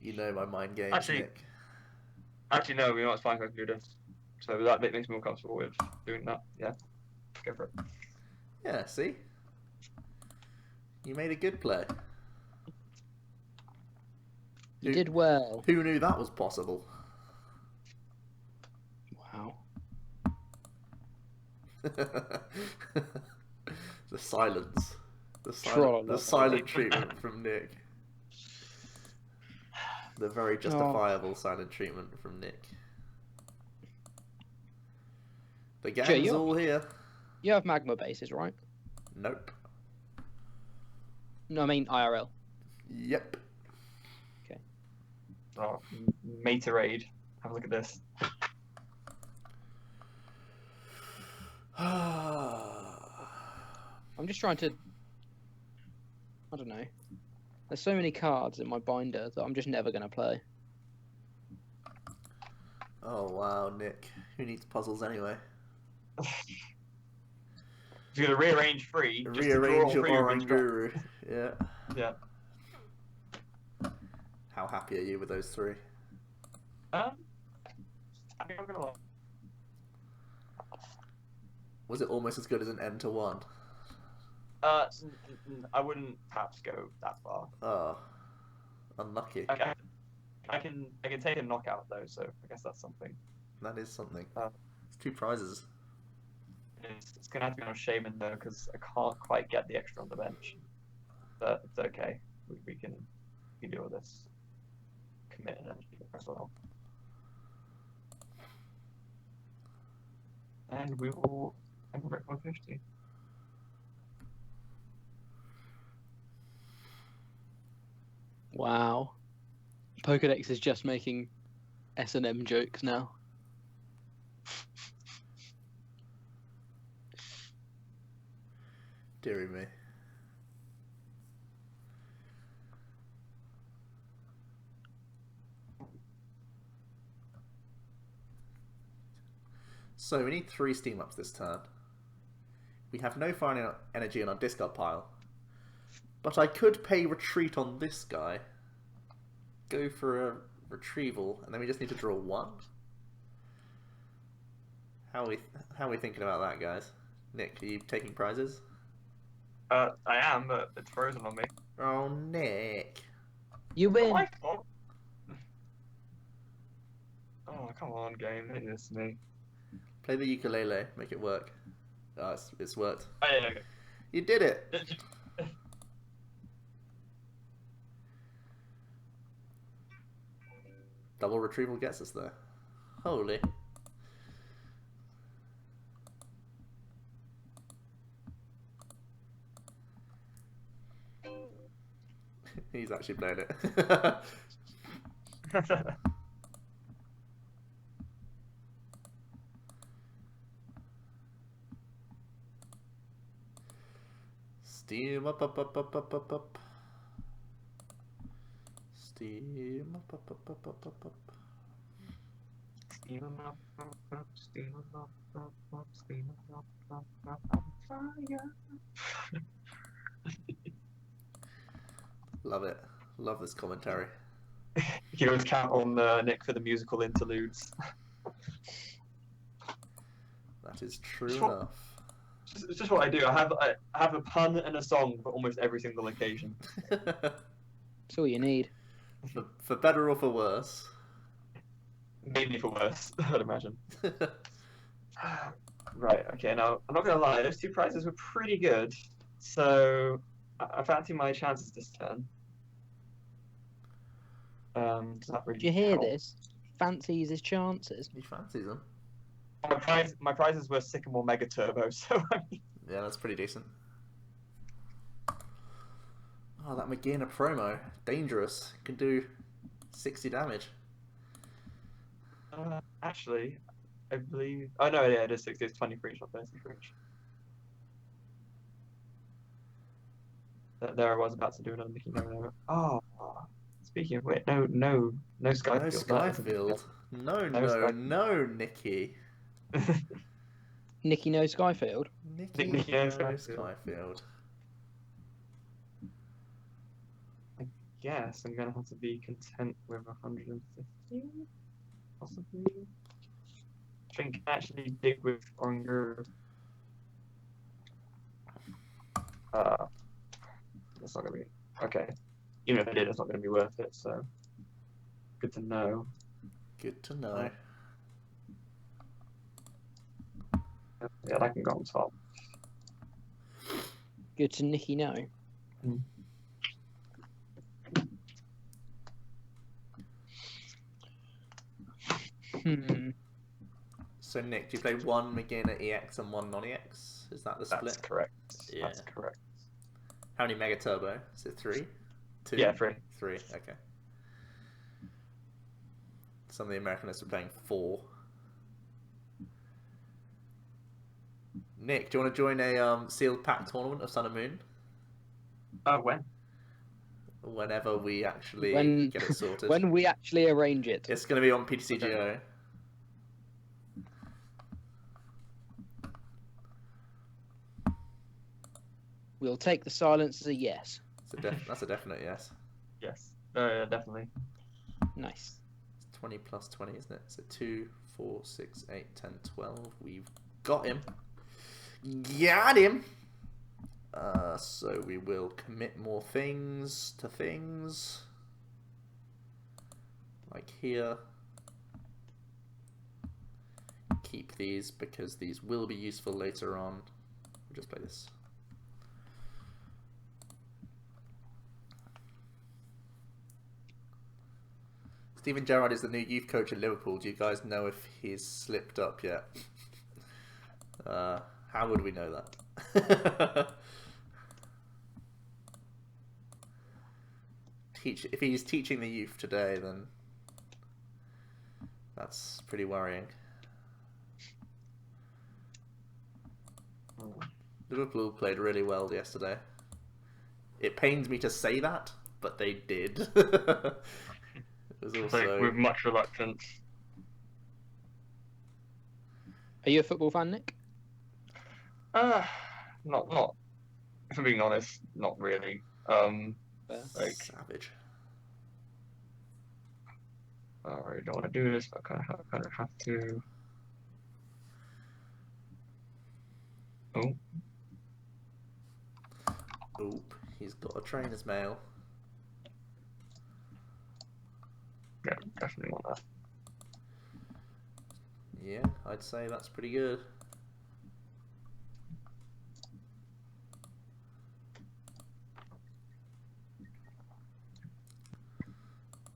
[SPEAKER 1] You know my mind games, Nick.
[SPEAKER 3] Actually, no. We know it's fine. I can do this. So that bit makes me more comfortable with doing that. Yeah, go for it.
[SPEAKER 1] Yeah, see? You made a good play.
[SPEAKER 2] You did well.
[SPEAKER 1] Who knew that was possible?
[SPEAKER 2] Wow.
[SPEAKER 1] The silence. The
[SPEAKER 2] Troll.
[SPEAKER 1] silent treatment from Nick. The very justifiable silent treatment from Nick. The gang's all here.
[SPEAKER 2] You have magma bases, right?
[SPEAKER 1] Nope.
[SPEAKER 2] No, I mean IRL.
[SPEAKER 1] Yep.
[SPEAKER 2] Okay.
[SPEAKER 3] Oh, Materade. Have a look at this.
[SPEAKER 2] I'm just trying to... I don't know. There's so many cards in my binder that I'm just never going to play.
[SPEAKER 1] Oh wow, Nick. Who needs puzzles anyway?
[SPEAKER 3] You're gonna rearrange free.
[SPEAKER 1] Rearrange your Oranguru. Yeah.
[SPEAKER 3] Yeah.
[SPEAKER 1] How happy are you with those 3?
[SPEAKER 3] I think I'm gonna lie.
[SPEAKER 1] Was it almost as good as an N to 1?
[SPEAKER 3] I wouldn't perhaps go that far.
[SPEAKER 1] Oh, unlucky.
[SPEAKER 3] I can take a knockout though, so I guess that's something.
[SPEAKER 1] That is something.
[SPEAKER 3] Uh,
[SPEAKER 1] It's 2 prizes.
[SPEAKER 3] it's gonna have to be on Shaman though, because I can't quite get the extra on the bench. But it's okay. We can deal with this. Commit energy as well. And we will break 150.
[SPEAKER 2] Wow. Pokedex is just making S&M jokes now.
[SPEAKER 1] Deary me. So we need 3 steam ups this turn. We have no final energy in our discard pile. But I could pay retreat on this guy. Go for a retrieval, and then we just need to draw 1. How are we thinking about that, guys? Nick, are you taking prizes?
[SPEAKER 3] I am, but it's frozen on me.
[SPEAKER 1] Oh, Nick.
[SPEAKER 2] You win.
[SPEAKER 3] My fault. Oh, come on, game. Hit this to me.
[SPEAKER 1] Play the ukulele. Make it work. Oh, it's worked.
[SPEAKER 3] Oh, yeah, okay.
[SPEAKER 1] You did it! Double retrieval gets us there. Holy. He's actually played it. Steam up. Steam up.
[SPEAKER 3] Steam 'em up, steam 'em up, steam 'em up, fire.
[SPEAKER 1] Love it. Love this commentary.
[SPEAKER 3] You can always count on Nick for the musical interludes.
[SPEAKER 1] That is true enough.
[SPEAKER 3] It's just what I do. I have a pun and a song for almost every single occasion.
[SPEAKER 2] That's all you need.
[SPEAKER 1] For better or for worse.
[SPEAKER 3] Mainly for worse, I'd imagine. Right, okay, now, I'm not going to lie, those 2 prizes were pretty good, so I fancy my chances this turn. Does that really
[SPEAKER 2] Did you hear
[SPEAKER 3] help?
[SPEAKER 2] this? Fancies his chances.
[SPEAKER 1] He fancies them.
[SPEAKER 3] My prizes were Sycamore Mega Turbo, so I mean...
[SPEAKER 1] Yeah, that's pretty decent. Oh, that Magina promo. Dangerous. Can do 60 damage.
[SPEAKER 3] Actually, I believe... Oh, no, yeah, it is 60. It's 20 for each, not 30 for each. There I was about to do another Mickey Mouse. Oh, speaking of which, no Skyfield.
[SPEAKER 1] No Skyfield. No, Nikki.
[SPEAKER 2] Nicky no Skyfield.
[SPEAKER 1] Nikki
[SPEAKER 3] Nicky
[SPEAKER 1] no
[SPEAKER 3] no Skyfield.
[SPEAKER 1] Skyfield.
[SPEAKER 3] I guess I'm gonna have to be content with 150, possibly. I think actually dig with Onger. That's not gonna be okay. Even if I did, it's not gonna be worth it. So good to know.
[SPEAKER 1] Good to know.
[SPEAKER 3] Yeah, that can go on top.
[SPEAKER 2] Good to Nicky know.
[SPEAKER 1] So Nick, do you play 1 Magina EX and 1 non-EX? Is that the split?
[SPEAKER 3] That's correct.
[SPEAKER 1] Yeah.
[SPEAKER 3] That's correct.
[SPEAKER 1] How many Mega Turbo? Is it 3? 2?
[SPEAKER 3] Yeah, 3.
[SPEAKER 1] 3, okay. Some of the Americanists are playing 4. Nick, do you want to join a sealed pack tournament of Sun and Moon?
[SPEAKER 3] When?
[SPEAKER 1] Whenever we actually get it sorted.
[SPEAKER 2] When we actually arrange it.
[SPEAKER 1] It's going to be on PTCGO.
[SPEAKER 2] We'll take the silence as a yes.
[SPEAKER 1] That's a definite yes.
[SPEAKER 3] Yes. Yeah, definitely.
[SPEAKER 2] Nice.
[SPEAKER 1] It's 20 plus 20, isn't it? So 2, 4, 6, 8, 10, 12. We've got him. Got him! So we will commit more things to things. Like here. keep these because these will be useful later on. We'll just play this. Steven Gerrard is the new youth coach at Liverpool. Do you guys know if he's slipped up yet? How would we know that? If he's teaching the youth today, then that's pretty worrying. Liverpool played really well yesterday. It pains me to say that, but they did. It was also...
[SPEAKER 3] with much reluctance.
[SPEAKER 2] Are you a football fan, Nick?
[SPEAKER 3] Not. If I'm being honest, not really. Like
[SPEAKER 1] savage.
[SPEAKER 3] I really don't want to do this, but I kind of have to. Oh.
[SPEAKER 1] Oop, he's got a trainer's mail.
[SPEAKER 3] Yeah, definitely want that.
[SPEAKER 1] Yeah, I'd say that's pretty good.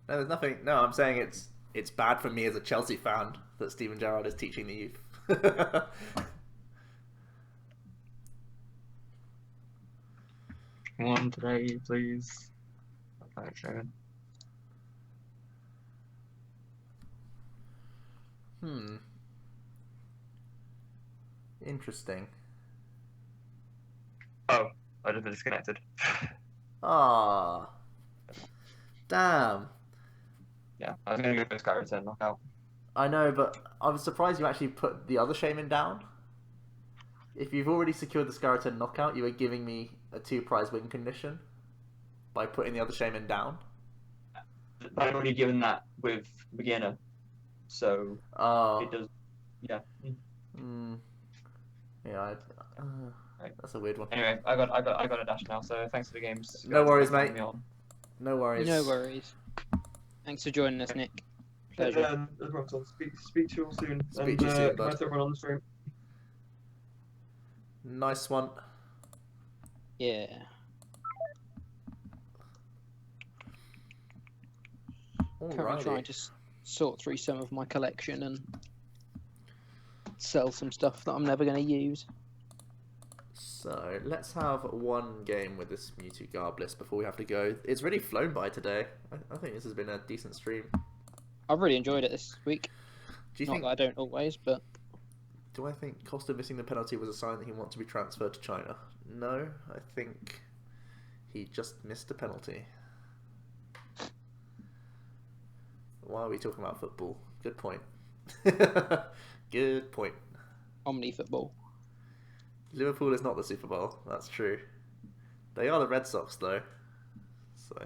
[SPEAKER 1] No, there's nothing. No, I'm saying it's bad for me as a Chelsea fan that Steven Gerrard is teaching the youth.
[SPEAKER 3] One today, please. Okay, Sharon.
[SPEAKER 1] Interesting.
[SPEAKER 3] Oh, I just been disconnected.
[SPEAKER 1] Ah. Damn.
[SPEAKER 3] Yeah, I was going to go for Sky Return knockout.
[SPEAKER 1] I know, but I was surprised you actually put the other Shaman down. If you've already secured the Skeleton knockout, you were giving me a 2-prize win condition by putting the other Shaman down.
[SPEAKER 3] I've already given that with beginner, so it does. Yeah.
[SPEAKER 1] Yeah. That's a weird one.
[SPEAKER 3] Anyway, I got a dash now. So thanks for the games.
[SPEAKER 1] No worries,
[SPEAKER 3] Thanks for
[SPEAKER 1] mate.
[SPEAKER 3] having me on.
[SPEAKER 1] No worries.
[SPEAKER 2] No worries. Thanks for joining us, Nick. Pleasure.
[SPEAKER 3] Speak to you all soon.
[SPEAKER 1] Speak to you soon, bud.
[SPEAKER 3] Nice everyone on the stream.
[SPEAKER 1] Nice one.
[SPEAKER 2] Yeah. Currently trying to sort through some of my collection and sell some stuff that I'm never going to use.
[SPEAKER 1] So let's have one game with this Mewtwo Garbless before we have to go. It's really flown by today. I think this has been a decent stream.
[SPEAKER 2] I've really enjoyed it this week.
[SPEAKER 1] Do you
[SPEAKER 2] Not
[SPEAKER 1] think?
[SPEAKER 2] that I don't always, but
[SPEAKER 1] Do I think Costa missing the penalty was a sign that he wants to be transferred to China? No, I think he just missed a penalty. Why are we talking about football? Good point. Good point.
[SPEAKER 2] OmniFootball.
[SPEAKER 1] Liverpool is not the Super Bowl. That's true. They are the Red Sox, though. So.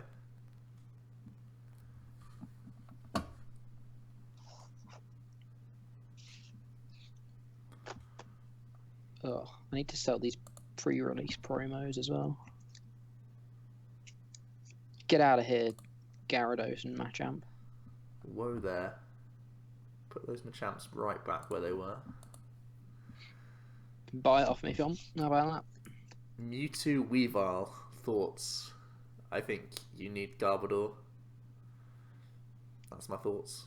[SPEAKER 2] Oh, I need to sell these pre-release promos as well. Get out of here, Gyarados and Machamp.
[SPEAKER 1] Whoa there. Put those Machamps right back where they were.
[SPEAKER 2] Buy it off me, John. How about that?
[SPEAKER 1] Mewtwo Weavile. Thoughts? I think you need Garbodor. That's my thoughts.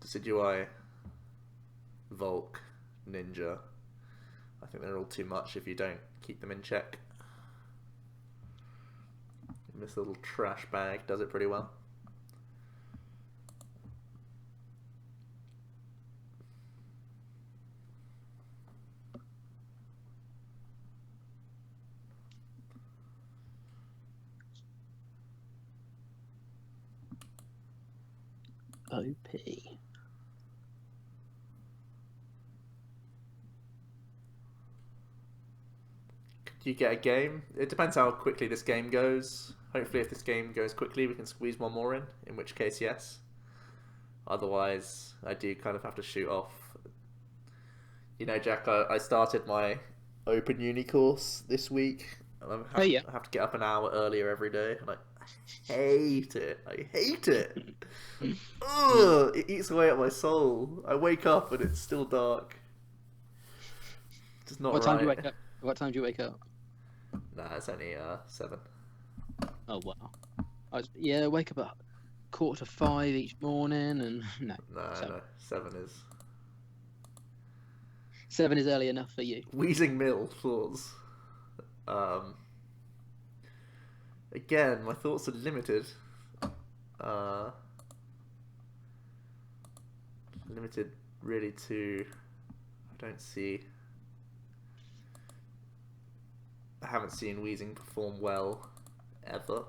[SPEAKER 1] Decidueye, Volk, Ninja. I think they're all too much if you don't keep them in check. And this little trash bag does it pretty well.
[SPEAKER 2] OP.
[SPEAKER 1] Could you get a game? It depends how quickly this game goes. Hopefully if this game goes quickly we can squeeze one more in which case yes. Otherwise I do kind of have to shoot off. You know, Jack, I started my Open Uni course this week. And I have to get up an hour earlier every day and I hate it. I hate it. Ugh, it eats away at my soul. I wake up and it's still dark. Just not
[SPEAKER 2] What
[SPEAKER 1] right.
[SPEAKER 2] time do you wake up? What time do you wake up?
[SPEAKER 1] Nah, it's only 7.
[SPEAKER 2] Oh wow. I wake up at 4:45 each morning, and no.
[SPEAKER 1] No, 7 is.
[SPEAKER 2] 7 is early enough for you.
[SPEAKER 1] Wheezing Mill thoughts. Again, my thoughts are limited. Limited really to. I haven't seen Wheezing perform well ever.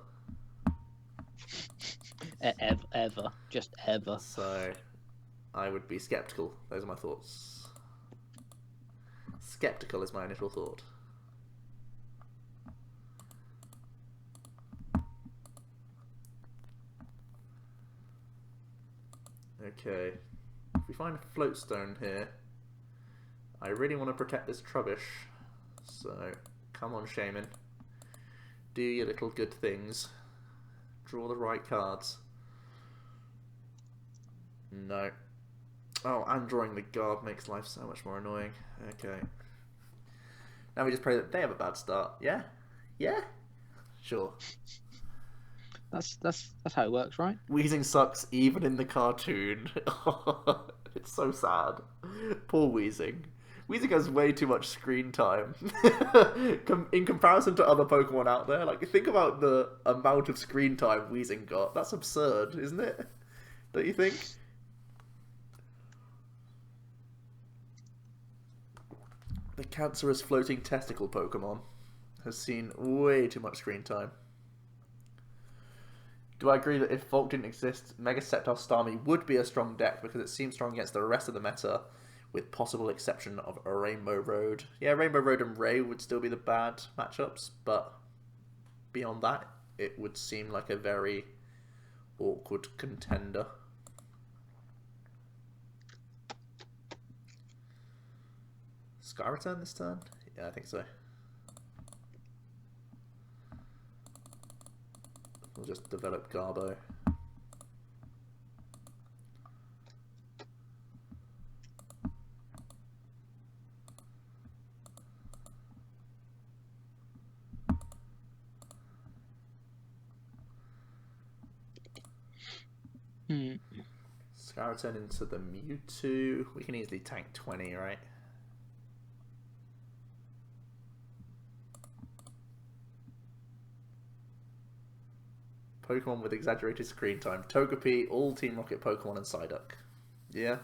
[SPEAKER 2] Ever. Just ever.
[SPEAKER 1] So, I would be skeptical. Those are my thoughts. Skeptical is my initial thought. Okay. If we find a floatstone here, I really want to protect this Trubbish. So, come on, Shaman. Do your little good things. Draw the right cards. No. Oh, and drawing the guard makes life so much more annoying. Okay. Now we just pray that they have a bad start. Yeah? Yeah? Sure.
[SPEAKER 2] That's how it works, right?
[SPEAKER 1] Wheezing sucks even in the cartoon. It's so sad. Poor Wheezing. Wheezing has way too much screen time. In comparison to other Pokemon out there, like, think about the amount of screen time Wheezing got. That's absurd, isn't it? Don't you think? The cancerous floating testicle Pokemon has seen way too much screen time. Do I agree that if Volt didn't exist, Mega Sceptile Starmie would be a strong deck because it seems strong against the rest of the meta, with possible exception of a Rainbow Road. Yeah, Rainbow Road and Ray would still be the bad matchups, but beyond that, it would seem like a very awkward contender. Sky Return this turn? Yeah, I think so. We'll just develop Garbo. Sky Return into the Mewtwo. We can easily tank 20, right? Pokemon with exaggerated screen time. Togepi, all Team Rocket Pokemon, and Psyduck. Yeah?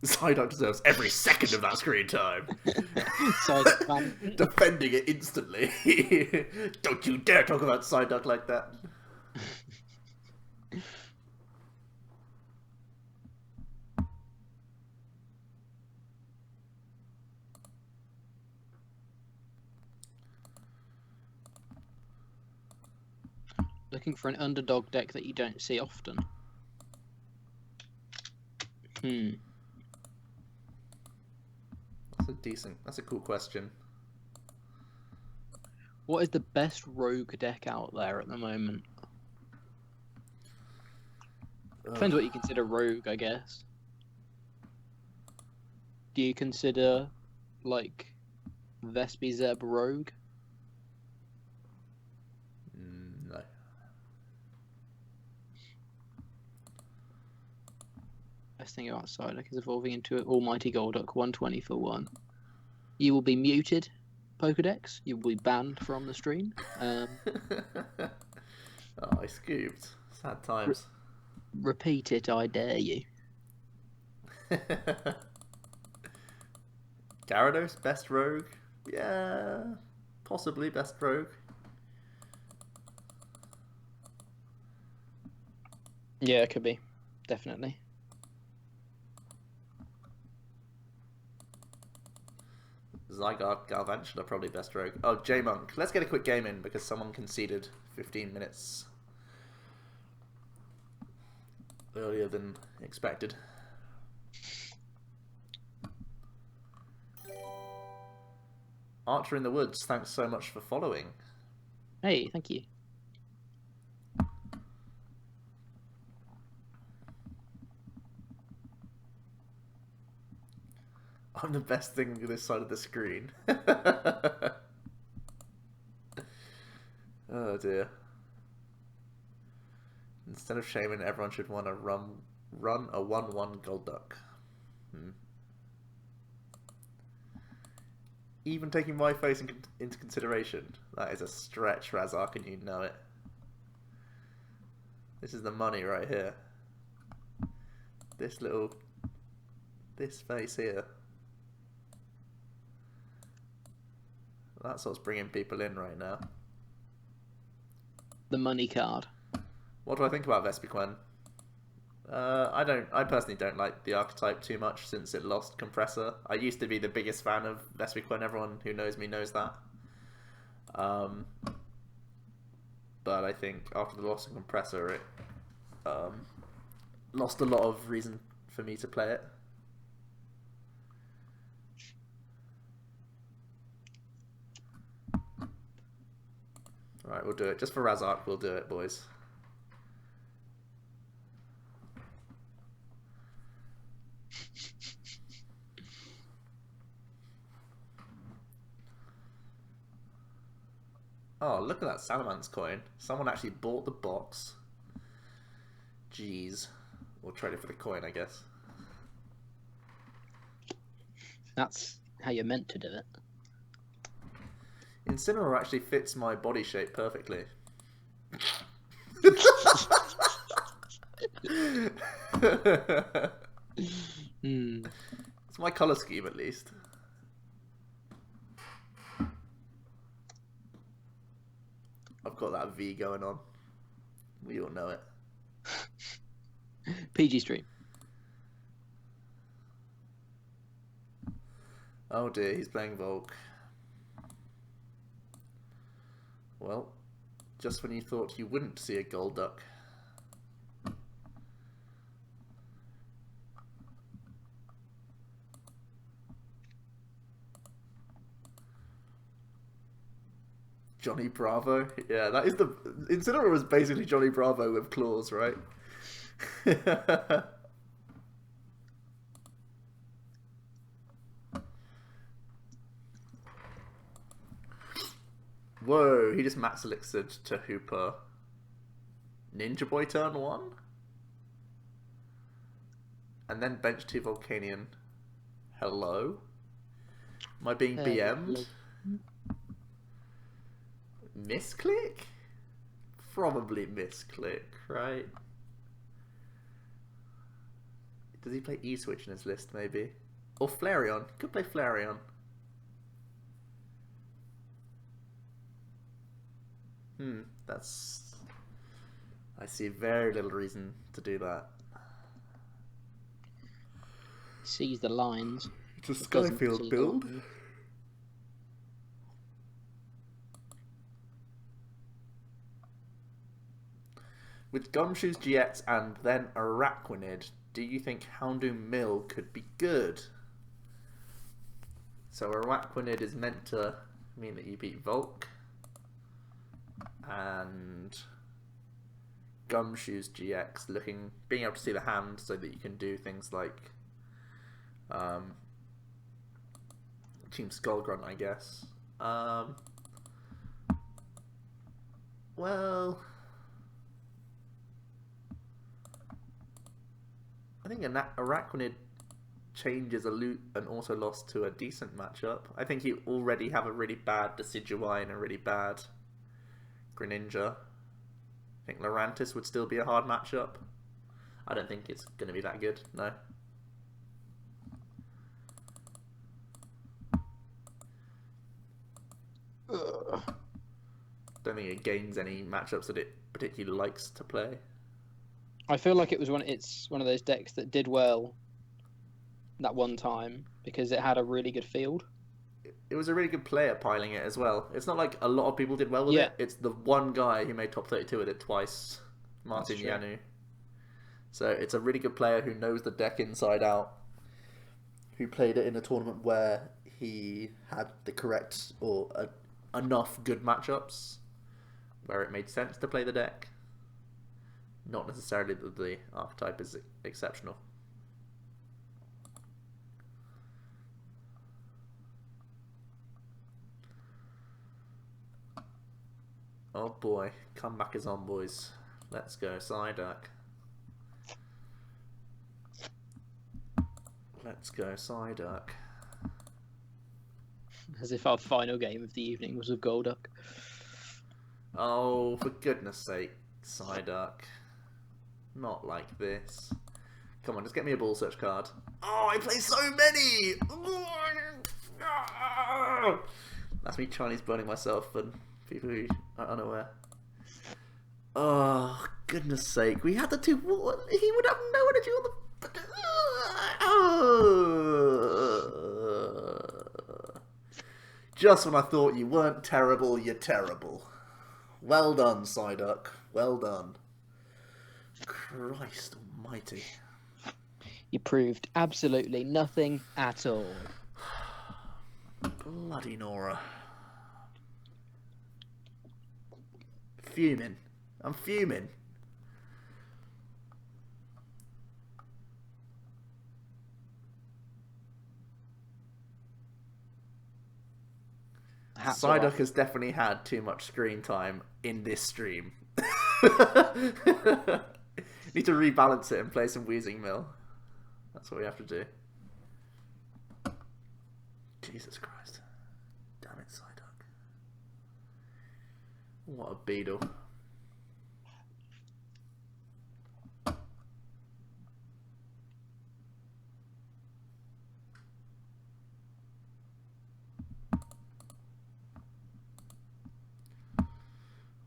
[SPEAKER 1] Psyduck deserves every second of that screen time. Defending it instantly. Don't you dare talk about Psyduck like that.
[SPEAKER 2] Looking for an underdog deck that you don't see often.
[SPEAKER 1] That's a cool question.
[SPEAKER 2] What is the best rogue deck out there at the moment? Depends what you consider rogue, I guess. Do you consider, like, Vespiquen rogue?
[SPEAKER 1] No.
[SPEAKER 2] Best thing about Psyduck is evolving into an almighty Golduck, 120 for 1. You will be muted, Pokedex. You will be banned from the stream.
[SPEAKER 1] Oh, I scooped. Sad times.
[SPEAKER 2] Repeat it, I dare you.
[SPEAKER 1] Gyarados, best rogue? Yeah, possibly best rogue.
[SPEAKER 2] Yeah, it could be. Definitely.
[SPEAKER 1] Zygarde, Galvantula, probably best rogue. Oh, J-Monk. Let's get a quick game in because someone conceded 15 minutes. earlier than expected. Archer in the Woods, thanks so much for following.
[SPEAKER 2] Hey, thank you.
[SPEAKER 1] I'm the best thing on this side of the screen. Oh dear. Instead of shaming, everyone should want to run a 1-1 gold duck. Even taking my face into consideration. That is a stretch, Razak, and you know it. This is the money right here. This face here. That's what's bringing people in right now.
[SPEAKER 2] The money card.
[SPEAKER 1] What do I think about Vespiquen? I personally don't like the archetype too much since it lost Compressor. I used to be the biggest fan of Vespiquen. Everyone who knows me knows that. But I think after the loss of Compressor, it lost a lot of reason for me to play it. Right, we'll do it. Just for Razak, we'll do it, boys. Oh, look at that Salamence coin. Someone actually bought the box. Jeez. We'll trade it for the coin, I guess.
[SPEAKER 2] That's how you're meant to do it.
[SPEAKER 1] Incineroar actually fits my body shape perfectly. It's my colour scheme, at least. I've got that V going on. We all know it.
[SPEAKER 2] PG stream.
[SPEAKER 1] Oh dear, he's playing Volk. Well, just when you thought you wouldn't see a gold duck. Johnny Bravo? Yeah, that is the... Incineroar was basically Johnny Bravo with claws, right? Whoa, he just max elixired to Hooper. Ninja Boy turn 1? And then bench 2 Volcanion. Hello? Am I being BM'd? Misclick? Probably misclick, right? Does he play E-Switch in his list, maybe? Or Flareon. Could play Flareon. That's... I see very little reason to do that.
[SPEAKER 2] Sees the lines.
[SPEAKER 1] It's a Skyfield build. With Gumshoe's GX and then Araquanid, do you think Houndoom Mill could be good? So Araquanid is meant to mean that you beat Volk. And Gumshoe's GX being able to see the hand so that you can do things like Team Skullgrunt, I guess. Well, I think Araquanid changes an auto loss to a decent matchup. I think you already have a really bad Decidueye and a really bad Greninja. I think Lurantis would still be a hard matchup. I don't think it's going to be that good, no. Don't think it gains any matchups that it particularly likes to play.
[SPEAKER 2] I feel like it's one of those decks that did well that one time because it had a really good field.
[SPEAKER 1] It was a really good player piling it as well. It's not like a lot of people did well with it. It's the one guy who made top 32 with it twice, Martin Yanu. So it's a really good player who knows the deck inside out, who played it in a tournament where he had the correct or enough good matchups where it made sense to play the deck. Not necessarily that the archetype is exceptional. Oh boy, comeback is on, boys. Let's go, Psyduck. Let's go, Psyduck.
[SPEAKER 2] As if our final game of the evening was with Golduck.
[SPEAKER 1] Oh, for goodness sake, Psyduck. Not like this. Come on, just get me a ball search card. Oh, I play so many! That's me Chinese burning myself for people who are unaware. Oh, goodness sake. We had the two... He would have no energy on the... Just when I thought you weren't terrible, you're terrible. Well done, Psyduck. Well done. Christ almighty.
[SPEAKER 2] You proved absolutely nothing at all.
[SPEAKER 1] Bloody Nora. Fuming. I'm fuming. Psyduck has definitely had too much screen time in this stream. Need to rebalance it and play some Wheezing Mill. That's what we have to do. Jesus Christ. Damn it, Psyduck. What a beetle.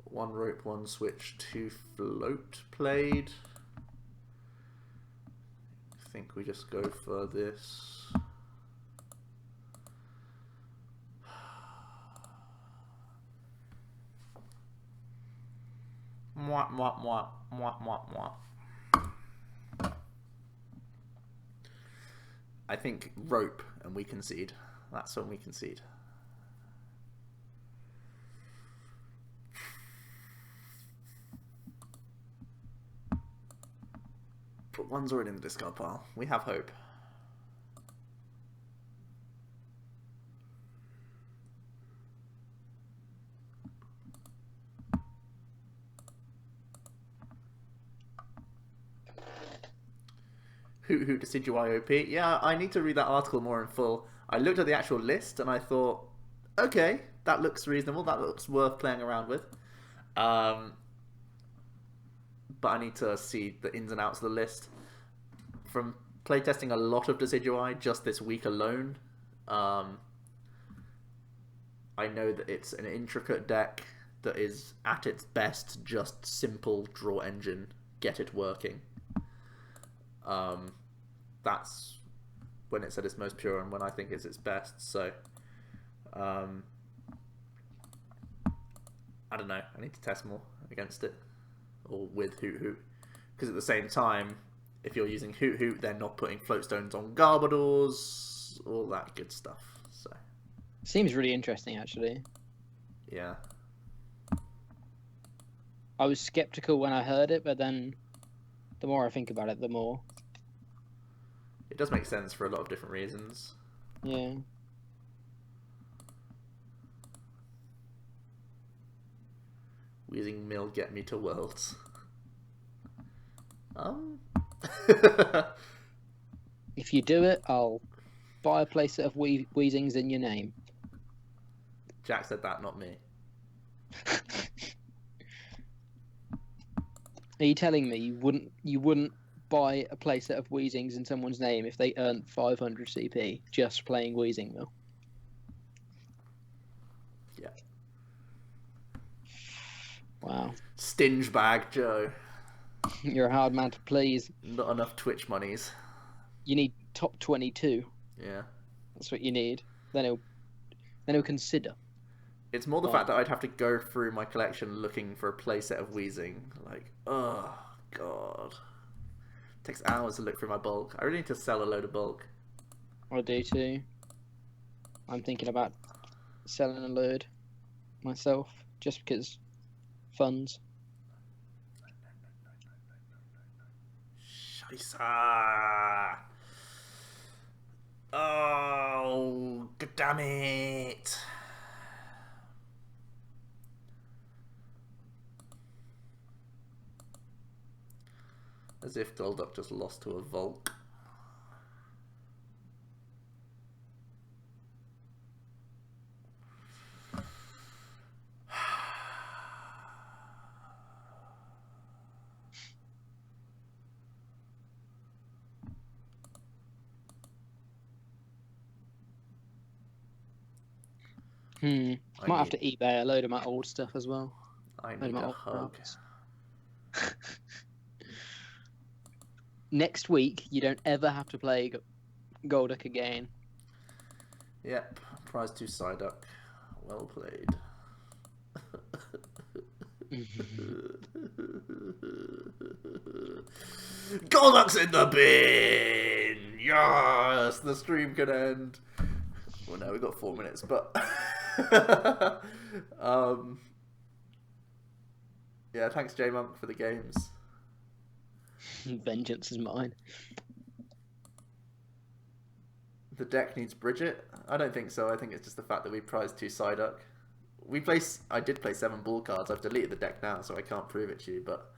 [SPEAKER 1] One rope, one switch, two float played. I think we just go for this. Mwah, mwah, mwah, mwah, mwah, mwah. I think rope and we concede. That's when we concede. But one's already in the discard pile. We have hope. Hoot Hoot Decidueye OP. Yeah, I need to read that article more in full. I looked at the actual list and I thought, okay, that looks reasonable. That looks worth playing around with. But I need to see the ins and outs of the list. From playtesting a lot of Decidueye just this week alone, I know that it's an intricate deck that is at its best just simple draw engine, get it working. That's when it's at its most pure and when I think it's its best. So, I don't know. I need to test more against it. Or with Hoot Hoot. Because at the same time, if you're using Hoot Hoot, they're not putting floatstones on Garbodors, all that good stuff. So
[SPEAKER 2] seems really interesting, actually.
[SPEAKER 1] Yeah.
[SPEAKER 2] I was skeptical when I heard it, but then the more I think about it, the more.
[SPEAKER 1] It does make sense for a lot of different reasons.
[SPEAKER 2] Yeah.
[SPEAKER 1] Wheezing Mill get me to Worlds.
[SPEAKER 2] If you do it, I'll buy a playset of Weezings in your name.
[SPEAKER 1] Jack said that, not me.
[SPEAKER 2] Are you telling me you wouldn't buy a playset of Weezings in someone's name if they earned 500 CP just playing Wheezing Mill?
[SPEAKER 1] Yeah.
[SPEAKER 2] Wow.
[SPEAKER 1] Stinge bag, Joe.
[SPEAKER 2] You're a hard man to please.
[SPEAKER 1] Not enough Twitch monies.
[SPEAKER 2] You need top 22.
[SPEAKER 1] Yeah.
[SPEAKER 2] That's what you need. Then he'll consider.
[SPEAKER 1] It's more the fact that I'd have to go through my collection looking for a playset of Wheezing. Like, oh, God. takes hours to look through my bulk. I really need to sell a load of bulk.
[SPEAKER 2] I do too. I'm thinking about selling a load myself, just because funds.
[SPEAKER 1] Scheiße. Oh, god damn it. As if Golduck just lost to a Volk.
[SPEAKER 2] Might have to eBay a load of my old stuff as well.
[SPEAKER 1] I need a hug.
[SPEAKER 2] Next week, you don't ever have to play Golduck again.
[SPEAKER 1] Yep, prize 2 Psyduck. Well played. Golduck's in the bin! Yes! The stream can end. Well, no, we've got 4 minutes, but... yeah, thanks J-Monk for the games.
[SPEAKER 2] Vengeance is mine.
[SPEAKER 1] The deck needs Bridget? I don't think so. I think it's just the fact that we prized 2 Psyduck. I did play 7 ball cards. I've deleted the deck now, so I can't prove it to you, but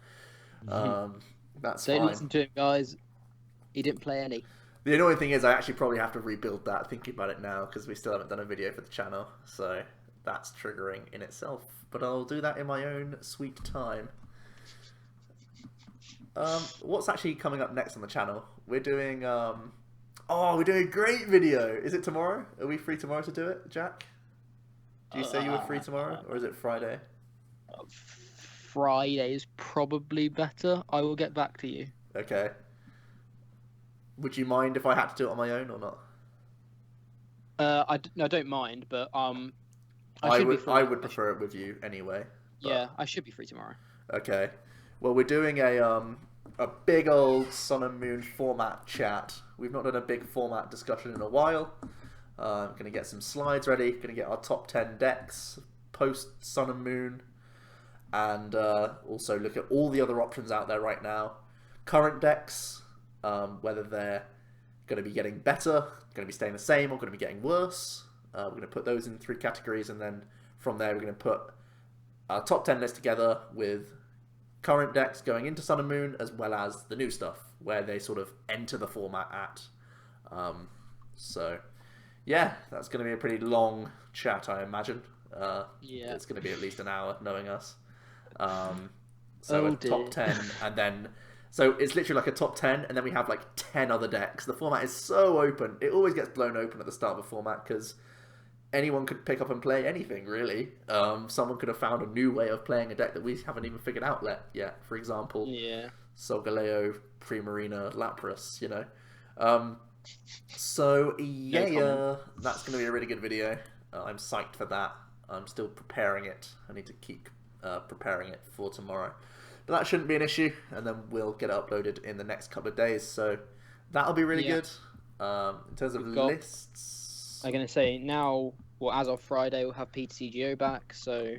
[SPEAKER 1] that's fine.
[SPEAKER 2] Don't listen to him, guys. He didn't play any.
[SPEAKER 1] The annoying thing is I actually probably have to rebuild that, thinking about it now, because we still haven't done a video for the channel, so that's triggering in itself. But I'll do that in my own sweet time. What's actually coming up next on the channel? We're doing, we're doing a great video! Is it tomorrow? Are we free tomorrow to do it, Jack? Do you say you were free tomorrow, or is it Friday?
[SPEAKER 2] Friday is probably better. I will get back to you.
[SPEAKER 1] Okay. Would you mind if I had to do it on my own or not?
[SPEAKER 2] I don't mind, but
[SPEAKER 1] I would prefer it with you anyway. But...
[SPEAKER 2] Yeah, I should be free tomorrow.
[SPEAKER 1] Okay. Well, we're doing a big old Sun and Moon format chat. We've not done a big format discussion in a while. I'm going to get some slides ready. Going to get our top 10 decks post Sun and Moon, and also look at all the other options out there right now. Current decks, whether they're going to be getting better, going to be staying the same, or going to be getting worse. We're going to put those in 3 categories, and then from there we're going to put our top 10 list together with current decks going into Sun and Moon, as well as the new stuff, where they sort of enter the format at. So, yeah, that's going to be a pretty long chat, I imagine.
[SPEAKER 2] Yeah.
[SPEAKER 1] It's going to be at least an hour, knowing us. So top 10, and then... So it's literally like a top 10, and then we have like 10 other decks. The format is so open. It always gets blown open at the start of a format, because anyone could pick up and play anything, really. Someone could have found a new way of playing a deck that we haven't even figured out yet. For example, Solgaleo, Primarina, Lapras, you know. So, yeah, that's going to be a really good video. I'm psyched for that. I'm still preparing it. I need to keep preparing it for tomorrow. But that shouldn't be an issue, and then we'll get it uploaded in the next couple of days. So that'll be really good. In terms of lists...
[SPEAKER 2] I'm going to say now, well, as of Friday, we'll have PTCGO back, so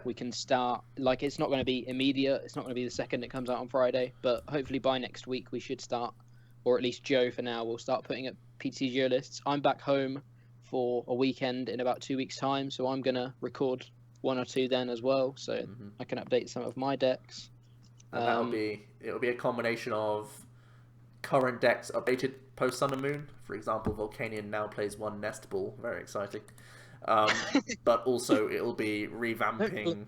[SPEAKER 2] we can start. Like, it's not going to be immediate. It's not going to be the second it comes out on Friday, but hopefully by next week we should start, or at least Joe for now, will start putting up PTCGO lists. I'm back home for a weekend in about 2 weeks' time, so I'm going to record 1 or 2 then as well, so I can update some of my decks.
[SPEAKER 1] And it'll be a combination of current decks updated post Sun and Moon. For example, Volcanion now plays 1 Nest Ball, very exciting. But also it'll be revamping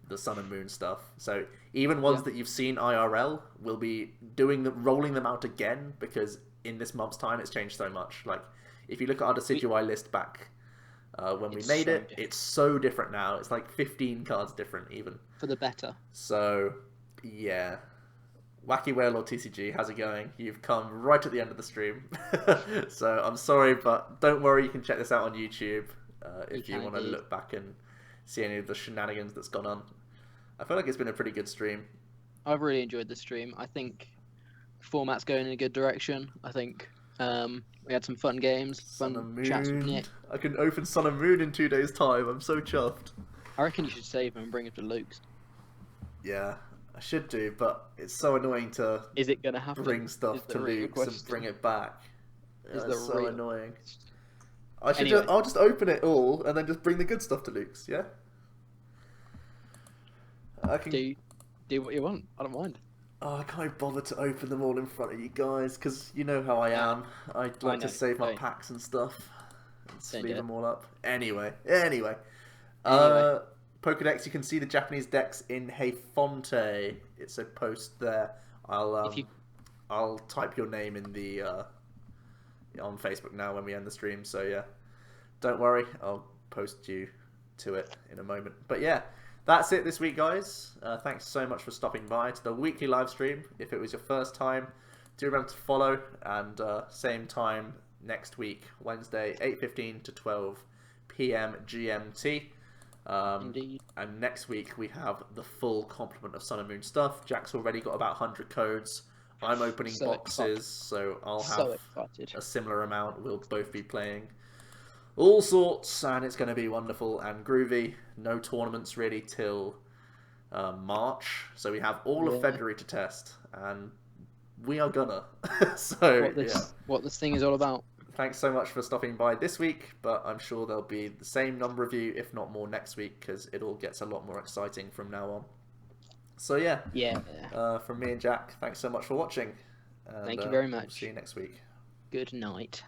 [SPEAKER 1] the Sun and Moon stuff. So even ones that you've seen IRL, will be rolling them out again, because in this month's time it's changed so much. Like, if you look at our Decidueye list back when we made it, it's so different now. It's like 15 cards different even.
[SPEAKER 2] For the better.
[SPEAKER 1] So, yeah. Wacky Whale or TCG, how's it going? You've come right at the end of the stream. So, I'm sorry, but don't worry, you can check this out on YouTube if you want to look back and see any of the shenanigans that's gone on. I feel like it's been a pretty good stream.
[SPEAKER 2] I've really enjoyed the stream. I think format's going in a good direction. I think we had some fun games,
[SPEAKER 1] Sun
[SPEAKER 2] fun
[SPEAKER 1] and
[SPEAKER 2] chats with
[SPEAKER 1] Moon.
[SPEAKER 2] Nick.
[SPEAKER 1] I can open Sun and Moon in 2 days' time. I'm so chuffed.
[SPEAKER 2] I reckon you should save him and bring him to Luke's.
[SPEAKER 1] Yeah, I should do, but it's so annoying to
[SPEAKER 2] Is it gonna happen?
[SPEAKER 1] bring stuff to Luke's and bring it back.
[SPEAKER 2] Is
[SPEAKER 1] It's so
[SPEAKER 2] real
[SPEAKER 1] annoying.
[SPEAKER 2] question.
[SPEAKER 1] Anyway. I'll just open it all and then just bring the good stuff to Luke's. Yeah. I can.
[SPEAKER 2] Do what you want. I don't mind.
[SPEAKER 1] Oh, I can't bother to open them all in front of you guys because you know how I am. I'd like to save my packs and stuff and leave them all up. Anyway. Pokedex, you can see the Japanese decks in Heifonte. It's a post there. I'll type your name in the on Facebook now when we end the stream. So yeah, don't worry. I'll post you to it in a moment. But yeah. That's it this week, guys. Thanks so much for stopping by to the weekly live stream. If it was your first time, do remember to follow. And same time next week, Wednesday, 8:15 to 12 p.m. GMT.
[SPEAKER 2] Indeed.
[SPEAKER 1] And next week, we have the full complement of Sun and Moon stuff. Jack's already got about 100 codes. I'm opening boxes, so I'll have a similar amount. We'll both be playing all sorts, and it's going to be wonderful and groovy. No tournaments really till March, so we have all of February to test, and we are gonna. So
[SPEAKER 2] what this thing is all about.
[SPEAKER 1] Thanks so much for stopping by this week, but I'm sure there'll be the same number of you, if not more, next week, because it all gets a lot more exciting from now on. So yeah, from me and Jack, thanks so much for watching. And,
[SPEAKER 2] thank you very much.
[SPEAKER 1] We'll see you next week.
[SPEAKER 2] Good night.